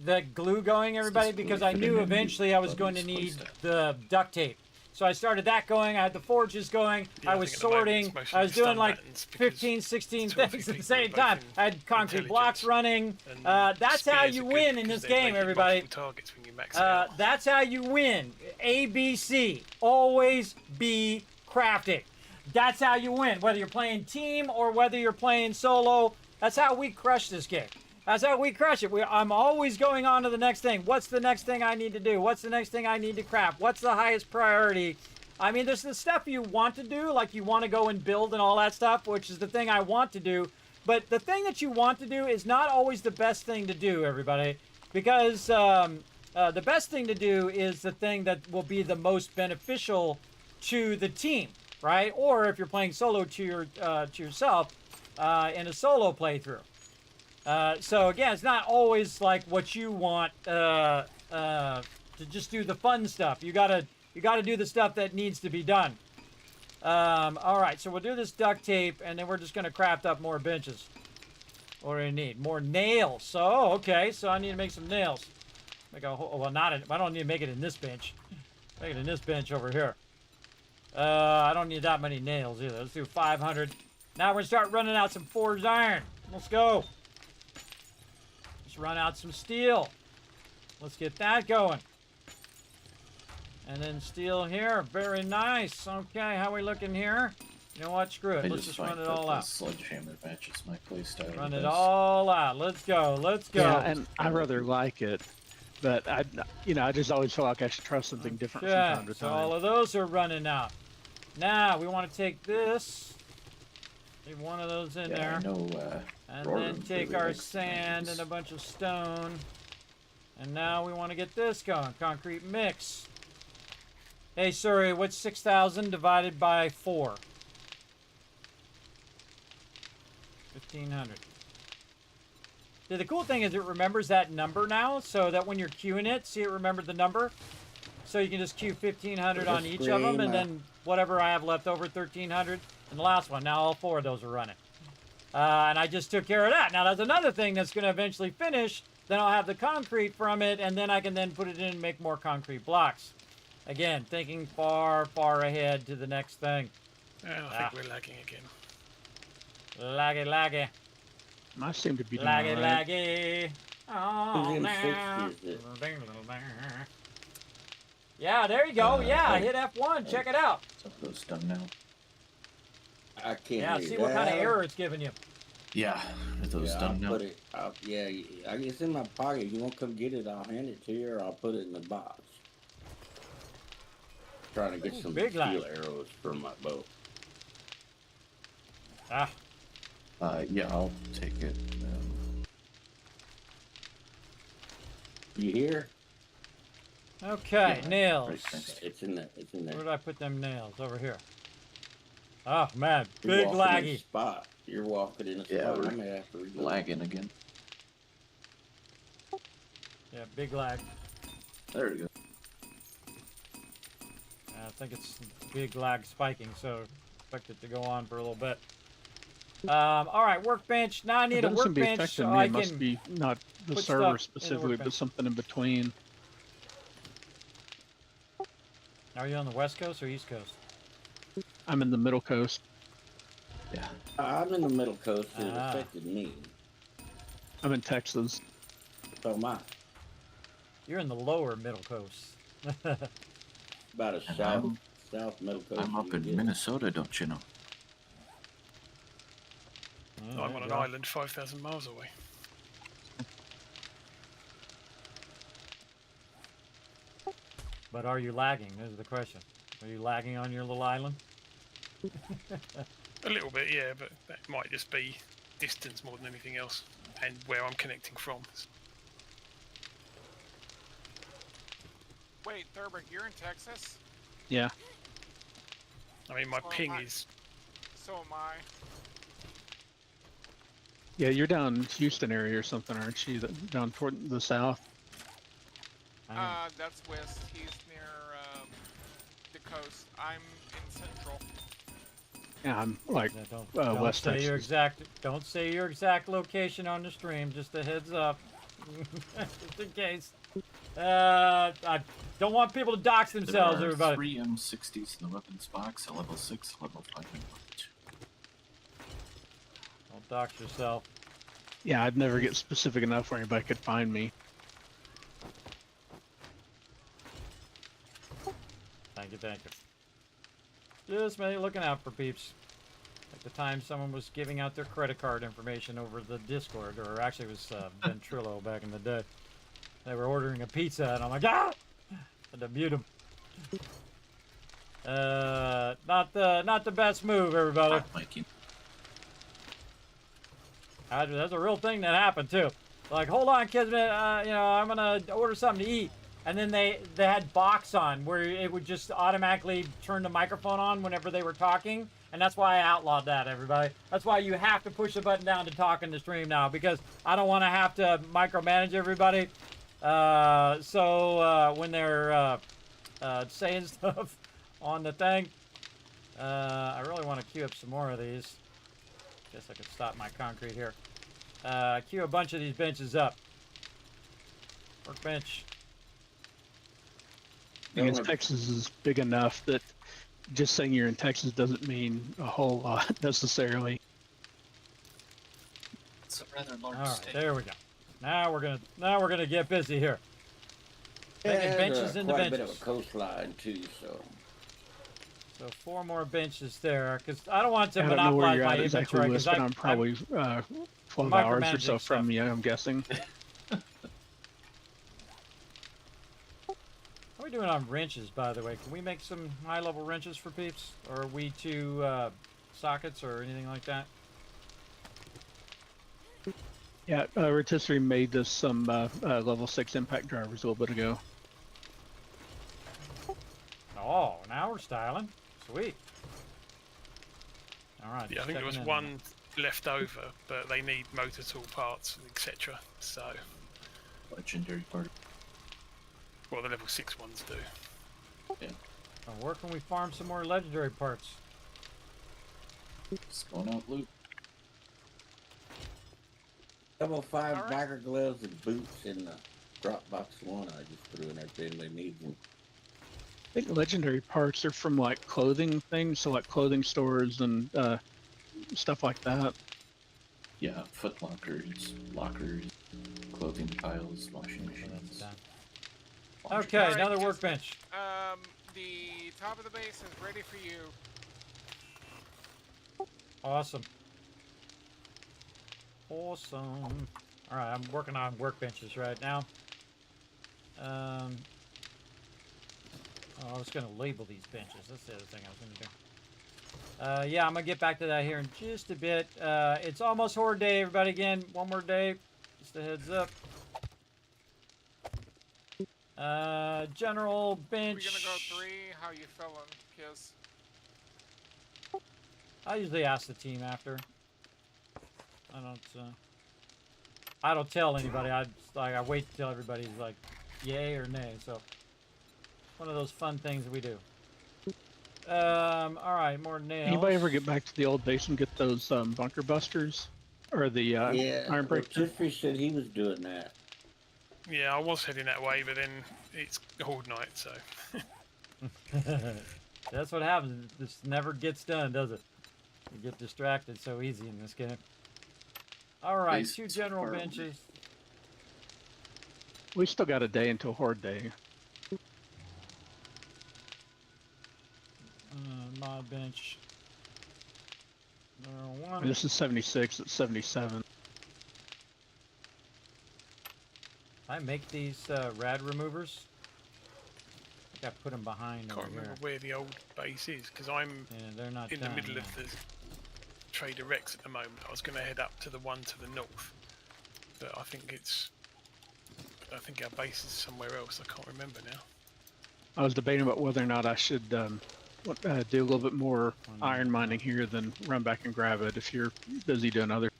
that glue going, everybody? Because I knew eventually I was going to need the duct tape. So I started that going, I had the forges going, Yeah, I I was think at the moment sorting, it's mostly I was doing stun like buttons because 15, 16 two or things three at the people are same both time. in I had concrete blocks running. and That's how spears you are good win in because this they're game, making everybody. multiple targets when you max it out. That's how you win. ABC. Always be crafting. That's how you win. Whether you're playing team or whether you're playing solo, that's how we crush this game. That's how we crush it. I'm always going on to the next thing. What's the next thing I need to do? What's the next thing I need to craft? What's the highest priority? I mean, there's the stuff you want to do, like you want to go and build and all that stuff, which is the thing I want to do. But the thing that you want to do is not always the best thing to do, everybody. Because the best thing to do is the thing that will be the most beneficial to the team, right? Or if you're playing solo to yourself in a solo playthrough. So again, it's not always like what you want to just do the fun stuff. You gotta do the stuff that needs to be done. All right, so we'll do this duct tape, and then we're just gonna craft up more benches. What do I need? More nails. So okay, so I need to make some nails. Make a whole, well, I don't need to make it in this bench. Make it in this bench over here. I don't need that many nails either. Let's do 500. Now we're gonna start running out some forged iron. Let's go. Let's run out some steel. Let's get that going. And then steel here. Very nice. Okay, how we looking here? You know what? Screw it. Let's just run it all out. Sledgehammer matches my playstyle. Run it all out. Let's go. Let's go. Yeah, and I rather like it, but I just always feel like I should try something different from time to So time. all of those are running out. Now we want to take this. Leave one of those in there. I know, and Rory then take really our likes sand matches. and a bunch of stone. And now we want to get this going. Concrete mix. Hey, sorry, what's 6,000 divided by 4? 1,500. See, the cool thing is it remembers that number now, so that when you're queuing it, see it remembered the number? So you can just queue 1,500 on each of them, and then whatever I have left over, 1,300. And the last one, now all 4 of those are running. And I just took care of that. Now that's another thing that's going to eventually finish. Then I'll have the concrete from it, and then I can then put it in and make more concrete blocks. Again, thinking far, far ahead to the next thing. I think we're lagging again. Laggy, laggy. I seem to be doing Laggy, all right. laggy. Oh, Who's in now. 60s? Yeah, there you go. Yeah, hit F1. Check it out. Some of those done now. I can't. Yeah, read see what kind of that. error it's giving you. Yeah, are those Yeah, done I'll now? put it. It's in my pocket. You won't come get it? I'll hand it to you, or I'll put it in the box. Trying to get some big steel line. arrows for my bow. Ah, Yeah, I'll take it. You hear? okay, Yeah, nails. right next to It's in there. It's in there. Where did I put them nails? Over here. Oh, man. You're Big walking in a laggy. spot. You're walking in a Yeah, spot. we're I may have to reload. lagging again. Yeah, big lag. There we go. I think it's big lag spiking, so expect it to go on for a little bit. All right, workbench. Now I need It a doesn't be workbench affecting so me. I It must can. be not the put server stuff in the specifically, but workbench. something in between. Are you on the West Coast or East Coast? I'm in the middle coast. Yeah. I'm in the middle coast, so it Ah. affected me. I'm in Texas. So am I. You're in the lower middle coast. About a And south middle coast. I'm up you can in get. Minnesota, don't you know? Oh, I'm there on you an go. island 5,000 miles away. But are you lagging? This is the question. Are you lagging on your little island? A little bit, yeah, but that might just be distance more than anything else, and where I'm connecting from. Wait, Thurber, you're in Texas? Yeah. I mean, my So ping am I. is. So am I. Yeah, you're down Houston area or something, aren't you? Down toward the south. That's west. He's near the coast. I'm in central. Yeah, I'm like Yeah, don't West say Texas. your exact. Don't say your exact location on the stream. Just a heads up, just in case. I don't want people to dox themselves. There are Everybody. 3 M60s in the weapons box, a level 6, level 5, and level 2. Don't dox yourself. Yeah, I'd never get specific enough where anybody could find me. Thank you, thank you. Just maybe looking out for peeps. Like the time someone was giving out their credit card information over the Discord, or actually it was Ventrilo back in the day. They were ordering a pizza, and I'm like, ah! I had to mute them. Not the best move, everybody. Mikey. That's a real thing that happened too. Like, hold on, Kismet, I'm gonna order something to eat. And then they had box on where it would just automatically turn the microphone on whenever they were talking. And that's why I outlawed that, everybody. That's why you have to push the button down to talk in the stream now, because I don't want to have to micromanage everybody. So when they're saying stuff on the thing, I really want to queue up some more of these. Guess I could stop my concrete here. Queue a bunch of these benches up. Workbench. I guess Texas is big enough that just saying you're in Texas doesn't mean a whole lot necessarily. It's a rather large All right, state. there we go. Now we're gonna get busy here. Making benches into quite a bit benches. of a coastline too, so. So 4 more benches there, because I don't want to I don't know where monopolize you're my at exactly, inventory. Lewis, Because but I'm probably 12 hours or so micromanaging from stuff. you, I'm guessing. How are we doing on wrenches, by the way? Can we make some high-level wrenches for peeps? Or are we to sockets or anything like that? Yeah, Rotisserie made us some level 6 impact drivers a little bit ago. Oh, now we're styling. Sweet. All right. Yeah, I think there was one left over, but they need motor tool parts, etc. So, Legendary part. well, the level 6 ones do. Yeah. Where can we farm some more legendary parts? Just going out loot. Level 5 All right. biker gloves and boots in the Dropbox 1. I just threw in there if anybody needs them. I think legendary parts are from like clothing things, so like clothing stores and stuff like that. Yeah, foot lockers, clothing piles, washing Okay, that's machines. done. laundry Okay, Alright, another just- workbench. The top of the base is ready for you. Awesome. Awesome. All right, I'm working on workbenches right now. I was going to label these benches. That's the other thing I was going to do. Yeah, I'm going to get back to that here in just a bit. It's almost horde day, everybody. Again, one more day. Just a heads up. General bench. We're gonna go 3. How you feeling, Kiz? I usually ask the team after. I don't tell anybody. I wait till everybody's like, yay or nay. So one of those fun things that we do. All right, more nails. Anybody ever get back to the old base and get those bunker busters or the iron breaker? Rotisserie said he was doing that. Yeah, I was heading that way, but then it's horde night, so. That's what happens. This never gets done, does it? You get distracted so easy in this game. All right, Base 2 general hard. benches. We still got a day until Horde Day. Mod bench. I One. mean, this is 76. It's 77. I make these rad removers. I think I put them behind Can't over remember here. where the old base is because I'm Yeah, they're not in the done, middle yeah. of the Trader Rex at the moment. I was going to head up to the one to the north, but I think our base is somewhere else. I can't remember now. I was debating about whether or not I should do a little bit more iron mining here than run back and grab it if you're busy doing other.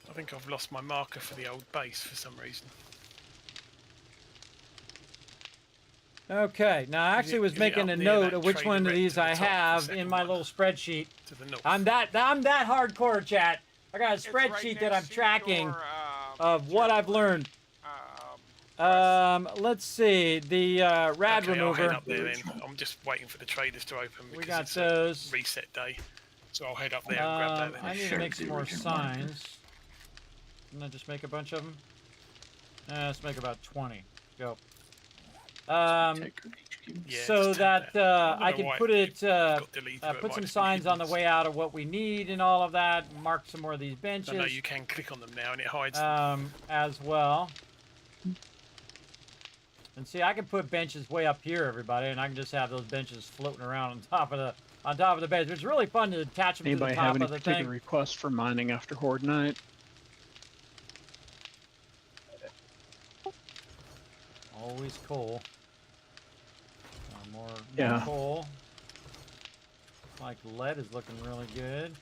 I think I've lost my marker for the old base for some reason. Okay, now I actually was making a note of which one of these I have in my little spreadsheet. To the north. I'm that hardcore, chat. I got a It's right spreadsheet that I'm next to tracking your, of what I've learned. Let's see, the rad Okay, I'll head remover. up there then. I'm just waiting for the traders to open because We got it's those. a reset day. So I'll head up there and grab that then. I need to make some more signs. And then just make a bunch of them. Let's make about 20. Go. Yeah, So just that take I don't I know can why put it it, got deleted, or it put might some just be signs on the hidden. way out of what we need and all of that. Mark some more of these I know benches you can click on them now and it hides them. as well. And see, I can put benches way up here, everybody, and I can just have those benches floating around on top of the base. It's really fun to attach them Anybody to the have top any of the particular thing. requests for mining after Horde Night? Always coal. More Yeah. coal. Like lead is looking really good.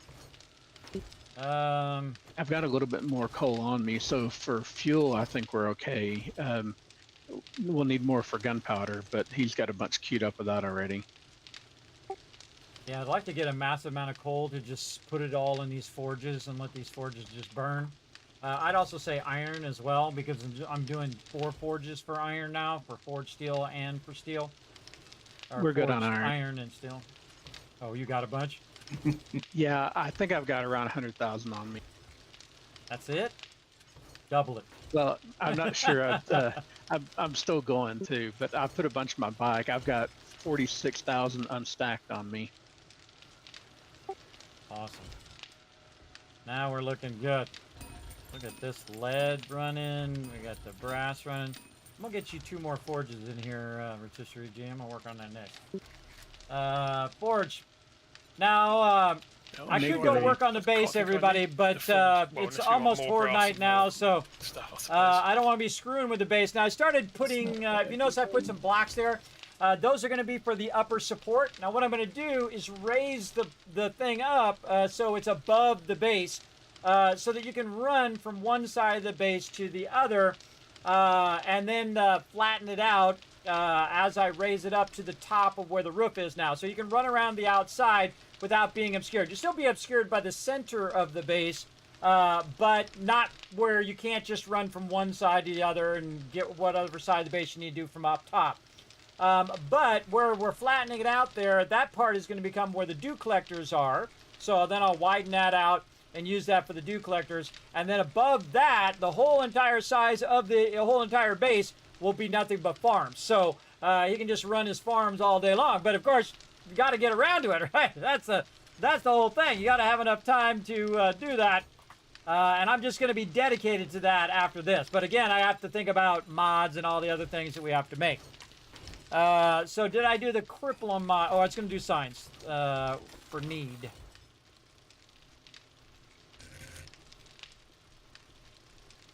I've got a little bit more coal on me, so for fuel, I think we're okay. We'll need more for gunpowder, but he's got a bunch queued up with that already. Yeah, I'd like to get a massive amount of coal to just put it all in these forges and let these forges just burn. I'd also say iron as well, because I'm doing 4 forges for iron now, for forged steel and for steel. Or We're good on forged iron. Iron and steel. Oh, you got a bunch? Yeah, I think I've got around 100,000 on me. That's it? Double it. Well, I'm not sure. I'm still going too, but I put a bunch on my bike. I've got 46,000 unstacked on me. Awesome. Now we're looking good. Look at this lead running. We got the brass running. I'm gonna get you 2 more forges in here, Rotisserie Jam. I'll work on that next. Forge. Now, I should go work on the base, everybody, but it's almost Horde Night now, so I don't want to be screwing with the base. Now, I started putting, if you notice, I put some blocks there. Those are going to be for the upper support. Now, what I'm going to do is raise the thing up so it's above the base so that you can run from one side of the base to the other and then flatten it out as I raise it up to the top of where the roof is now. So you can run around the outside without being obscured. You'll still be obscured by the center of the base, but not where you can't just run from one side to the other and get whatever side of the base you need to do from up top. But where we're flattening it out there, that part is going to become where the dew collectors are. So then I'll widen that out and use that for the dew collectors. And then above that, the whole entire size of the whole entire base will be nothing but farms. So he can just run his farms all day long. But of course, you got to get around to it, right? That's the whole thing. You got to have enough time to do that. And I'm just going to be dedicated to that after this. But again, I have to think about mods and all the other things that we have to make. So did I do the cripple mod? Oh, it's going to do signs for need.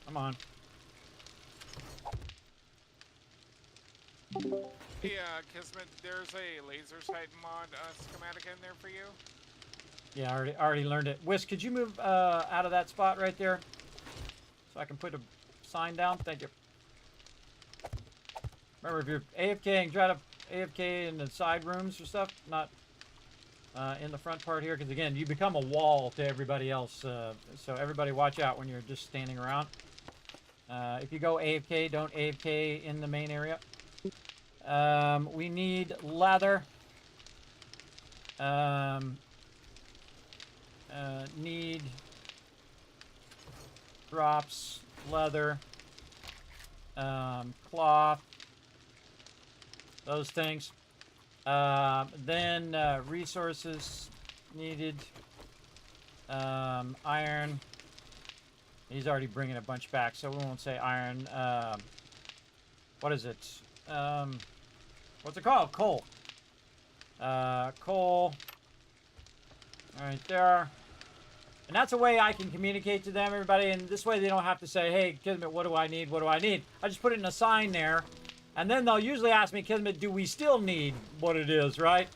Come on. Hey, Kismet, there's a laser sight mod schematic in there for you. Yeah, I already learned it. Whisk, could you move out of that spot right there? So I can put a sign down? Thank you. Remember, if you're AFKing, try to AFK in the side rooms or stuff, not in the front part here, because again, you become a wall to everybody else. So everybody watch out when you're just standing around. If you go AFK, don't AFK in the main area. We need leather. need drops, leather, cloth, those things. Then resources needed, iron. He's already bringing a bunch back, so we won't say iron. What is it? What's it called? Coal. Coal. Right there. And that's a way I can communicate to them, everybody, and this way they don't have to say, hey, Kismet, what do I need? What do I need? I just put it in a sign there, and then they'll usually ask me, Kismet, do we still need what it is, right?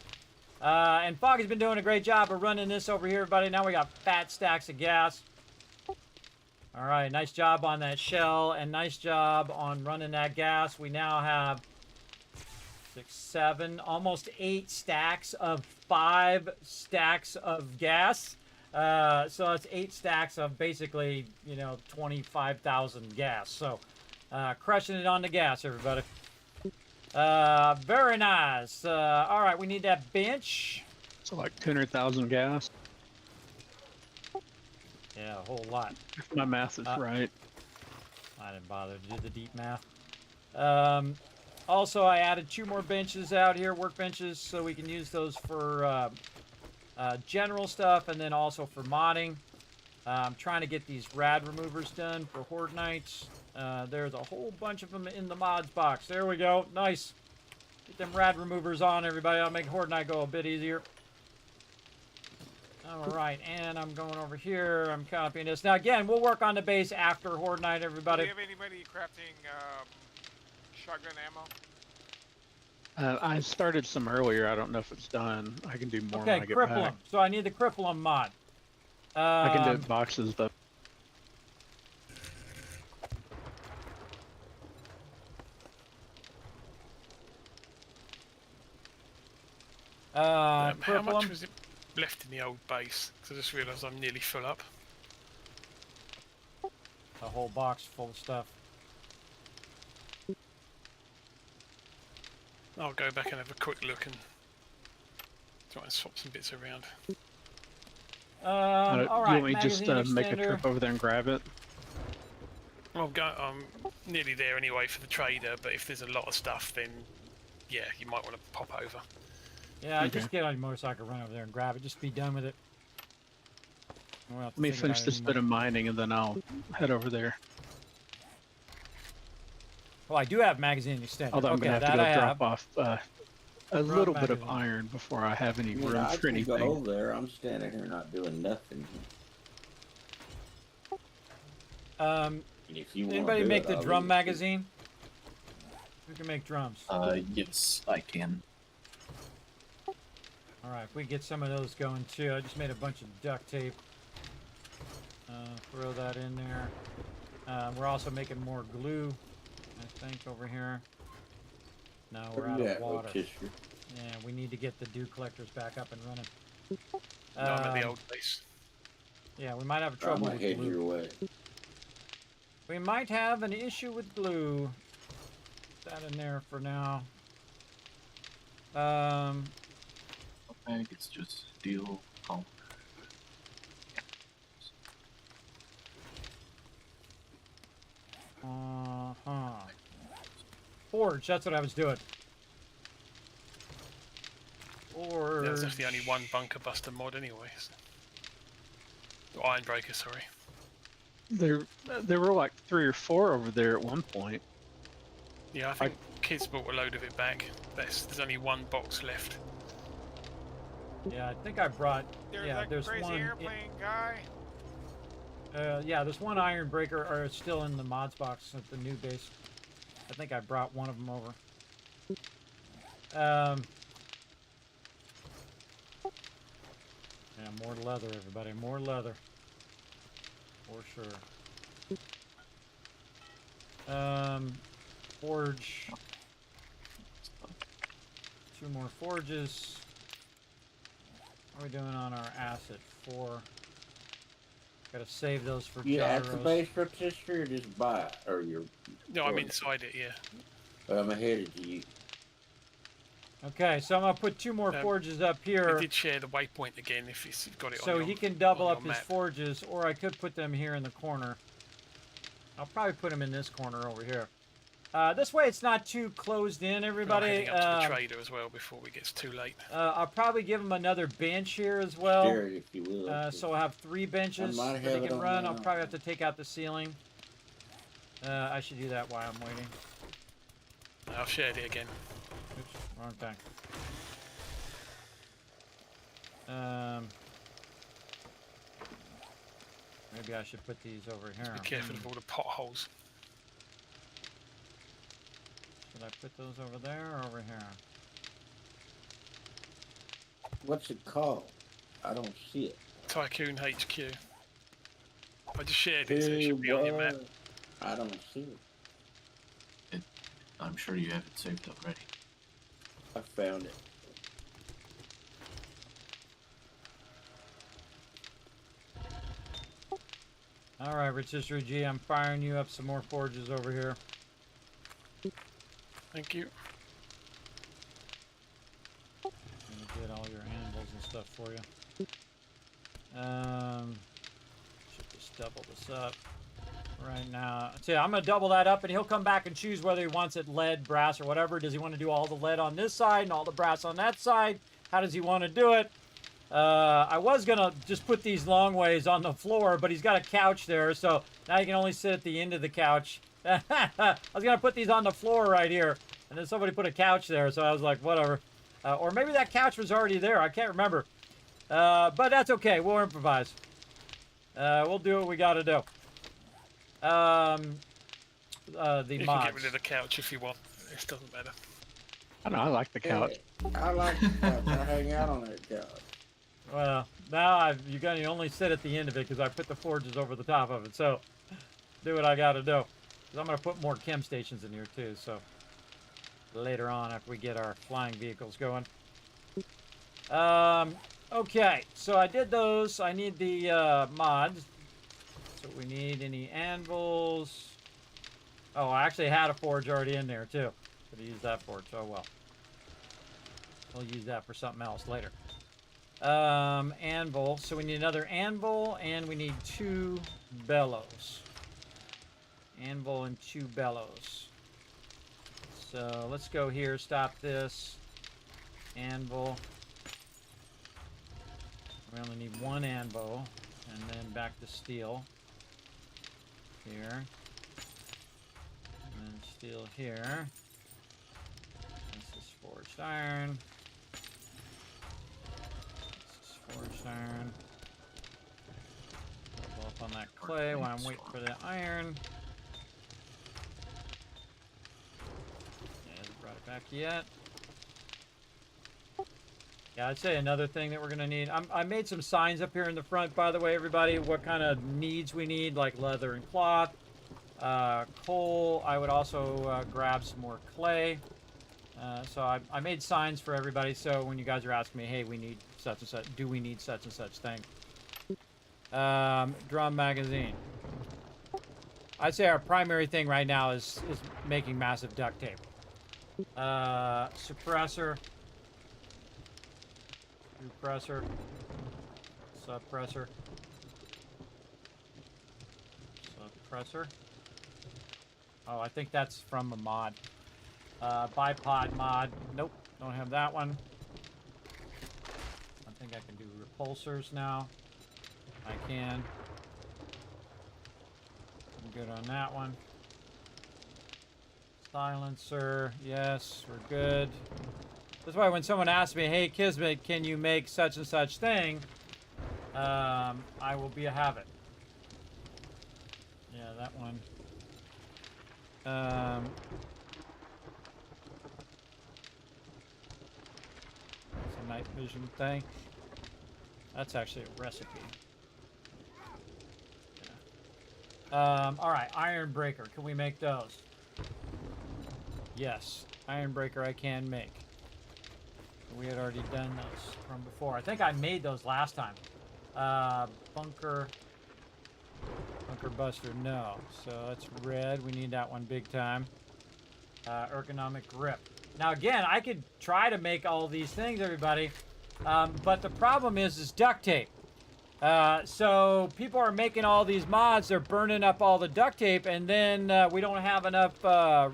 And Foggy's been doing a great job of running this over here, everybody. Now we got fat stacks of gas. All right, nice job on that shell, and nice job on running that gas. We now have 6, 7, almost 8 stacks of 5 stacks of gas. So it's 8 stacks of basically, you know, 25,000 gas. So, crushing it on the gas, everybody. Very nice. All right, we need that bench. So like 200,000 gas. Yeah, a whole lot. If my math is right. I didn't bother to do the deep math. Also, I added 2 more benches out here, workbenches, so we can use those for general stuff and then also for modding. I'm trying to get these rad removers done for Horde Knights. There's a whole bunch of them in the mods box. There we go. Nice. Get them rad removers on, everybody. I'll make Horde Knight go a bit easier. All right, and I'm going over here. I'm copying this. Now, again, we'll work on the base after Horde Night, everybody. Do you have anybody crafting shotgun ammo? I started some earlier. I don't know if it's done. I can do more when I get cripple back. them. So I need the cripple them mod. I can do it boxes, though. How Cripple much 'em. was it left in the old base? Because I just realised I'm nearly full up. A whole box full of stuff. I'll go back and have a quick look and try and swap some bits around. All you right, want me just magazine make a extender. trip over there and grab it? I'm nearly there anyway for the trader, but if there's a lot of stuff, then yeah, you might want to pop over. Yeah, Okay. just get on your motorcycle, run over there and grab it. Just be done with it. We'll have to Let me think finish about it this bit anymore. of mining and then I'll head over there. Well, I do have magazine extender. Although I'm Okay, gonna have to that I go have. drop off a little bit of magazine. iron before I have any I mean, room I for can go anything. over there. I'm standing here not doing nothing. And if you wanna Anybody do make it, the I'll drum leave it. magazine? Who can make drums? Yes, I can. All right, if we get some of those going too. I just made a bunch of duct tape. Throw that in there. We're also making more glue, I think, over here. No, we're Where out you of at, water. Rotisserie? Yeah, we need to get the dew collectors back up and running. No, I'm at the old base. Yeah, we might have I'm trouble gonna with head glue. your way. We might have an issue with glue. Put that in there for now. I think it's just steel. Oh. Forge, that's what I was doing. Forge. There's actually only one bunker buster mod anyway. So. Ironbreaker, sorry. There were like 3 or 4 over there at one point. Yeah, I think kids brought a load of it back. There's only one box left. Yeah, I think I brought. There's yeah, that there's crazy one. airplane guy. Yeah, there's one iron breaker, or it's still in the mods box at the new base. I think I brought one of them over. Yeah, more leather, everybody. More leather. For sure. Forge. 2 more forges. What are we doing on our asset? 4. Gotta save those for You at the gyros. base, Rotisserie, or just buy it? Or you're... No, I'm inside it, yeah. I'm ahead of you. Okay, so I'm gonna put 2 more forges up here. I did share the waypoint again if you've got it on So your, he can double on up your his map. forges, or I could put them here in the corner. I'll probably put them in this corner over here. This way it's not too closed in, everybody. I'm heading up to the trader as well before it gets too late. I'll probably give him another bench here as well. Share it if you will. So I'll have 3 benches that he can run. I'll probably have to take out the ceiling. I should do that while I'm waiting. I'll share it again. Oops, wrong thing. Maybe I should put these over here. Be careful of all the potholes. Should I put those over there or over here? What's it called? I don't see it. Tycoon HQ. I just shared it, so it should be on your map. I don't see it. I'm sure you have it saved already. I found it. All right, Rotisserie G, I'm firing you up some more forges over here. Thank you. I'm gonna get all your anvils and stuff for you. Should just double this up right now. So yeah, I'm gonna double that up, and he'll come back and choose whether he wants it lead, brass, or whatever. Does he want to do all the lead on this side and all the brass on that side? How does he want to do it? I was gonna just put these long ways on the floor, but he's got a couch there, so now you can only sit at the end of the couch. I was gonna put these on the floor right here, and then somebody put a couch there, so I was like, whatever. Or maybe that couch was already there. I can't remember. But that's okay. We'll improvise. We'll do what we gotta do. The You mods. can get rid of the couch if you want. It doesn't matter. I know, I like the couch. I like the couch. I hang out on that couch. Well, now you can only sit at the end of it because I put the forges over the top of it. So, do what I got to do. 'Cause I'm going to put more chem stations in here too. So, later on after we get our flying vehicles going. Okay, so I did those. I need the mods. So we need any anvils. Oh, I actually had a forge already in there too. Could have used that forge. Oh well. We'll use that for something else later. Anvil. So we need another anvil, and we need 2 bellows. Anvil and 2 bellows. So let's go here. Stop this. Anvil. We only need 1 anvil, and then back to steel. Here. And then steel here. This is forged iron. Forged iron. Double up on that clay while I'm waiting for the iron. Yeah, hasn't brought it back yet. Yeah, I'd say another thing that we're gonna need. I made some signs up here in the front, by the way, everybody. What kind of needs we need, like leather and cloth, coal. I would also grab some more clay. So I made signs for everybody, so when you guys are asking me, hey, we need such and such, do we need such and such thing? Drum magazine. I'd say our primary thing right now is making massive duct tape. Suppressor. Suppressor. Suppressor. Suppressor. Oh, I think that's from a mod. Bipod mod. Nope, don't have that one. I think I can do repulsors now. I can. I'm good on that one. Silencer. Yes, we're good. That's why when someone asks me, hey, Kismet, can you make such and such thing? I will be a habit. Yeah, that one. It's a night vision thing. That's actually a recipe. Yeah. All right, iron breaker. Can we make those? Yes, iron breaker I can make. We had already done those from before. I think I made those last time. Bunker buster, no. So that's red. We need that one big time. Ergonomic grip. Now again, I could try to make all these things, everybody, but the problem is duct tape. So people are making all these mods, they're burning up all the duct tape, and then we don't have enough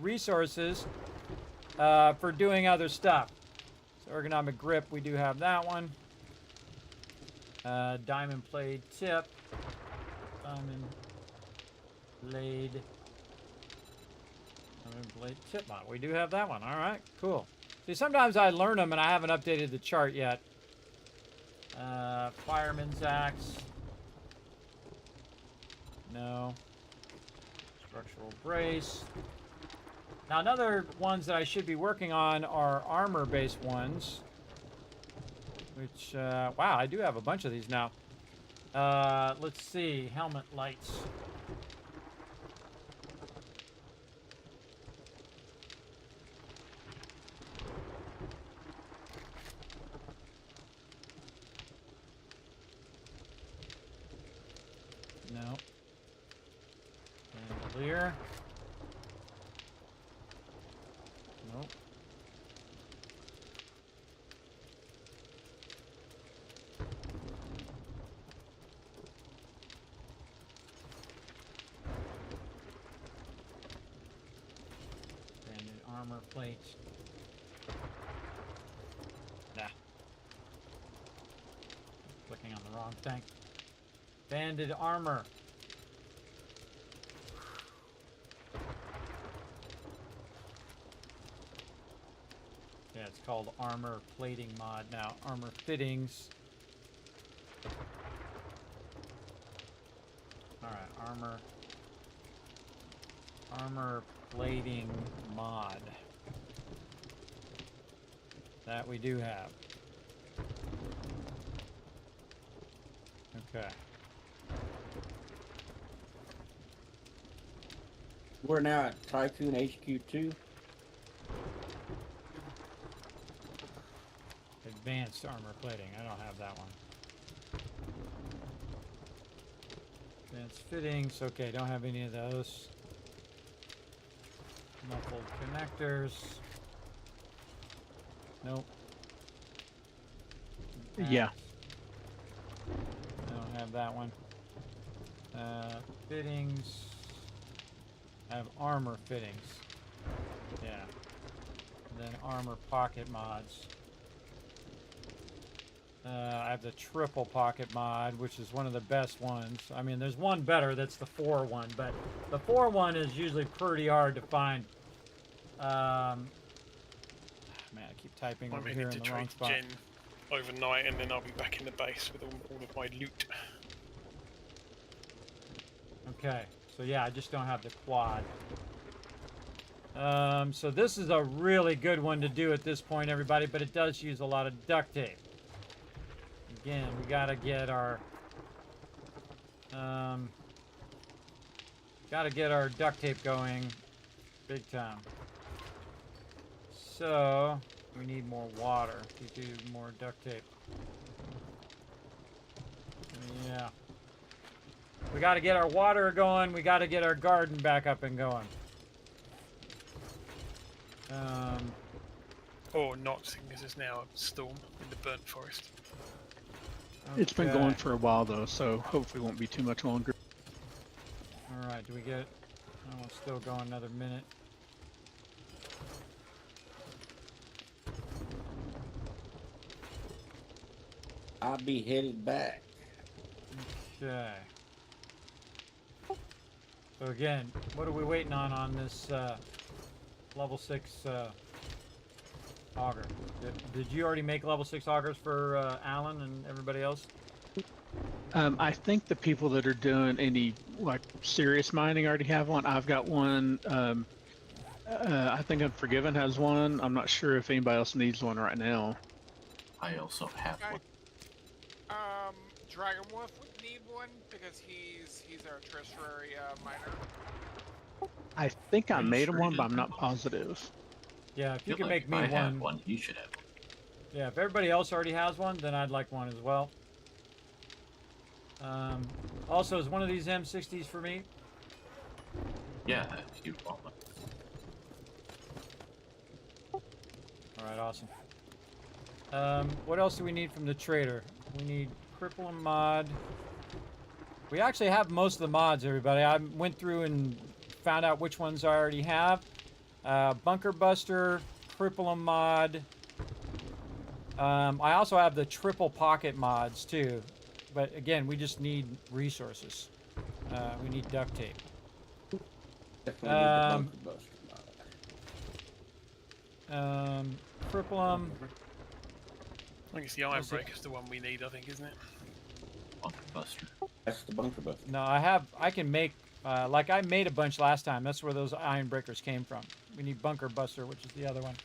resources for doing other stuff. So ergonomic grip, we do have that one. Diamond blade tip. Diamond blade tip mod. We do have that one. All right, cool. See, sometimes I learn them and I haven't updated the chart yet. Fireman's axe. No. Structural brace. Now, another ones that I should be working on are armor-based ones. Which, wow, I do have a bunch of these now. Let's see. Helmet lights. No. Chandelier. Nope. Branded armor plates. Nah. Clicking on the wrong thing. Banded armor. Yeah, it's called armor plating mod now. Armor fittings. Alright, armor plating mod. That we do have. Okay. We're now at Tycoon HQ2. Advanced armor plating. I don't have that one. Advanced fittings. Okay, don't have any of those. Muffled connectors. Nope. Yeah. I don't have that one. Fittings. I have armor fittings. Yeah. And then armor pocket mods. I have the triple pocket mod, which is one of the best ones. I mean, there's one better, that's the 4 one, but the 4 one is usually pretty hard to find. Man, I keep typing over here in the wrong spot. Gen overnight, and then I'll be back in the base with all of my loot. Okay, so yeah, I just don't have the quad. So this is a really good one to do at this point, everybody, but it does use a lot of duct tape. Again, we gotta get our duct tape going big time. So we need more water to do more duct tape. Yeah. We gotta get our water going, we gotta get our garden back up and going. Or not, seeing as there's now a storm in the burnt forest. Okay. It's been going for a while though, so hopefully it won't be too much longer. Alright, do we get... Oh, we'll still go another minute. I'll be headed back. Okay. So again, what are we waiting on this level 6 auger? Did you already make level 6 augers for Alan and everybody else? I think the people that are doing any like serious mining already have one. I've got one. I think Unforgiven has one. I'm not sure if anybody else needs one right now. I also have one. Dragonwolf would need one because he's our tertiary miner. I think I Are you made sure him one, you but I'm didn't not have one? positive. Yeah, if you I can feel like make me if I have one. one, you should have one. Yeah, if everybody else already has one, then I'd like one as well. Also, is one of these M60s for me? Yeah, if you want one. Alright, awesome. What else do we need from the trader? We need cripple and mod. We actually have most of the mods, everybody. I went through and found out which ones I already have. Bunker Buster, cripple and mod. I also have the triple pocket mods too. But again, we just need resources. We need duct tape. Definitely need the bunker buster. Cripple 'em. I think it's the Iron Breaker's the one we need, I think, isn't it? Bunker Buster. That's the bunker buster. No, I can make, like I made a bunch last time. That's where those iron breakers came from. We need Bunker Buster, which is the other one.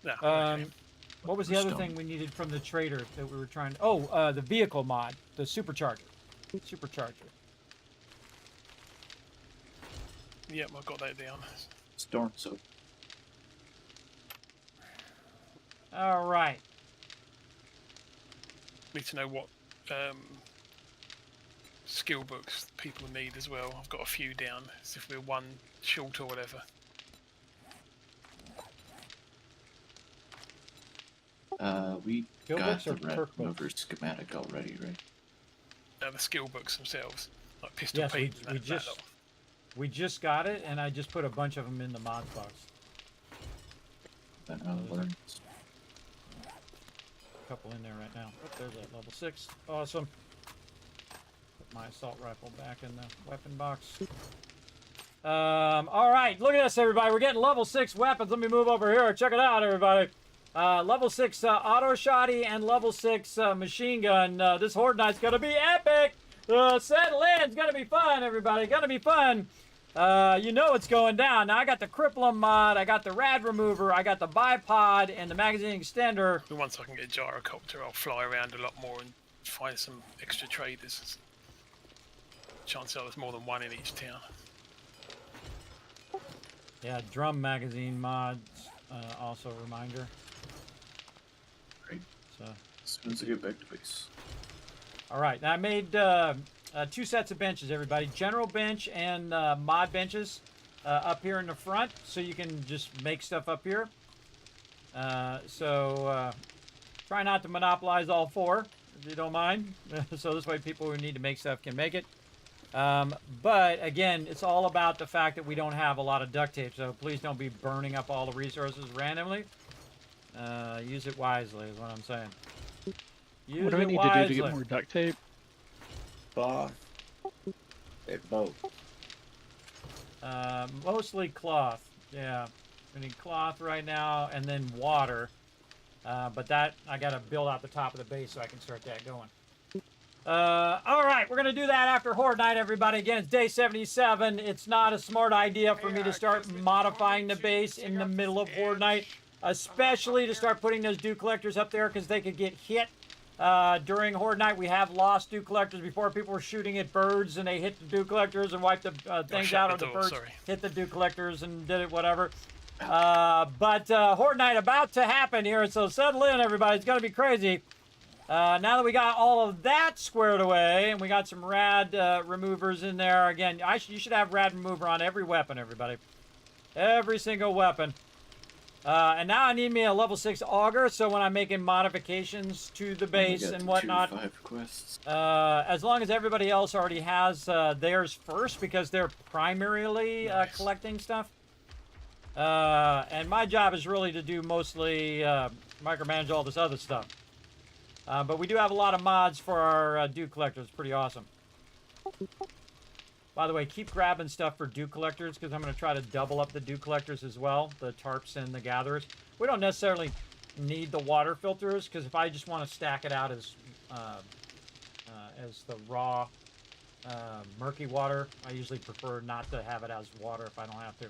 Yeah. Okay. What was the other thing we needed from the trader that we were trying to... Oh, the vehicle mod. The supercharger. Supercharger. Yep, I've got that down. Storm soap. All right. Need to know what skill books people need as well. I've got a few down, as if we're one short or whatever. We Skill got books the or red perk books? mover schematic already, right? The skill books themselves, like Pistol Yes, Pete we and just got it, and I just put a bunch of them in the mods box. Then I'll learn. A couple in there right now. Oh, there's that level 6. Awesome. Put my assault rifle back in the weapon box. All right, look at this, everybody. We're getting level 6 weapons. Let me move over here. Check it out, everybody. Level 6 auto shotty and level 6 machine gun. This Horde Night's gonna be epic. Settle in. It's gonna be fun, everybody. Gonna be fun. You know what's going down. Now I got the Cripplum mod, I got the Rad Remover, I got the Bipod, and the Magazine Extender. once I can get a gyrocopter, I'll fly around a lot more and find some extra traders. Chances are there's more than one in each town. Yeah, drum magazine mods. Also a reminder. Great. So. As soon as I get back to base. All right, now I made 2 sets of benches, everybody. General bench and mod benches up here in the front, so you can just make stuff up here. Try not to monopolize all 4, if you don't mind. So this way people who need to make stuff can make it. But again, it's all about the fact that we don't have a lot of duct tape, so please don't be burning up all the resources randomly. Use it wisely is what I'm saying. What do we need to do to get more duct tape? Cloth. Both. Mostly cloth. Yeah, we need cloth right now, and then water. But that I gotta build out the top of the base so I can start that going. All right, we're gonna do that after Horde Night, everybody. Again, it's day 77. It's not a smart idea for me to start modifying the base in the middle of Horde Night, especially to start putting those dew collectors up there because they could get hit. During Horde Night, we have lost dew collectors before. People were shooting at birds and they hit the dew collectors and wiped the things out of the birds. Hit the dew collectors and did it, whatever. But Horde Night about to happen here, so settle in, everybody. It's going to be crazy. Now that we got all of that squared away and we got some rad removers in there, again, you should have rad remover on every weapon, everybody. Every single weapon. And now I need me a level 6 auger, so when I'm making modifications to the base and whatnot, as long as everybody else already has theirs first, because they're primarily collecting stuff. And my job is really to do mostly micromanage all this other stuff. But we do have a lot of mods for our dew collectors. Pretty awesome. By the way, keep grabbing stuff for dew collectors because I'm going to try to double up the dew collectors as well, the tarps and the gatherers. We don't necessarily need the water filters because if I just want to stack it out as the raw murky water, I usually prefer not to have it as water if I don't have to.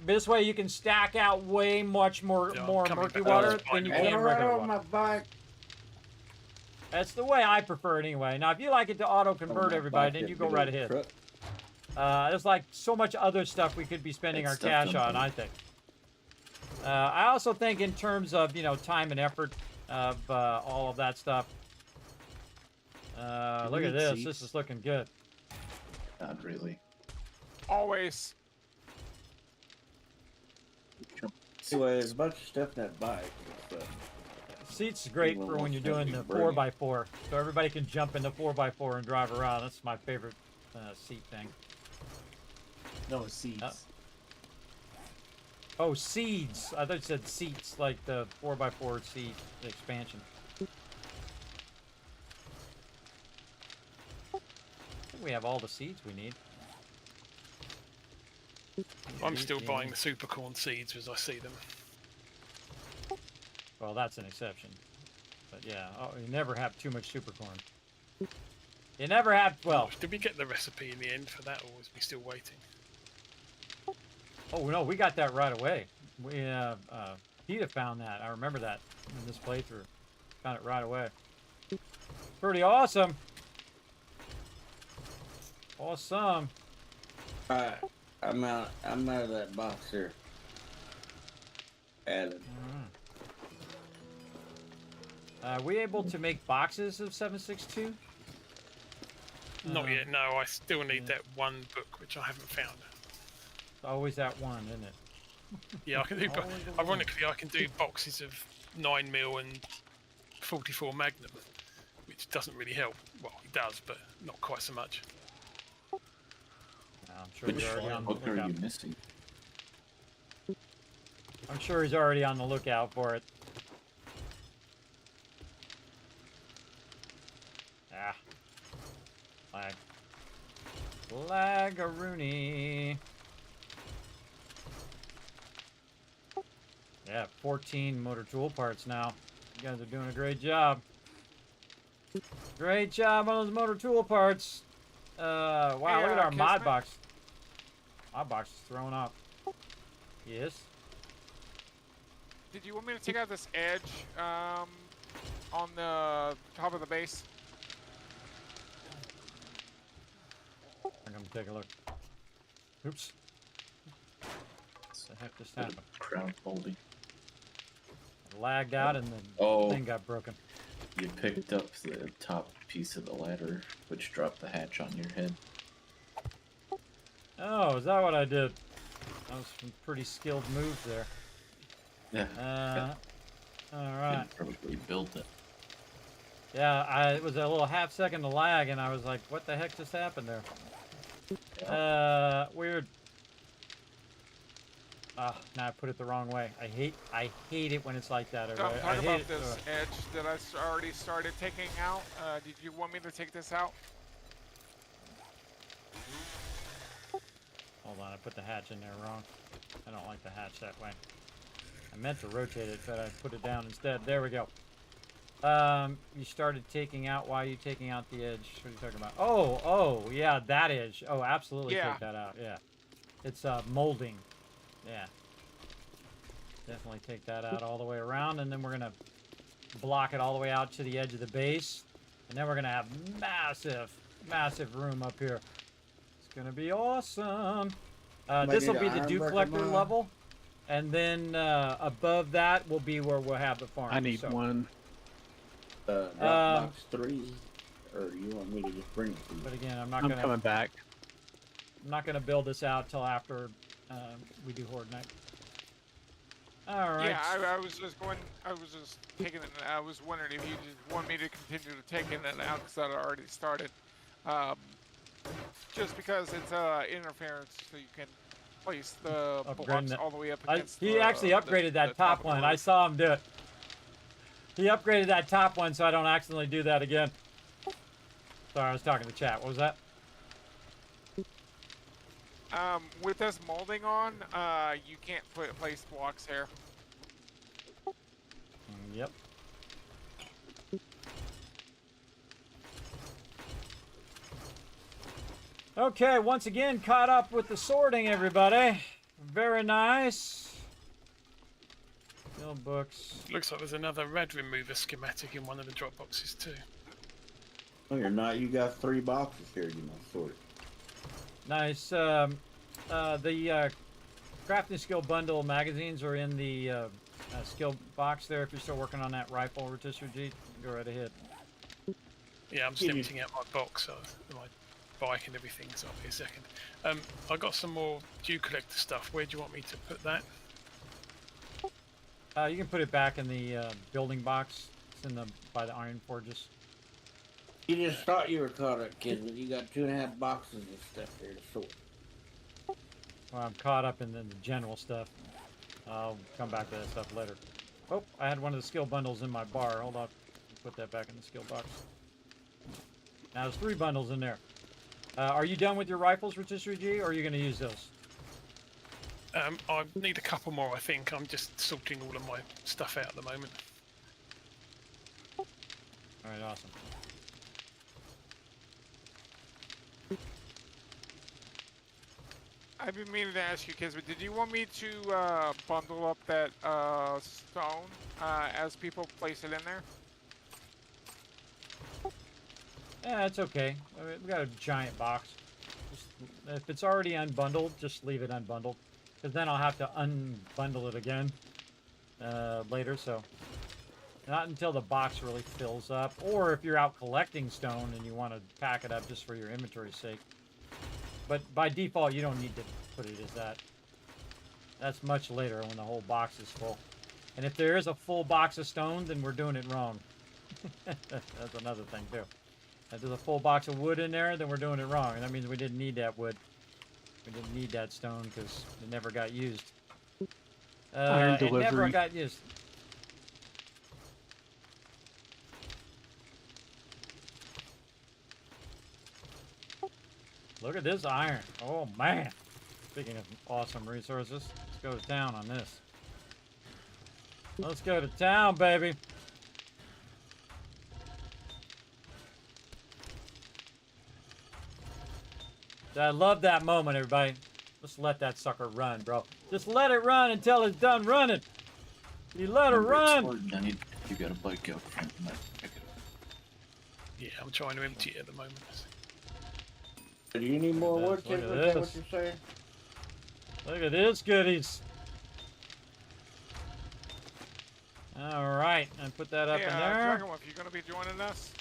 This way you can stack out way much more murky water than you can regular water. That's the way I prefer it anyway. Now, if you like it to auto-convert everybody, then you go right ahead. There's like so much other stuff we could be spending our cash on, I think. I also think in terms of, you know, time and effort of all of that stuff. Look at this. This is looking good. Not really. Always. Anyway, there's a bunch of stuff in that bike. Seats is great for when you're doing the 4x4, so everybody can jump in the 4x4 and drive around. That's my favorite seat thing. No seats. Oh, seeds. I thought you said seats, like the 4x4 seat expansion. I think we have all the seeds we need. I'm still buying the supercorn seeds as I see them. Well, that's an exception. But yeah, you never have too much supercorn. You never have, well... Did we get the recipe in the end for that, or is we still waiting? Oh, no, we got that right away. We, Peter found that. I remember that in this playthrough. Found it right away. Pretty awesome. Awesome. Alright, I'm out of that box here. Added. Are we able to make boxes of 7.6.2? Not yet, no. I still need that one book, which I haven't found. It's always that one, isn't it? Yeah, I can do. Ironically, I can do boxes of 9mm and 44 Magnum, which doesn't really help. Well, it does, but not quite so much. I'm sure he's already on the What are lookout. you missing? I'm sure he's already on the lookout for it. Ah. Lag. Lag-a-rooney. Yeah, 14 motor tool parts now. You guys are doing a great job. Great job on those motor tool parts. Wow, Hey, look at our mod Kismet? box. Mod box is throwing up. Yes. Did you want me to take out this edge on the top of the base? I'm gonna take a look. Oops. What the heck just happened? Crown folding. I lagged out and the thing got broken. You picked up the top piece of the ladder, which dropped the hatch on your head. Oh, is that what I did? That was some pretty skilled moves there. Yeah. Alright. Probably built it. Yeah, it was a little half-second to lag, and I was like, what the heck just happened there? Weird. Ah, now I put it the wrong way. I hate it when it's like that. I'm talking about this edge that I already started taking out. Did you want me to take this out? Hold on, I put the hatch in there wrong. I don't like the hatch that way. I meant to rotate it, but I put it down instead. There we go. You started taking out. Why are you taking out the edge? What are you talking about? Oh, yeah, that edge. Oh, absolutely take that out. Yeah. It's molding. Yeah. Definitely take that out all the way around, and then we're gonna block it all the way out to the edge of the base, and then we're gonna have massive room up here. It's gonna be awesome. This will be the dew collector level, and then above that will be where we'll have the farm. I need one. Box 3, or you want me to just bring it to you? But again, I'm coming back. I'm not gonna build this out till after we do Horde Night. All right. Yeah, I was just taking it. I was wondering if you just want me to continue to take it out because I already started. Just because it's interference, so you can place the blocks all the way up against. He actually upgraded that top one. I saw him do it. He upgraded that top one, so I don't accidentally do that again. Sorry, I was talking to chat. What was that? With this molding on, you can't place blocks here. Yep. Okay, once again, caught up with the sorting, everybody. Very nice. Build books. Looks like there's another rad remover schematic in one of the drop boxes too. No, you're not. You got 3 boxes here. You must sort it. Nice. The crafting skill bundle magazines are in the skill box there. If you're still working on that rifle rotisserie, G, go right ahead. Yeah, I'm just emptying out my box, my bike and everything, so I'll be a second. I got some more dew collector stuff. Where do you want me to put that? You can put it back in the building box. It's in the by the iron forges. You just thought you were caught up, kid, but you got 2.5 boxes of stuff there to sort. Well, I'm caught up in the general stuff. I'll come back to that stuff later. Oh, I had one of the skill bundles in my bar. Hold on. Put that back in the skill box. Now there's 3 bundles in there. Are you done with your rifles, Rotisserie G, or are you going to use those? I need a couple more, I think. I'm just sorting all of my stuff out at the moment. Alright, awesome. I've been meaning to ask you, Kismet, did you want me to bundle up that stone as people place it in there? Yeah, it's okay. I mean, we got a giant box. Just, if it's already unbundled, just leave it unbundled. Because then I'll have to unbundle it again later, so... Not until the box really fills up. Or if you're out collecting stone and you want to pack it up just for your inventory's sake. But by default, you don't need to put it as that. That's much later when the whole box is full. And if there is a full box of stone, then we're doing it wrong. That's another thing, too. If there's a full box of wood in there, then we're doing it wrong. And that means we didn't need that wood. We didn't need that stone because it never got used. Iron it delivery. never got used. Look at this iron. Oh, man. Speaking of awesome resources, let's go to town on this. Let's go to town, baby. I love that moment, everybody. Just let that sucker run, bro. Just let it run until it's done running. You let it run. I need you got a bike out front. I might pick it up. Yeah, I'm trying to empty it at the moment. Do you need more wood, kid? Is that what you're saying? Look at this goodies. All right, and put that up in there. Dragonwolf, you gonna be joining us?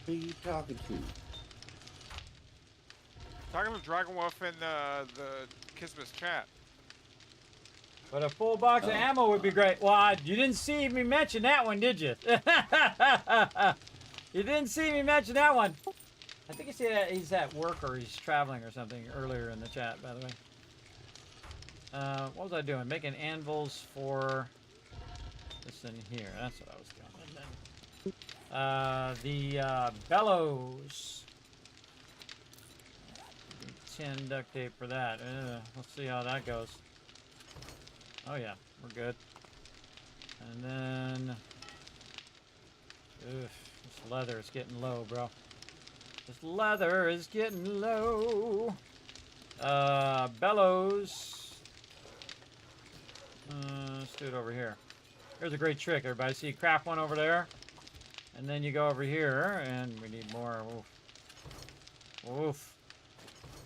Who are you talking to? Talking to Dragonwolf in the Kismet chat. But a full box of ammo would be great. Well, you didn't see me mention that one, did you? You didn't see me mention that one. I think he's at work or he's traveling or something earlier in the chat, by the way. What was I doing? Making anvils for this in here. That's what I was doing. And then the bellows. 10 duct tape for that. Let's see how that goes. Oh yeah, we're good. And then, this leather is getting low, bro. This leather is getting low. Bellows. Let's do it over here. Here's a great trick, everybody. See, you craft one over there, and then you go over here, and we need more. Oof. Oof.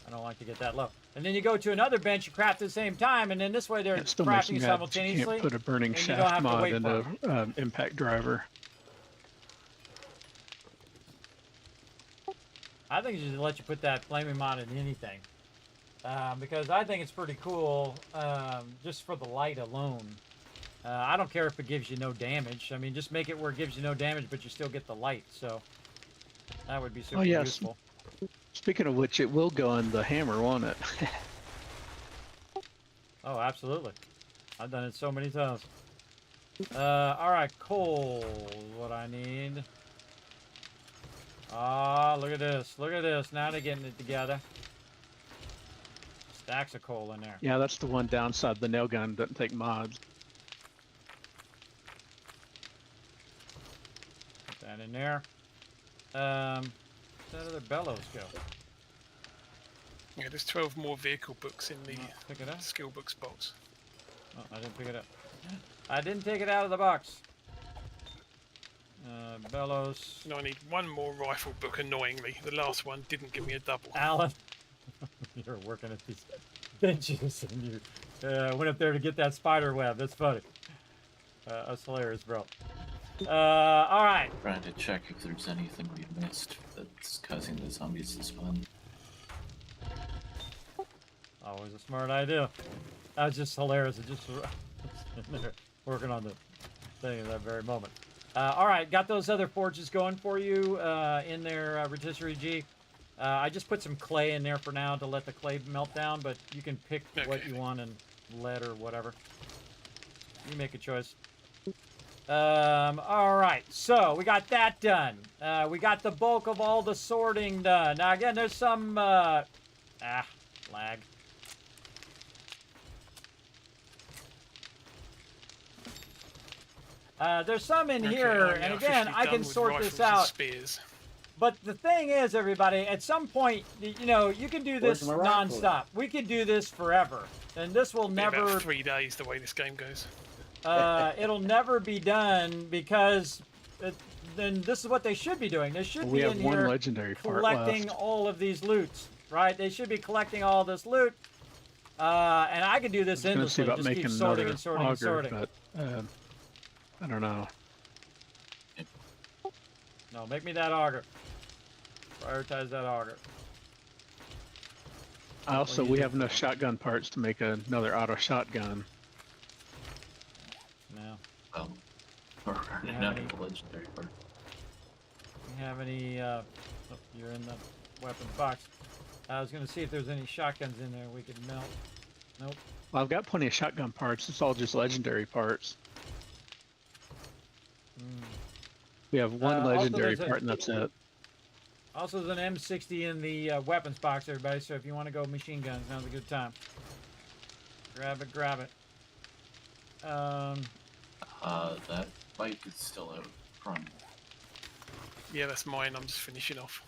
I don't like to get that low. And then you go to another bench, you craft at the same time, and then this way they're crafting simultaneously. You can't put a burning shaft mod in the impact driver. I think you should let you put that flaming mod in anything. Because I think it's pretty cool just for the light alone. I don't care if it gives you no damage. I mean, just make it where it gives you no damage, but you still get the light. So that would be super useful. Speaking of which, it will go on the hammer, won't it? Oh, absolutely. I've done it so many times. Alright, coal is what I need. Ah, look at this. Look at this. Now they're getting it together. Stacks of coal in there. Yeah, that's the one downside. The nail gun doesn't take mods. Put that in there. Where'd that other bellows go? Yeah, there's 12 more vehicle books in the pick it up. skill books box. Oh, I didn't pick it up. I didn't take it out of the box. Bellows. No, I need one more rifle book, annoyingly. The last one didn't give me a double. Alan. You're working at these benches and you went up there to get that spider web. That's funny. That's hilarious, bro. Alright. Trying to check if there's anything we missed that's causing the zombies to spawn. Always a smart idea. That was just hilarious. It just they're working on the thing at that very moment. All right, got those other forges going for you in there, Rotisserie G. I just put some clay in there for now to let the clay melt down, but you can pick what you want in lead or whatever. You make a choice. All right, so we got that done. We got the bulk of all the sorting done. Now, again, there's some, lag. There's some in here, and again, I can sort this out. But the thing is, everybody, at some point, you know, you can do this non-stop. We could do this forever, and this will never... About 3 days, the way this game goes. It'll never be done because then this is what they should be doing. They should be in here legendary collecting all of these loots, right? They should be collecting all this loot, and I can do this endlessly. Just keep sorting and sorting and sorting. But, I don't know. No, make me that auger. Prioritize that auger. Also, we have enough shotgun parts to make another auto shotgun. No. Or not the legendary part. You have any, oh, you're in the weapons box. I was going to see if there's any shotguns in there we could melt. Nope. Well, I've got plenty of shotgun parts. It's all just legendary parts. We have one legendary part, and that's it. Also, there's an M60 in the weapons box, everybody, so if you want to go machine guns, now's a good time. Grab it, grab it. That bike is still out front. Yeah, that's mine. I'm just finishing off.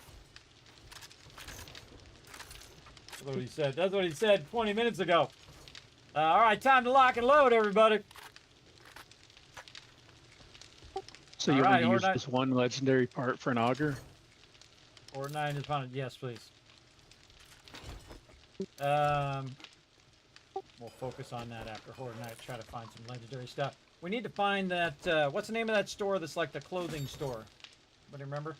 That's what he said. That's what he said 20 minutes ago. All right, time to lock and load, everybody. So you want to use this one legendary part for an auger? Or 9 is fine. Yes, please. We'll focus on that after Horde Night. Try to find some legendary stuff. We need to find that. What's the name of that store that's like the clothing store? Anybody remember?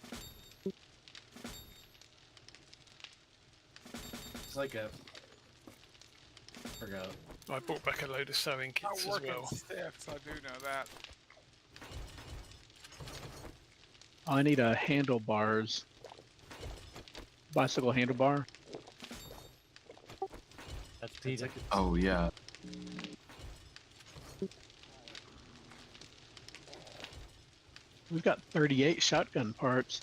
It's like a... forgot. I brought back a load of sewing kits as well. Stiffs, I do know that. I need a handlebars. Bicycle handlebar. That's Peter. Oh, yeah. We've got 38 shotgun parts.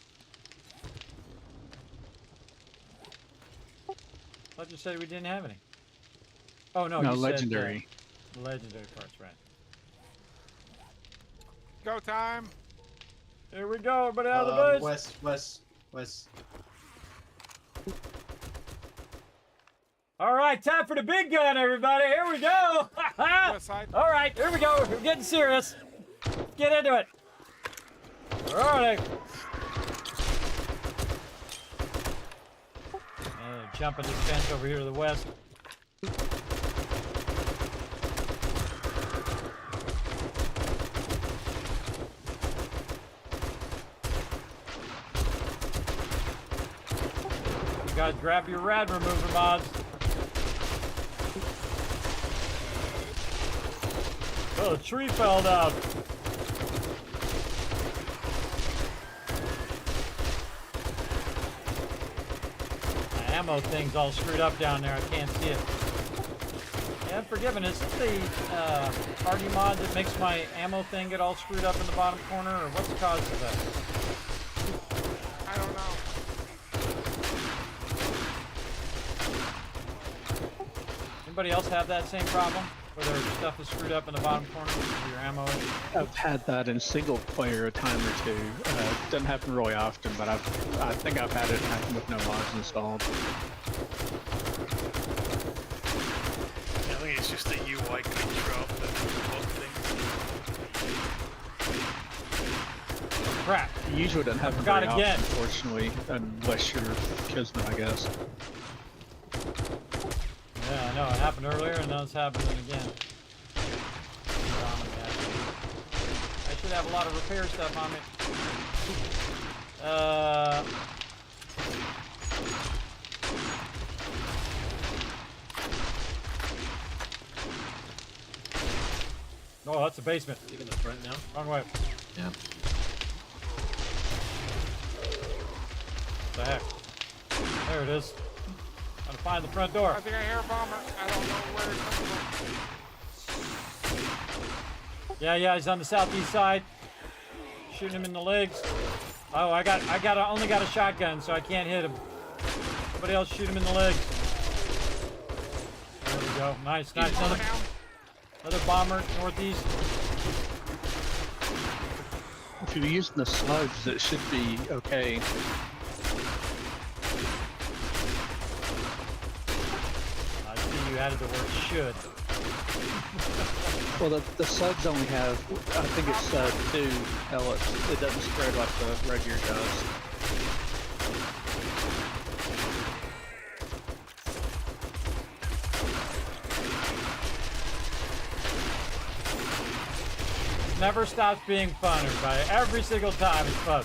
I just said we didn't have any. Oh, no, no, you legendary. Said, legendary parts, right. Go time! Here we go, everybody out of the base. West. All right, time for the big gun, everybody. Here we go. All right, here we go. We're getting serious. Let's get into it. All right. Jumping this fence over here to the west. You guys grab your rad remover mods. Oh, the tree fell down. My ammo thing's all screwed up down there. I can't see it. Yeah, forgiven. Is it the party mod that makes my ammo thing get all screwed up in the bottom corner, or what's the cause of that? I don't know. Anybody else have that same problem? Where their stuff is screwed up in the bottom corner of your ammo? I've had that in single player a time or two. Doesn't happen really often, but I think I've had it happen with no mods installed. Yeah, I think it's just a UI glitch rather than a mod thing. Crap. It usually doesn't happen very often, unfortunately, unless you're Kismet, I guess. Yeah, I know. It happened earlier, and now it's happening again. I should have a lot of repair stuff on me. Oh, that's the basement. Taking the front now. Wrong way. Yeah. What the heck? There it is. Gotta find the front door. I think I hear a bomber. I don't know where it's coming from. Yeah, he's on the southeast side. Shooting him in the legs. Oh, I only got a shotgun, so I can't hit him. Somebody else shoot him in the legs. There we go. Nice. Another bomber northeast. If you're using the slugs, it should be okay. I see you added the word should. Well, the slugs only have, I think it's 2 pellets. It doesn't spread like the regular does. Never stops being fun, everybody. Every single time it's fun.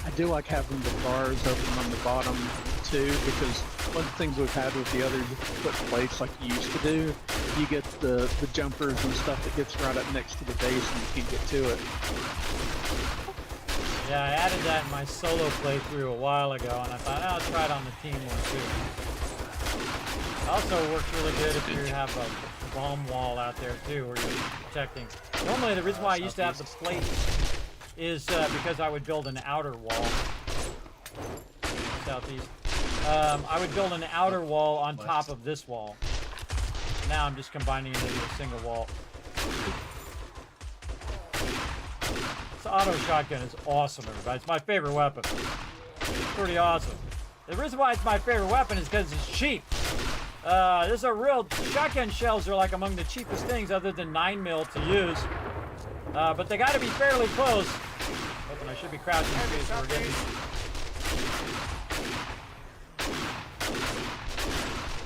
I do like having the bars open on the bottom too, because one of the things we've had with the other foot plates like you used to do, you get the jumpers and stuff that gets right up next to the base and you can't get to it. Yeah, I added that in my solo playthrough a while ago, and I thought, I'll try it on the team one too. It also works really good if you have a bomb wall out there too, where you're protecting. Normally, the reason why I used to have the plate is because I would build an outer wall. Southeast. I would build an outer wall on top of this wall. Now I'm just combining it into a single wall. This auto shotgun is awesome, everybody. It's my favorite weapon. It's pretty awesome. The reason why it's my favorite weapon is because it's cheap. This is a real... Shotgun shells are like among the cheapest things other than 9mm to use. But they got to be fairly close. Hoping I should be crouching in case we're getting...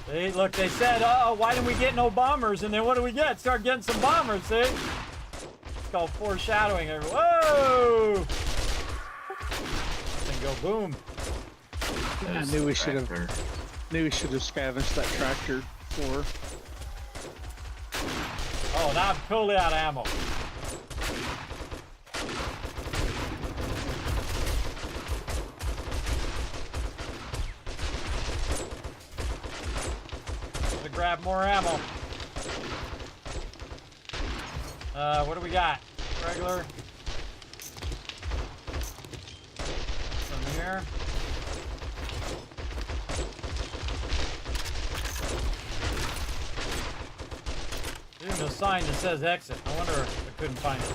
See, look, they said, why didn't we get no bombers? And then what do we get? Start getting some bombers, see? It's called foreshadowing. Whoa! And go boom. I knew we should have scavenged that tractor for. Oh, now I'm totally out of ammo. Gonna grab more ammo. What do we got? Regular. From here. There's no sign that says exit. I wonder if I couldn't find it.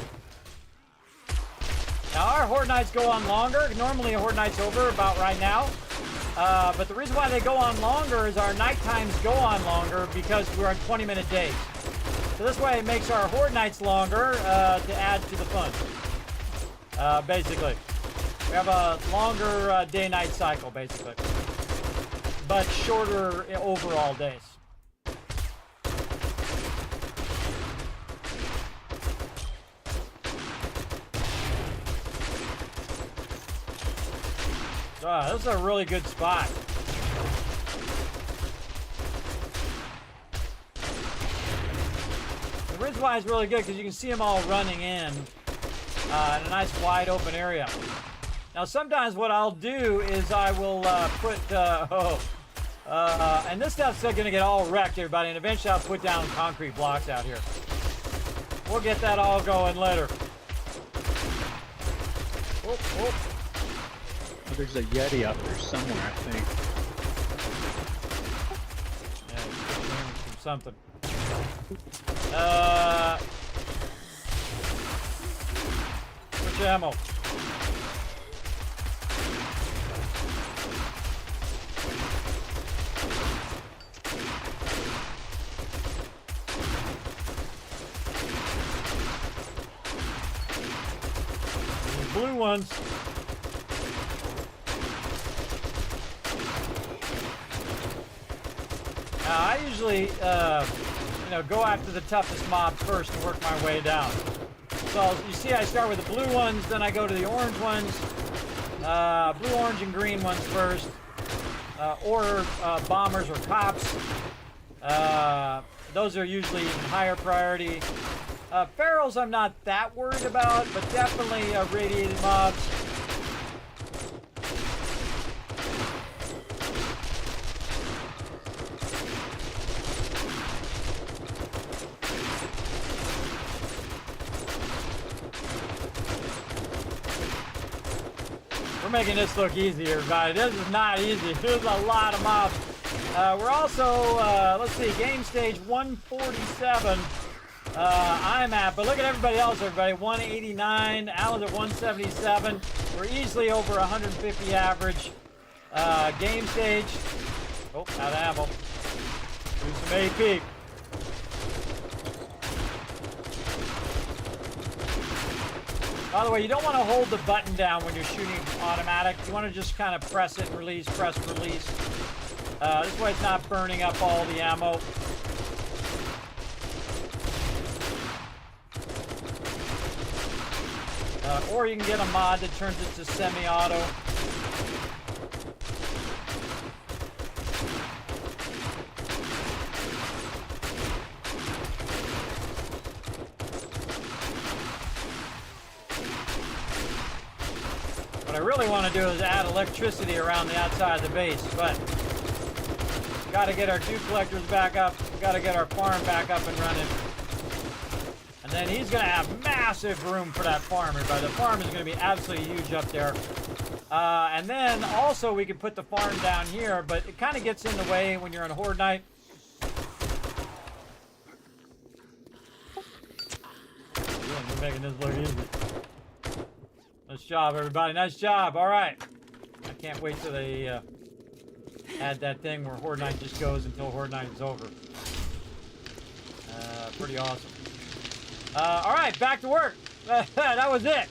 Now our Horde Nights go on longer. Normally a Horde Night's over about right now. But the reason why they go on longer is our night times go on longer because we're on 20-minute days. So this way it makes our Horde Nights longer to add to the fun. Basically. We have a longer day-night cycle, basically. But shorter overall days. This is a really good spot. The reason why it's really good because you can see them all running in a nice wide open area. Now sometimes what I'll do is I will put, and this stuff's going to get all wrecked, everybody, and eventually I'll put down concrete blocks out here. We'll get that all going later. Whoop, whoop. There's a Yeti out there somewhere, I think. Yeah, it's from something. Put your ammo. These blue ones. I usually, go after the toughest mobs first and work my way down. So you see, I start with the blue ones, then I go to the orange ones, blue, orange, and green ones first, or bombers or cops, Those are usually even higher priority. Ferals I'm not that worried about, but definitely radiated mobs. We're making this look easy, everybody. This is not easy. There's a lot of mobs. We're also, let's see, game stage 147. I'm at, but look at everybody else, everybody. 189. Alan's at 177. We're easily over 150 average. Game stage. Oh, out of ammo. Do some AP. By the way, you don't want to hold the button down when you're shooting automatic. You want to just kind of press it and release, press, release. This way it's not burning up all the ammo. Or you can get a mod that turns it to semi-auto. What I really want to do is add electricity around the outside of the base, but got to get our dew collectors back up. Got to get our farm back up and running. And then he's going to have massive room for that farm, everybody. The farm is going to be absolutely huge up there. And then also we can put the farm down here, but it kind of gets in the way when you're on Horde Night. Yeah, we're making this look easy. Nice job, everybody. Nice job. All right. I can't wait till they add that thing where Horde Night just goes until Horde Night is over. Pretty awesome. All right, back to work. That was it.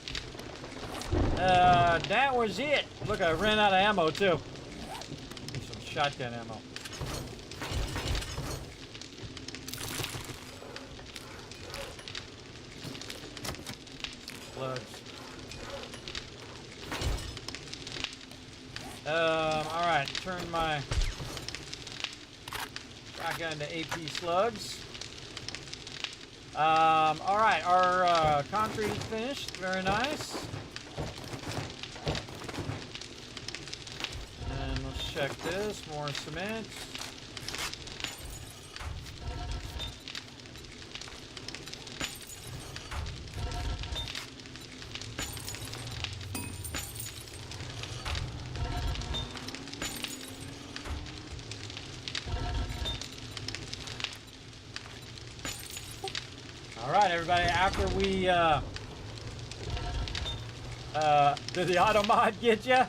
That was it. Look, I ran out of ammo, too. Some shotgun ammo. Slugs. All right, turn my shotgun to AP slugs. All right, our concrete is finished. Very nice. And let's check this. More cement. All right, everybody, after we, did the auto mod get you?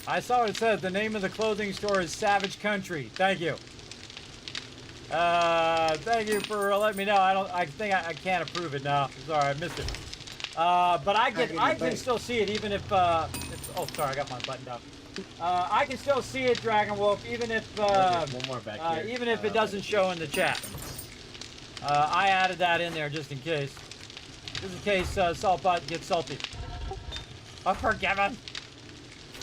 I saw it said the name of the clothing store is Savage Country. Thank you. Thank you for letting me know. I think I can't approve it now. Sorry, I missed it. But I can still see it even if, oh, sorry, I got my button down. I can still see it, Dragon Wolf, even if even if it doesn't show in the chat. I added that in there just in case. Just in case Saltbot gets salty. Oh, forgive him.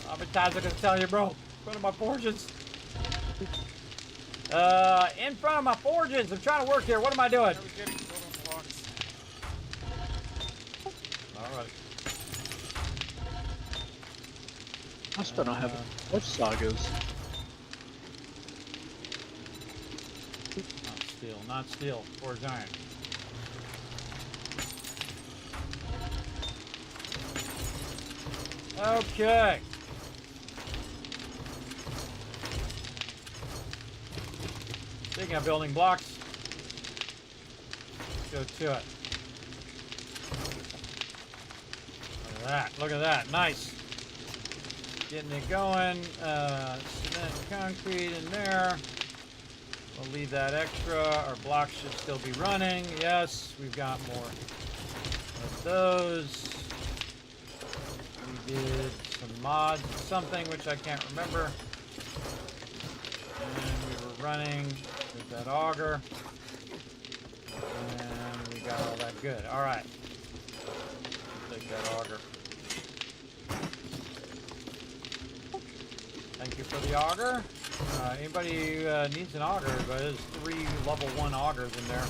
How many times I can tell you, bro? In front of my forges. In front of my forges. I'm trying to work here. What am I doing? All right. I still don't have what sagas. Not steel, not steel. Forged iron. Okay. Speaking of building blocks, let's go to it. Look at that. Look at that. Nice. Getting it going. Cement and concrete in there. We'll leave that extra. Our blocks should still be running. Yes, we've got more of those. We did some mods or something, which I can't remember. And we were running with that auger. And we got all that good. All right. Take that auger. Thank you for the auger. Anybody needs an auger, but there's 3 level 1 augers in there.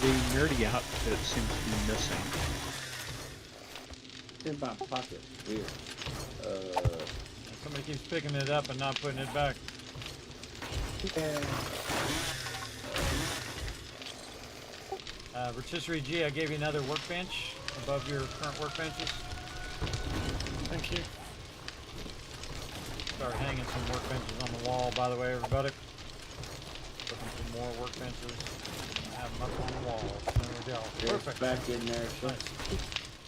The nerdy outfit seems to be missing. In my pocket. Weird. Somebody keeps picking it up and not putting it back. Rotisserie G, I gave you another workbench above your current workbenches. Thank you. Start hanging some workbenches on the wall, by the way, everybody. Looking for more workbenches. Have them up on the wall. There we go. Perfect. Back in there. So. Nice.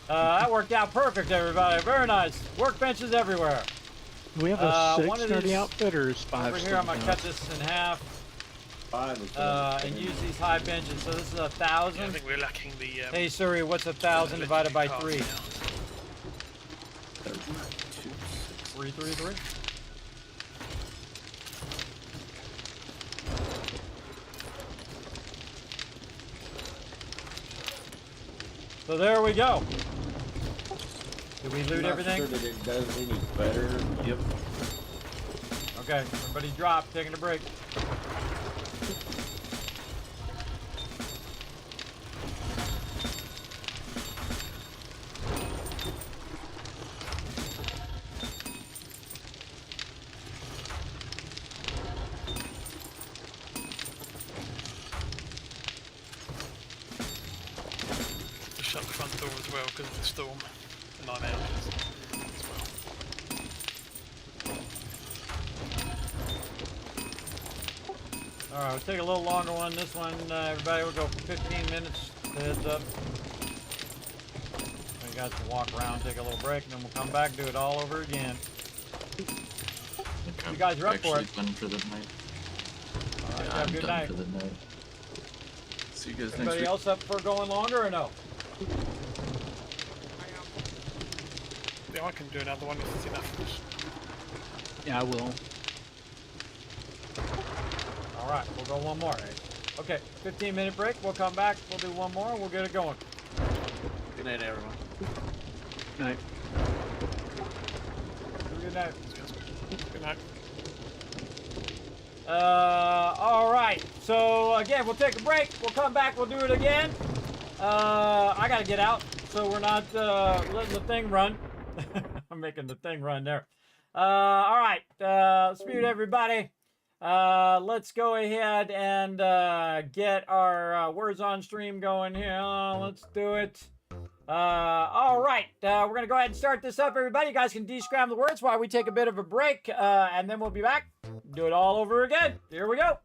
That worked out perfect, everybody. Very nice. Workbenches everywhere. We have a 6 one of nerdy these outfitters, 5 over here. I'm gonna cut this in half. 5 is And use these high benches. So this is 1,000. Yeah, I think we're lacking the. Hey Suri, what's 1,000 divided by 3? 333. So there we go. Did we loot everything? Sure that it does any better. Yep. Okay, everybody drop, taking a break. Just shut the front door as well because of the storm. And I'm out as well. Alright, we'll take a little longer one. This one, everybody will go for 15 minutes. Heads up. You guys can walk around, take a little break, and then we'll come back and do it all over again. You guys are up for it. Done for the night. Alright, Yeah, have a I'm good done night. for the night. See you guys next Anybody week. else up for going longer or no? Yeah, I can do another one if it's enough. Yeah, I will. Alright, we'll go one more. Okay, 15-minute break. We'll come back. We'll do one more. We'll get it going. Good night, everyone. Night. Good night. Good night. Alright. So, again, we'll take a break. We'll come back. We'll do it again. I gotta get out, so we're not letting the thing run. I'm making the thing run there. Alright. Let's mute everybody. Let's go ahead and get our words on stream going here. Let's do it. All right, we're gonna go ahead and start this up, everybody. You guys can descram the words while we take a bit of a break, and then we'll be back. Do it all over again. Here we go.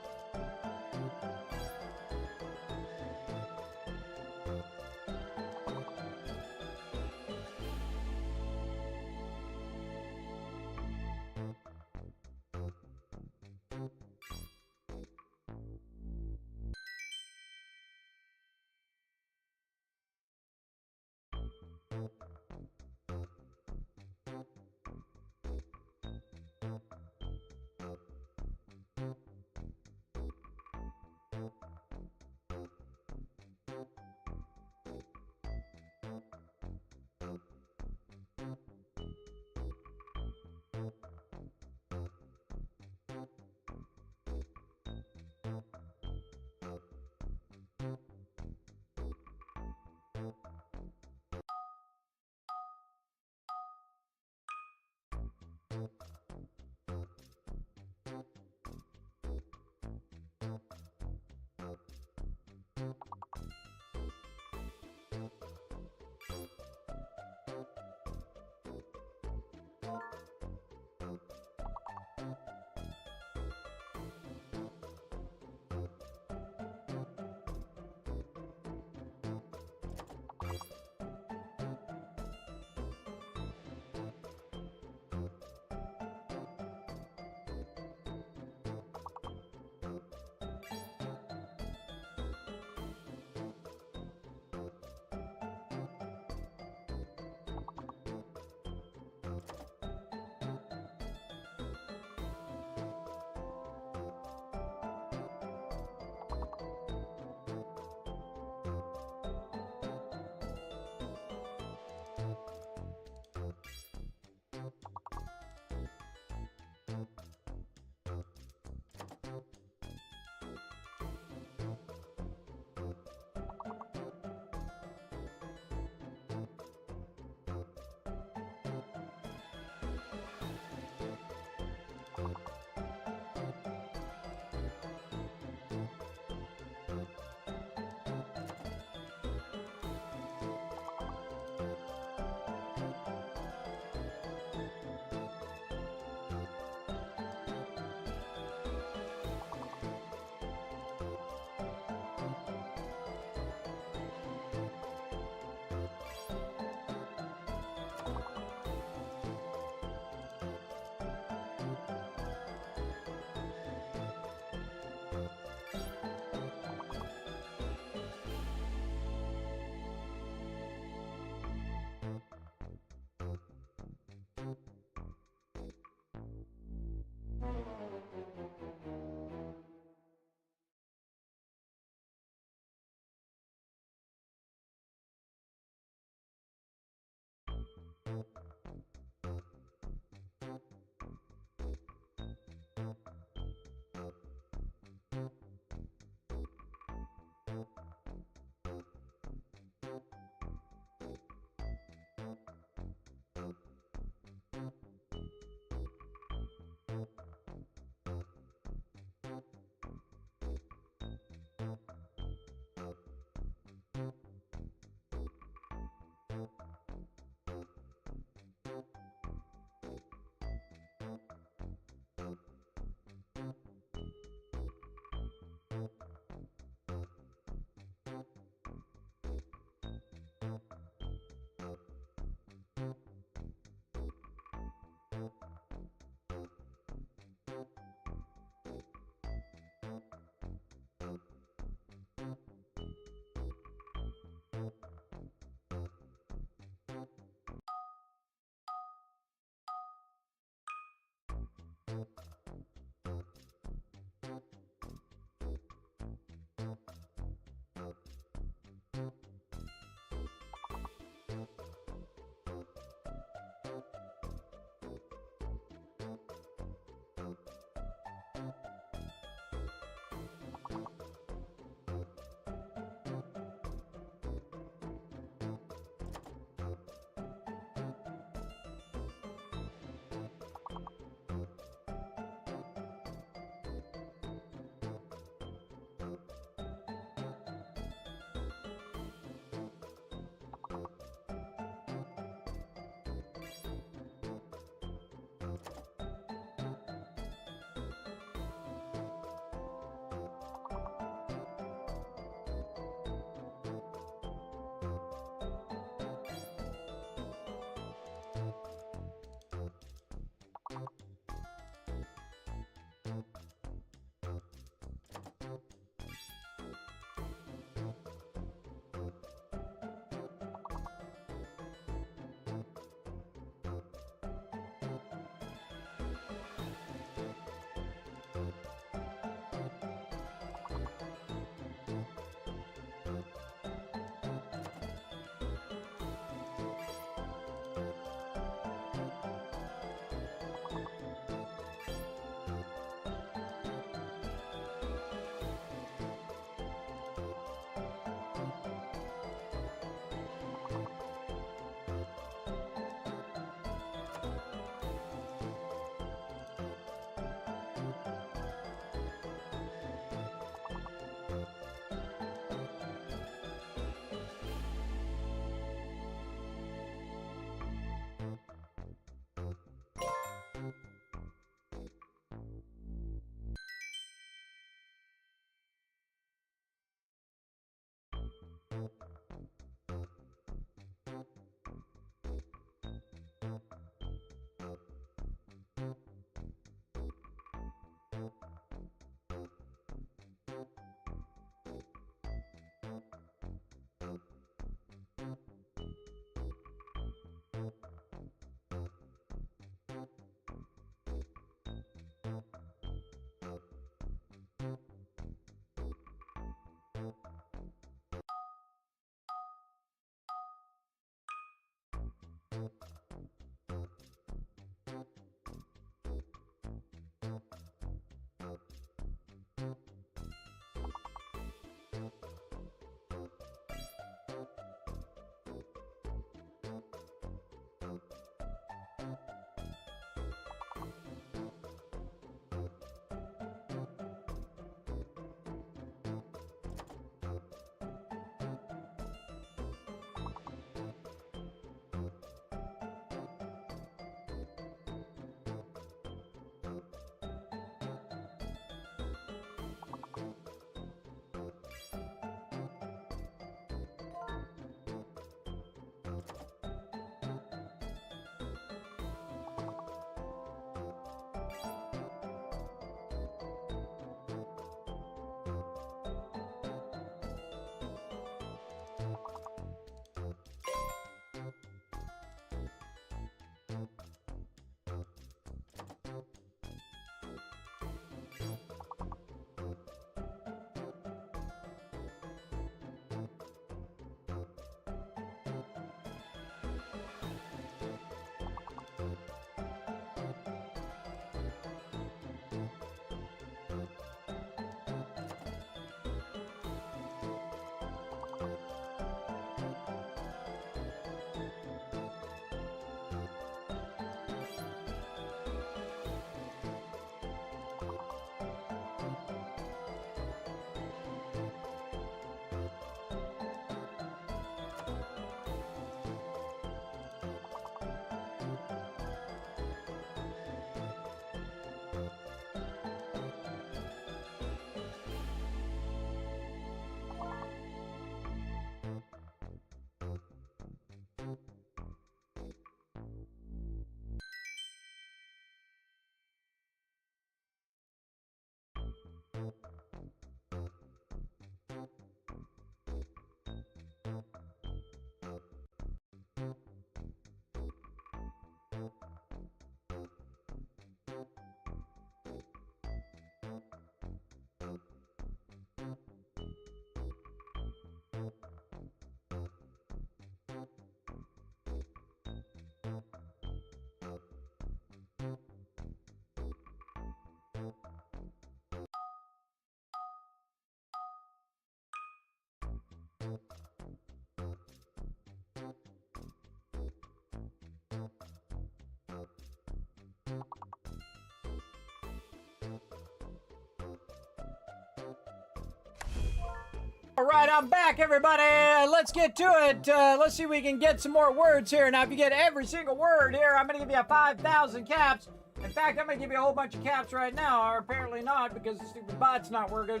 All right, I'm back, everybody. Let's get to it. Let's see if we can get some more words here. Now, if you get every single word here, I'm going to give you 5,000 caps. In fact, I'm going to give you a whole bunch of caps right now, or apparently not, because the stupid bot's not working.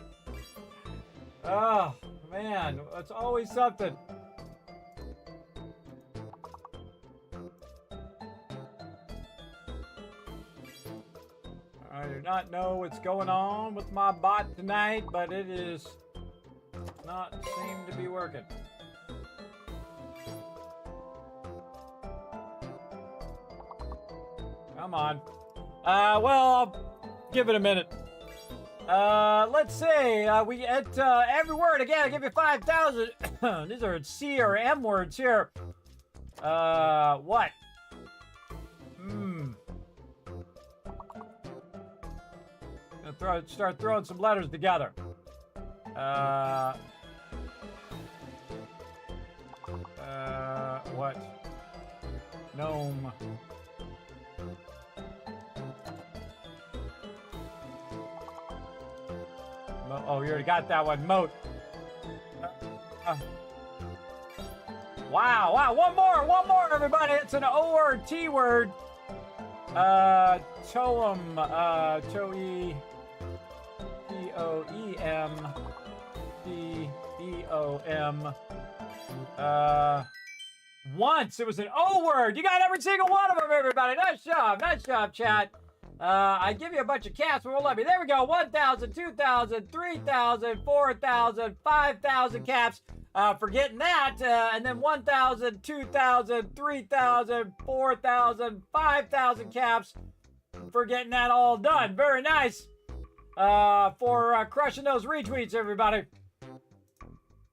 Oh, man, it's always something. I do not know what's going on with my bot tonight, but it is not seem to be working. Come on. Well, I'll give it a minute. Let's see. We get every word again. I give you 5,000. These are C or M words here. What? Start throwing some letters together. What? Gnome. Oh, you already got that one. Moat. Wow. One more, everybody. It's an O or T word. Toem. Toe-E. T-O-E-M. T-E-O-M. Once. It was an O word. You got every single one of them, everybody. Nice job, chat. I give you a bunch of caps, but won't let me. There we go. 1,000, 2,000, 3,000, 4,000, 5,000 caps for getting that. And then 1,000, 2,000, 3,000, 4,000, 5,000 caps for getting that all done. Very nice. For crushing those retweets, everybody.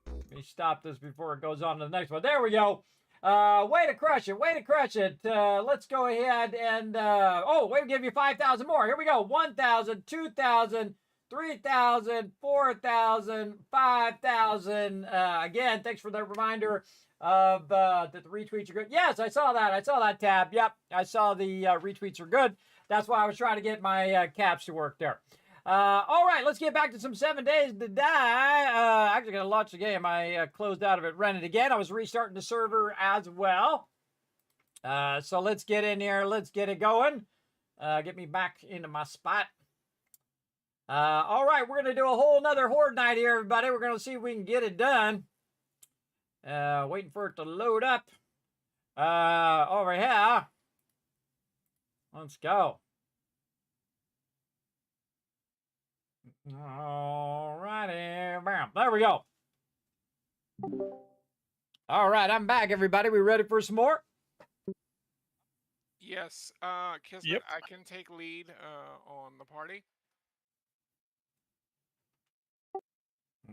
Let me stop this before it goes on to the next one. There we go. Way to crush it. Way to crush it. Let's go ahead and, oh, we'll give you 5,000 more. Here we go. 1,000, 2,000, 3,000, 4,000, 5,000. Again, thanks for the reminder of that the retweets are good. Yes, I saw that. I saw that tab. Yep, I saw the retweets are good. That's why I was trying to get my caps to work there. All right, let's get back to some 7 Days to Die. Actually, going to launch the game. I closed out of it, ran it again. I was restarting the server as well. So let's get in here. Let's get it going. Get me back into my spot. All right, we're going to do a whole nother Horde night here, everybody. We're going to see if we can get it done. Waiting for it to load up. Over here. Let's go. All righty. Bam. There we go. All right, I'm back, everybody. We ready for some more? Yes, Kismet, Yep. I can take lead on the party.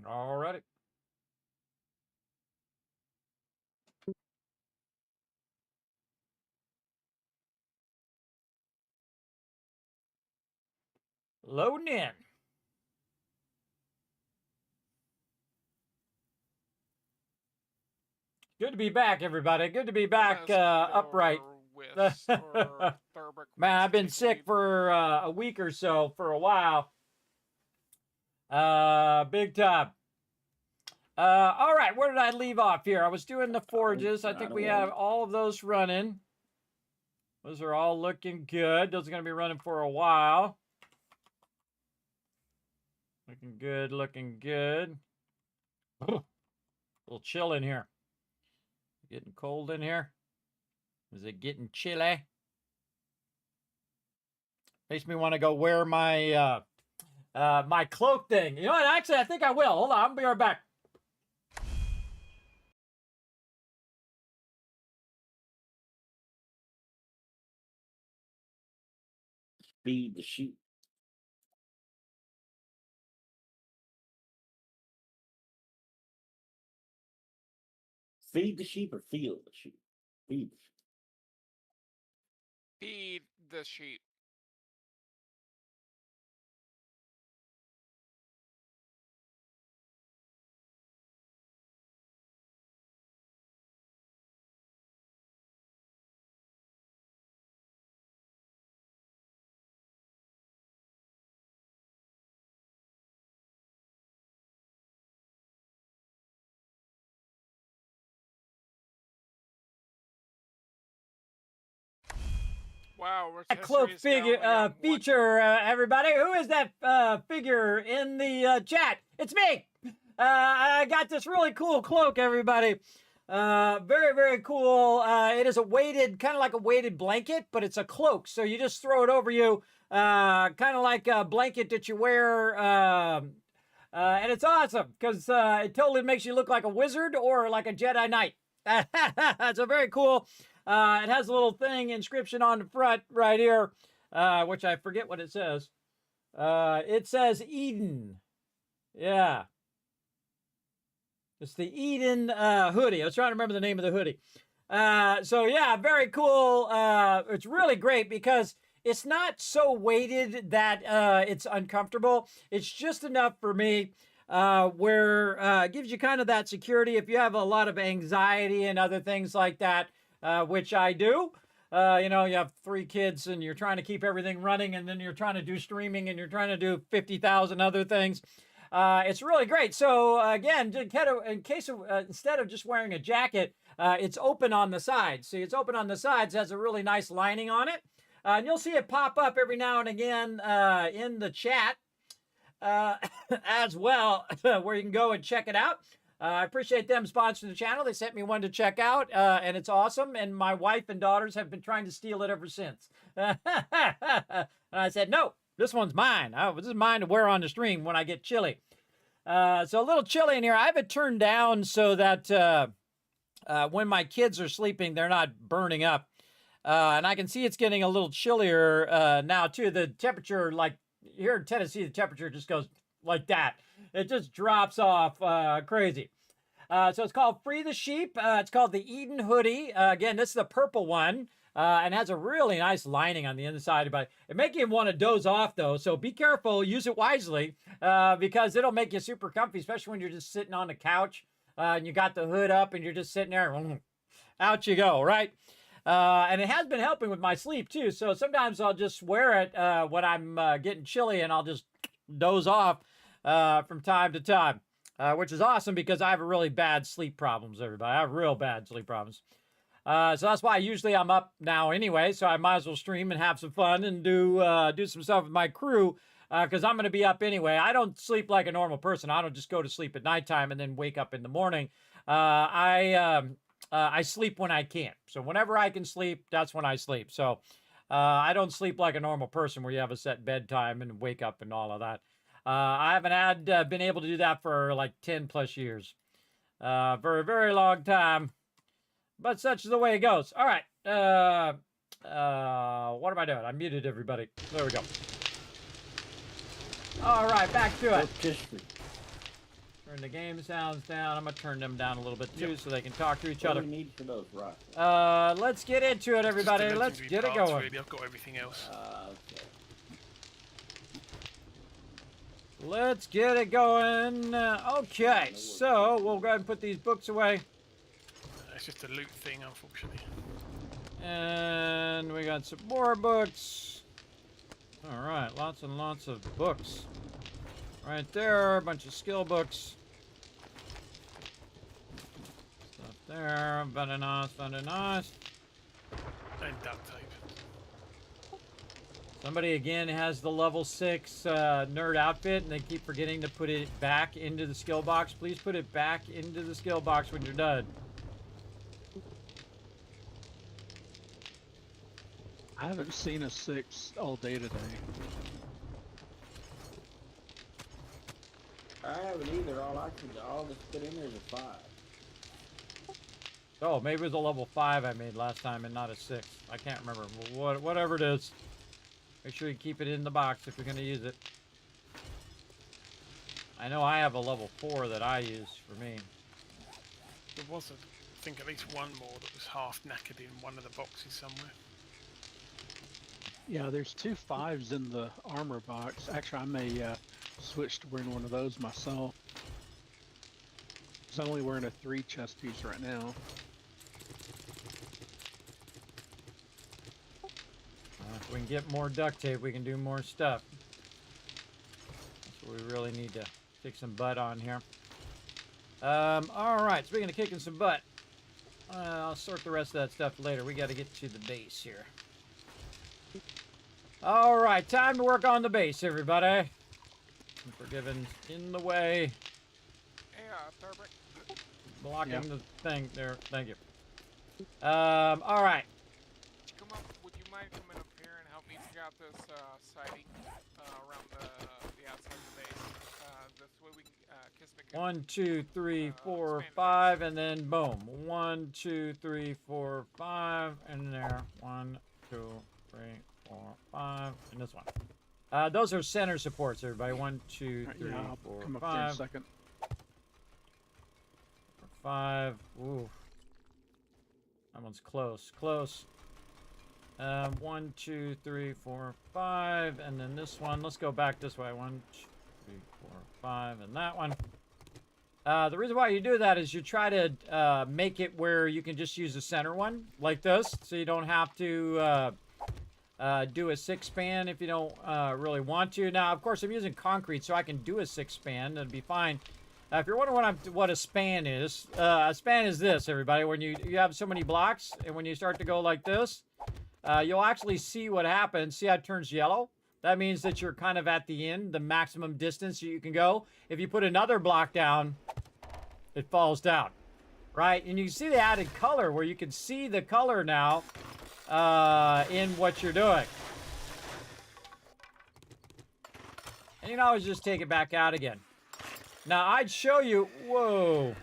All righty. Loading in. Good to be back, everybody. Good to be back upright. Man, I've been sick for a week or so, for a while. Big time. All right, where did I leave off here? I was doing the forges. I think we have all of those running. Those are all looking good. Those are going to be running for a while. Looking good, looking good. A little chill in here. Getting cold in here. Is it getting chilly? Makes me want to go wear my my cloak thing. You know what? Actually, I think I will. Hold on, I'll be right back. Feed the sheep. Feed the sheep or feel the sheep? Feed the sheep. Feed the sheep. Wow, Cloak figure feature, everybody. Who is that figure in the chat? It's me. I got this really cool cloak, everybody. Very, very cool. It is a weighted, kind of like a weighted blanket, but it's a cloak. So you just throw it over you, kind of like a blanket that you wear. And it's awesome because it totally makes you look like a wizard or like a Jedi Knight. So very cool. It has a little thing, inscription on the front right here, which I forget what it says. It says Eden. Yeah. It's the Eden hoodie. I was trying to remember the name of the hoodie. So yeah, very cool. It's really great because it's not so weighted that it's uncomfortable. It's just enough for me where it gives you kind of that security if you have a lot of anxiety and other things like that. Which I do. You know, you have 3 kids and you're trying to keep everything running and then you're trying to do streaming and you're trying to do 50,000 other things. It's really great. So again, in case of, instead of just wearing a jacket, it's open on the sides. See, it's open on the sides, has a really nice lining on it. And you'll see it pop up every now and again in the chat as well, where you can go and check it out. I appreciate them sponsoring the channel. They sent me one to check out, and it's awesome. And my wife and daughters have been trying to steal it ever since. And I said, no, this one's mine. This is mine to wear on the stream when I get chilly. So a little chilly in here. I have it turned down so that when my kids are sleeping, they're not burning up. And I can see it's getting a little chillier now, too. The temperature, like here in Tennessee, the temperature just goes like that. It just drops off crazy. So it's called Free the Sheep. It's called the Eden Hoodie. Again, this is the purple one. And has a really nice lining on the inside, but it makes you want to doze off though. So be careful, use it wisely, because it'll make you super comfy, especially when you're just sitting on the couch and you got the hood up and you're just sitting there. Out you go, right? And it has been helping with my sleep too. So sometimes I'll just wear it when I'm getting chilly, and I'll just doze off from time to time, which is awesome because I have really bad sleep problems. Everybody, I have real bad sleep problems. So that's why usually I'm up now anyway, so I might as well stream and have some fun and do some stuff with my crew, because I'm going to be up anyway. I don't sleep like a normal person. I don't just go to sleep at nighttime and then wake up in the morning. I sleep when I can. So whenever I can sleep, that's when I sleep. So I don't sleep like a normal person where you have a set bedtime and wake up and all of that. I haven't been able to do that for like 10 plus years. For a very long time. But such is the way it goes. All right. What am I doing? I muted everybody. There we go. All right, back to it. Turn the game sounds down. I'm going to turn them down a little bit too, so they can talk to each other. What do we need for those rifles? Let's get into it, everybody. Let's get it going. Really. I've got everything else. Okay. Let's get it going. Okay, so we'll go ahead and put these books away. It's just a loot thing, unfortunately. And we got some more books. All right, lots and lots of books. Right there, a bunch of skill books. Stuff there, very nice, very nice. And duct tape. Somebody again has the level 6 nerd outfit, and they keep forgetting to put it back into the skill box. Please put it back into the skill box when you're done. I haven't seen a 6 all day today. I haven't either. All that's put in there is a 5. Oh, maybe it was a level 5 I made last time and not a 6. I can't remember. Whatever it is. Make sure you keep it in the box if you're going to use it. I know I have a level 4 that I use for me. There was, I think, at least one more that was half knackered in one of the boxes somewhere. Yeah, there's 2 5s in the armor box. Actually, I may switch to wearing one of those myself. I'm only wearing a 3 chest piece right now. If we can get more duct tape, we can do more stuff. That's what we really need to kick some butt on here. All right, speaking of kicking some butt, I'll sort the rest of that stuff later. We got to get to the base here. All right, time to work on the base, everybody. Unforgiven in the way. Yeah, perfect. Blocking the thing there. Thank you. All right. Come up. Would you mind coming up here and help me scout this sighting around the outside of the base? This way we Kismet can. 1, 2, 3, 4, 5, and then boom. 1, 2, 3, 4, 5, and there. 1, 2, 3, 4, 5, and this one. Those are center supports, everybody. 1, 2, 3, yeah, I'll 4, come up 5. there in a second. 5. Ooh. That one's close. Close. 1, 2, 3, 4, 5, and then this one. Let's go back this way. 1, 2, 3, 4, 5, and that one. The reason why you do that is you try to make it where you can just use the center one like this, so you don't have to do a 6-span if you don't really want to. Now, of course, I'm using concrete, so I can do a 6-span. That'd be fine. If you're wondering what a span is this, everybody. When you have so many blocks, and when you start to go like this, you'll actually see what happens. See how it turns yellow? That means that you're kind of at the end, the maximum distance you can go. If you put another block down, it falls down, right? And you can see the added color where you can see the color now in what you're doing. And you can always just take it back out again. Now, I'd show you, whoa.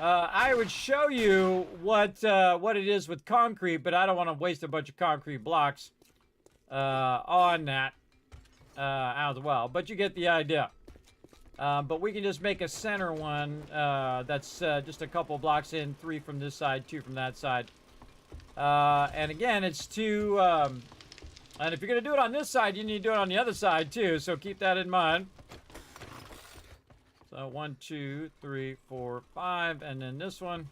I would show you what it is with concrete, but I don't want to waste a bunch of concrete blocks on that as well. But you get the idea. But we can just make a center one that's just a couple blocks in, 3 from this side, 2 from that side. And again, it's 2... and if you're going to do it on this side, you need to do it on the other side too, so keep that in mind. So 1, 2, 3, 4, 5, and then this one.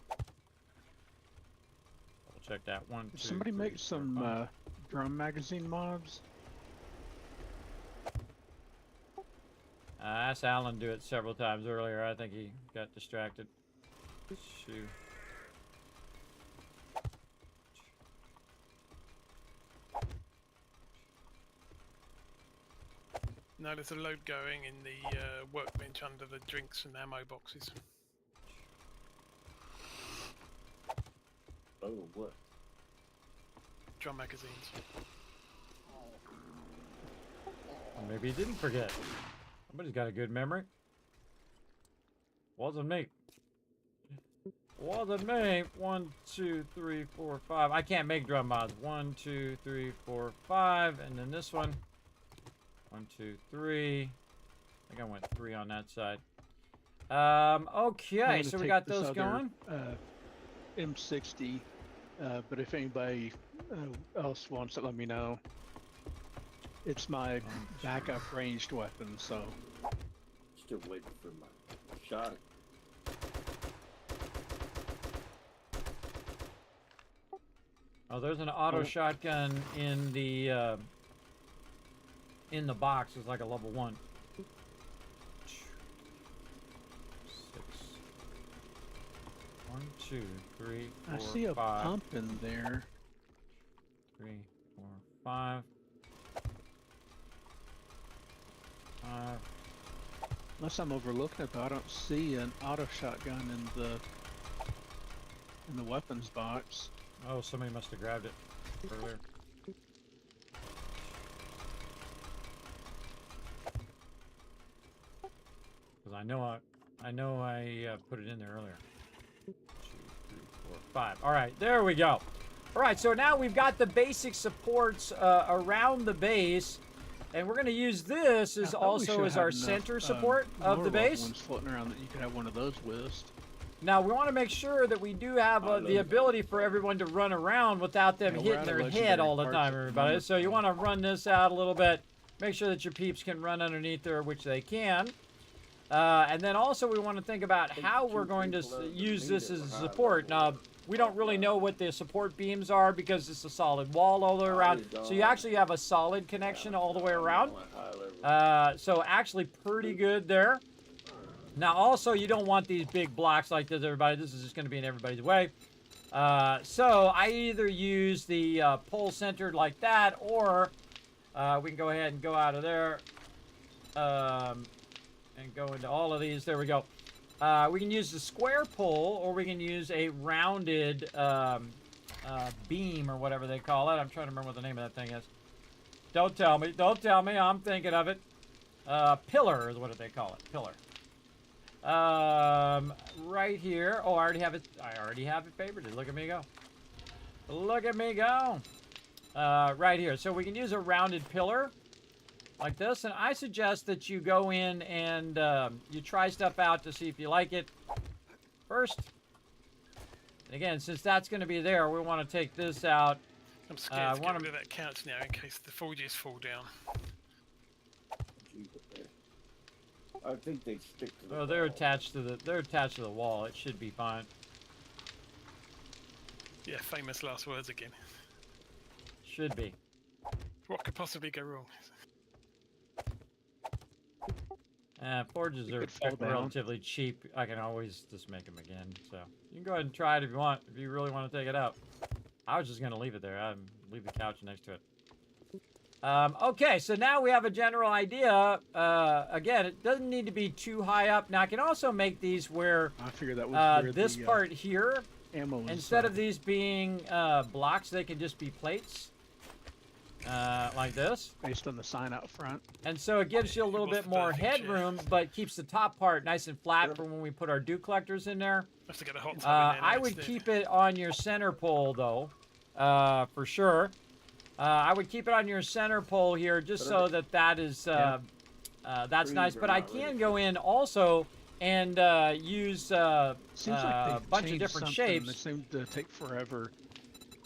We'll check that. 1, 2. Somebody 3, make 4, some 5. drum magazine mods. I asked Alan to do it several times earlier. I think he got distracted. Shoot. No, there's a load going in the workbench under the drinks and ammo boxes. Oh, what? Drum magazines. Maybe he didn't forget. Somebody's got a good memory. Wasn't me. Wasn't me. 1, 2, 3, 4, 5. I can't make drum mods. 1, 2, 3, 4, 5. And then this one. 1, 2, 3. I think I went 3 on that side. Okay, so we got those going. M60, but if anybody else wants it, let me know. It's my backup ranged weapon, so. Still waiting for my shot. Oh, there's an auto shotgun in the box. It's like a level 1. 6. 1, 2, 3, 4, I see a 5. pump in there. 3, 4, 5. 5. Unless I'm overlooking it, though, I don't see an auto shotgun in the weapons box. Oh, somebody must have grabbed it earlier. Because I know I put it in there earlier. 2, 3, 4, 5. All right, there we go. All right, so now we've got the basic supports around the base, and we're going to use this as also as our center support of the base. Ones floating around that you could have one of those with. Now we want to make sure that we do have the ability for everyone to run around without them hitting their head all the time, everybody. So you want to run this out a little bit. Make sure that your peeps can run underneath there, which they can. And then also we want to think about how we're going to use this as a support. Now, we don't really know what the support beams are because it's a solid wall all the way around. So you actually have a solid connection all the way around. So actually pretty good there. Now also you don't want these big blocks like this, everybody. This is just going to be in everybody's way. So I either use the pole centered like that, or we can go ahead and go out of there. And go into all of these. There we go. We can use the square pole, or we can use a rounded beam, or whatever they call it. I'm trying to remember what the name of that thing is. Don't tell me. Don't tell me. I'm thinking of it. Pillar is what they call it. Pillar. Right here. Oh, I already have it. I already have it favorited. Look at me go. Look at me go. Right here. So we can use a rounded pillar like this, and I suggest that you go in and you try stuff out to see if you like it first. And again, since that's going to be there, we want to take this out. I'm scared to get rid of that couch now in case the forges fall down. I think they stick to the wall. They're attached to the wall. It should be fine. Yeah, famous last words again. Should be. What could possibly go wrong? Forges are relatively cheap. I can always just make them again. So you can go ahead and try it if you want, if you really want to take it out. I was just going to leave it there. Leave the couch next to it. Okay, so now we have a general idea. Again, it doesn't need to be too high up. Now I can also make these where I figured that was where this part here, ammo instead of these being blocks, they can just be plates. Like this. Based on the sign out front. And so it gives you a little bit more headroom, but keeps the top part nice and flat for when we put our dew collectors in there. Have to get a hot tub in there I would keep it on your center pole, though, for sure. I would keep it on your center pole here, just so that is That's Trees nice, are but I not can really go in also and use Seems like a they've bunch of changed different something. They shapes. seem to take forever.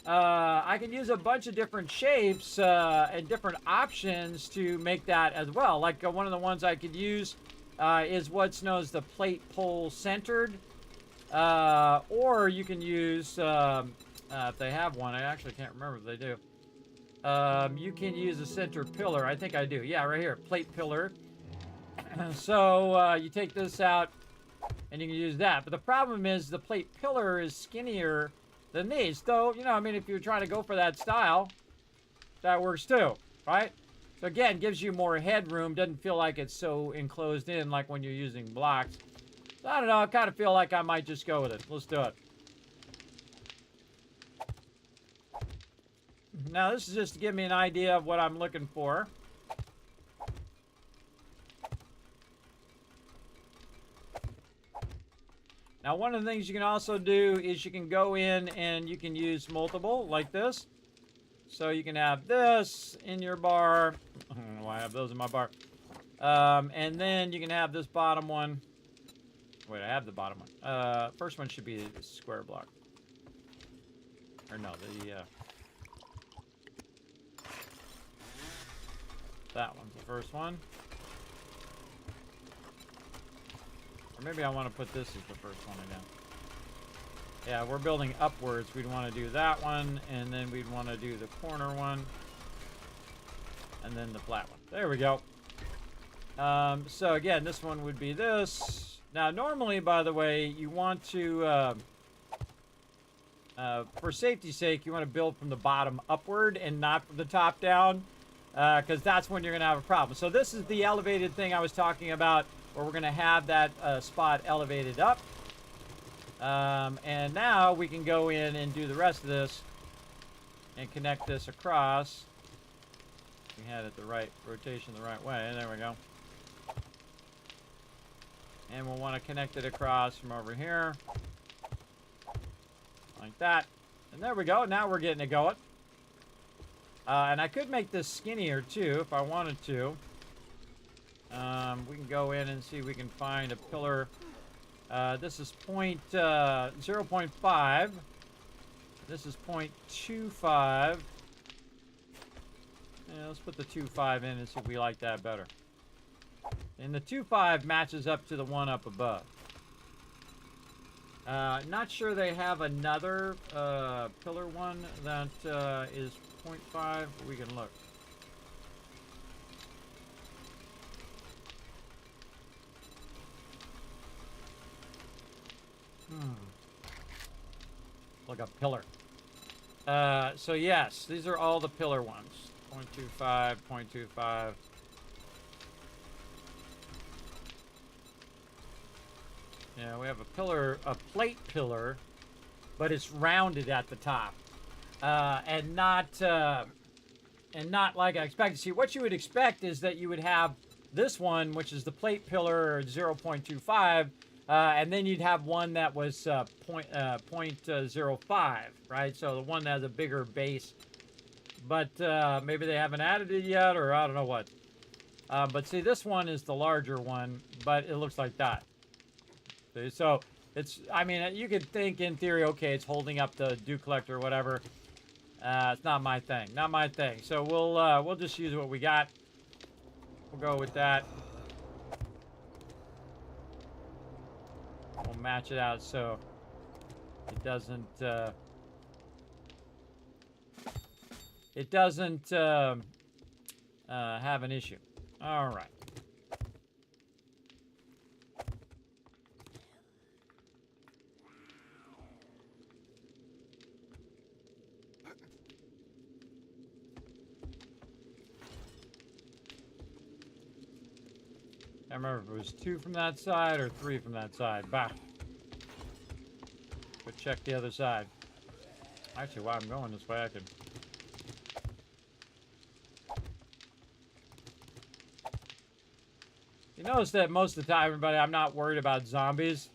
I can use a bunch of different shapes and different options to make that as well. Like one of the ones I could use is what's known as the plate pole centered. Or you can use, if they have one, I actually can't remember if they do. You can use a center pillar. I think I do. Yeah, right here, plate pillar. So you take this out and you can use that. But the problem is the plate pillar is skinnier than these. Though, you know, I mean, if you're trying to go for that style, that works too, right? So again, gives you more headroom. Doesn't feel like it's so enclosed in like when you're using blocks. So I don't know. I kind of feel like I might just go with it. Let's do it. Now, this is just to give me an idea of what I'm looking for. Now, one of the things you can also do is you can go in and you can use multiple, like this. So you can have this in your bar. I don't know why I have those in my bar. And then you can have this bottom one. Wait, I have the bottom one. First one should be the square block. Or no, that one's the first one. Or maybe I want to put this as the first one again. Yeah, we're building upwards. We'd want to do that one, and then we'd want to do the corner one, and then the flat one. There we go. So again, this one would be this. Now, normally, by the way, you want to, for safety's sake, you want to build from the bottom upward and not from the top down, because that's when you're going to have a problem. So this is the elevated thing I was talking about, where we're going to have that spot elevated up. And now we can go in and do the rest of this and connect this across. We had it the right rotation the right way. There we go. And we'll want to connect it across from over here. Like that. And there we go. Now we're getting it going. And I could make this skinnier too if I wanted to. We can go in and see if we can find a pillar. This is 0.5. This is 0.25. Yeah, let's put the 2.5 in and see if we like that better. And the 2.5 matches up to the one up above. Not sure they have another pillar one that is 0.5, but we can look. Like a pillar. So yes, these are all the pillar ones. 0.25, 0.25. Yeah, we have a pillar, a plate pillar, but it's rounded at the top, and not like I expected. See, what you would expect is that you would have this one, which is the plate pillar, 0.25. And then you'd have one that was 0.05, right? So the one that has a bigger base. But maybe they haven't added it yet, or I don't know what. But see, this one is the larger one, but it looks like that. See, so it's, I mean, you could think in theory, okay, it's holding up the dew collector or whatever. It's not my thing. Not my thing. So we'll just use what we got. We'll go with that. We'll match it out so it doesn't have an issue. All right. I remember if it was 2 from that side or 3 from that side. Bah. But check the other side. Actually, while I'm going this way, I can. You notice that most of the time, everybody, I'm not worried about zombies.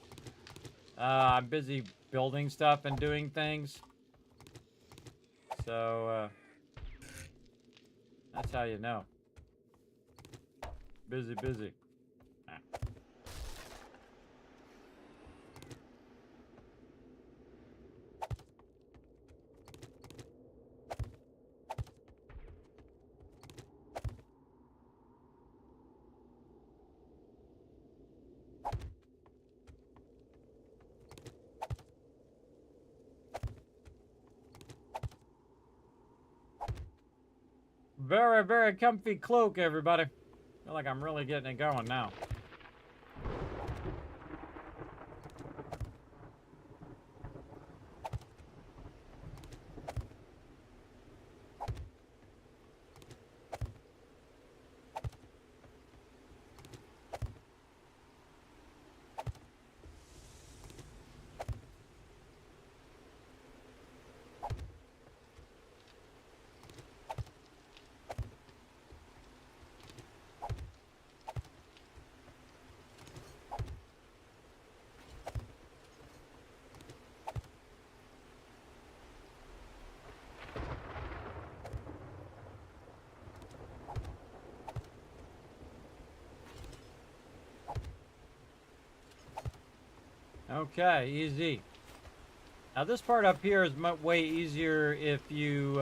I'm busy building stuff and doing things. So, that's how you know. Busy, busy. Ah. Very, very comfy cloak, everybody. Feel like I'm really getting it going now. Okay, easy. Now this part up here is way easier if you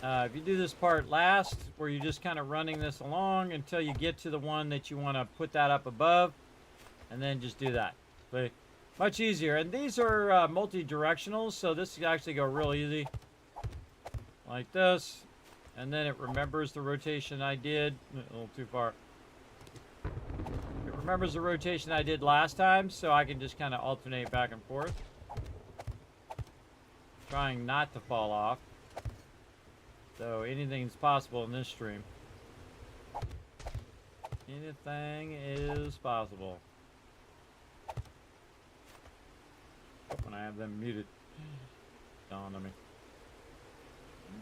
do this part last, where you're just kind of running this along until you get to the one that you want to put that up above, and then just do that. But much easier. And these are multi-directional, so this can actually go real easy, like this, and then it remembers the rotation I did. A little too far. It remembers the rotation I did last time, so I can just kind of alternate back and forth, trying not to fall off. So anything's possible in this stream. Anything is possible. When I have them muted. Dawned on me.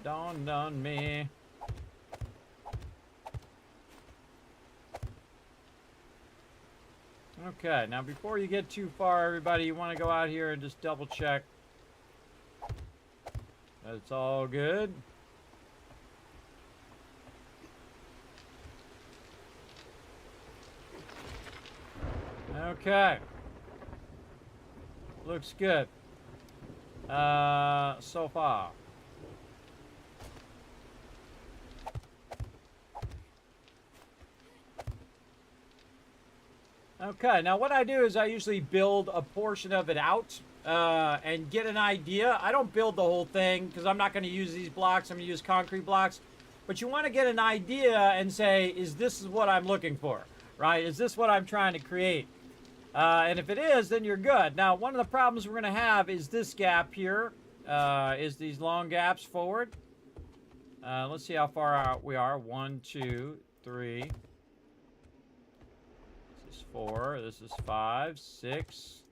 Dawned on me. Okay, now before you get too far, everybody, you want to go out here and just double check that it's all good. Okay. Looks good. So far. Okay, now what I do is I usually build a portion of it out and get an idea. I don't build the whole thing because I'm not going to use these blocks. I'm going to use concrete blocks. But you want to get an idea and say, is this what I'm looking for, right? Is this what I'm trying to create? And if it is, then you're good. Now, one of the problems we're going to have is this gap here, is these long gaps forward. Let's see how far out we are. 1, 2, 3. This is 4. This is 5, 6.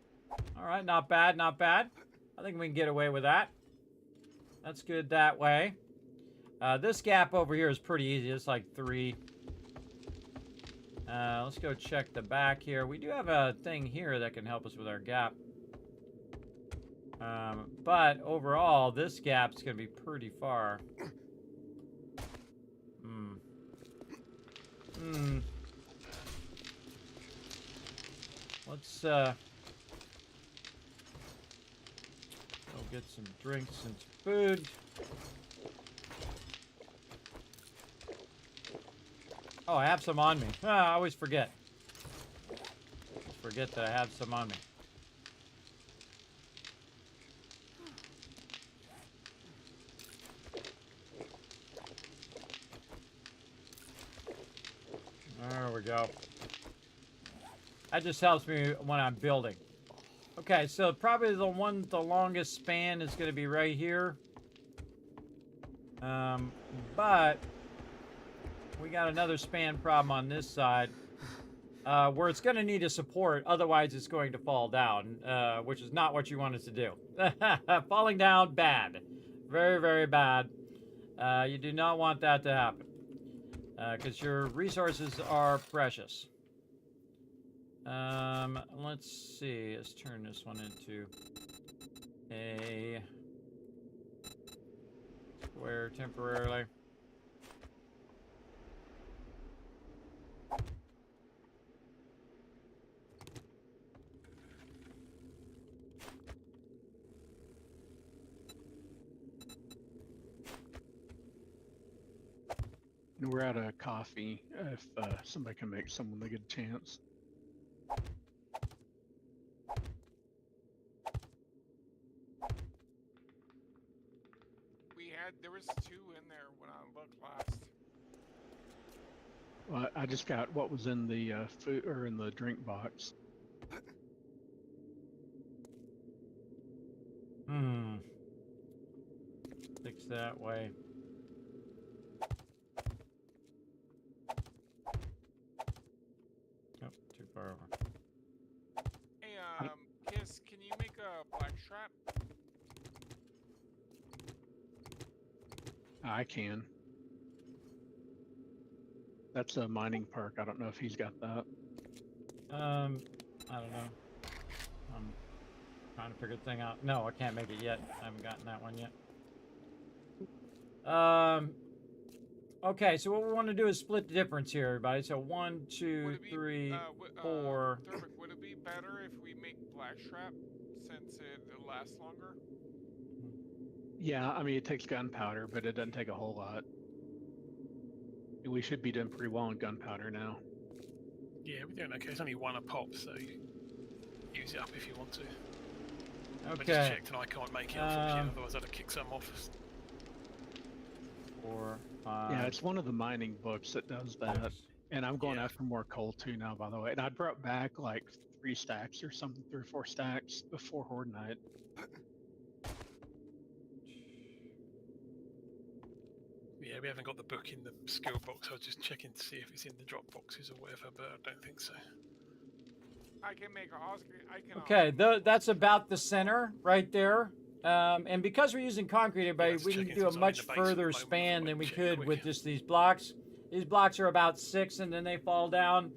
All right, not bad, not bad. I think we can get away with that. That's good that way. This gap over here is pretty easy. It's like 3. Let's go check the back here. We do have a thing here that can help us with our gap. But overall, this gap's going to be pretty far. Let's go get some drinks and some food. Oh, I have some on me. I always forget. Forget that I have some on me. There we go. That just helps me when I'm building. Okay, so probably the one with the longest span is going to be right here. But we got another span problem on this side where it's going to need a support. Otherwise, it's going to fall down, which is not what you want it to do. Falling down, bad. Very, very bad. You do not want that to happen because your resources are precious. Let's see. Let's turn this one into a square temporarily. And we're out of coffee. If somebody can make someone a good chance. There was 2 in there when I looked last. Well, I just got what was in the food or in the drink box. Fix that way. Oh, too far over. Hey, Kiss, can you make a black strap? I can. That's a mining perk. I don't know if he's got that. I don't know. I'm trying to figure the thing out. No, I can't make it yet. I haven't gotten that one yet. Okay, so what we want to do is split the difference here, everybody. So 1, 2, 3, 4. Dermot, would it be better if we make black strap since it lasts longer? Yeah, I mean, it takes gunpowder, but it doesn't take a whole lot. We should be doing pretty well on gunpowder now. Yeah, we're doing okay. It's only 1 a pop, so use it up if you want to. Okay. I just checked and I can't make it, unfortunately, otherwise I'd have kicked some off. 4, 5. Yeah, it's one of the mining books that does that. And I'm going after more coal too now, by the way. And I brought back like 3 stacks or something, 3 or 4 stacks before Horde Night. Yeah, we haven't got the book in the skill box. I was just checking to see if it's in the drop boxes or whatever, but I don't think so. I can make a Okay, that's about the center right there. And because we're using concrete, everybody, we need to do a much further span than we could with just these blocks. These blocks are about 6 and then they fall down.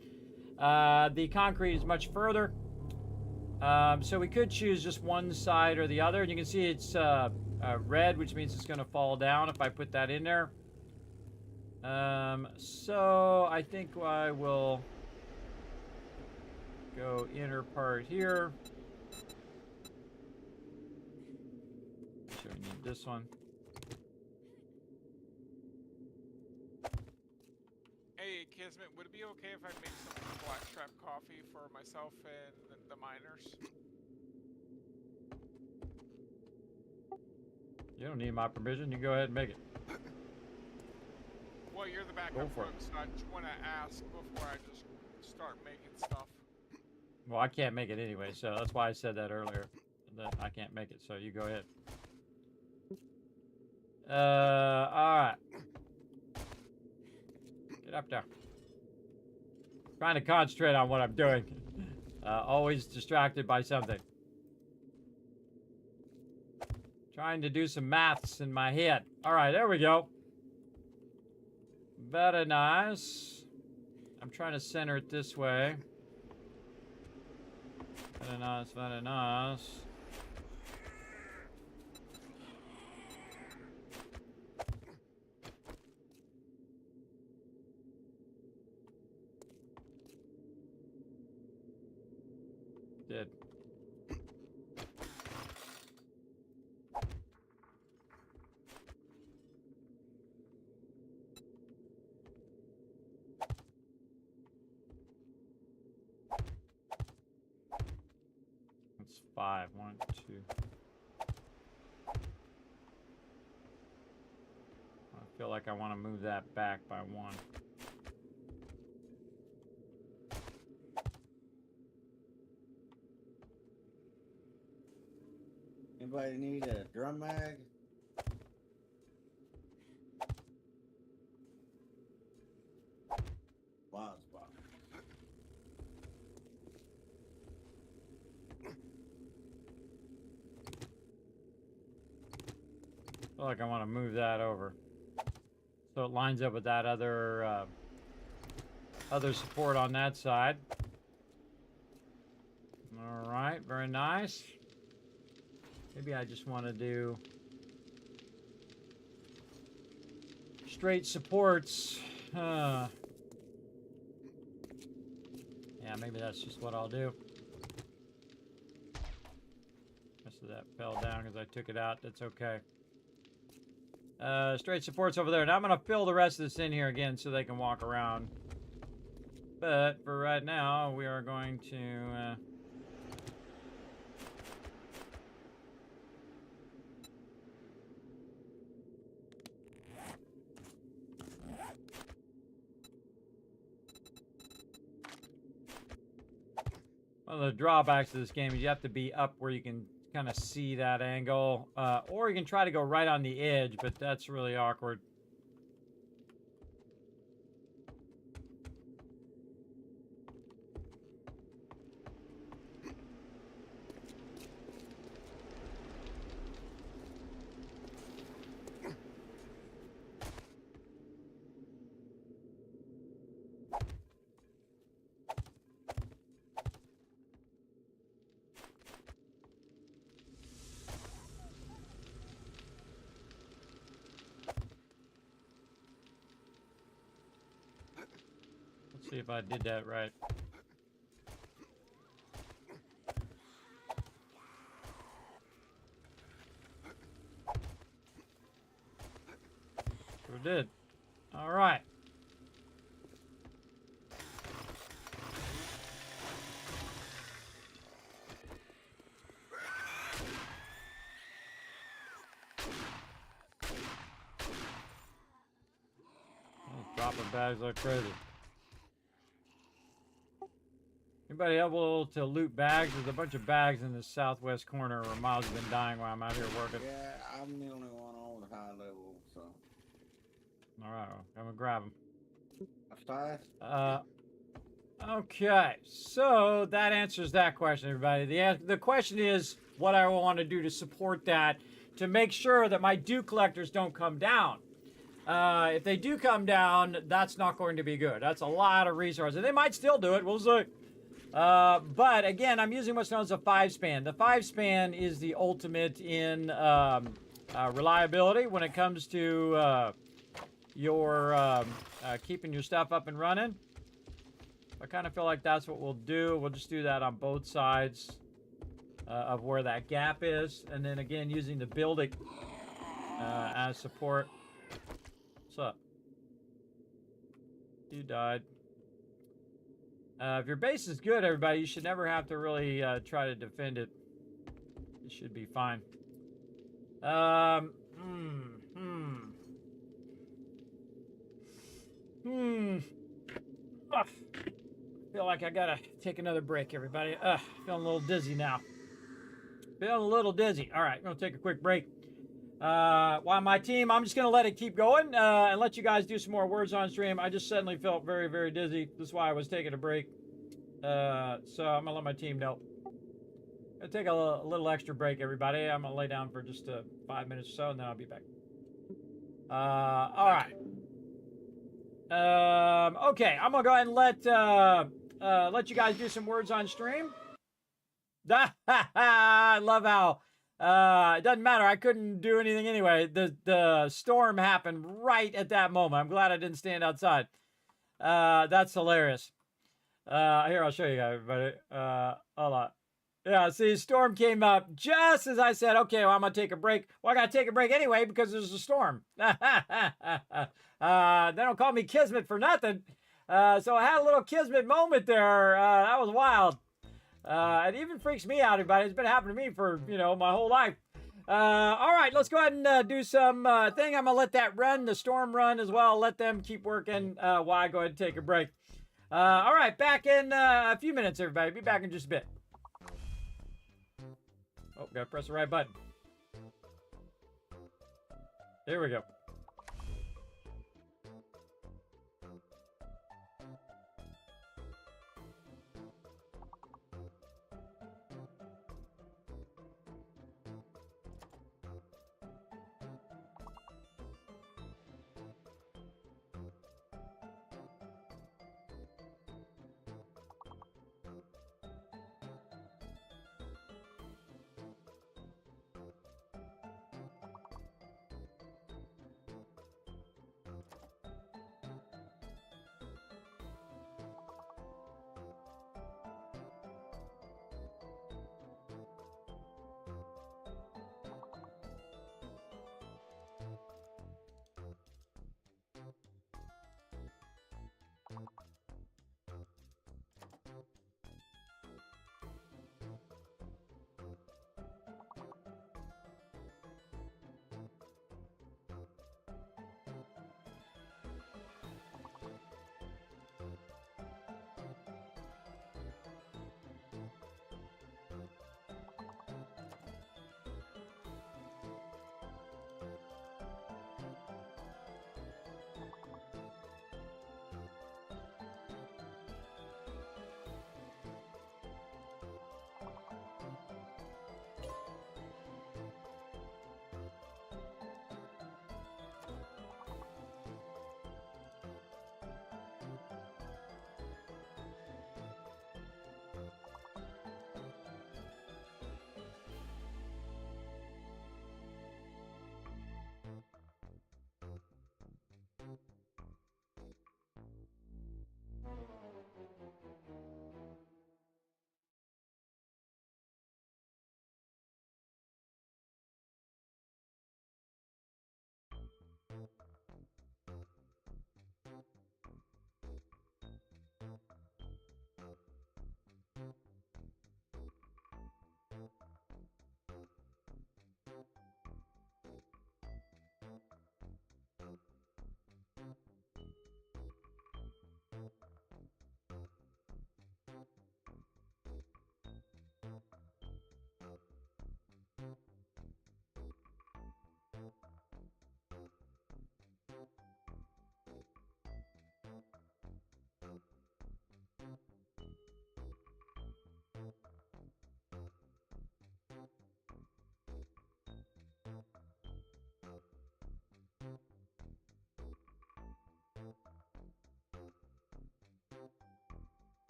The concrete is much further. So we could choose just one side or the other. And you can see it's red, which means it's going to fall down if I put that in there. So I think I will go inner part here. So we need this one. Hey, Kismet, would it be okay if I make some blackstrap coffee for myself and the miners? You don't need my permission. You go ahead and make it. Well, you're the backup cook, so I just want to ask before I just start making stuff. Well, I can't make it anyway, so that's why I said that earlier. That I can't make it, so you go ahead. Alright. Get up there. Trying to concentrate on what I'm doing. Always distracted by something. Trying to do some maths in my head. Alright, there we go. Very nice. I'm trying to center it this way. Very nice, very nice. Did. That's 5. 1, 2. I feel like I want to move that back by 1. Anybody need a drum mag? Wow, spot. I feel like I want to move that over. So it lines up with that other support on that side. All right, very nice. Maybe I just want to do straight supports. Yeah, maybe that's just what I'll do. Rest of that fell down because I took it out. That's okay. Straight supports over there. Now I'm going to fill the rest of this in here again so they can walk around. But for right now, we are going to... One of the drawbacks of this game is you have to be up where you can kind of see that angle. Or you can try to go right on the edge, but that's really awkward. See if I did that right. Sure did. All right. Dropping bags like crazy. Anybody able to loot bags? There's a bunch of bags in the southwest corner where Miles has been dying while I'm out here working. Yeah, I'm the only one on the high level, so. Alright, I'm gonna grab them. Fast? Okay, so that answers that question, everybody. The question is what I want to do to support that, to make sure that my dew collectors don't come down. If they do come down, that's not going to be good. That's a lot of resources. They might still do it, we'll see. But again, I'm using what's known as a 5-span. The 5-span is the ultimate in reliability when it comes to your keeping your stuff up and running. I kind of feel like that's what we'll do. We'll just do that on both sides of where that gap is. And then again, using the building as support. What's up? You died. If your base is good, everybody, you should never have to really try to defend it. It should be fine. I feel like I gotta take another break, everybody. Feeling a little dizzy now. Feeling a little dizzy. All right, I'm gonna take a quick break. While my team, I'm just gonna let it keep going and let you guys do some more words on stream. I just suddenly felt very, very dizzy. That's why I was taking a break. So I'm gonna let my team know. I'll take a little extra break, everybody. I'm gonna lay down for just 5 minutes or so, and then I'll be back. All right. Okay, I'm gonna go ahead and let you guys do some words on stream. I love how it doesn't matter. I couldn't do anything anyway. The storm happened right at that moment. I'm glad I didn't stand outside. That's hilarious. Here, I'll show you guys, everybody. Hold on. Yeah, see, storm came up just as I said, okay, well, I'm going to take a break. Well, I got to take a break anyway because there's a storm. They don't call me Kismet for nothing. So I had a little Kismet moment there. That was wild. It even freaks me out, everybody. It's been happening to me for, my whole life. All right, let's go ahead and do some thing. I'm going to let that run, the storm run as well. Let them keep working while I go ahead and take a break. All right, back in a few minutes, everybody. Be back in just a bit. Oh, gotta press the right button. There we go.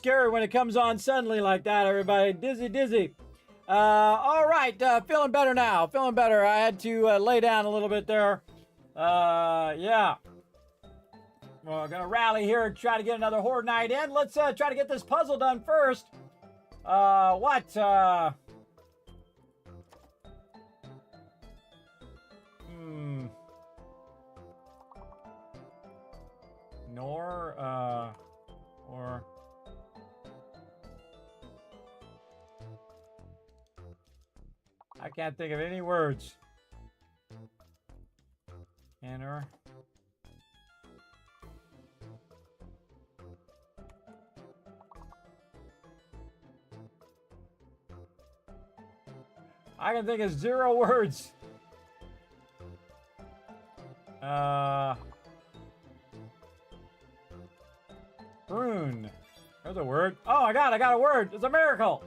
scary when it comes on suddenly like that, everybody. Dizzy, dizzy. All right, feeling better now. Feeling better. I had to lay down a little bit there. Yeah. We're gonna rally here and try to get another horde night in. Let's try to get this puzzle done first. What? Nor, or... I can't think of any words. Enter. I can think of 0 words. Prune. There's a word. Oh my God, I got a word. It's a miracle.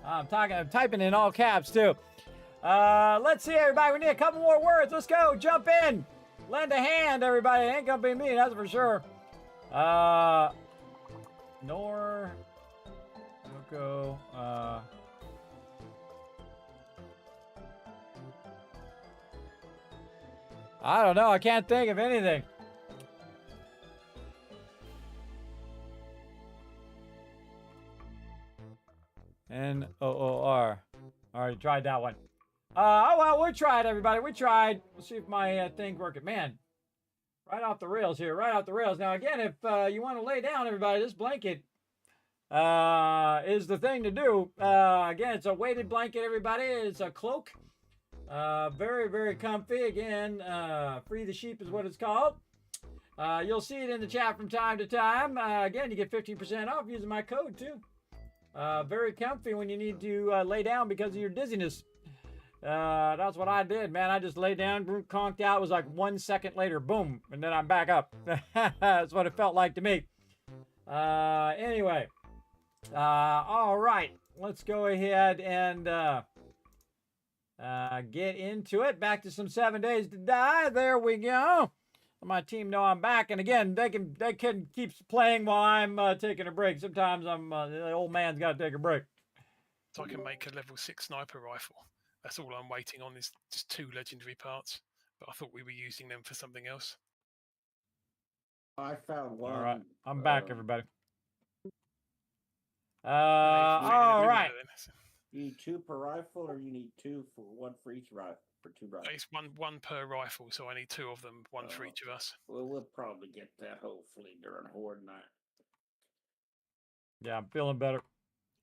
I'm typing in all caps too. Let's see, everybody. We need a couple more words. Let's go. Jump in. Lend a hand, everybody. It ain't gonna be me, that's for sure. Nor. Go. I don't know. I can't think of anything. N-O-O-R. Already tried that one. Oh, well, we tried, everybody. We tried. Let's see if my thing's working. Man, right off the rails here. Right off the rails. Now, again, if you want to lay down, everybody, this blanket is the thing to do. Again, it's a weighted blanket, everybody. It's a cloak. Very, very comfy. Again, Free the Sheep is what it's called. You'll see it in the chat from time to time. Again, you get 15% off using my code, too. Very comfy when you need to lay down because of your dizziness. That's what I did, man. I just laid down, conked out. It was like 1 second later, boom, and then I'm back up. That's what it felt like to me. Anyway, all right. Let's go ahead and get into it. Back to some 7 Days to Die. There we go. My team know I'm back, and again, they can keep playing while I'm taking a break. Sometimes the old man's got to take a break. So I can make a level 6 sniper rifle. That's all I'm waiting on is just 2 legendary parts. But I thought we were using them for something else. I found one. All right, I'm back, everybody. All right. You need 2 per rifle, or you need 2 for 1 for each rifle? For 2 rifles. It's one per rifle, so I need 2 of them, 1 for each of us. Well, we'll probably get that hopefully during Horde Night. Yeah, I'm feeling better.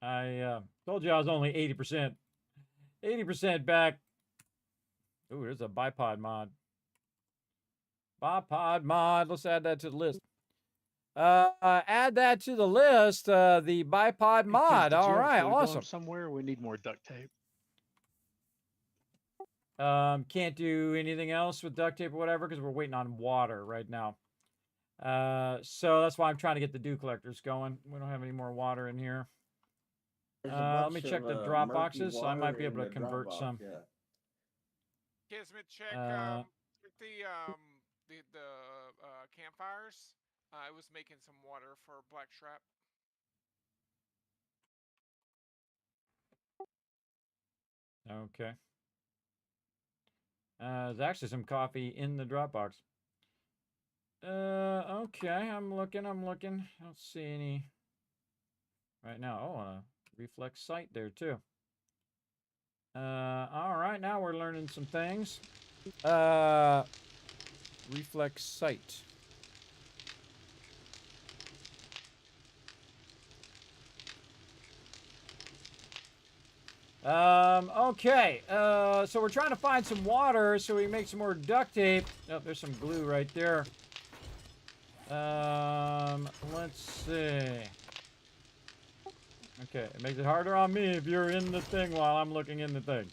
I told you I was only 80%. 80% back. Ooh, there's a bipod mod. Bipod mod. Let's add that to the list. Add that to the list. The bipod mod. All right, awesome. Somewhere we need more duct tape. Can't do anything else with duct tape or whatever because we're waiting on water right now. So that's why I'm trying to get the dew collectors going. We don't have any more water in here. Let me check the drop boxes. I might be able to convert some. Kismet, check the campfires. I was making some water for black strap. Okay. There's actually some coffee in the Dropbox. Okay, I'm looking. I don't see any right now. Oh, a reflex sight there too. All right, now we're learning some things. Reflex sight. Okay, so we're trying to find some water so we can make some more duct tape. Oh, there's some glue right there. Let's see. Okay, it makes it harder on me if you're in the thing while I'm looking in the thing.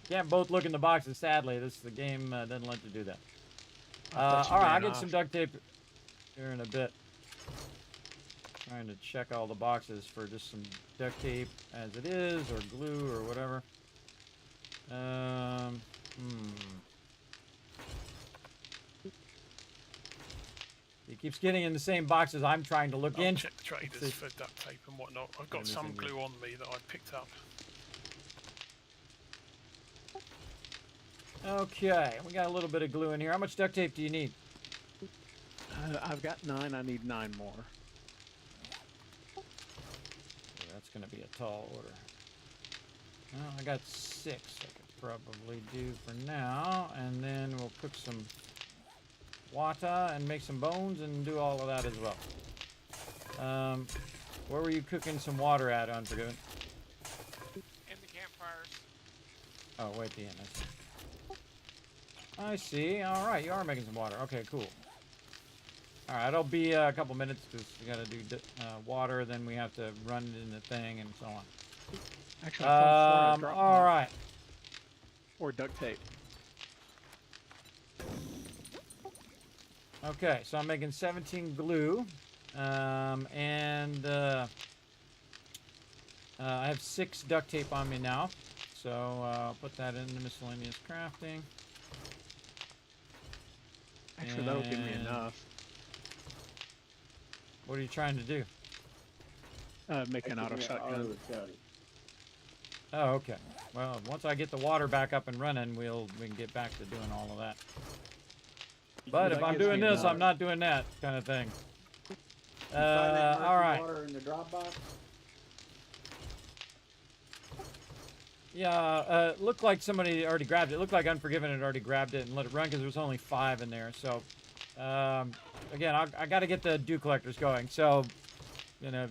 Can't both look in the boxes, sadly. The game doesn't let you do that. All right, I'll get some duct tape here in a bit. Trying to check all the boxes for just some duct tape as it is, or glue, or whatever. He keeps getting in the same boxes I'm trying to look in. Check the traders for duct tape and whatnot. I've got some glue on me that I picked up. Okay, we got a little bit of glue in here. How much duct tape do you need? I've got 9. I need 9 more. That's going to be a tall order. Well, I got 6 I could probably do for now. And then we'll cook some water and make some bones and do all of that as well. Where were you cooking some water at, Unforgiven? In the campfires. Oh, wait at the end. I see. All right, you are making some water. Okay, cool. All right, it'll be a couple minutes because we got to do water, then we have to run it in the thing and so on. Actually, all right. Or duct tape. Okay, so I'm making 17 glue, and I have 6 duct tape on me now, so I'll put that in the miscellaneous crafting. Actually, that'll give me enough. What are you trying to do? Make an auto shotgun. Oh, okay. Well, once I get the water back up and running, we can get back to doing all of that. But if I'm doing this, I'm not doing that kind of thing. All right. Water in the drop box? Yeah, looked like somebody already grabbed it. It looked like Unforgiven had already grabbed it and let it run because there was only 5 in there. So, again, I got to get the dew collectors going. So, you know,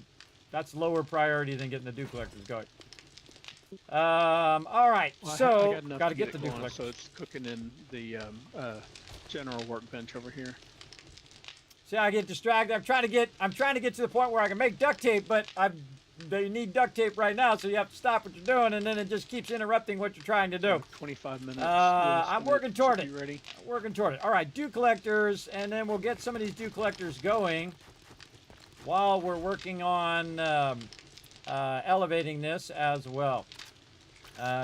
that's lower priority than getting the dew collectors going. All right, Well, so got to get the dew going, collectors. so it's cooking in the general workbench over here. See, I get distracted. I'm trying to get to the point where I can make duct tape, but they need duct tape right now, so you have to stop what you're doing, and then it just keeps interrupting what you're trying to do. 25 minutes. I'm working toward it. Ready. I'm working toward it. All right, dew collectors, and then we'll get some of these dew collectors going while we're working on elevating this as well,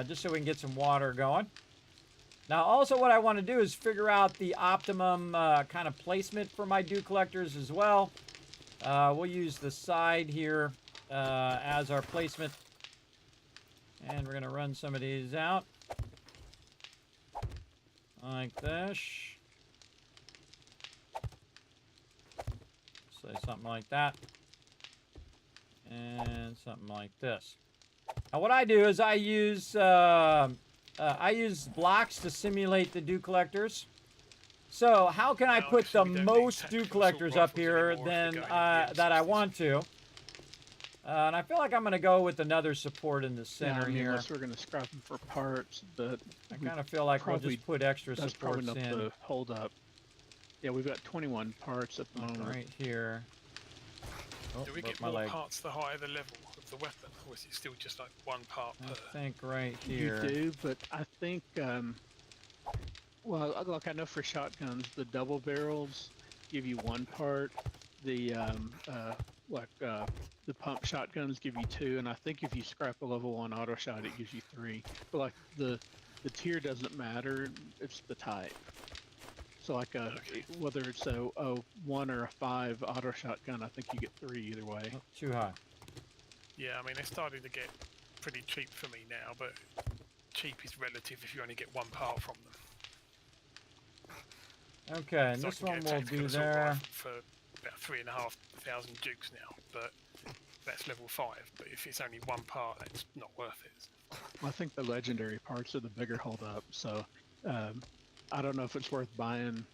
just so we can get some water going. Now, also what I want to do is figure out the optimum kind of placement for my dew collectors as well. We'll use the side here as our placement. And we're going to run some of these out. Like this. Say something like that. And something like this. Now what I do is I use blocks to simulate the dew collectors. So how can I put the most dew collectors up here than that I want to? And I feel like I'm going to go with another support in the center here. Unless we're going to scrap them for parts, but I kind of feel like we'll just put extra supports in. To hold up. Yeah, we've got 21 parts at the moment. Right here. Oh, Do we get more parts the higher the level of the weapon, or is it still just like 1 part per? I think right here. You do, but I think, well, look, I know for shotguns, the double barrels give you 1 part. The the pump shotguns give you 2, and I think if you scrap a level 1 auto shot, it gives you 3. But like the tier doesn't matter; it's the type. So like whether it's a 1 or a 5 auto shotgun, I think you get 3 either way. Oh, too high. Yeah, I mean they're starting to get pretty cheap for me now, but cheap is relative if you only get 1 part from them. Okay, and this one we'll do there. For about 3,500 dukes now, but that's level 5. But if it's only 1 part, it's not worth it. Well, I think the legendary parts are the bigger holdup, so I don't know if it's worth buying.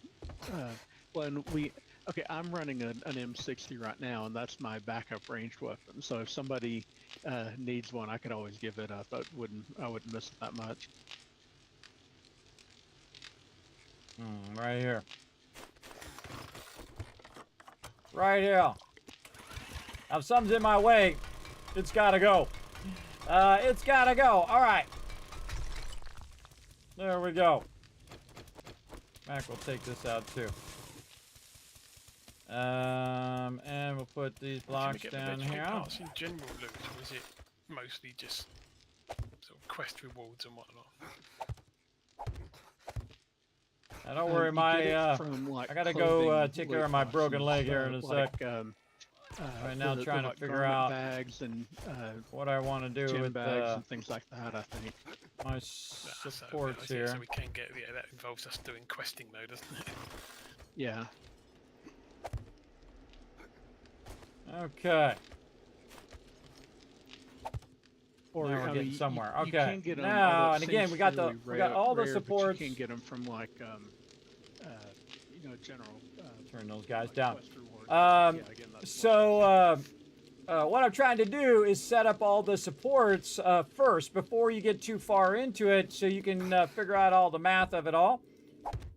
I'm running an M60 right now, and that's my backup ranged weapon. So if somebody needs one, I could always give it up. I wouldn't miss it that much. Right here. Right here. Now, if something's in my way, it's gotta go. It's gotta go. All right. There we go. Mac will take this out too. And we'll put these blocks down here. Parts in general loot, or is it mostly just sort of quest rewards and whatnot? don't worry, You my get it from, like, I gotta go clothing take care of loot my broken boxes, leg here in a like, sec. Right now, trying to like figure garment out bags and what I want to do gym with bags and things like that. I think. my So, supports so, here. so we can get, yeah, that involves us doing questing mode, doesn't it? Yeah. Okay. Or Now we're I getting mean, somewhere. You Okay. can get them, Now, although it and again, seems we got fairly we got all the rare, supports. But you can get them from like general. Turn those guys like down. quest rewards. Um, Yeah, again, that's So what I'm trying to do is set up all the supports first before you get too far into it, so you can figure out all the math of it all.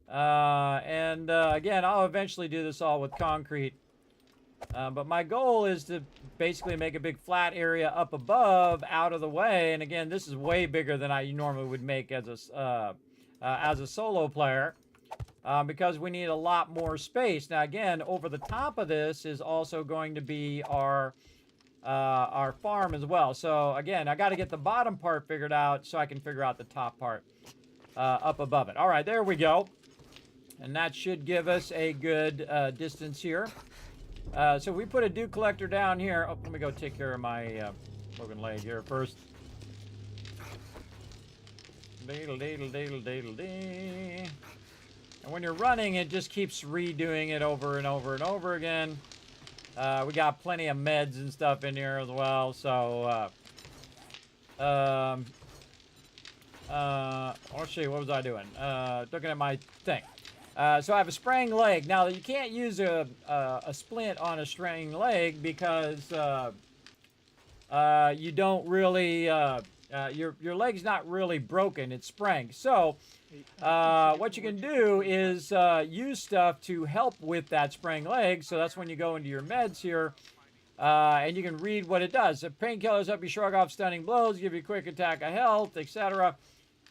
Again, I'll eventually do this all with concrete. But my goal is to basically make a big flat area up above, out of the way. And again, this is way bigger than I normally would make as a solo player, because we need a lot more space. Now, again, over the top of this is also going to be our farm as well. So again, I got to get the bottom part figured out so I can figure out the top part up above it. All right, there we go. And that should give us a good distance here. So we put a dew collector down here. Oh, let me go take care of my broken leg here first. Deedle, deedle, deedle, deedle, dee. And when you're running, it just keeps redoing it over and over and over again. We got plenty of meds and stuff in here as well. So, let's see, what was I doing? Looking at my thing. So I have a spraying leg. Now, you can't use a splint on a spraying leg because you don't really, your leg's not really broken, it's spraying. So what you can do is use stuff to help with that spraying leg. So that's when you go into your meds here, and you can read what it does. So painkillers help you shrug off stunning blows, give you a quick attack of health, etc.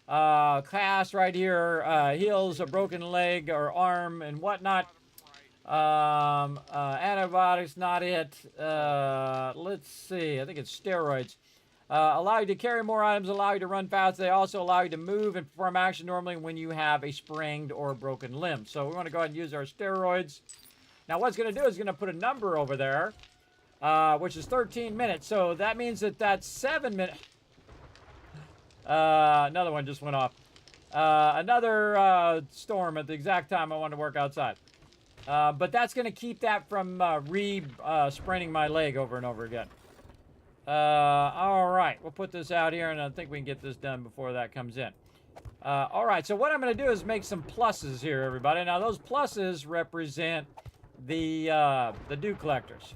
Class right here heals a broken leg or arm and whatnot. Antibiotics, not it. Let's see. I think it's steroids. Allow you to carry more items, allow you to run fast. They also allow you to move and perform action normally when you have a sprained or broken limb. So we want to go ahead and use our steroids. Now what it's going to do is going to put a number over there, which is 13 minutes. So that means that that's 7 minutes. Another one just went off. Another storm at the exact time I wanted to work outside. But that's going to keep that from spraining my leg over and over again. All right, we'll put this out here, and I think we can get this done before that comes in. All right, so what I'm going to do is make some pluses here, everybody. Now, those pluses represent the dew collectors.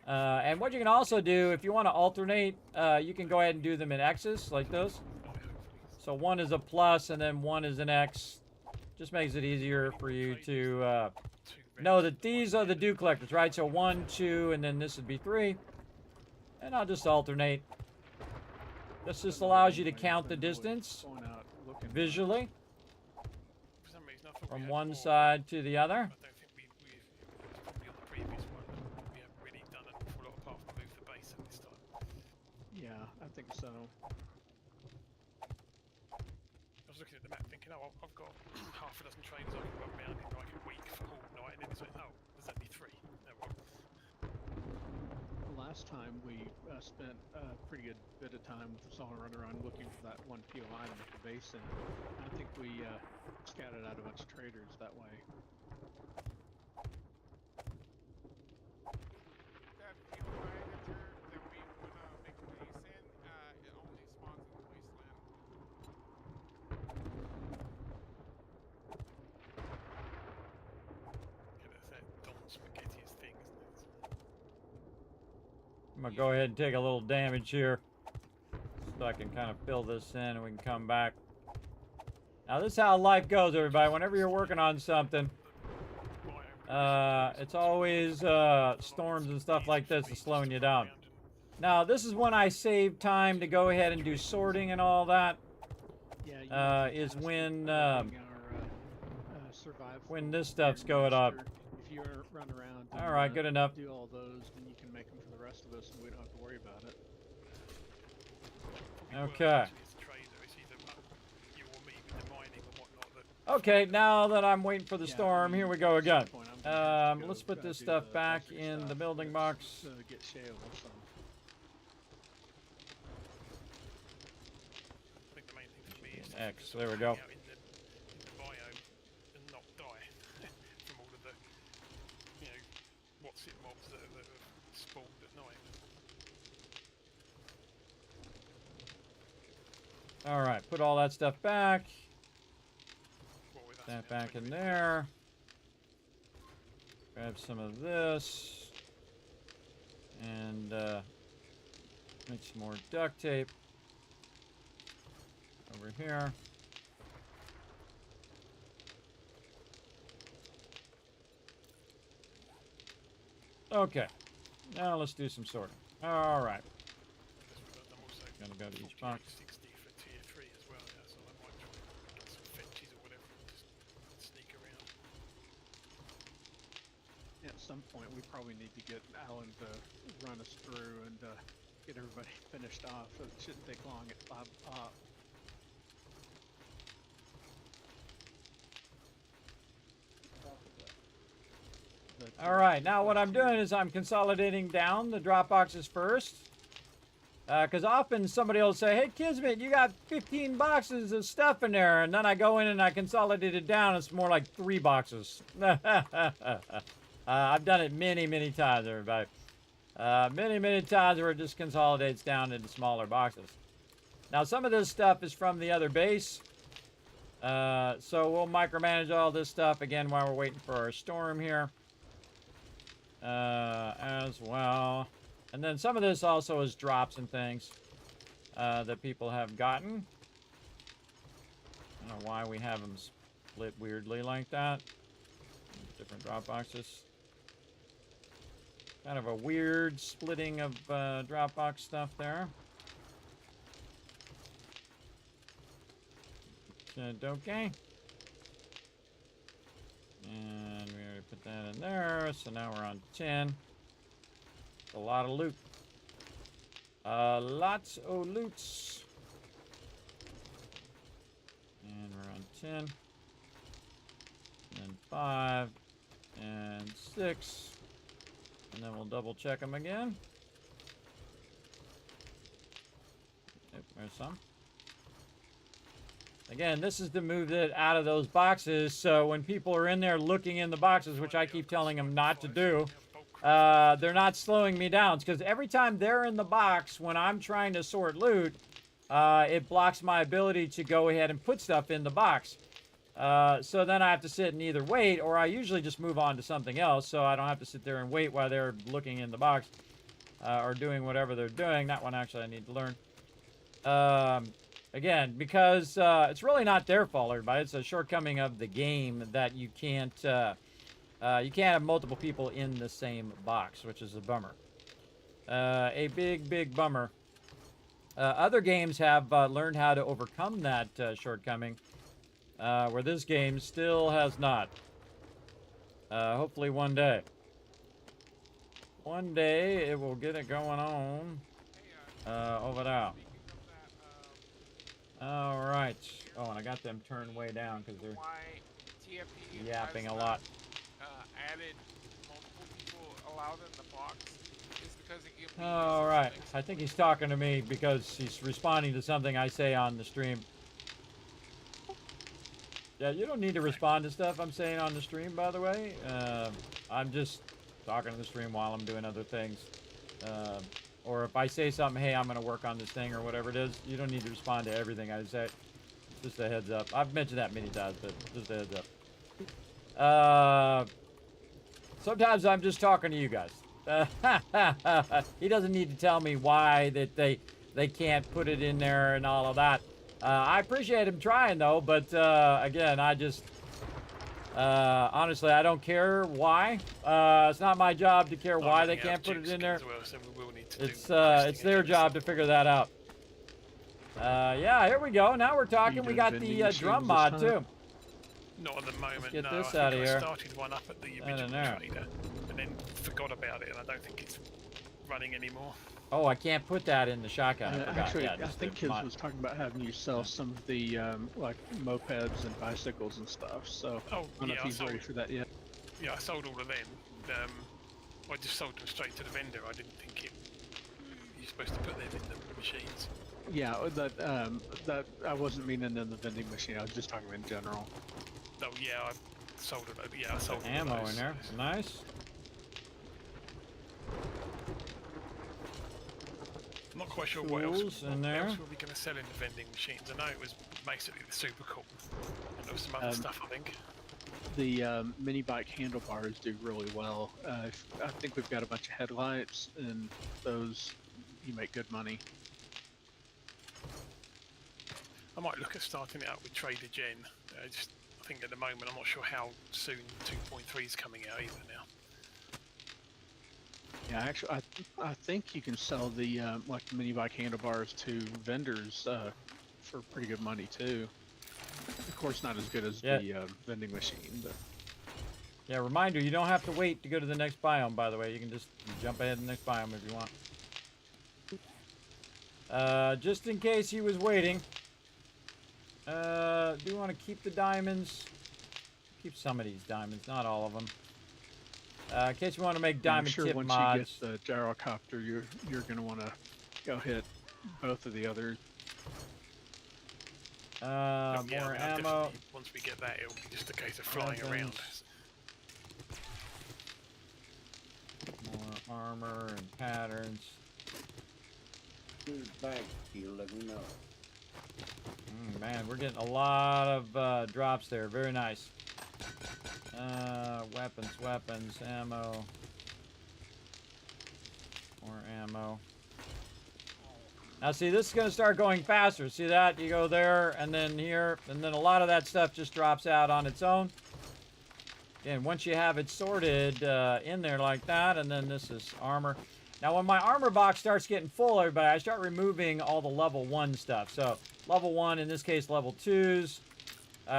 And what you can also do, if you want to alternate, you can go ahead and do them in X's, like those. So one is a plus, and then one is an X. Just makes it easier for you to know that these are the dew collectors, right? So 1, 2, and then this would be 3. And I'll just alternate. This just allows you to count the distance visually from one side to the other. Yeah, I think so. I was looking at the map thinking, oh, I've got half a dozen trains I can run around in like a week for all night, and then it's like, oh, there's only 3. No, well. Last time we spent a pretty good bit of time with us all running around looking for that one PO item at the basin. I think we scattered out a bunch of traders that way. That PO editor that we would make a base in, it only spawns in the wasteland. Yeah, that's that Don Spaghetti's thing, isn't it? I'm going to go ahead and take a little damage here so I can kind of fill this in and we can come back. Now, this is how life goes, everybody. Whenever you're working on something, it's always storms and stuff like this that's slowing you down. Now, this is when I save time to go ahead and do sorting and all that. Is when this stuff's going up. If you run around, all right, good enough. Do all those, then you can make them for the rest of us, and we don't have to worry about it. Okay. Okay, now that I'm waiting for the Yeah, I storm, mean, here we go at some again. point I'm gonna have to Let's go put this do stuff the back desert in the stuff building that's, box. get shale or something. I think the main thing for me is An to X, sort there of we go. hang out in the biome and not die from all of the, you know, what's it mobs that have spawned at night. All right, put all that stuff back. Well, with us That now, back 20 in minutes. there. Grab some of this. And make some more duct tape. Over here. Okay. Now let's do some sorting. All right. I'm also Gonna go to each 48, box. 60 for tier 3 as well, yeah, so I might try and get some fetches or whatever and just sneak around. At some point, we probably need to get Alan to run us through and get everybody finished off. It shouldn't take long at 5 o'clock. All right, now what I'm doing is I'm consolidating down the drop boxes first. Because often somebody will say, hey, Kismet, you got 15 boxes of stuff in there. And then I go in and I consolidate it down. It's more like 3 boxes. I've done it many, many times, everybody. Many, many times where it just consolidates down into smaller boxes. Now, some of this stuff is from the other base. So we'll micromanage all this stuff again while we're waiting for our storm here. As well. And then some of this also is drops and things that people have gotten. I don't know why we have them split weirdly like that. Different drop boxes. Kind of a weird splitting of Dropbox stuff there. Okay. And we already put that in there, so now we're on 10. A lot of loot. Lots of loots. And we're on 10. And then 5. And 6. And then we'll double check them again. Yep, there's some. Again, this is to move it out of those boxes, so when people are in there looking in the boxes, which I keep telling them not to do, they're not slowing me down. Because every time they're in the box, when I'm trying to sort loot, it blocks my ability to go ahead and put stuff in the box. So then I have to sit and either wait, or I usually just move on to something else, so I don't have to sit there and wait while they're looking in the box, or doing whatever they're doing. That one actually I need to learn. Again, because it's really not their fault, everybody. It's a shortcoming of the game that you can't have multiple people in the same box, which is a bummer. A big, big bummer. Other games have learned how to overcome that shortcoming, where this game still has not. Hopefully one day. One day it will get it going on over there. All right. Oh, and I got them turned way down because they're TFP yapping has a lot. Added multiple people allowed in the box is because it gives me All right. I think he's talking to me because he's responding to something I say on the stream. Yeah, you don't need to respond to stuff I'm saying on the stream, by the way. I'm just talking to the stream while I'm doing other things. Or if I say something, hey, I'm going to work on this thing or whatever it is, you don't need to respond to everything I say. Just a heads up. I've mentioned that many times, but just a heads up. Sometimes I'm just talking to you guys. He doesn't need to tell me why that they can't put it in there and all of that. I appreciate him trying, though, but again, I just... honestly, I don't care why. It's not my job to care why they can't put it in there. It's their job to figure that out. Yeah, here we go. Now we're talking. We got the drum mod too. Not at the moment. Let's get no, this I out think of I here. started one up at the original trader and then forgot about it, and I don't think it's running anymore. Oh, I can't put that in the shotgun. I forgot. Actually, Yeah, I just think the Kids mod. was talking about having you sell some of the like mopeds and bicycles and stuff. So Oh, I don't know if he's ready for that yet. Yeah, I sold all of them. I just sold them straight to the vendor. I didn't think you're supposed to put them in the machines. Yeah, that I wasn't meaning in the vending machine. I was just talking in general. Oh yeah, I sold it. Yeah, I sold all of Ammo those, in there. so- Nice. I'm not quite sure what else, Tools in there. else were we going to sell in the vending machines. I know it was basically the super cool, and there was some other stuff, I think. The mini bike handlebars do really well. I think we've got a bunch of headlights, and those you make good money. I might look at starting it up with Trader Gen. I think at the moment I'm not sure how soon 2.3 is coming out either now. Yeah, actually, I think you can sell the like the mini bike handlebars to vendors for pretty good money too. Of course, not as good as the vending machine, but Yeah, reminder, you don't have to wait to go to the next biome, by the way. You can just jump ahead to the next biome if you want. Just in case he was waiting. Do you want to keep the diamonds? Keep some of these diamonds, not all of them. In case you want to make diamond I'm sure tip once mods. you get the gyrocopter, you're gonna want to go hit both of the others. Yeah, More I mean, ammo. once we get that, it'll be just a case of flying around. More armor and patterns. Who's back? You let me know. Man, we're getting a lot of drops there. Very nice. Weapons, ammo. More ammo. Now see, this is going to start going faster. See that? You go there, and then here, and then a lot of that stuff just drops out on its own. And once you have it sorted in there like that, and then this is armor. Now when my armor box starts getting full, everybody, I start removing all the level 1 stuff. So level 1, in this case level 2s.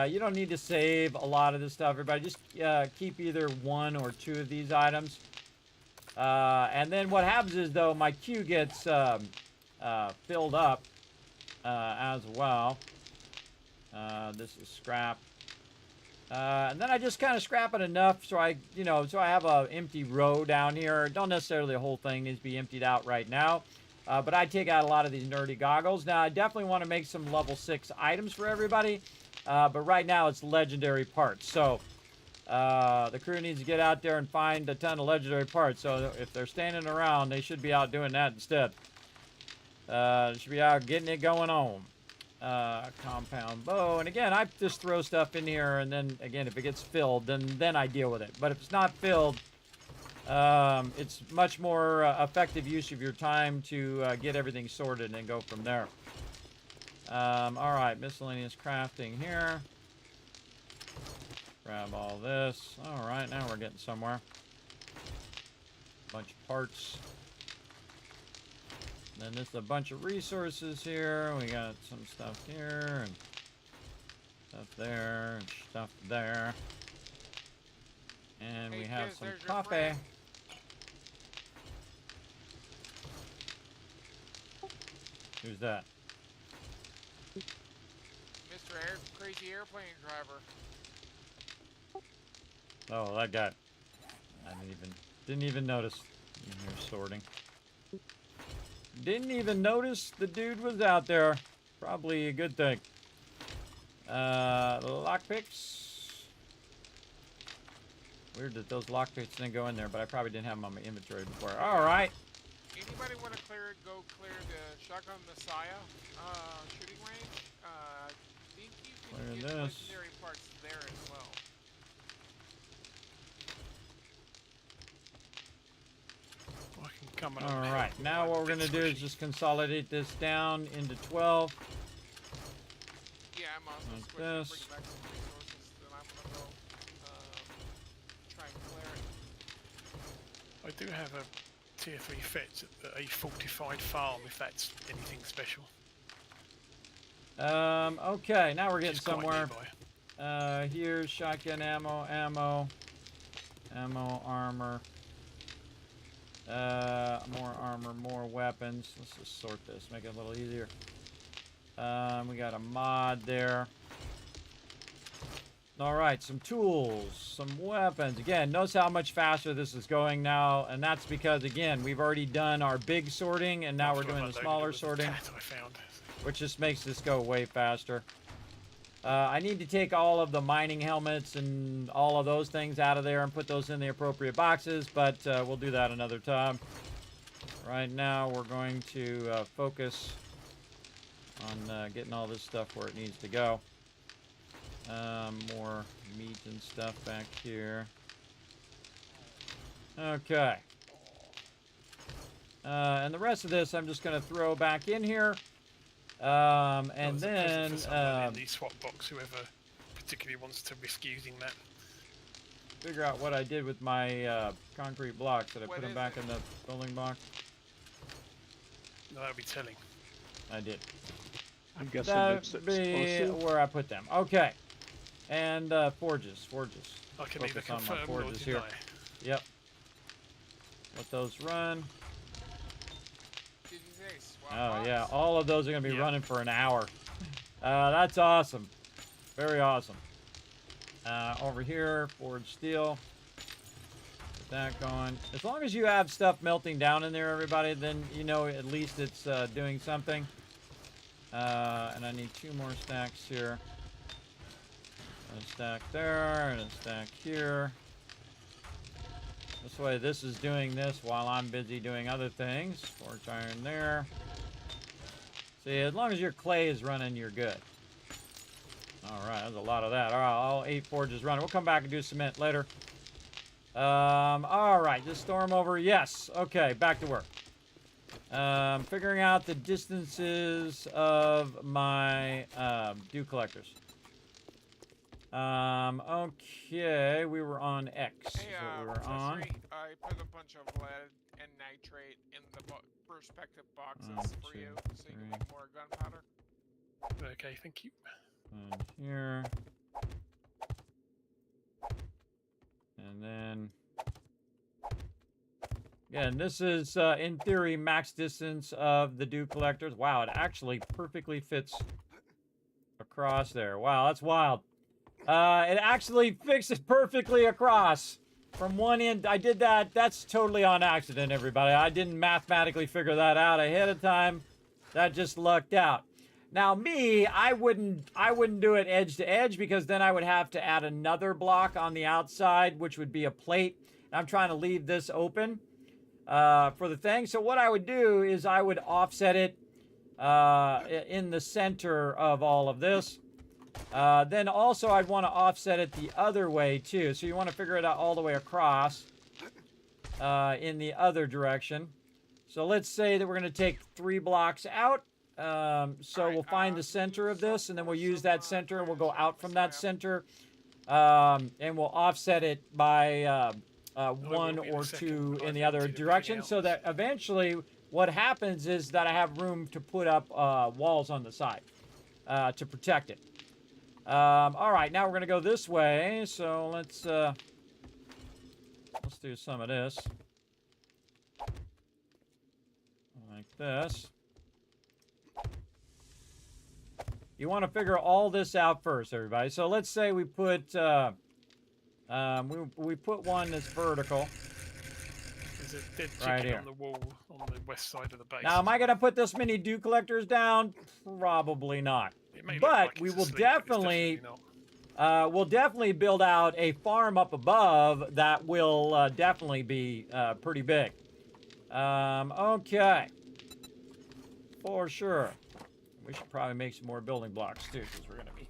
You don't need to save a lot of this stuff, everybody. Just keep either 1 or 2 of these items. And then what happens is, though, my queue gets filled up as well. This is scrap. And then I just kind of scrap it enough so I have an empty row down here. Don't necessarily the whole thing needs to be emptied out right now. But I take out a lot of these nerdy goggles. Now, I definitely want to make some level 6 items for everybody. But right now, it's legendary parts. So, the crew needs to get out there and find a ton of legendary parts. So, if they're standing around, they should be out doing that instead. They should be out getting it going on. Compound bow. And again, I just throw stuff in here. And then, again, if it gets filled, then I deal with it. But if it's not filled, it's much more effective use of your time to get everything sorted and then go from there. Alright, miscellaneous crafting here. Grab all this. Alright, now we're getting somewhere. Bunch of parts. Then there's a bunch of resources here. We got some stuff here, and stuff there, and stuff there. And we have some coffee. Who's that? Mr. Crazy Airplane Driver. Oh, that guy. I didn't even notice. In here sorting. Didn't even notice the dude was out there. Probably a good thing. Lockpicks. Weird that those lockpicks didn't go in there, but I probably didn't have them on my inventory before. All right. Anybody want to go clear the Shotgun Messiah shooting range? I think you can get legendary parts there as well. I can come All right. Now what we're going to do is just consolidate this down into 12. Yeah, I'm also like switching this. to bring back some resources. Then I'm going to go try and clear it. I do have a tier 3 fetch at a fortified farm, if that's anything special. Okay, now we're getting Just quite somewhere. nearby. Here's shotgun ammo, armor. More armor, more weapons. Let's just sort this, make it a little easier. We got a mod there. Alright, some tools, some weapons. Again, notice how much faster this is going now, and that's because, again, we've already done our big sorting, and now we're doing the smaller sorting, which just makes this go way faster. I need to take all of the mining helmets and all of those things out of there and put those in the appropriate boxes, but we'll do that another time. Right now, we're going to focus on getting all this stuff where it needs to go. More meat and stuff back here. Okay. And the rest of this I'm just going to throw back in here. And then... in the swap box, whoever particularly wants to risk using that. Figure out what I did with my concrete blocks. Did I put them back in the building block? No, that'll be telling. I did. I'm guessing it's That'd be explosive. where I put them. Okay. And forges. I can either Focus on my confirm or forges deny. here. Yep. Let those run. Did you say swap Oh box? yeah, all of those are going to be running for an hour. That's awesome. Very awesome. Over here, forged steel. Get that going. As long as you have stuff melting down in there, everybody, then you know at least it's doing something. And I need 2 more stacks here. A stack there, and a stack here. This way, this is doing this while I'm busy doing other things. Forge iron there. See, as long as your clay is running, you're good. Alright, there's a lot of that. Alright, all 8 forges running. We'll come back and do cement later. Alright, just storm over. Yes, okay, back to work. Figuring out the distances of my dew collectors. Okay, we were on X. Hey, Is what we were on. I put a bunch of lead and nitrate in the respective boxes 1, for 2, you, so you 3. can make more gunpowder. Okay, thank you. And here. And then... Again, this is, in theory, max distance of the dew collectors. Wow, it actually perfectly fits across there. Wow, that's wild. It actually fixes perfectly across from one end. I did that. That's totally on accident, everybody. I didn't mathematically figure that out ahead of time. That just lucked out. Now, me, I wouldn't do it edge to edge because then I would have to add another block on the outside, which would be a plate. I'm trying to leave this open for the thing. So what I would do is I would offset it in the center of all of this. Then also I'd want to offset it the other way too. So you want to figure it out all the way across in the other direction. So let's say that we're going to take 3 blocks out. So we'll find the center of this, and then we'll use that center, and we'll go out from that center, and we'll offset it by 1 or 2 in the other direction, so that eventually what happens is that I have room to put up walls on the side to protect it. All right, now we're going to go this way, so let's do some of this. Like this. You want to figure all this out first, everybody. So let's say we put we put one that's vertical. There's a dead Right chicken here. on the wall on the west side of the base. Now, am I going to put this many dew collectors down? Probably not. It may look But like we it's will asleep, but it's definitely, not. we'll definitely build out a farm up above that will definitely be pretty big. Okay. For sure. We should probably make some more building blocks too, because we're going to be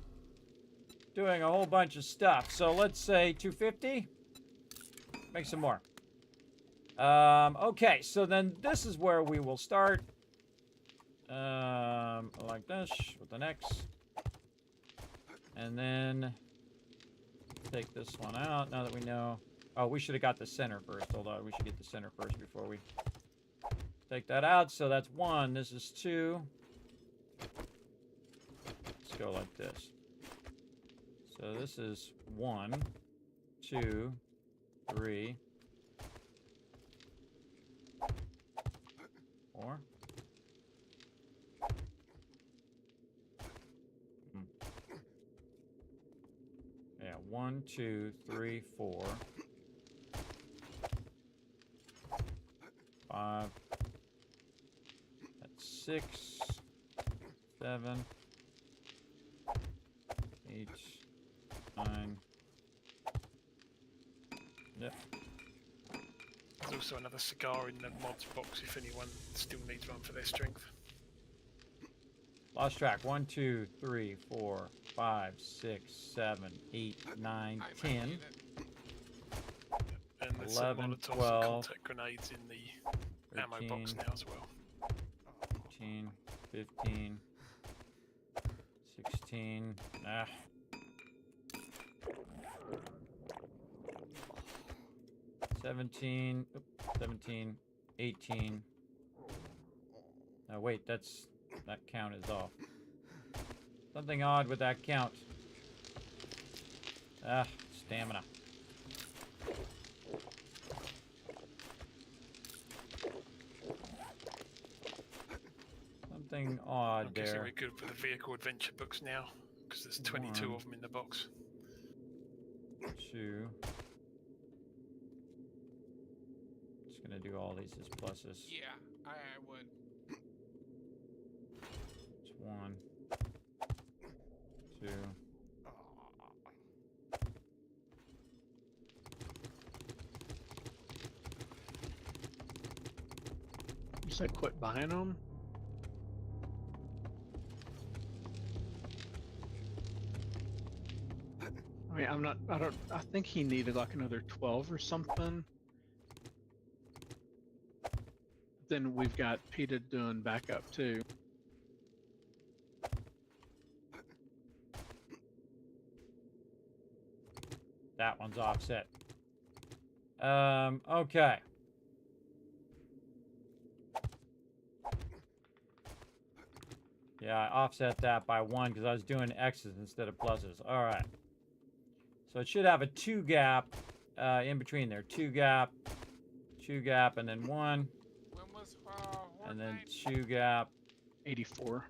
doing a whole bunch of stuff. So let's say 250. Make some more. Okay, so then this is where we will start. Like this with an X. And then take this one out now that we know. Oh, we should have got the center first. Hold on, we should get the center first before we take that out. So that's 1. This is 2. Let's go like this. So this is 1, 2, 3, 1, 2, 3, 4, 5. That's 6, 7, 8, 9. Yep. There's also another cigar in the mods box if anyone still needs one for their strength. Lost track. 1, 2, 3, 4, 5, 6, 7, 8, 9, 10. And there's 11, some Molotovs 12, and contact grenades in the ammo 13, box now as well. 14, 15, 16. Ah. 17, 17, 18. Oh wait, that count is off. Something odd with that count. Ah, stamina. Something odd I'm there. guessing we're good for the vehicle adventure books now, because there's 22 of them in the box. 2. Just gonna do all these as pluses. Yeah, I would. It's 1, 2. You said quit buying them? I mean, I think he needed like another 12 or something. Then we've got PETA doing backup too. That one's offset. Okay. Yeah, I offset that by 1 because I was doing X's instead of pluses. All right. So it should have a 2 gap in between there. 2 gap, and then 1. When was And then 2 gap. 84.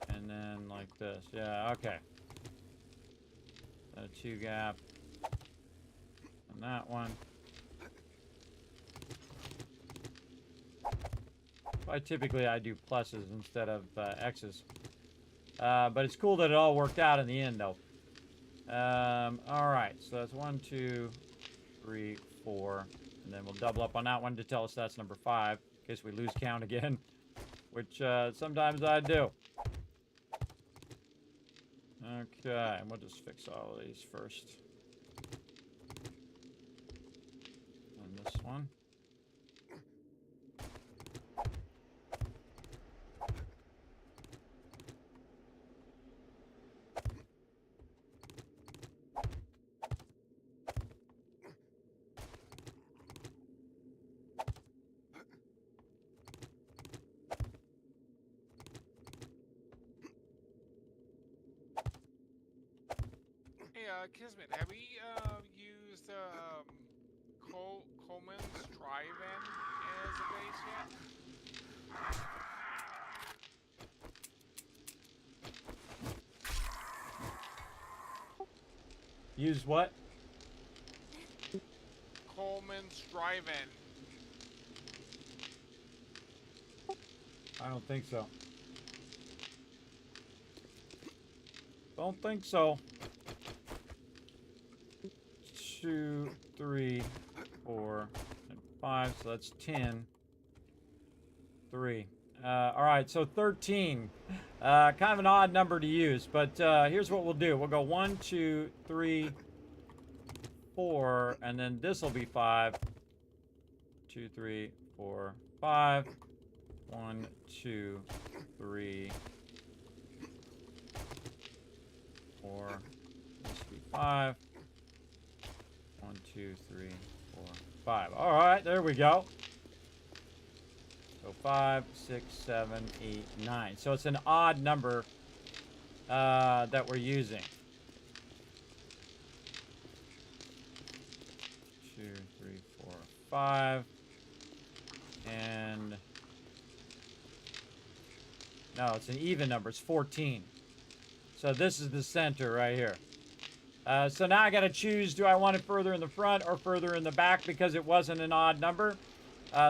And then like this. Yeah, okay. A 2 gap. And that one. Typically I do pluses instead of X's. But it's cool that it all worked out in the end though. Alright, so that's 1, 2, 3, 4. And then we'll double up on that one to tell us that's number 5. In case we lose count again. Which sometimes I do. Okay, and we'll just fix all of these first. And this one. Hey, Kismet, have we used Coleman's drive-in as a base yet? Use what? Coleman's drive-in. I don't think so. Don't think so. 2, 3, 4, and 5. So that's 10. 3. All right, so 13. Kind of an odd number to use, but here's what we'll do. We'll go 1, 2, 3, 4, and then this will be 5. 2, 3, 4, 5. 1, 2, 3, 4. This will be 5. 1, 2, 3, 4, 5. All right, there we go. So 5, 6, 7, 8, 9. So it's an odd number that we're using. 2, 3, 4, 5. And no, it's an even number. It's 14. So this is the center right here. So now I got to choose, do I want it further in the front or further in the back because it wasn't an odd number.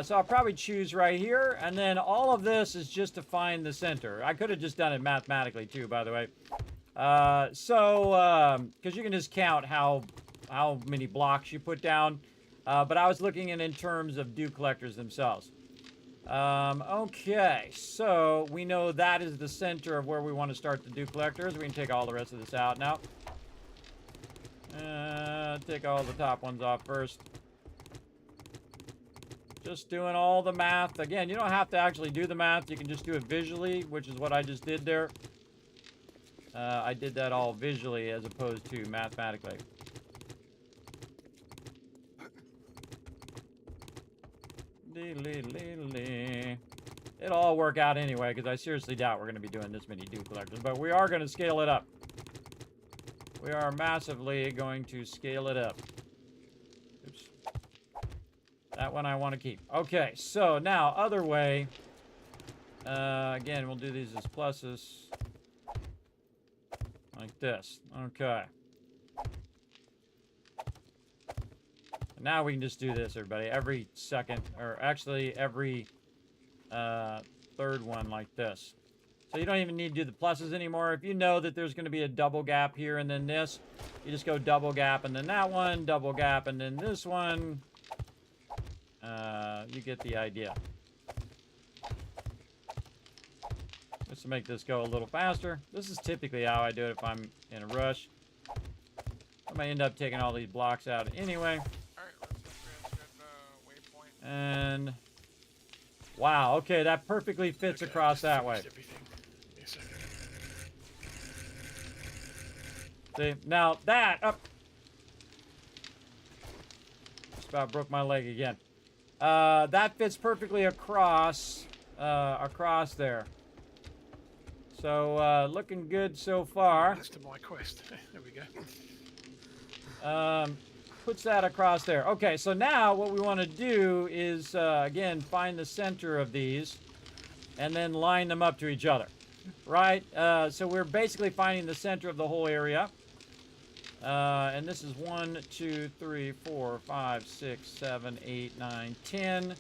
So I'll probably choose right here, and then all of this is just to find the center. I could have just done it mathematically too, by the way. Because you can just count how many blocks you put down. But I was looking in terms of dew collectors themselves. Okay, so we know that is the center of where we want to start the dew collectors. We can take all the rest of this out now. Take all the top ones off first. Just doing all the math. Again, you don't have to actually do the math. You can just do it visually, which is what I just did there. I did that all visually as opposed to mathematically. It'll all work out anyway, because I seriously doubt we're going to be doing this many dew collectors. But we are going to scale it up. We are massively going to scale it up. Oops. That one I want to keep. Okay, so now, other way. Again, we'll do these as pluses. Like this. Okay. Now we can just do this, everybody. Every second, or actually every third one like this. So you don't even need to do the pluses anymore. If you know that there's going to be a double gap here and then this, you just go double gap and then that one, double gap and then this one. You get the idea. Just to make this go a little faster. This is typically how I do it if I'm in a rush. I might end up taking all these blocks out anyway. And wow, okay, that perfectly fits across that way. See, now that up. Just about broke my leg again. That fits perfectly across there. So looking good so far. That's to my quest. There we go. Puts that across there. Okay, so now what we want to do is, again, find the center of these and then line them up to each other, right? So we're basically finding the center of the whole area. And this is 1, 2, 3, 4, 5, 6, 7, 8, 9, 10.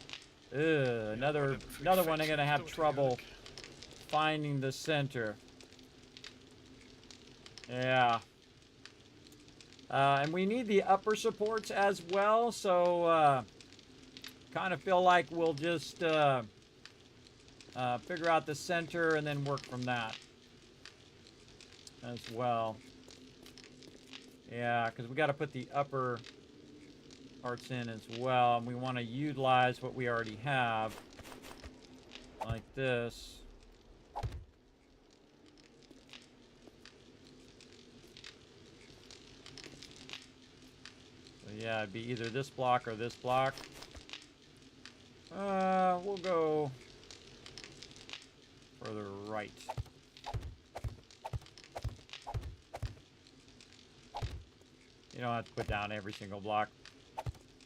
Another one I'm going to have trouble finding the center. Yeah. And we need the upper supports as well, so kind of feel like we'll just figure out the center and then work from that as well. Yeah, because we got to put the upper parts in as well, and we want to utilize what we already have, like this. Yeah, it'd be either this block or this block. We'll go further right. You don't have to put down every single block.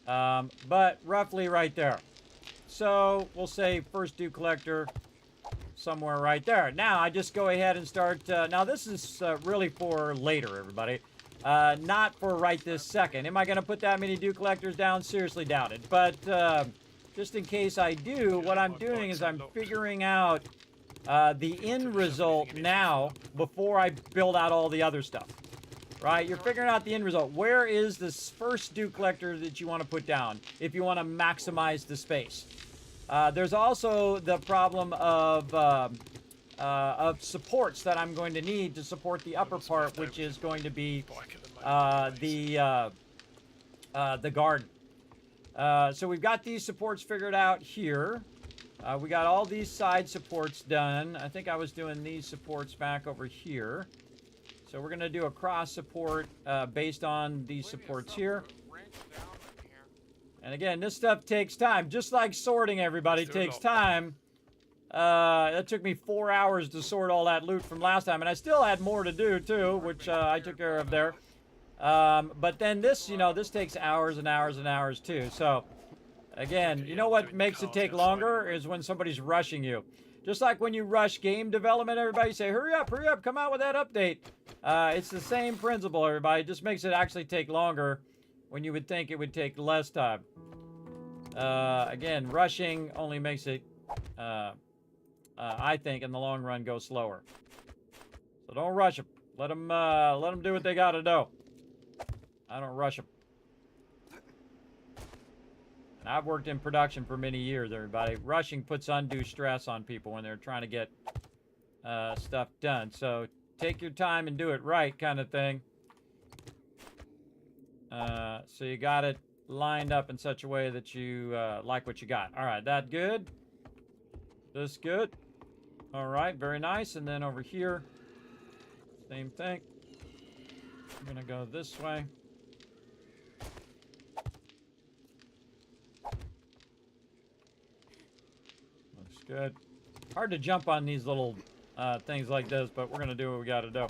But roughly right there. So we'll say first dew collector somewhere right there. Now I just go ahead and start. Now this is really for later, everybody. Not for right this second. Am I going to put that many dew collectors down? Seriously doubt it. But just in case I do, what I'm doing is I'm figuring out the end result now before I build out all the other stuff. Right? You're figuring out the end result. Where is this first dew collector that you want to put down if you want to maximize the space? There's also the problem of supports that I'm going to need to support the upper part, which is going to be the garden. So we've got these supports figured out here. We got all these side supports done. I think I was doing these supports back over here. So we're going to do a cross support based on these supports here. And again, this stuff takes time. Just like sorting, everybody, takes time. That took me 4 hours to sort all that loot from last time. And I still had more to do, too, which I took care of there. But then this, you know, this takes hours and hours and hours, too. So, again, you know what makes it take longer is when somebody's rushing you. Just like when you rush game development, everybody say, hurry up, come out with that update. It's the same principle, everybody. It just makes it actually take longer when you would think it would take less time. Again, rushing only makes it, I think, in the long run, go slower. So don't rush them. Let them do what they got to do. I don't rush them. And I've worked in production for many years, everybody. Rushing puts undue stress on people when they're trying to get stuff done. So take your time and do it right, kind of thing. So you got it lined up in such a way that you like what you got. All right, that good? This good? All right, very nice. And then over here, same thing. I'm gonna go this way. Looks good. Hard to jump on these little things like this, but we're gonna do what we gotta do.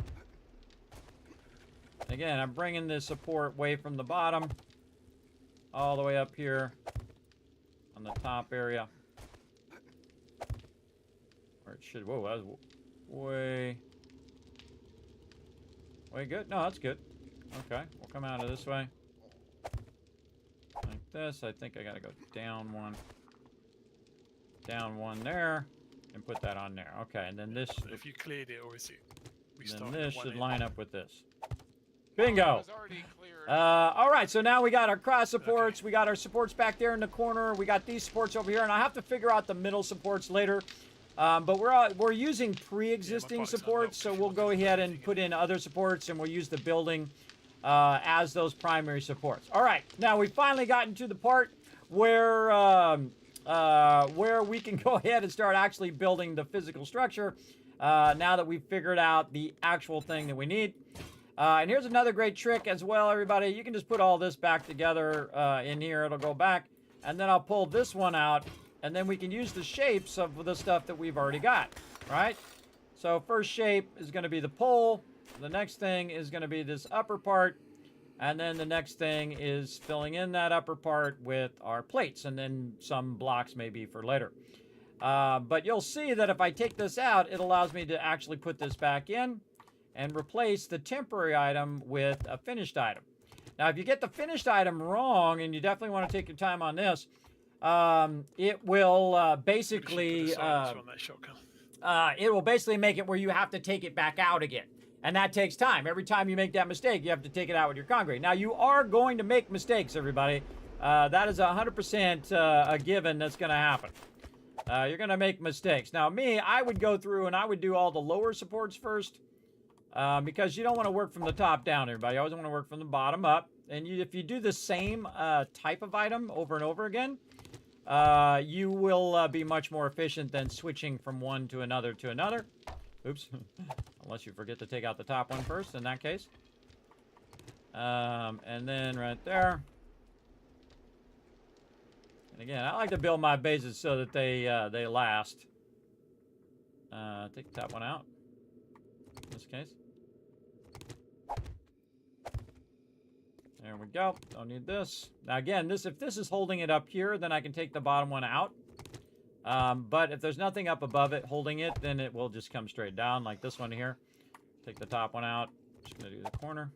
Again, I'm bringing this support away from the bottom all the way up here on the top area. Or it should, whoa, that was way good. No, that's good. Okay, we'll come out of this way. Like this. I think I gotta go down one there, and put that on there. Okay, and then this. So if you cleared it, or is it? Then this should line up with this. Bingo. All right, so now we got our cross supports. We got our supports back there in the corner. We got these supports over here, and I have to figure out the middle supports later. But we're using pre-existing supports, so we'll go ahead and put in other supports, and we'll use the building as those primary supports. All right, now we've finally gotten to the part where we can go ahead and start actually building the physical structure now that we've figured out the actual thing that we need. And here's another great trick as well, everybody. You can just put all this back together in here. It'll go back. And then I'll pull this one out. And then we can use the shapes of the stuff that we've already got, right? So first shape is going to be the pole. The next thing is going to be this upper part. And then the next thing is filling in that upper part with our plates. And then some blocks maybe for later. But you'll see that if I take this out, it allows me to actually put this back in and replace the temporary item with a finished item. Now, if you get the finished item wrong, and you definitely want to take your time on this, it will basically it will basically make it where you have to take it back out again. And that takes time. Every time you make that mistake, you have to take it out with your concrete. Now, you are going to make mistakes, everybody. That is 100% a given that's going to happen. You're going to make mistakes. Now, me, I would go through and I would do all the lower supports first. Because you don't want to work from the top down, everybody. You always want to work from the bottom up. And if you do the same type of item over and over again, you will be much more efficient than switching from one to another to another. Oops. Unless you forget to take out the top one first, in that case. And then right there. And again, I like to build my bases so that they last. Take the top one out. In this case. There we go. Don't need this. Now again, if this is holding it up here, then I can take the bottom one out. But if there's nothing up above it holding it, then it will just come straight down like this one here. Take the top one out. Just gonna do the corner.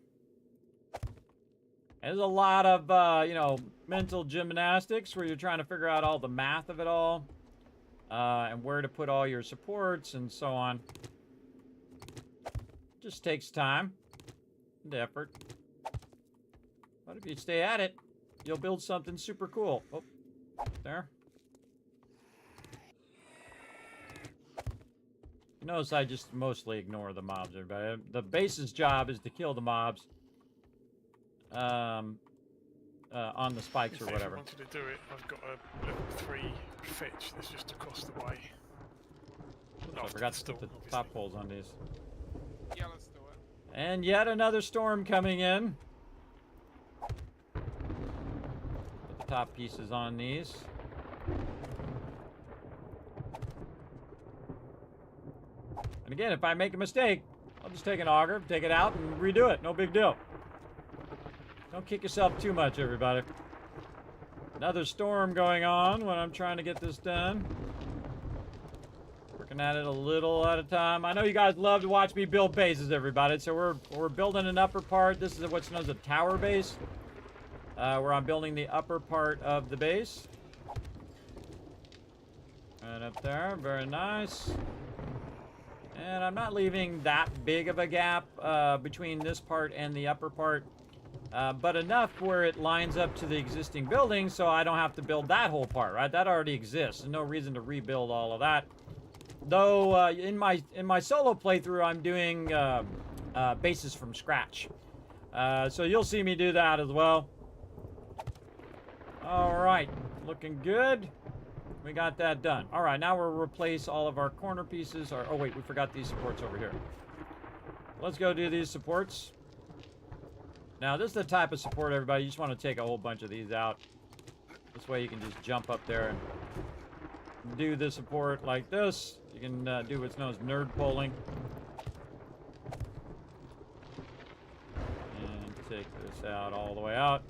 And there's a lot of you know, mental gymnastics where you're trying to figure out all the math of it all, and where to put all your supports and so on. Just takes time and effort. But if you stay at it, you'll build something super cool. Oh, there. You notice I just mostly ignore the mobs, everybody. The base's job is to kill the mobs on the spikes or whatever. If you wanted to do it, I've got a level 3 fetch that's just across the way. I forgot to put the top poles on these. Yeah, let's do it. And yet another storm coming in. Put the top pieces on these. And again, if I make a mistake, I'll just take an auger, take it out, and redo it. No big deal. Don't kick yourself too much, everybody. Another storm going on when I'm trying to get this done. Working at it a little at a time. I know you guys love to watch me build bases, everybody. So we're building an upper part. This is what's known as a tower base, where I'm building the upper part of the base. And up there, very nice. And I'm not leaving that big of a gap between this part and the upper part, but enough where it lines up to the existing building, so I don't have to build that whole part. Right, that already exists. There's no reason to rebuild all of that. Though in my solo playthrough, I'm doing bases from scratch, so you'll see me do that as well. All right, looking good. We got that done. All right, now we'll replace all of our corner pieces. Oh, wait, we forgot these supports over here. Let's go do these supports. Now, this is the type of support, everybody. You just want to take a whole bunch of these out. This way you can just jump up there and do the support like this. You can do what's known as nerd polling. And take this out all the way out.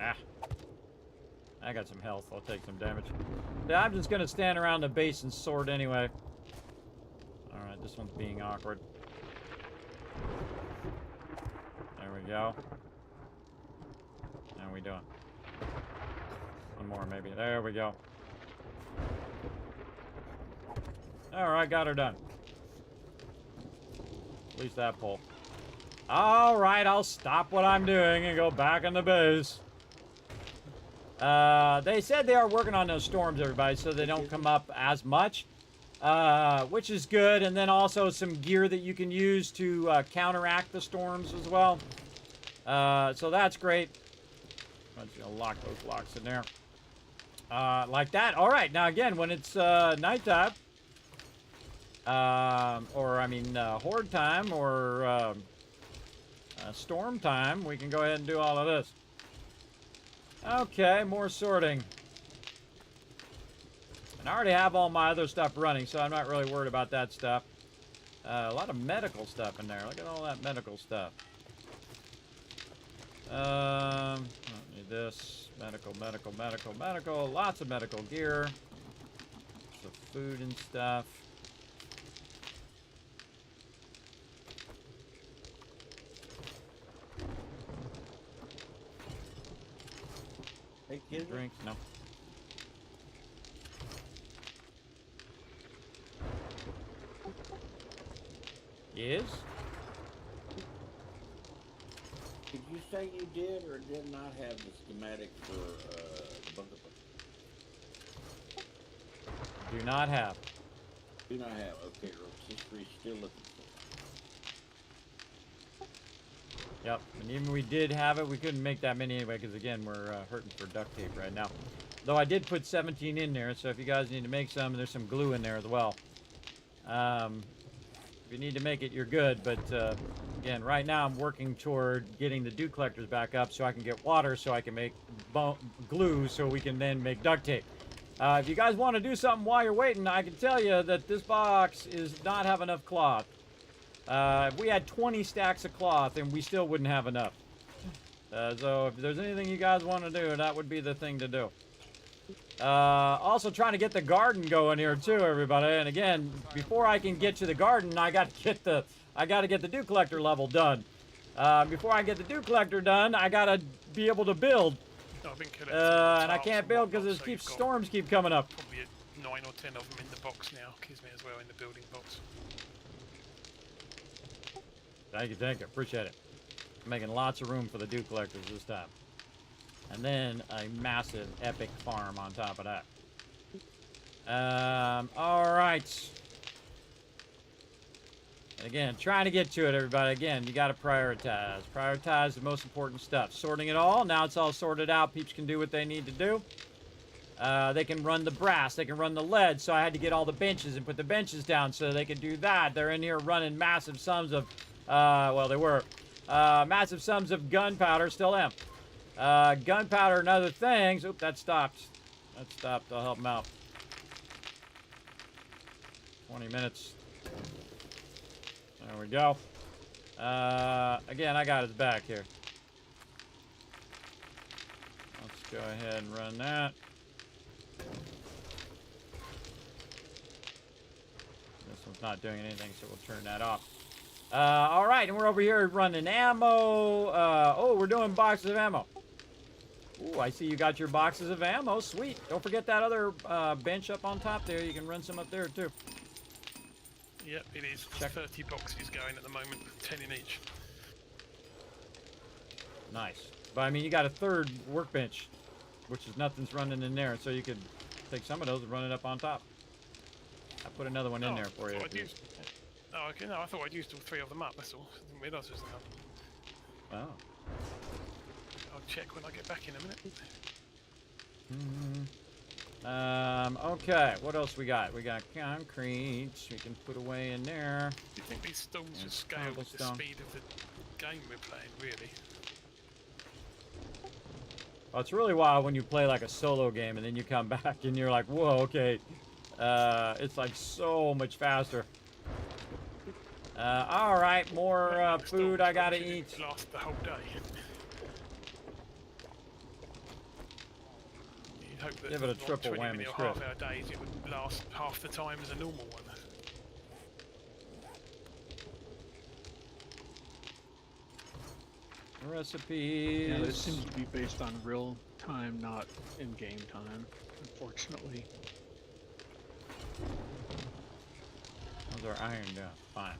Ah. I got some health. I'll take some damage. Yeah, I'm just going to stand around the base and sort anyway. Alright, this one's being awkward. There we go. How are we doing? One more, maybe. There we go. Alright, got her done. At least that pole. Alright, I'll stop what I'm doing and go back in the base. They said they are working on those storms, everybody, so they don't come up as much, which is good. And then also some gear that you can use to counteract the storms as well. So that's great. I'm just gonna lock those locks in there, like that. All right, now again, when it's nighttime, or I mean horde time or storm time, we can go ahead and do all of this. Okay, more sorting. And I already have all my other stuff running, so I'm not really worried about that stuff. A lot of medical stuff in there. Look at all that medical stuff. Don't need this. Medical. Lots of medical gear. Some food and stuff. Hey, kid. Drinks? No. Yes? Did you say you did or did not have the schematic for bunker? Do not have. Do not have. Okay, history still looking for. Yep, and even we did have it, we couldn't make that many anyway, because again, we're hurting for duct tape right now. Though I did put 17 in there, so if you guys need to make some, there's some glue in there as well. If you need to make it, you're good, but again, right now I'm working toward getting the dew collectors back up so I can get water, so I can make glue, so we can then make duct tape. If you guys want to do something while you're waiting, I can tell you that this box is not have enough cloth. If we had 20 stacks of cloth, and we still wouldn't have enough. So if there's anything you guys want to do, that would be the thing to do. Also trying to get the garden going here too, everybody. And again, before I can get to the garden, I got to get the dew collector level done. Before I get the dew collector done, I got to be able to build. And I can't build because storms keep coming up. Probably 9 or 10 of them in the box now. Kismet as well in the building box. Thank you. Appreciate it. I'm making lots of room for the dew collectors this time. And then a massive epic farm on top of that. Alright. Again, trying to get to it, everybody. Again, you got to prioritize. Prioritize the most important stuff. Sorting it all. Now it's all sorted out. Peeps can do what they need to do. They can run the brass. They can run the lead. So I had to get all the benches and put the benches down so they can do that. They're in here running massive sums of... well, they were. Massive sums of gunpowder. Still am. Gunpowder and other things. Oop, that stopped. That stopped. I'll help them out. 20 minutes. There we go. Again, I got his back here. Let's go ahead and run that. it's not doing anything, so we'll turn that off. All right, and we're over here running ammo. Oh, we're doing boxes of ammo. Ooh, I see you got your boxes of ammo. Sweet. Don't forget that other bench up on top there. You can run some up there, too. Yep, it is. There's 30 boxes going at the moment, 10 in each. Nice. But, I mean, you got a third workbench, which is nothing's running in there, so you could take some of those and run it up on top. I put another one in there for you. Oh, okay. No, I thought I'd used all 3 of them up, that's all. I didn't realise there was another. Oh. I'll check when I get back in a minute. Okay, what else we got? We got concrete, we can put away in there. Do you think these stones are scaled with the speed of the game we're playing, really? Well, it's really wild when you play like a solo game and then you come back and you're like, whoa, okay. It's like so much faster. All right, more food I gotta eat. Last the whole day. You'd hope that give it a triple 20 whammy minute or script. half-hour days, it would last half the time as a normal one. Recipes. Yeah, this seems to be based on real time, not in-game time, unfortunately. How's our iron doing? Fine.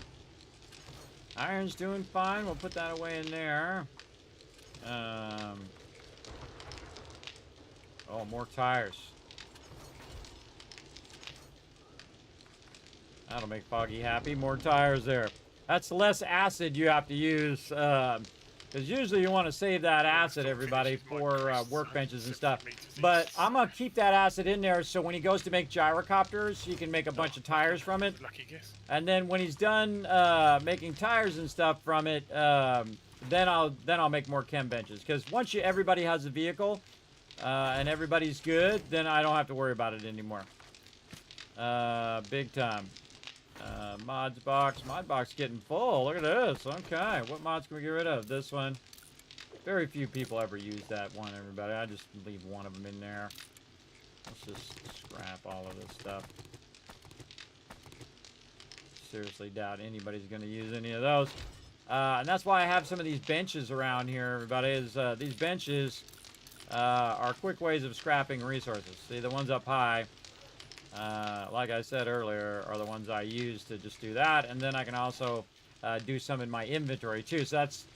Iron's doing fine. We'll put that away in there. Oh, more tires. That'll make Foggy happy. More tires there. That's less acid you have to use. Because usually you want to save that acid, everybody, for workbenches and stuff. But I'm going to keep that acid in there so when he goes to make gyrocopters, he can make a bunch of tires from it. And then when he's done making tires and stuff from it, then I'll make more chem benches. Because once everybody has a vehicle and everybody's good, then I don't have to worry about it anymore. Big time. Mod box getting full. Look at this. Okay, what mods can we get rid of? This one. Very few people ever use that one, everybody. I just leave one of them in there. Let's just scrap all of this stuff. Seriously doubt anybody's going to use any of those. And that's why I have some of these benches around here, everybody, is these benches are quick ways of scrapping resources. See, the ones up high, like I said earlier, are the ones I use to just do that. And then I can also do some in my inventory, too. So that's,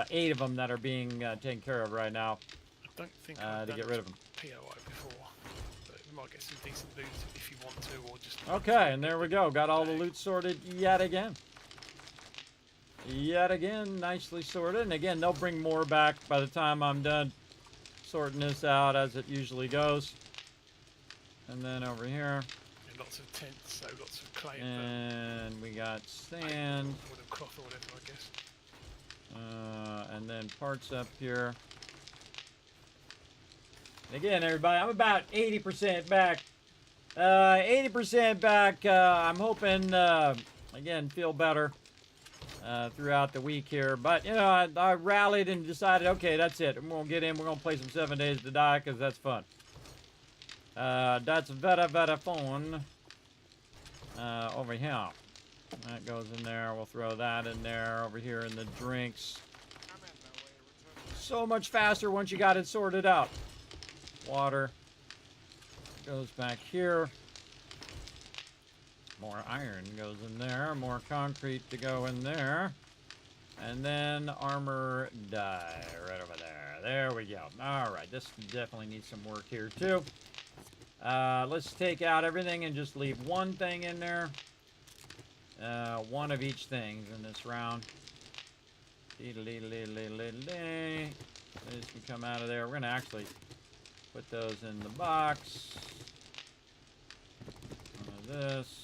8 of them that are being taken care of right now. I don't think to get rid of them. POI before, but we might get some decent loot if you want to, or just... Okay, and there we go. Got all the loot sorted yet again. Yet again, nicely sorted. And again, they'll bring more back by the time I'm done sorting this out, as it usually goes. And then over here. And lots of tents, so lots of clay. And we got sand. Or cloth or whatever, I guess. And then parts up here. And again, everybody, I'm about 80% back. 80% back. I'm hoping, again, feel better throughout the week here. But, I rallied and decided, okay, that's it. We're going to get in. We're going to play some 7 Days to Die because that's fun. That's very fun. Over here. That goes in there. We'll throw that in there. Over here in the drinks. So much faster once you got it sorted out. Water goes back here. More iron goes in there. More concrete to go in there. And then armor dye right over there. There we go. All right. This definitely needs some work here too. Let's take out everything and just leave one thing in there. One of each thing in this round. These can come out of there. We're going to actually put those in the box. This.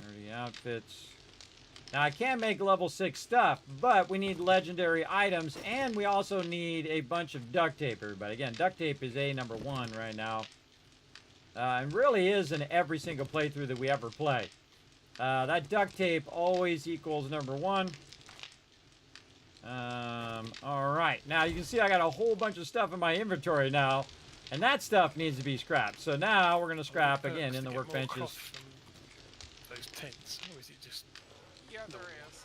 Dirty outfits. Now, I can make level 6 stuff, but we need legendary items, and we also need a bunch of duct tape, everybody. Again, duct tape is number 1 right now. And really is in every single playthrough that we ever play. That duct tape always equals number 1. Alright, now you can see I got a whole bunch of stuff in my inventory now. And that stuff needs to be scrapped. So now we're going to scrap again in the Get more workbenches. cloth from those tents, or is it just? Yeah, there is.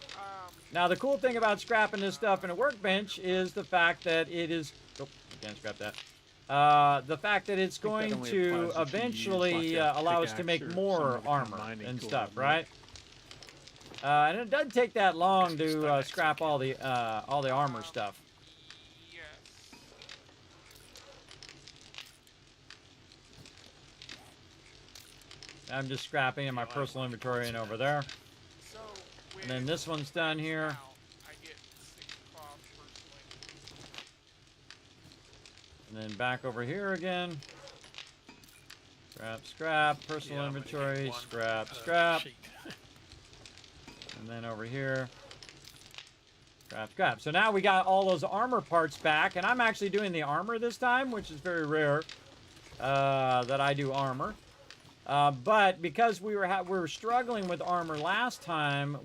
Now the cool thing about scrapping this stuff in a workbench is the fact that it is. Oh, I can't scrap that. The fact that it's going only to applies if you use, eventually like, a allow us to make pickaxe or more some other kind of armor mining and tool, stuff, right? right? And it doesn't take that long to scrap all the armor stuff. Yes. I'm just scrapping in my personal inventory and over there. So And then this one's done here. now, I get 6 cloth personally. And then back over here again. Scrap, scrap, personal Yeah, I'm gonna get inventory, one scrap, per scrap. sheet. And then over here. Scrap, scrap. So now we got all those armor parts back. And I'm actually doing the armor this time, which is very rare that I do armor. But because we were struggling with armor last time,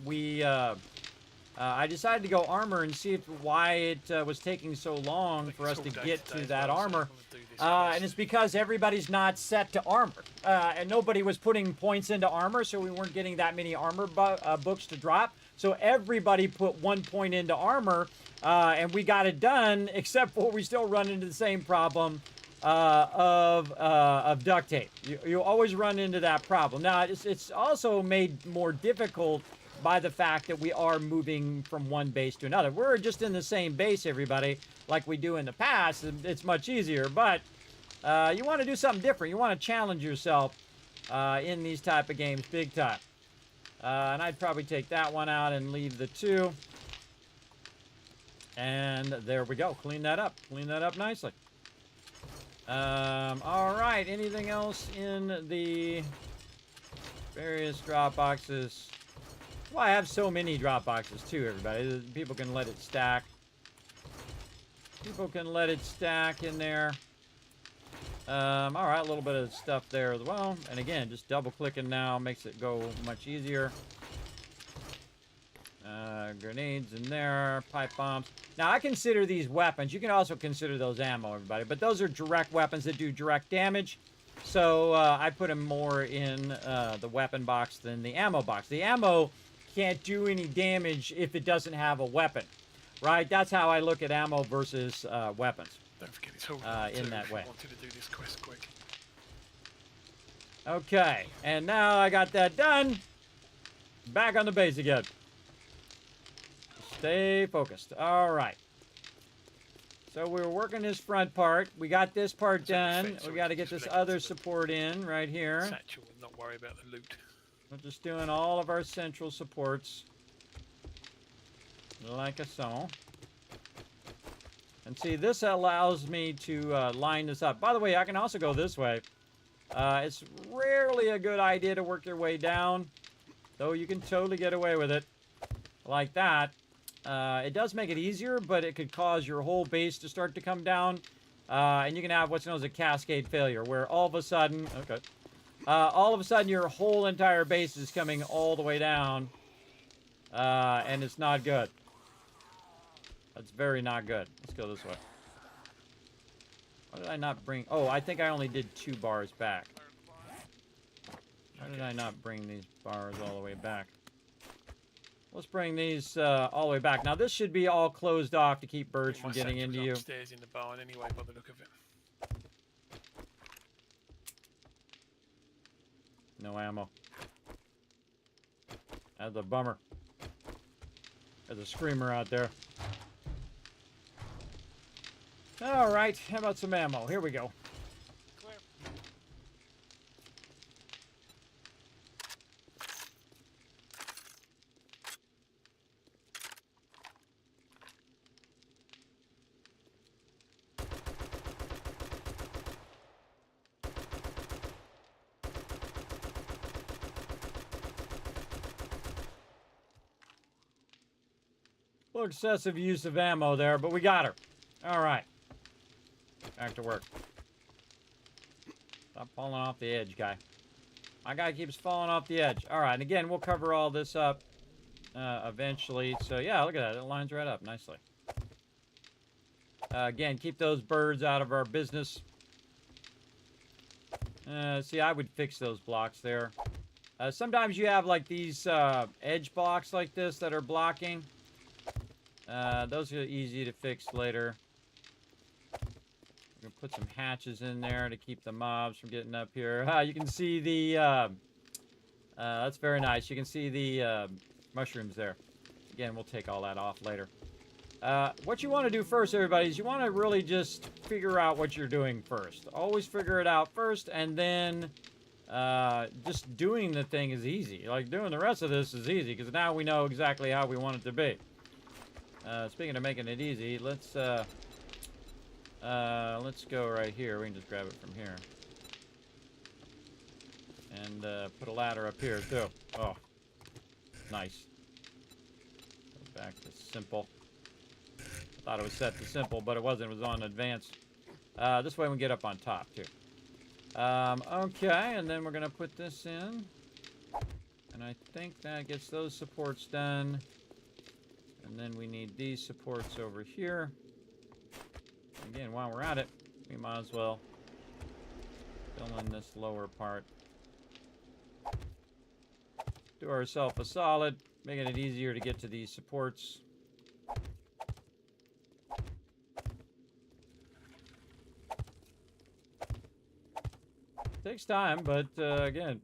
I decided to go armor and see why it was taking so long for us to get to that armor. And it's because everybody's not set to armor. And nobody was putting points into armor, so we weren't getting that many armor books to drop. So everybody put 1 point into armor, and we got it done, except for we still run into the same problem of duct tape. You always run into that problem. Now, it's also made more difficult by the fact that we are moving from one base to another. We're just in the same base, everybody, like we do in the past. It's much easier, but you want to do something different. You want to challenge yourself in these type of games big time. And I'd probably take that one out and leave the 2. And there we go. Clean that up. Clean that up nicely. All right. Anything else in the various drop boxes? Well, I have so many drop boxes too, everybody. People can let it stack. People can let it stack in there. All right, a little bit of stuff there as well. And again, just double clicking now makes it go much easier. Grenades in there, pipe bombs. Now, I consider these weapons. You can also consider those ammo, everybody. But those are direct weapons that do direct damage. So I put them more in the weapon box than the ammo box. The ammo can't do any damage if it doesn't have a weapon, right? That's how I look at ammo versus weapons. Don't forget it's all in that way. Wanted to do this quest quick. Okay, and now I got that done. Back on the base again. Stay focused. All right. So we were working this front part. We got this part done. We got to get this other support in right here. Satchel and not worry about the loot. We're just doing all of our central supports. Like so. And see, this allows me to line this up. By the way, I can also go this way. It's rarely a good idea to work your way down, though you can totally get away with it like that. It does make it easier, but it could cause your whole base to start to come down. And you can have what's known as a cascade failure, where all of a sudden, your whole entire base is coming all the way down. And it's not good. That's very not good. Let's go this way. Why did I not bring... Oh, I think I only did 2 bars back. Why did I not bring these bars all the way back? Let's bring these all the way back. Now, this should be all closed off to keep birds from getting into you. Upstairs in the barn anyway, by the look of it. No ammo. That's a bummer. There's a screamer out there. All right, how about some ammo? Here we go. Clear. A little excessive use of ammo there, but we got her. All right. Back to work. Stop falling off the edge, guy. My guy keeps falling off the edge. All right, and again, we'll cover all this up eventually. So, yeah, look at that. It lines right up nicely. Again, keep those birds out of our business. See, I would fix those blocks there. Sometimes you have like these edge blocks like this that are blocking. Those are easy to fix later. We're gonna put some hatches in there to keep the mobs from getting up here. You can see the, that's very nice. You can see the mushrooms there. Again, we'll take all that off later. What you want to do first, everybody, is you want to really just figure out what you're doing first. Always figure it out first, and then just doing the thing is easy. Like, doing the rest of this is easy, because now we know exactly how we want it to be. Speaking of making it easy, let's go right here. We can just grab it from here. And put a ladder up here, too. Oh, nice. Go back to simple. Thought it was set to simple, but it wasn't. It was on advanced. This way we can get up on top, too. Okay, and then we're going to put this in. And I think that gets those supports done. And then we need these supports over here. Again, while we're at it, we might as well fill in this lower part. Do ourselves a solid, making it easier to get to these supports. Takes time, but again,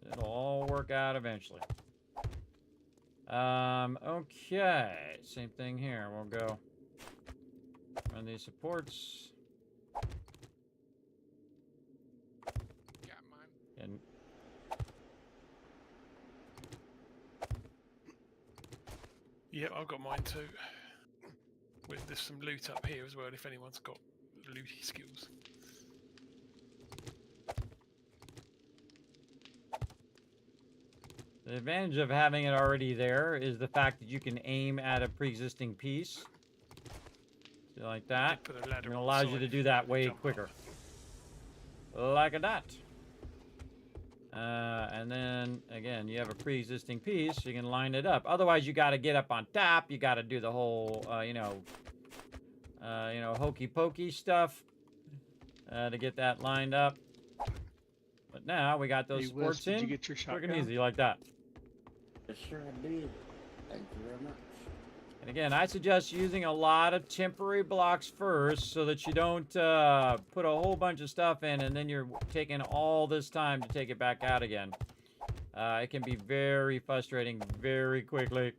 it'll all work out eventually. Okay, same thing here. We'll go run these supports. Got mine. And Yeah, I've got mine too. There's some loot up here as well if anyone's got looty skills. the advantage of having it already there is the fact that you can aim at a pre-existing piece. So like that. It allows you to do that way quicker. Like that. And then, again, you have a pre-existing piece, you can line it up. Otherwise, you got to get up on top. You got to do the whole, hokey pokey stuff to get that lined up. But now we got those supports in. Did you get your shotgun? Quick and easy like that. Yes, sir, I did. Thank you very much. And again, I suggest using a lot of temporary blocks first so that you don't put a whole bunch of stuff in and then you're taking all this time to take it back out again. It can be very frustrating very quickly.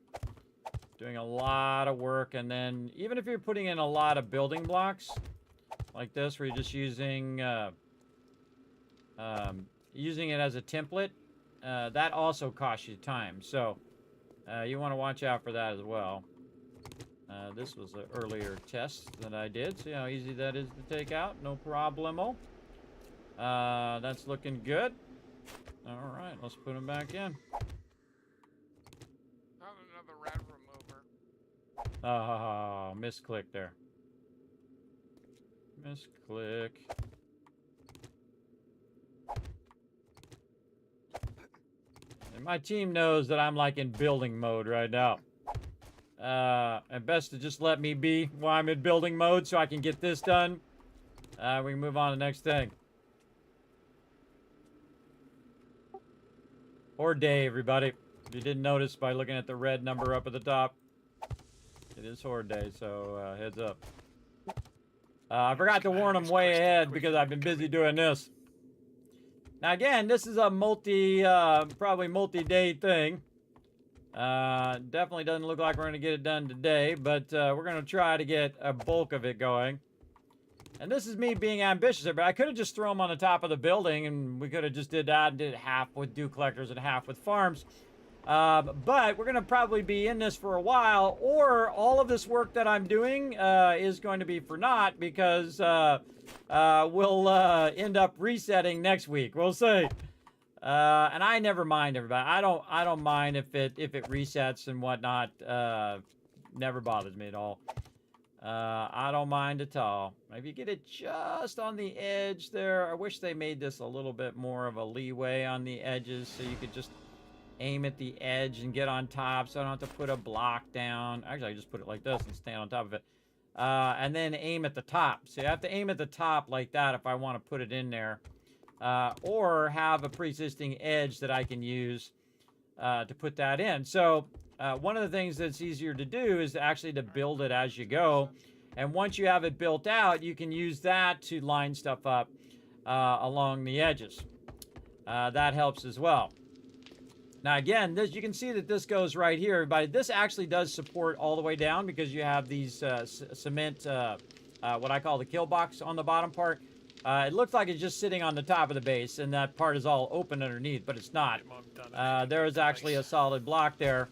Doing a lot of work, and then even if you're putting in a lot of building blocks like this where you're just using using it as a template, that also costs you time. So you want to watch out for that as well. This was an earlier test that I did. See how easy that is to take out? No problemo. That's looking good. All right, let's put them back in. Not another rad remover. Oh, misclick there. Misclick. And my team knows that I'm like in building mode right now. And best to just let me be while I'm in building mode so I can get this done. We can move on to the next thing. Horde day, everybody. If you didn't notice by looking at the red number up at the top, it is Horde day, so heads up. I forgot to warn them way ahead because I've been busy doing this. Now again, this is a probably multi-day thing. Definitely doesn't look like we're going to get it done today, but we're going to try to get a bulk of it going. And this is me being ambitious, but I could have just thrown them on the top of the building, and we could have just did that and did half with dew collectors and half with farms. But we're going to probably be in this for a while, or all of this work that I'm doing is going to be for naught because we'll end up resetting next week. We'll see. And I never mind, everybody. I don't mind if it resets and whatnot. Never bothers me at all. I don't mind at all. Maybe you get it just on the edge there. I wish they made this a little bit more of a leeway on the edges so you could just aim at the edge and get on top so I don't have to put a block down. Actually, I just put it like this and stand on top of it. and then aim at the top. So you have to aim at the top like that if I want to put it in there. Or have a pre-existing edge that I can use to put that in. So one of the things that's easier to do is actually to build it as you go. And once you have it built out, you can use that to line stuff up along the edges. That helps as well. Now again, you can see that this goes right here, everybody. This actually does support all the way down because you have these cement, what I call the kill box on the bottom part. It looks like it's just sitting on the top of the base, and that part is all open underneath, but it's not. There is actually a solid block there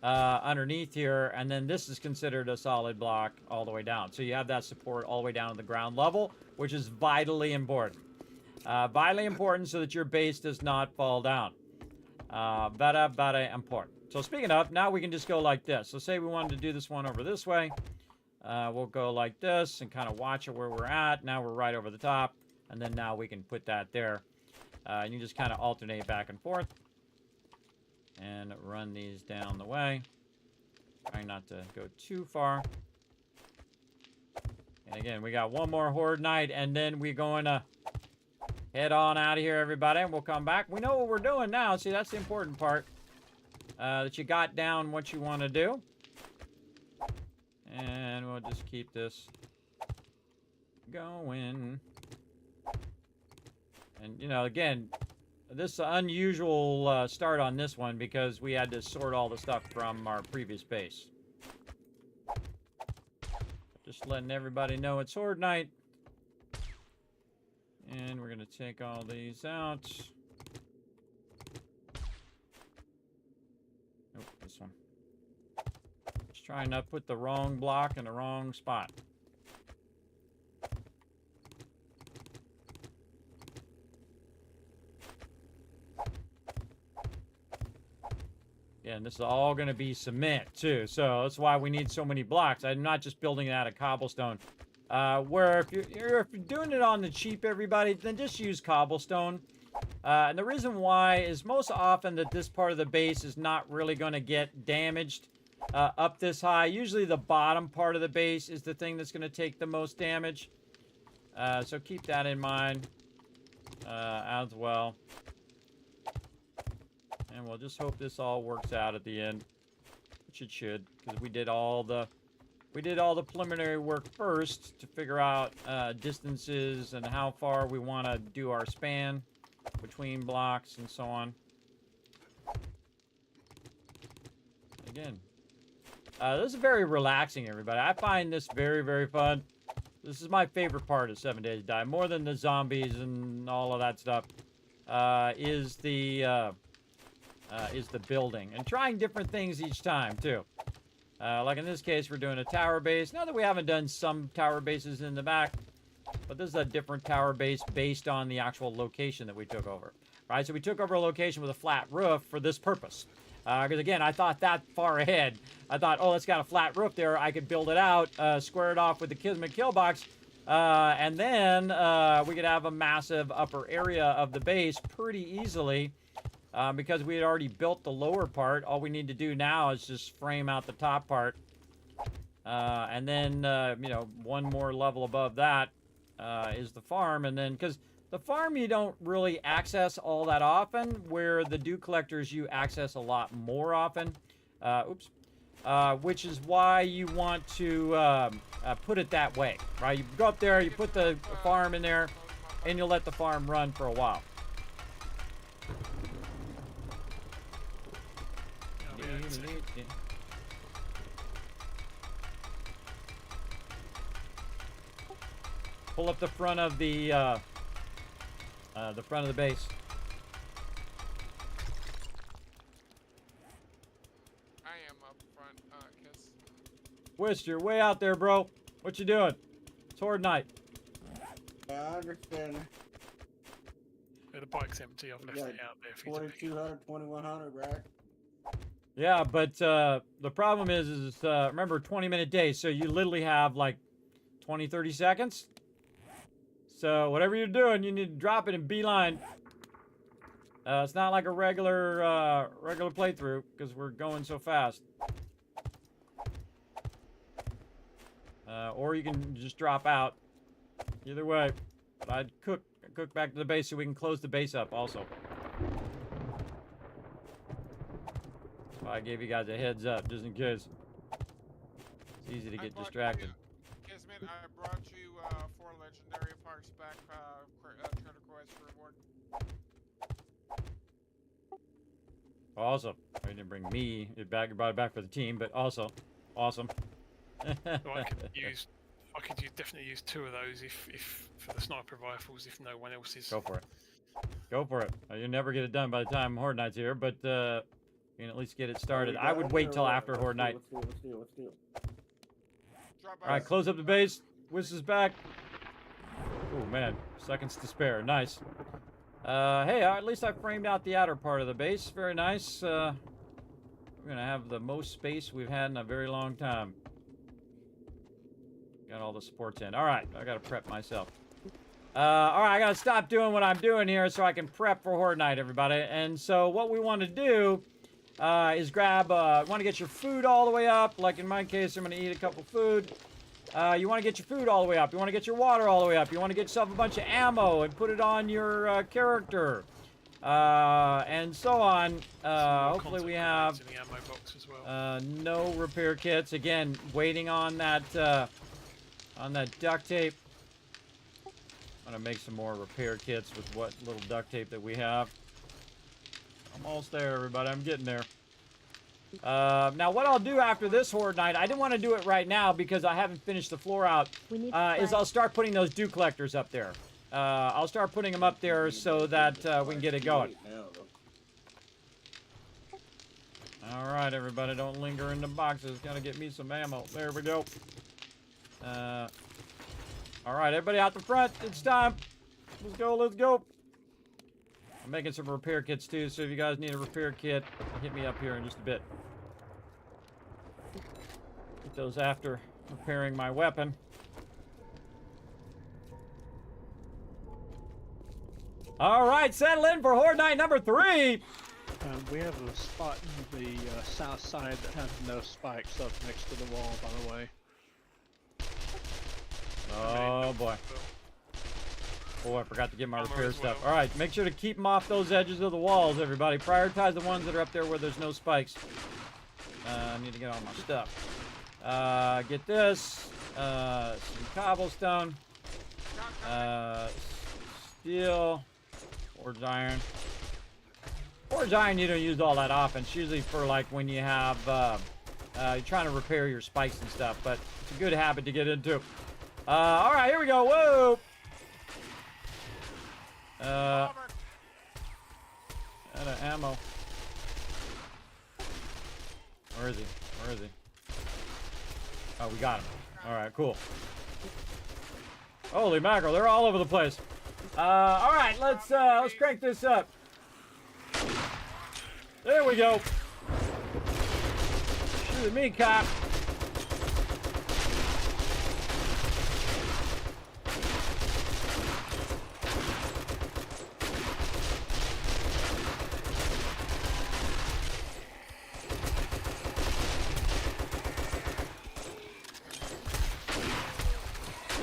underneath here, and then this is considered a solid block all the way down. So you have that support all the way down to the ground level, which is vitally important. Vitally important so that your base does not fall down. Very important. So speaking of, now we can just go like this. So say we wanted to do this one over this way. We'll go like this and kind of watch it where we're at. Now we're right over the top. And then now we can put that there. And you just kind of alternate back and forth. And run these down the way. Trying not to go too far. And again, we got one more Horde Night. And then we're going to head on out of here, everybody. And we'll come back. We know what we're doing now. See, that's the important part. That you got down what you want to do. And we'll just keep this going. And, you know, again, this is an unusual start on this one because we had to sort all the stuff from our previous base. Just letting everybody know it's Horde Night. And we're going to take all these out. Nope, this one. Just trying not to put the wrong block in the wrong spot. Yeah, and this is all going to be cement, too. So that's why we need so many blocks. I'm not just building it out of cobblestone. Where if you're doing it on the cheap, everybody, then just use cobblestone. And the reason why is most often that this part of the base is not really going to get damaged up this high. Usually the bottom part of the base is the thing that's going to take the most damage. So keep that in mind as well. And we'll just hope this all works out at the end, which it should, because we did all the preliminary work first to figure out distances and how far we want to do our span between blocks and so on. Again, this is very relaxing, everybody. I find this very, very fun. This is my favorite part of 7 Days to Die, more than the zombies and all of that stuff. Is the building and trying different things each time too. Like in this case, we're doing a tower base. Now that we haven't done some tower bases in the back, but this is a different tower base based on the actual location that we took over. Right, so we took over a location with a flat roof for this purpose. Because again, I thought that far ahead. I thought, oh, it's got a flat roof there. I could build it out, square it off with the Kismet kill box, and then we could have a massive upper area of the base pretty easily. Because we had already built the lower part, all we need to do now is just frame out the top part. And then, you know, one more level above that is the farm. And then, because the farm you don't really access all that often, where the dew collectors you access a lot more often. Which is why you want to put it that way, right? You go up there, you put the farm in there, and you'll let the farm run for a while. Pull up the front of the front of the base. I am up front, Kiss. Twist, you're way out there, bro. What you doing? It's Horde Night. I understand. The bike's empty. I've left it out there for you to pick up. 2200, 2100, right? Yeah, but the problem is remember 20-minute days, so you literally have like 20, 30 seconds. So whatever you're doing, you need to drop it in beeline. It's not like a regular playthrough because we're going so fast. Or you can just drop out. Either way. But I'd cook back to the base so we can close the base up also. So I gave you guys a heads up just in case. It's easy to get distracted. Kismet, I brought you 4 legendary parks back treasure quest reward. Awesome. You didn't bring me it back. You brought it back for the team, but also awesome. I could definitely use 2 of those if for the sniper rifles if no one else is. Go for it. Go for it. You'll never get it done by the time Horde Night's here, but you can at least get it started. I would wait till after Horde Night. Let's do. Alright, close up the base. Whiz is back. Oh man, seconds to spare. Nice. Hey, at least I framed out the outer part of the base. Very nice. We're gonna have the most space we've had in a very long time. Got all the supports in. Alright, I gotta prep myself. Alright, I gotta stop doing what I'm doing here so I can prep for Horde Night, everybody. And so what we want to do is grab, want to get your food all the way up. Like in my case, I'm going to eat a couple food. You want to get your food all the way up. You want to get your water all the way up. You want to get yourself a bunch of ammo and put it on your character. And so on. Hopefully we have in the ammo box as well. no repair kits. Again, waiting on that duct tape. I'm going to make some more repair kits with what little duct tape that we have. Almost there, everybody. I'm getting there. Now, what I'll do after this Horde Night, I didn't want to do it right now because I haven't finished the floor out, is I'll start putting those dew collectors up there. I'll start putting them up there so that we can get it going. All right, everybody. Don't linger in the boxes. Got to get me some ammo. There we go. All right, everybody out the front. It's time. Let's go. Let's go. I'm making some repair kits too, so if you guys need a repair kit, hit me up here in just a bit. Get those after repairing my weapon. All right, settle in for Horde Night number 3. We have a spot in the south side that has no spikes up next to the wall, by the way. Oh boy. Oh, I forgot to get my repair stuff. All right, make sure to keep them off those edges of the walls, everybody. Prioritize the ones that are up there where there's no spikes. I need to get all my stuff. Get this. Some cobblestone. Steel. Forged iron. Forged iron you don't use all that often. It's usually for like when you have, you're trying to repair your spikes and stuff, but it's a good habit to get into. All right, here we go. Whoa. Out of ammo. Where is he? Where is he? Oh, we got him. All right, cool. Holy mackerel, they're all over the place. All right, let's crank this up. There we go. Shoot at me, cop.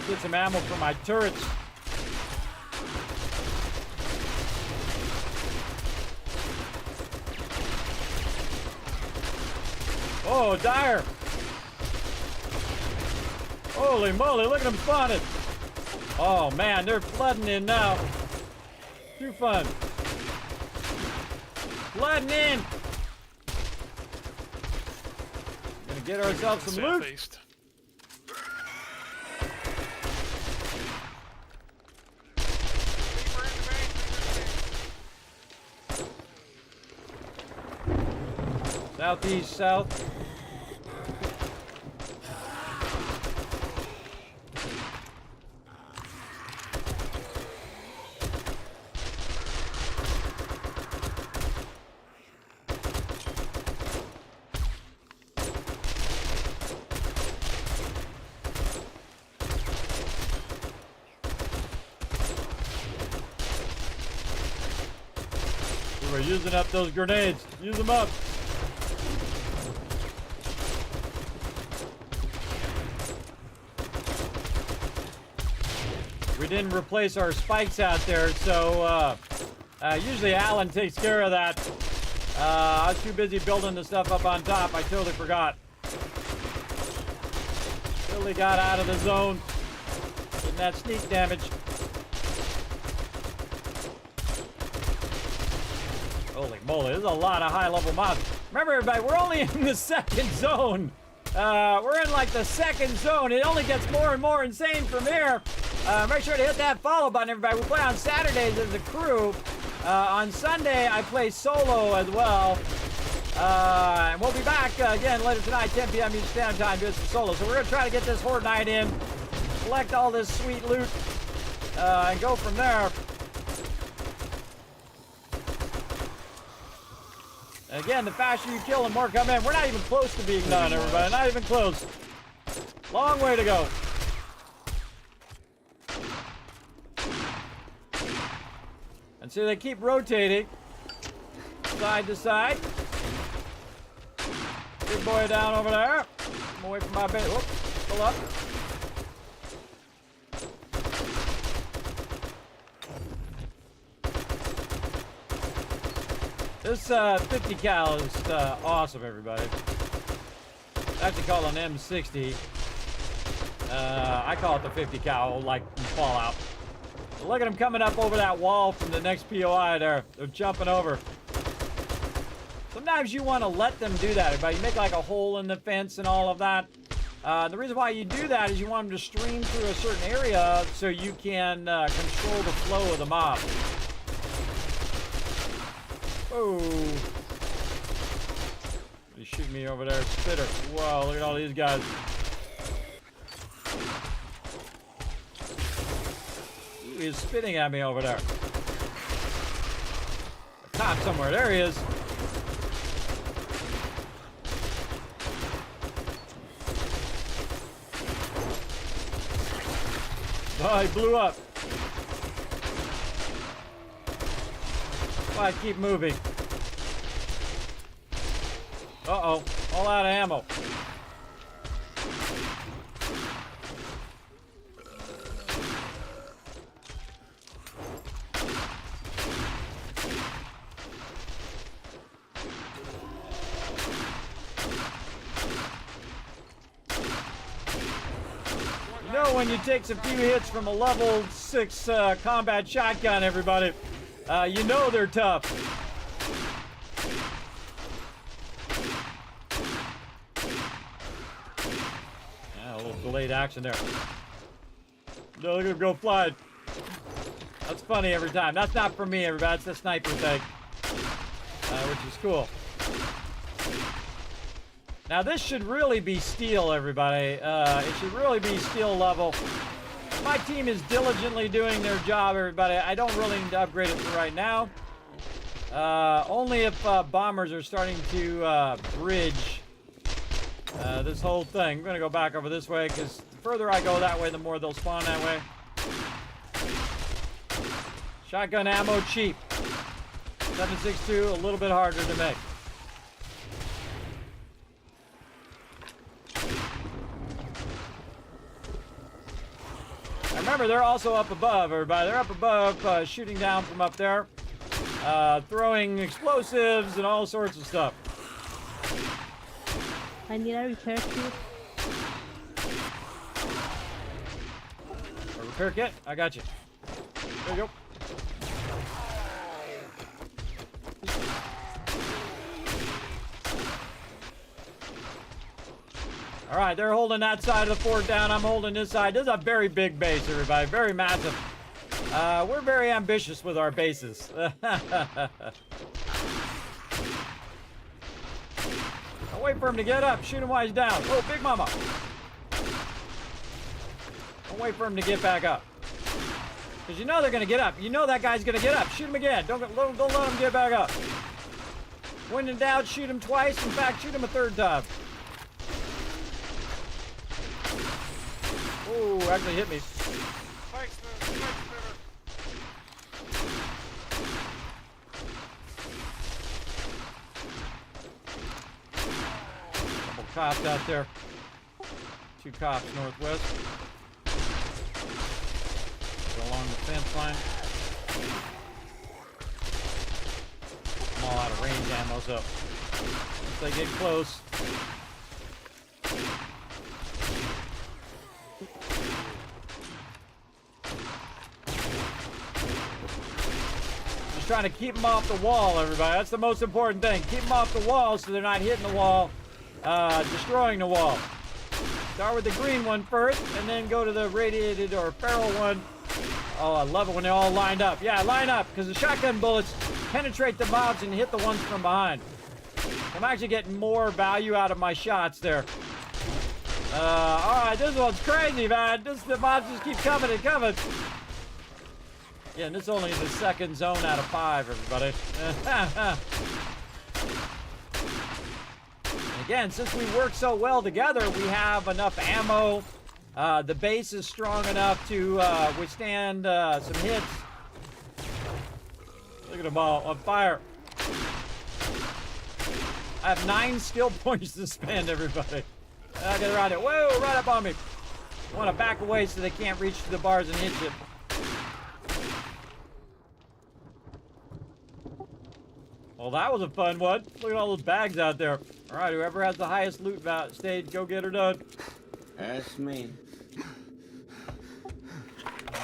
Get some ammo for my turrets. Oh, dire! Holy moly, look at them spawning! Oh man, they're flooding in now. Too fun. Flooding in! Gonna get ourselves some loot. Southeast. Southeast, south. We're using up those grenades. Use them up. We didn't replace our spikes out there, so usually Alan takes care of that. I was too busy building the stuff up on top. I totally forgot. Totally got out of the zone. Getting that sneak damage. Holy moly, there's a lot of high-level mobs. Remember, everybody, we're only in the second zone. We're in like the second zone. It only gets more and more insane from here. Make sure to hit that follow button, everybody. We play on Saturdays as a crew. On Sunday, I play solo as well. And we'll be back again later tonight, 10 p.m. Eastern Standard Time, doing some solo. So we're going to try to get this Horde Night in, collect all this sweet loot, and go from there. Again, the faster you kill, the more come in. We're not even close to being done, everybody. Not even close. Long way to go. And so they keep rotating side to side. Big boy down over there. I'm away from my base. Whoop, pull up. This 50 cal is awesome, everybody. I actually call it an M60. I call it the 50 cal, like in Fallout. But look at them coming up over that wall from the next POI there. They're jumping over. Sometimes you want to let them do that, everybody. You make like a hole in the fence and all of that. The reason why you do that is you want them to stream through a certain area so you can control the flow of the mob. Oh. He's shooting me over there. Spitter. Whoa, look at all these guys. He is spitting at me over there. A cop somewhere. There he is. Oh, he blew up. I keep moving. Uh-oh. All out of ammo. You know when you take a few hits from a level 6 combat shotgun, everybody, you know they're tough. Yeah, a little delayed action there. No, look at him go flying. That's funny every time. That's not for me, everybody. It's the sniper thing, which is cool. Now this should really be steel, everybody. It should really be steel level. My team is diligently doing their job, everybody. I don't really need to upgrade it for right now. Only if bombers are starting to bridge this whole thing. I'm going to go back over this way because the further I go that way, the more they'll spawn that way. Shotgun ammo cheap. 7.62, a little bit harder to make. Remember, they're also up above, everybody. They're up above, shooting down from up there, throwing explosives and all sorts of stuff. I need a repair kit. A repair kit? I got you. There you go. All right, they're holding that side of the fort down. I'm holding this side. This is a very big base, everybody. Very massive. We're very ambitious with our bases. I'll wait for him to get up. Shoot him while he's down. Oh, Big Mama. I'll wait for him to get back up. Because you know they're going to get up. You know that guy's going to get up. Shoot him again. Don't let him get back up. When in doubt, shoot him twice. In fact, shoot him a third time. Oh, actually hit me. Couple cops out there. 2 cops northwest. along the fence line. I'm all out of range ammo, so once they get close. Just trying to keep them off the wall, everybody. That's the most important thing. Keep them off the wall so they're not hitting the wall, destroying the wall. Start with the green one first, and then go to the radiated or feral one. Oh, I love it when they're all lined up. Yeah, line up, because the shotgun bullets penetrate the mobs and hit the ones from behind. I'm actually getting more value out of my shots there. Alright, this one's crazy, man. The mobs just keep coming and coming. Yeah, and this is only the second zone out of 5, everybody. Again, since we work so well together, we have enough ammo. The base is strong enough to withstand some hits. Look at them all on fire. I have 9 skill points to spend, everybody. I get around it. Whoa, right up on me. I want to back away so they can't reach the bars and hit you. Well, that was a fun one. Look at all those bags out there. All right, whoever has the highest loot stage, go get her done. That's me.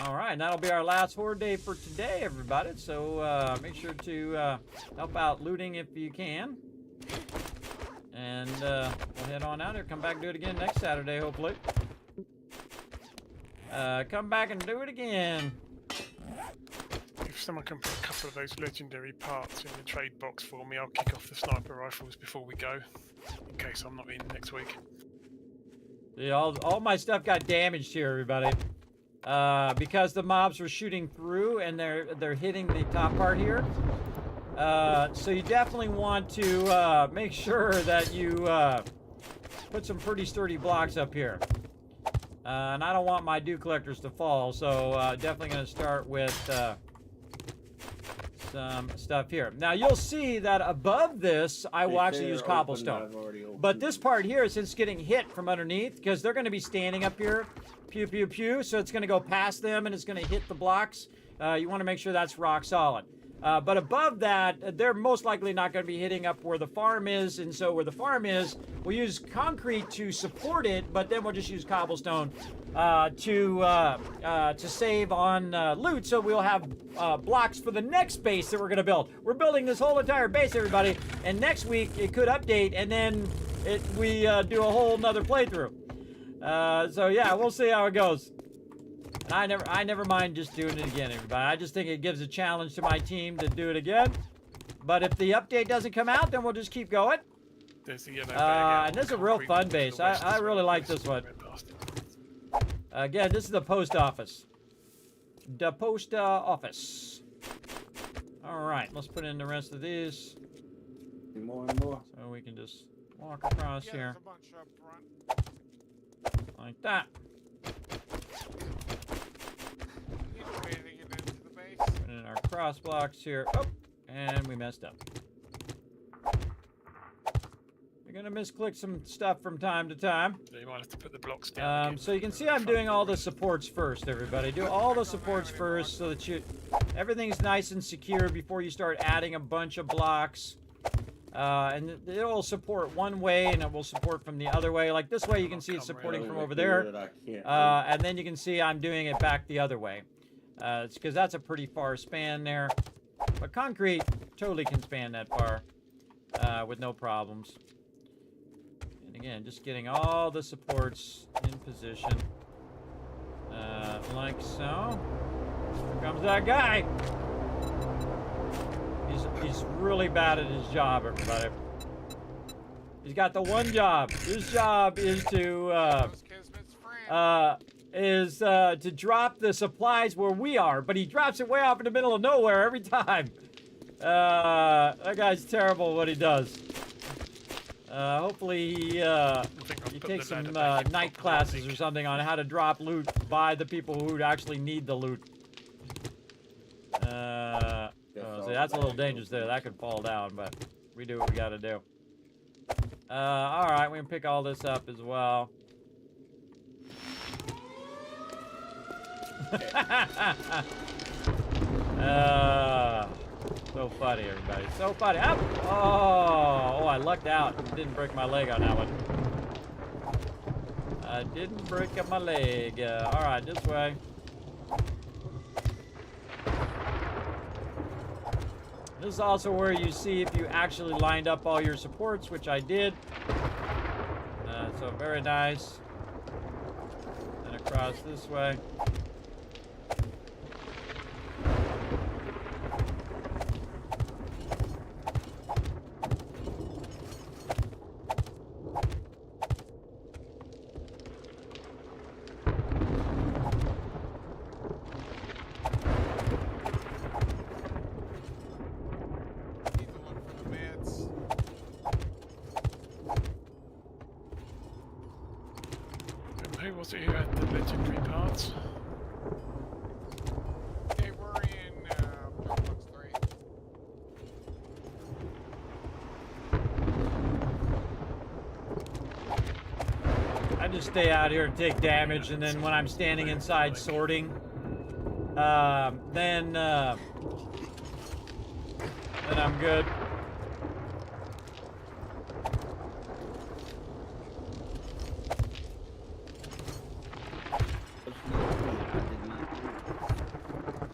All right, and that'll be our last horde day for today, everybody. So make sure to help out looting if you can. And we'll head on out here. Come back and do it again next Saturday, hopefully. Come back and do it again. If someone can put a couple of those legendary parts in the trade box for me, I'll kick off the sniper rifles before we go, in case I'm not in next week. Yeah, all my stuff got damaged here, everybody. Because the mobs were shooting through and they're hitting the top part here. So you definitely want to make sure that you put some pretty sturdy blocks up here. And I don't want my dew collectors to fall, so definitely going to start with some stuff here. Now you'll see that above this, I will actually use cobblestone. But this part here, since it's getting hit from underneath, because they're going to be standing up here, pew, pew, pew, so it's going to go past them and it's going to hit the blocks. You want to make sure that's rock solid. But above that, they're most likely not going to be hitting up where the farm is, and so where the farm is, we'll use concrete to support it, but then we'll just use cobblestone to save on loot, so we'll have blocks for the next base that we're going to build. We're building this whole entire base, everybody, and next week it could update, and then we do a whole nother playthrough. So yeah, we'll see how it goes. I never mind just doing it again, everybody. I just think it gives a challenge to my team to do it again. But if the update doesn't come out, then we'll just keep going. There's the yellow and this is a real fun base. I really like this one. Again, this is the post office. The post office. All right, let's put in the rest of these. More and more. So we can just walk across here. There's a bunch up front. Like that. Put in our cross blocks here. Oh, and we messed up. We're gonna misclick some stuff from time to time. So you might have to put the blocks down. So you can see I'm doing all the supports first, everybody. Do all the supports first so that everything's nice and secure before you start adding a bunch of blocks. And it will support one way and it will support from the other way. Like this way you can see it's supporting from over there. And then you can see I'm doing it back the other way. It's because that's a pretty far span there. But concrete totally can span that far with no problems. And again, just getting all the supports in position. Like so. Here comes that guy. He's really bad at his job, everybody. He's got the one job. His job is to drop the supplies where we are, but he drops it way off in the middle of nowhere every time. That guy's terrible at what he does. Hopefully he takes some night classes or something on how to drop loot by the people who actually need the loot. See, that's a little dangerous there. That could fall down, but we do what we gotta do. Alright, we can pick all this up as well. So funny, everybody. So funny. Up. Oh, I lucked out. Didn't break my leg on that one. I didn't break up my leg. All right, this way. This is also where you see if you actually lined up all your supports, which I did. So very nice. And across this way. Who was it who had the legendary parts? They were in Dropbox 3. I just stay out here and take damage, and then when I'm standing inside sorting, then I'm good.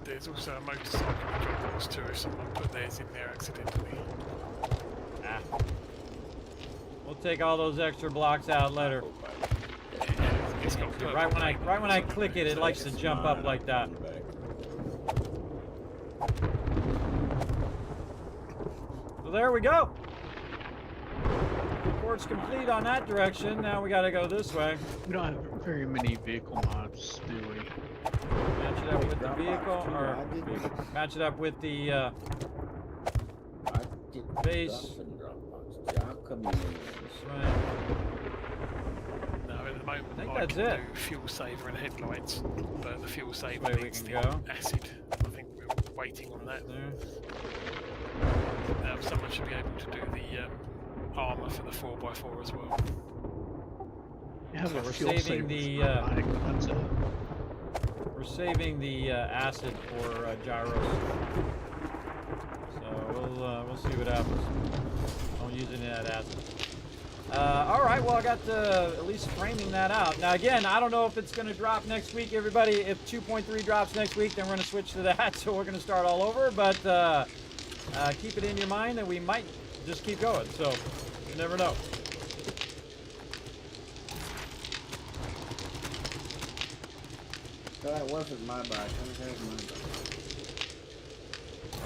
There's also a motorcycle in Dropbox too if someone put theirs in there accidentally. Ah. We'll take all those extra blocks out later. It's got Right when I click it, it likes to jump up like that. So there we go. Report's complete on that direction. Now we got to go this way. We don't have very many vehicle mods, do we? Match it up with the vehicle, or match it up with the base. Right. No, at the moment I think I that's can it. do fuel saver and headlights, but the fuel saver way we needs can the go. acid. I think we're waiting on that. Someone should be able to do the armor for the 4x4 as well. You have So a we're fuel saving the that's it. we're saving the acid for gyros. So we'll see what happens. Don't use any of that acid. All right, well I got at least framing that out. Now again, I don't know if it's going to drop next week, everybody. If 2.3 drops next week, then we're going to switch to that. So we're going to start all over. But keep it in your mind that we might just keep going. So you never know. That wasn't my bike. That was my bike.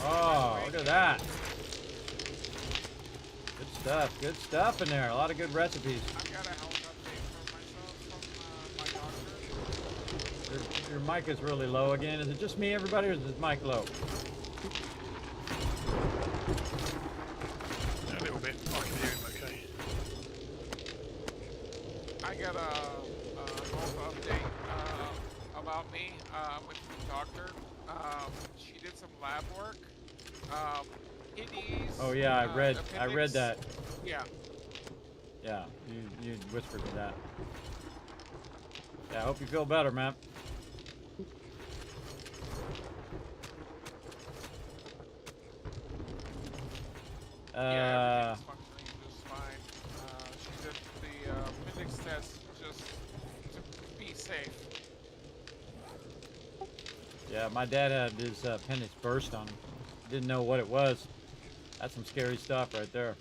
Oh, look at that. Good stuff in there. A lot of good recipes. I've got a health update for myself from my doctor. Your mic is really low again. Is it just me, everybody, or is this mic low? A little bit. I can hear him okay. I got a health update about me. With the doctor. She did some lab work. Kidneys. Oh yeah, I read appendix. that. Yeah. Yeah, you whispered me that. Yeah, I hope you feel better, man. Yeah, everything's functioning just fine. She did the appendix test just to be safe. Yeah, my dad had his appendix burst on him. Didn't know what it was. That's some scary stuff right there.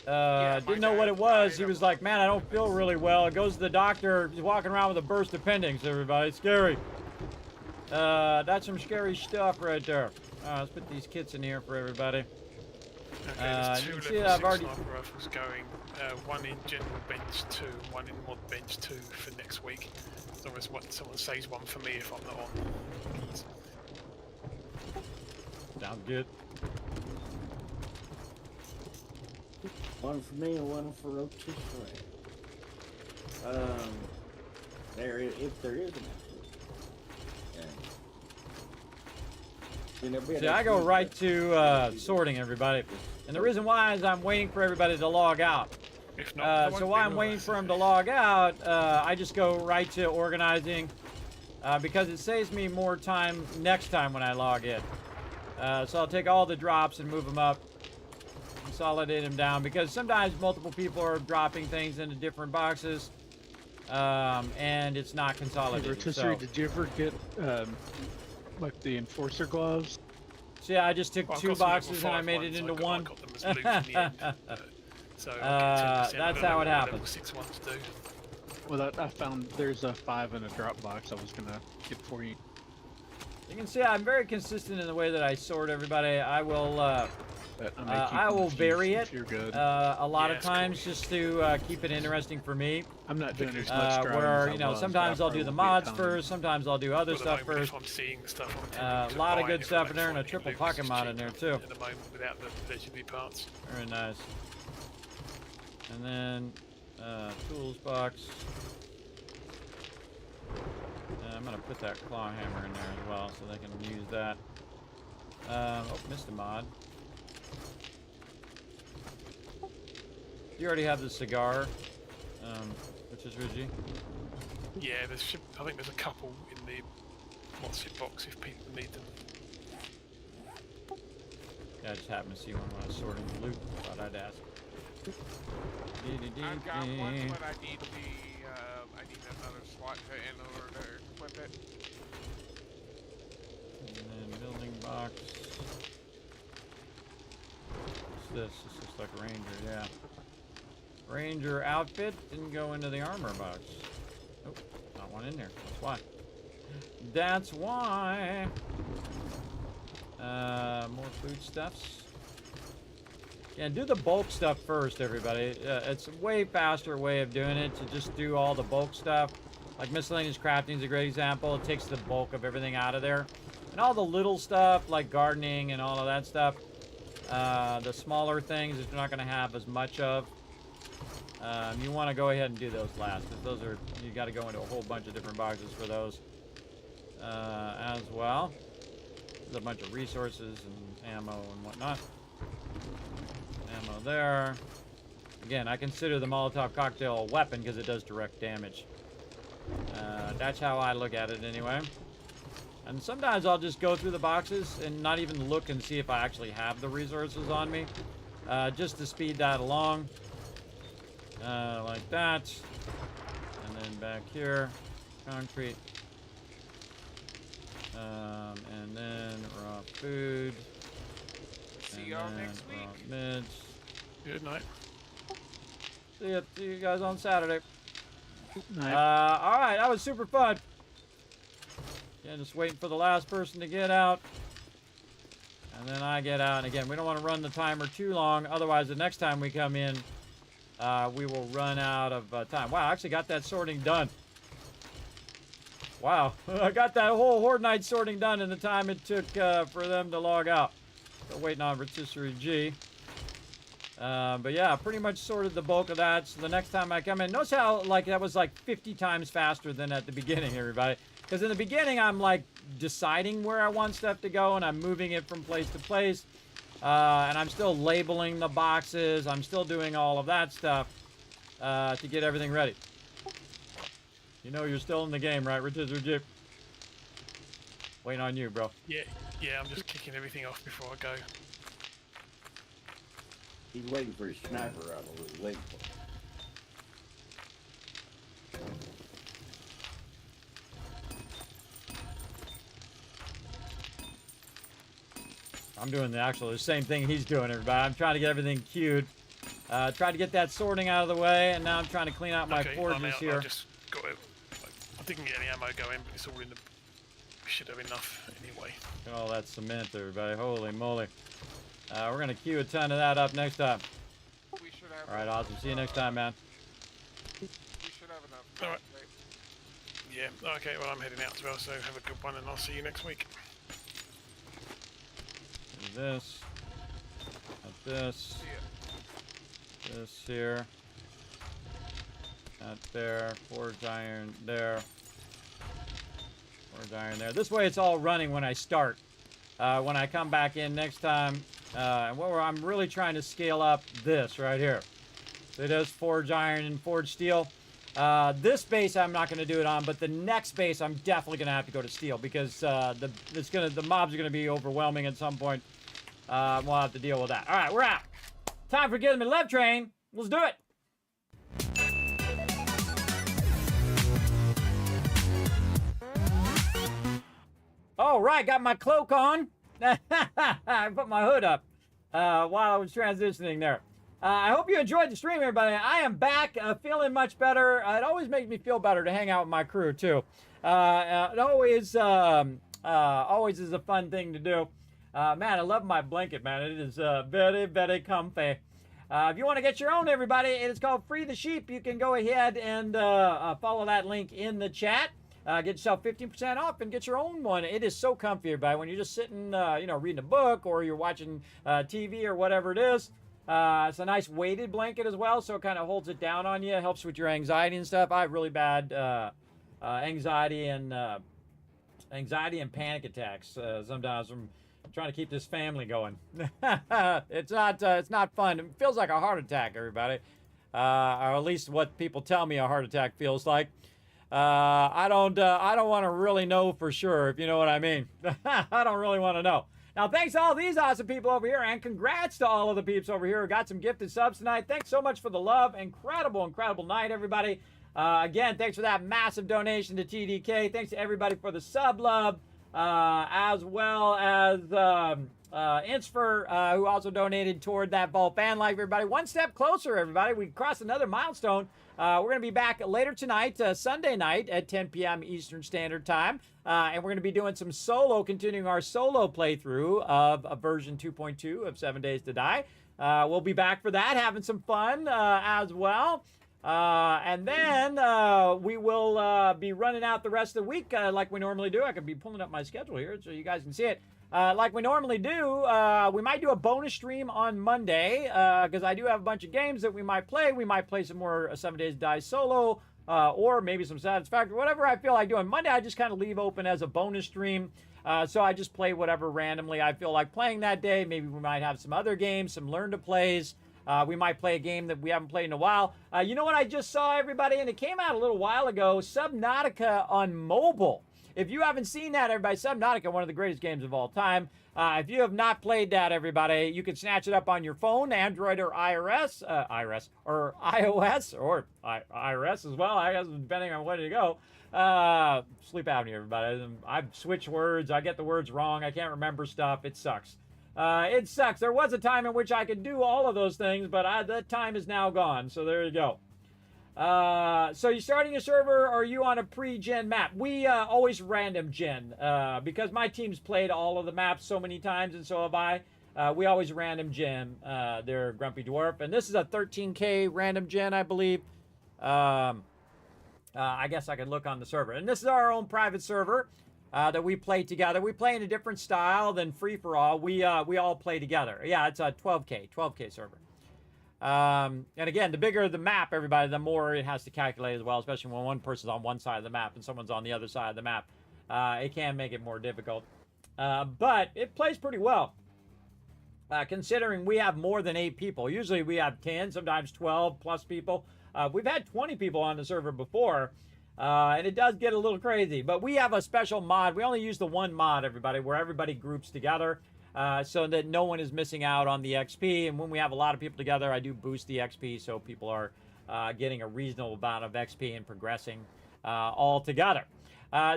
Didn't know what it was. He was like, man, I don't feel really well. Goes to the doctor. He's walking around with a burst appendix, everybody. It's scary. That's some scary stuff right there. Let's put these kits in here for everybody. Okay, there's two you level see 6 I've already... sniper rifles going, one in general bench 2, one in mod bench 2 for next week. As long as someone says one for me if I'm not on. Please. Sounds good. One for me and one for rotisserie. If there is an actual. See, I go right to sorting, everybody. And the reason why is I'm waiting for everybody to log out. If not, So while I'm waiting for them to log out, I just go right to organizing. because it saves me more time next time when I log in. So I'll take all the drops and move them up, consolidate them down, because sometimes multiple people are dropping things into different boxes, and it's not consolidated. Rotisserie, did you ever get like the enforcer gloves? So yeah, I just took Well, I've 2 got some level boxes and I 5 made ones, it into I one. got them as loot in the end. So I'll get 10%, That's I don't how know it what the happens. Level 6 ones do. Well, I found there's a 5 in a drop box I was gonna get for you. You can see I'm very consistent in the way that I sort everybody. I will But I, may keep I them will if vary if it you're good. a lot Yeah, of it's cool. times just to keep it interesting for me. I'm not doing as much driving Where, as you know, I was, sometimes but I I'll do the probably won't mods be at time. first, sometimes I'll do other Well, at the stuff moment, first. if I'm seeing the stuff, I'm A tempted to lot of buy good it stuff if in there and a finding triple loot pocket is mod in cheaper there, too. At the moment, without the legendary parts. Very nice. And then tools box. I'm gonna put that claw hammer in there as well so they can use that. Oh, missed a mod. You already have the cigar, which is Reggie. Yeah, I think there's a couple in the what's it box if people need them. Yeah, I just happened to see one when I was sorting the loot. Thought I'd ask. I've got one, but I need another slot in order to equip it. And then building box. What's this? This looks like a Ranger, yeah. Ranger outfit didn't go into the armor box. Nope, not one in there. That's why. That's why. More foodstuffs. Yeah, do the bulk stuff first, everybody. It's a way faster way of doing it to just do all the bulk stuff. Like miscellaneous crafting is a great example. It takes the bulk of everything out of there. And all the little stuff like gardening and all of that stuff, the smaller things that you're not going to have as much of, you want to go ahead and do those last. Because those are, you got to go into a whole bunch of different boxes for those as well. There's a bunch of resources and ammo and whatnot. Ammo there. Again, I consider the Molotov cocktail a weapon because it does direct damage. That's how I look at it anyway. And sometimes I'll just go through the boxes and not even look and see if I actually have the resources on me. Just to speed that along. Like that. And then back here, concrete. And then raw food. See y'all next week. Raw mids. Good night. See you guys on Saturday. Night. All right, that was super fun. Yeah, just waiting for the last person to get out. And then I get out. And again, we don't want to run the timer too long. Otherwise, the next time we come in, we will run out of time. Wow, I actually got that sorting done. Wow, I got that whole Horde Night sorting done in the time it took for them to log out. Still waiting on Rotisserie G. But yeah, pretty much sorted the bulk of that. So the next time I come in, notice how like that was like 50 times faster than at the beginning, everybody. Because in the beginning, I'm like deciding where I want stuff to go and I'm moving it from place to place. And I'm still labeling the boxes. I'm still doing all of that stuff to get everything ready. You know you're still in the game, right, Rotisserie G? Waiting on you, bro. Yeah, I'm just kicking everything off before I go. He's waiting for his sniper rifle. He's waiting for it. I'm doing the same thing he's doing, everybody. I'm trying to get everything queued. Try to get that sorting out of the way, and now I'm trying to clean out my forges here. I just got it. I didn't get any ammo going, but it's all in the. We should have enough anyway. Look at all that cement, everybody. Holy moly. We're going to queue a ton of that up next time. We should have. All right, awesome. See you next time, man. We should have enough. All right. Yeah. Okay. Well, I'm heading out as well, so have a good one, and I'll see you next week. Do this. Got this. This here. That there. Forge iron there. Forge iron there. This way it's all running when I start. When I come back in next time. And I'm really trying to scale up this right here. So it does forge iron and forge steel. This base I'm not going to do it on, but the next base I'm definitely going to have to go to steel because the mobs are going to be overwhelming at some point. We'll have to deal with that. All right, we're out. Time for Kismet Love Train. Let's do it. All right, got my cloak on. I put my hood up while I was transitioning there. I hope you enjoyed the stream, everybody. I am back, feeling much better. It always makes me feel better to hang out with my crew, too. It always is a fun thing to do. Man, I love my blanket, man. It is very, very comfy. If you want to get your own, everybody, it is called Free the Sheep. You can go ahead and follow that link in the chat. Get yourself 15% off and get your own one. It is so comfy, everybody. When you're just sitting, reading a book or you're watching TV or whatever it is. It's a nice weighted blanket as well, so it kind of holds it down on you. It helps with your anxiety and stuff. I have really bad anxiety and panic attacks sometimes from trying to keep this family going. It's not fun. It feels like a heart attack, everybody, or at least what people tell me a heart attack feels like. I don't want to really know for sure, if you know what I mean. I don't really want to know. Now, thanks to all these awesome people over here, and congrats to all of the peeps over here who got some gifted subs tonight. Thanks so much for the love. Incredible, incredible night, everybody. Again, thanks for that massive donation to TDK. Thanks to everybody for the sub love, as well as Insfer, who also donated toward that Vault fan life, everybody. One step closer, everybody. We crossed another milestone. We're going to be back later tonight, Sunday night at 10 p.m. Eastern Standard Time. And we're going to be doing some continuing our solo playthrough of version 2.2 of 7 Days to Die. We'll be back for that, having some fun as well. And then we will be running out the rest of the week like we normally do. I could be pulling up my schedule here so you guys can see it. Like we normally do, we might do a bonus stream on Monday because I do have a bunch of games that we might play. We might play some more 7 Days to Die solo or maybe some Satisfactory, whatever I feel like doing. Monday, I just kind of leave open as a bonus stream. So I just play whatever randomly I feel like playing that day. Maybe we might have some other games, some learn to plays. We might play a game that we haven't played in a while. You know what I just saw, everybody? And it came out a little while ago, Subnautica on mobile. If you haven't seen that, everybody, Subnautica, one of the greatest games of all time. If you have not played that, everybody, you can snatch it up on your phone, Android or iOS, or iOS, or iOS as well, I guess, depending on where you go. Sleep apnea, everybody. I've switched words. I get the words wrong. I can't remember stuff. It sucks. It sucks. There was a time in which I could do all of those things, but that time is now gone. So there you go. So you starting a server, or are you on a pre-gen map? We always random gen because my team's played all of the maps so many times, and so have I. We always random gen their Grumpy Dwarf, and this is a 13K random gen, I believe. I guess I could look on the server, and this is our own private server that we play together. We play in a different style than free for all. We all play together. Yeah, it's a 12K server. And again, the bigger the map, everybody, the more it has to calculate as well, especially when one person's on one side of the map and someone's on the other side of the map. It can make it more difficult. But it plays pretty well, considering we have more than 8 people. Usually we have 10, sometimes 12 plus people. We've had 20 people on the server before, and it does get a little crazy. But we have a special mod. We only use the one mod, everybody, where everybody groups together. So that no one is missing out on the XP. And when we have a lot of people together, I do boost the XP so people are getting a reasonable amount of XP and progressing all together.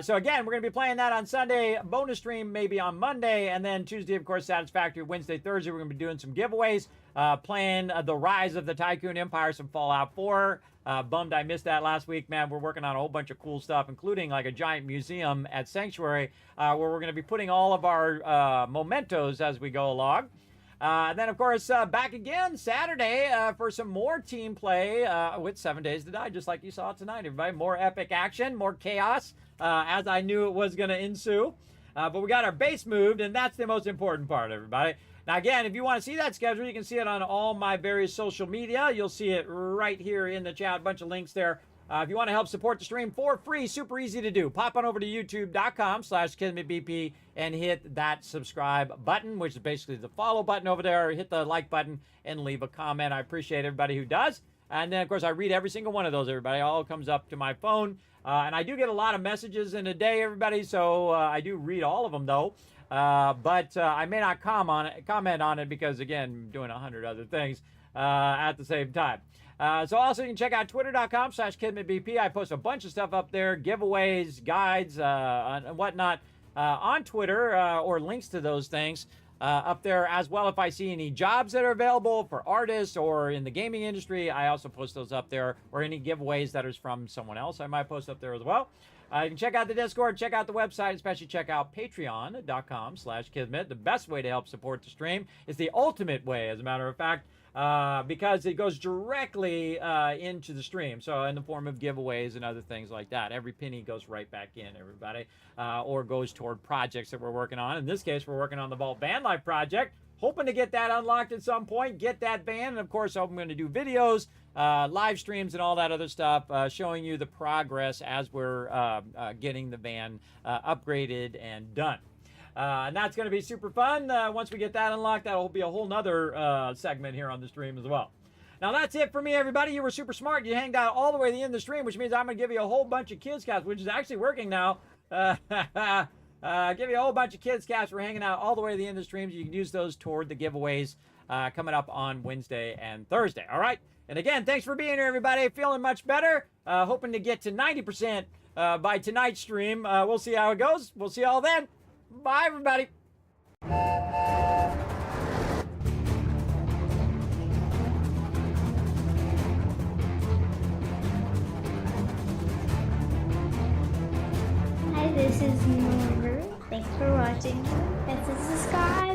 So again, we're going to be playing that on Sunday, bonus stream maybe on Monday, and then Tuesday, of course, Satisfactory. Wednesday, Thursday, we're going to be doing some giveaways, playing The Rise of the Tycoon Empire, some Fallout 4. Bummed I missed that last week, man. We're working on a whole bunch of cool stuff, including like a giant museum at Sanctuary, where we're going to be putting all of our mementos as we go along. And then, of course, back again Saturday for some more team play with 7 Days to Die, just like you saw tonight, everybody. More epic action, more chaos, as I knew it was going to ensue. But we got our base moved, and that's the most important part, everybody. Now, again, if you want to see that schedule, you can see it on all my various social media. You'll see it right here in the chat, a bunch of links there. If you want to help support the stream for free, super easy to do. Pop on over to youtube.com/KismetBP and hit that subscribe button, which is basically the follow button over there. Hit the like button and leave a comment. I appreciate everybody who does. And then, of course, I read every single one of those, everybody. It all comes up to my phone. And I do get a lot of messages in a day, everybody, so I do read all of them, though. But I may not comment on it because, again, I'm doing 100 other things at the same time. So also you can check out twitter.com/KismetBP. I post a bunch of stuff up there, giveaways, guides, and whatnot on Twitter, or links to those things up there as well. If I see any jobs that are available for artists or in the gaming industry, I also post those up there, or any giveaways that is from someone else, I might post up there as well. You can check out the Discord, check out the website, especially check out patreon.com/Kismet. The best way to help support the stream is the ultimate way, as a matter of fact, because it goes directly into the stream. So in the form of giveaways and other things like that. Every penny goes right back in, everybody, or goes toward projects that we're working on. In this case, we're working on the Vault Van Life project. Hoping to get that unlocked at some point, get that van, and of course I'm going to do videos, live streams, and all that other stuff, showing you the progress as we're getting the van upgraded and done. And that's going to be super fun. Once we get that unlocked, that'll be a whole nother segment here on the stream as well. Now that's it for me, everybody. You were super smart. You hanged out all the way to the end of the stream, which means I'm going to give you a whole bunch of kids cast, which is actually working now. Give you a whole bunch of kids cast for hanging out all the way to the end of the streams. You can use those toward the giveaways coming up on Wednesday and Thursday. All right. And again, thanks for being here, everybody. Feeling much better. Hoping to get to 90% by tonight's stream. We'll see how it goes. We'll see you all then. Bye, everybody. Hi, this is Norver. Thanks for watching. This is the Sky.